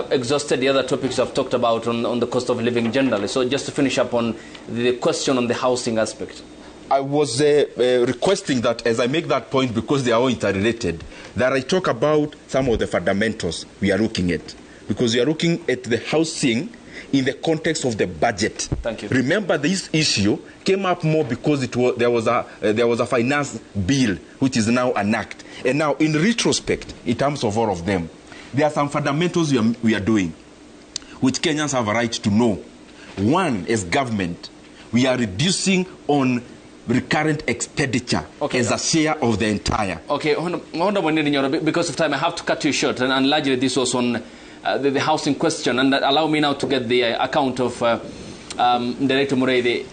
exhausted the other topics I've talked about on the cost of living generally. So just to finish up on the question on the housing aspect.
I was requesting that as I make that point, because they are all interrelated, that I talk about some of the fundamentals we are looking at. Because we are looking at the housing in the context of the budget.
Thank you.
Remember, this issue came up more because there was a finance bill which is now an act. And now, in retrospect, in terms of all of them, there are some fundamentals we are doing, which Kenyans have a right to know. One, as government, we are reducing on recurrent expenditure as a share of the entire.
Because of time, I have to cut you short, and largely this was on the housing question, and allow me now to get the account of Director Murray.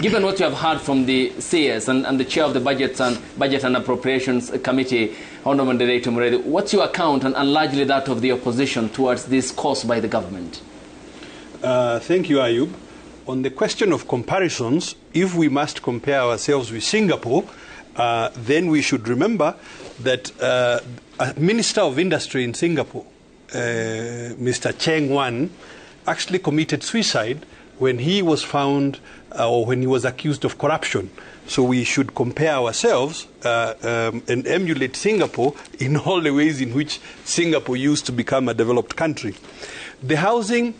Given what you have heard from the CS and the chair of the Budget and Appropriations Committee, Honorable Director Murray, what's your account and largely that of the opposition towards this course by the government?
Thank you, Ayub. On the question of comparisons, if we must compare ourselves with Singapore, then we should remember that a Minister of Industry in Singapore, Mr. Cheng Wan, actually committed suicide when he was found or when he was accused of corruption. So we should compare ourselves and emulate Singapore in all the ways in which Singapore used to become a developed country. The housing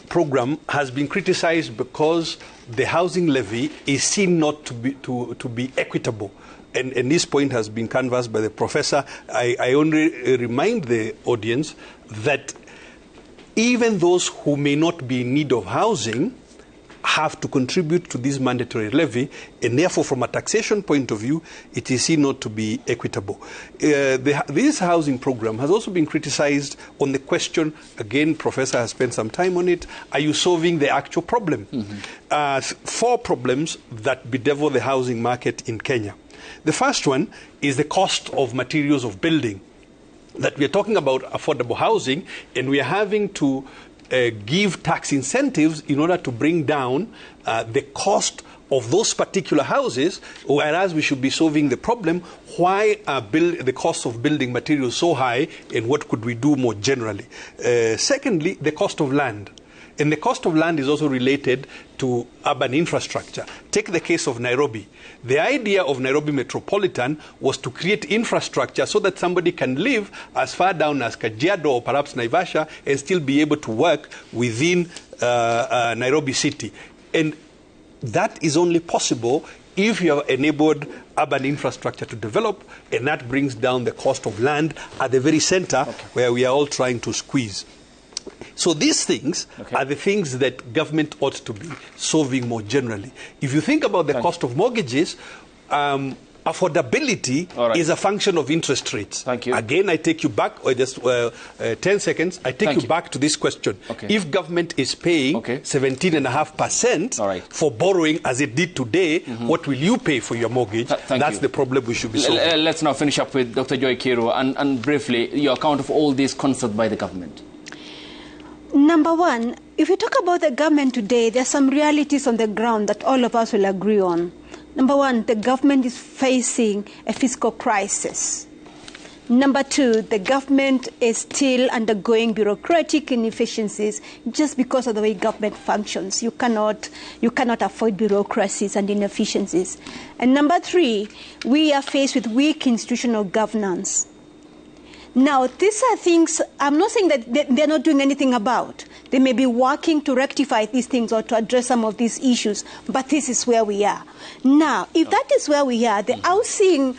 program has been criticized because the housing levy is seen not to be equitable. And this point has been canvassed by the professor. I only remind the audience that even those who may not be in need of housing have to contribute to this mandatory levy, and therefore from a taxation point of view, it is seen not to be equitable. This housing program has also been criticized on the question, again, Professor has spent some time on it, are you solving the actual problem? 4 problems that bedevil the housing market in Kenya. The first one is the cost of materials of building. That we are talking about affordable housing, and we are having to give tax incentives in order to bring down the cost of those particular houses, whereas we should be solving the problem, why are the cost of building materials so high, and what could we do more generally? Secondly, the cost of land. And the cost of land is also related to urban infrastructure. Take the case of Nairobi. The idea of Nairobi Metropolitan was to create infrastructure so that somebody can live as far down as Kajiado or perhaps Naivasha and still be able to work within Nairobi city. And that is only possible if you have enabled urban infrastructure to develop, and that brings down the cost of land at the very center where we are all trying to squeeze. So these things are the things that government ought to be solving more generally. If you think about the cost of mortgages, affordability is a function of interest rates. Again, I take you back, or just 10 seconds, I take you back to this question. If government is paying 17.5% for borrowing as it did today, what will you pay for your mortgage? That's the problem we should be solving.
Let's now finish up with Dr. Joy Kiru, and briefly, your account of all this concert by the government.
Number one, if we talk about the government today, there are some realities on the ground that all of us will agree on. Number one, the government is facing a fiscal crisis. Number two, the government is still undergoing bureaucratic inefficiencies just because of the way government functions. You cannot avoid bureaucracies and inefficiencies. And number three, we are faced with weak institutional governance. Now, these are things, I'm not saying that they're not doing anything about. They may be working to rectify these things or to address some of these issues, but this is where we are. Now, if that is where we are, the housing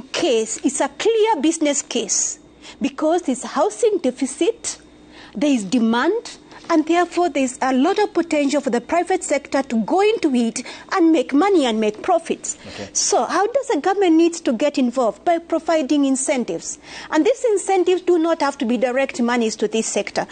case is a clear business case because there's housing deficit, there is demand, And therefore, there's a lot of potential for the private sector to go into it and make money and make profits.
Okay.
So how does the government need to get involved? By providing incentives. And these incentives do not have to be direct monies to this sector.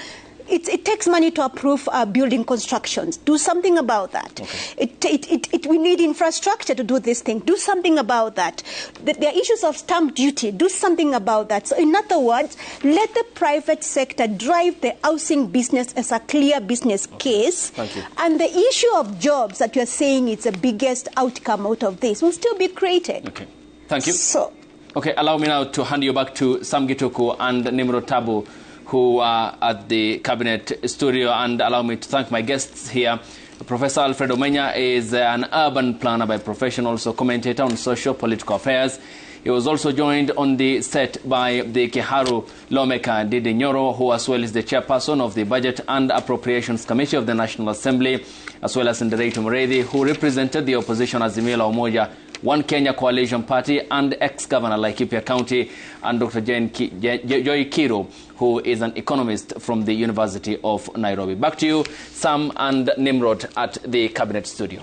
It takes money to approve building constructions. Do something about that. Okay. We need infrastructure to do this thing. Do something about that. There are issues of stamp duty. Do something about that. So in other words, let the private sector drive the housing business as a clear business case.
Thank you.
And the issue of jobs that you're saying is the biggest outcome out of this will still be created.
Okay. Thank you.
So,
okay, allow me now to hand you back to Sam Gituku and Nimrod Tabu, who are at the Cabinet studio, and allow me to thank my guests here. Professor Alfred Omenya is an urban planner by profession, also commentator on socio-political affairs. He was also joined on the set by the Kiharu lawmaker Didi Nyoro, who as well is the chairperson of the Budget and Appropriations Committee of the National Assembly, as well as Nderetu Mureithi, who represented the opposition Azimio la Umoja One Kenya Coalition Party and ex-governor Laikipia County, and Dr. Joy Kiro, who is an economist from the University of Nairobi. Back to you, Sam and Nimrod at the Cabinet studio.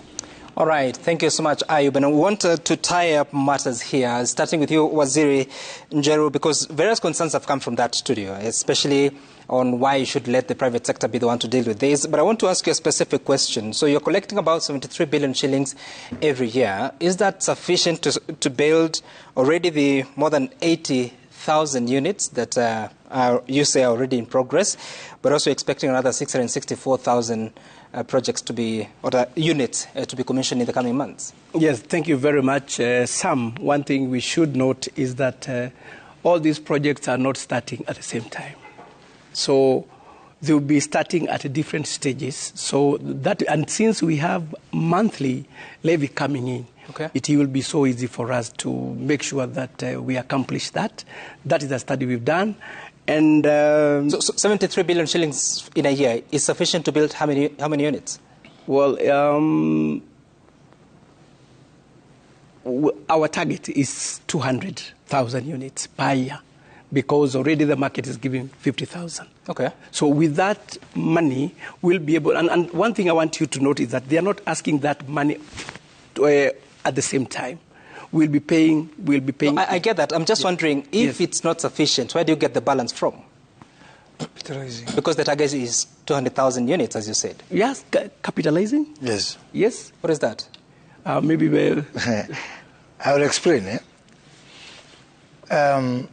All right, thank you so much, Ayub. And I want to tie up matters here, starting with you, Waziri Njeru, because various concerns have come from that studio, especially on why you should let the private sector be the one to deal with this. But I want to ask you a specific question. So you're collecting about 73 billion shillings every year. Is that sufficient to build already the more than 80,000 units that you say are already in progress, but also expecting another 664,000 projects to be, or units to be commissioned in the coming months?
Yes, thank you very much, Sam. One thing we should note is that all these projects are not starting at the same time. So they will be starting at different stages. So that, and since we have monthly levy coming in, okay, it will be so easy for us to make sure that we accomplish that. That is the study we've done. And
so 73 billion shillings in a year is sufficient to build how many units?
Well, our target is 200,000 units per year, because already the market is giving 50,000.
Okay.
So with that money, we'll be able, and one thing I want you to note is that they are not asking that money at the same time. We'll be paying.
No, I get that. I'm just wondering, if it's not sufficient, where do you get the balance from?
Capitalizing.
Because the target is 200,000 units, as you said.
Yes, capitalizing?
Yes.
Yes.
What is that?
Maybe
I will explain. The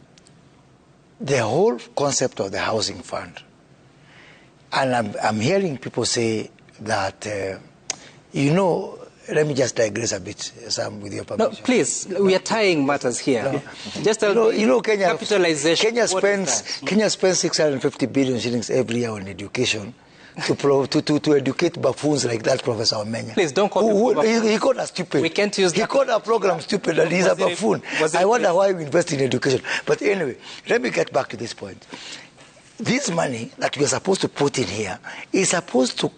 whole concept of the housing fund, and I'm hearing people say that, let me just digress a bit, Sam, with your permission.
No, please, we are tying matters here.
No.
Just tell me,
Kenya,
capitalization.
Kenya spends 650 billion shillings every year on education to educate buffoons like that, Professor Omenya.
Please don't call me.
He called us stupid.
We can't use that.
He called our program stupid, and he's a buffoon. I wonder why we invest in education. But anyway, let me get back to this point. This money that we are supposed to put in here is supposed to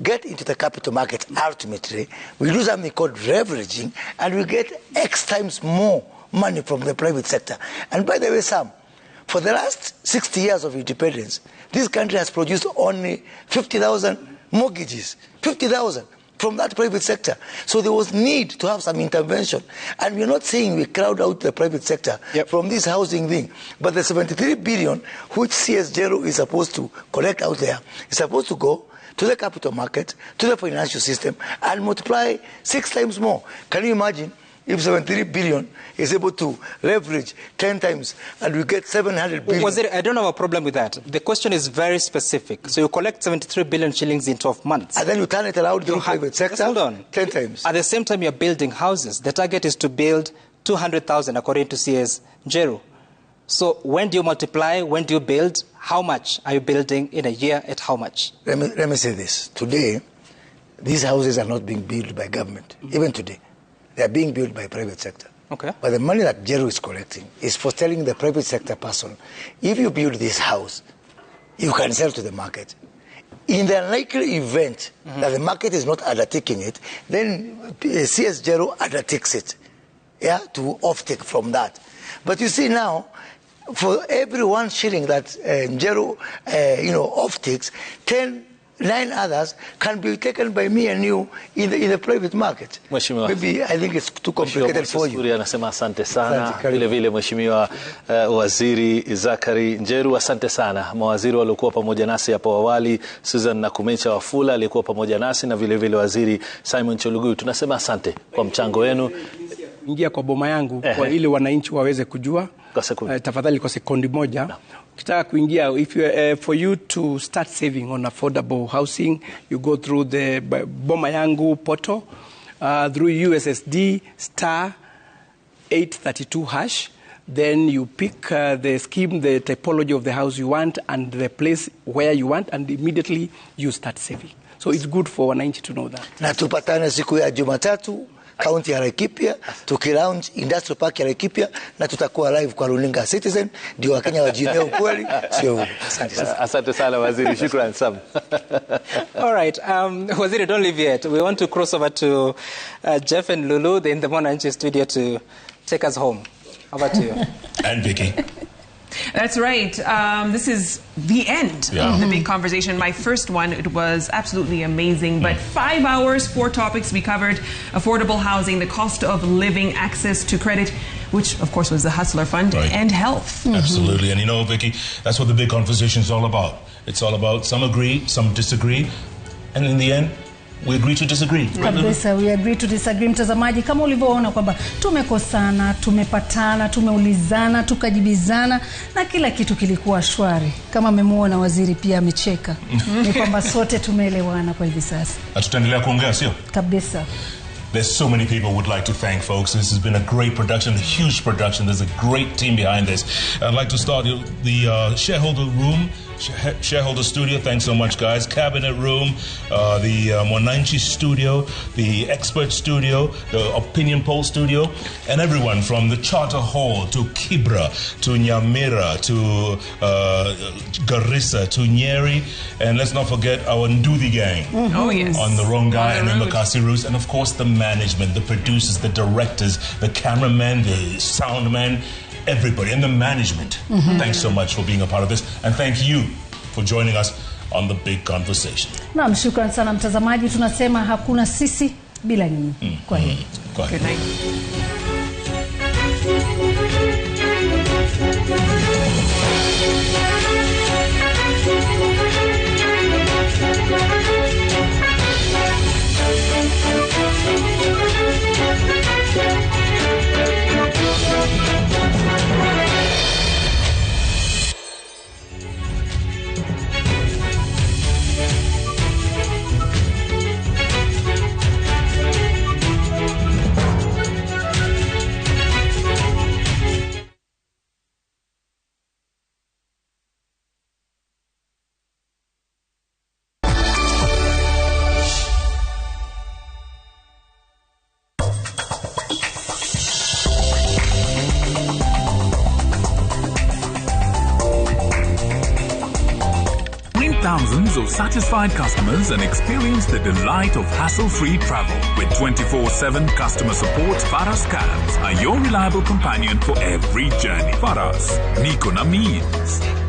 get into the capital market ultimately. We do something called leveraging, and we get X times more money from the private sector. And by the way, Sam, for the last 60 years of independence, this country has produced only 50,000 mortgages. 50,000 from that private sector. So there was need to have some intervention. And we're not saying we crowd out the private sector from this housing thing. But the 73 billion, which CS0 is supposed to collect out there, is supposed to go to the capital market, to the financial system, and multiply 6 times more. Can you imagine? If 73 billion is able to leverage 10 times and we get 700 billion.
I don't have a problem with that. The question is very specific. So you collect 73 billion shillings in 12 months.
And then you turn it around to the private sector.
Hold on.
10 times.
At the same time, you're building houses. The target is to build 200,000 according to CS Njeru. So when do you multiply? When do you build? How much are you building in a year at how much?
Let me say this. Today, these houses are not being built by government. Even today. They are being built by private sector.
Okay.
But the money that Njeru is collecting is for telling the private sector person, if you build this house, you can sell to the market. In the unlikely event that the market is not undertaking it, then CS Njeru undertakes it, to offtake from that. But you see now, for every 1 shilling that Njeru, off takes, 9 others can be taken by me and you in the private market. Maybe I think it's too complicated for you.
Anasema asante sana. Vile vile Mheshimiwa Waziri Zakari Njeru, asante sana. Mawaziri waliokuwa pamoja nasi hapo awali, Susan Nakumecha Wafula alikuwa pamoja nasi, na vile vile Waziri Simon Chelugui. Tunasema asante kwa mchango wenu.
Ingia kwa boma yangu kwa ili wananchi waweze kujua. Tafadhali kwa sekundi moja. Ukitaka kuingia, if you, for you to start saving on affordable housing, you go through the Boma Yangu portal, through USSD *832#. Then you pick the scheme, the typology of the house you want, and the place where you want, and immediately you start saving. So it's good for wananchi to know that.
Na tupatane siku ya Jumatatu County ya Laikipia, tukilaunch Industrial Park ya Laikipia, na tutakuwa live kwa runinga Citizen, ndio Wakenya wajionee ukweli, sio ule.
Asante sana Waziri, shukran Sam.
All right, Waziri, don't leave yet. We want to cross over to Jeff and Lulu in the Mwananchi studio to take us home. How about you?
And Vicky.
That's right. This is the end of the big conversation. My first one, it was absolutely amazing. But 5 hours, 4 topics we covered: affordable housing, the cost of living, access to credit, which of course was the Hustler Fund, and health.
Absolutely. And you know, Vicky, that's what the big conversation is all about. It's all about some agree, some disagree, and in the end, we agree to disagree.
Kabisa, we agree to disagree. Mtazamaji, kama ulivyoona kwamba tumekosana, tumepatana, tumeulizana, tukajibizana, na kila kitu kilikuwa shwari. Kama mmemuona waziri pia amecheka. Ni kwamba sote tumeelewana kwa hivi sasa.
Tutaendelea kuongea, sio?
Kabisa.
There's so many people would like to thank, folks. This has been a great production, a huge production. There's a great team behind this. I'd like to start the shareholder room, shareholder studio. Thanks so much, guys. Cabinet room, the Mwananchi studio, the expert studio, the opinion poll studio, and everyone from the Charter Hall to Kibra to Nyamira to Garissa to Nyeri, and let's not forget our Ndudi gang.
Oh yes.
On the Rongai and Embakasi routes, and of course the management, the producers, the directors, the cameramen, the soundmen, everybody, and the management. Thanks so much for being a part of this, and thank you for joining us on the big conversation.
Naam, shukran sana mtazamaji, tunasema hakuna sisi bila nyinyi. Kwa hiyo.
Good night.
Thousands of satisfied customers and experience the delight of hassle-free travel. With 24/7 customer support, Faras Cabs are your reliable companion for every journey. Faras, Niko na means.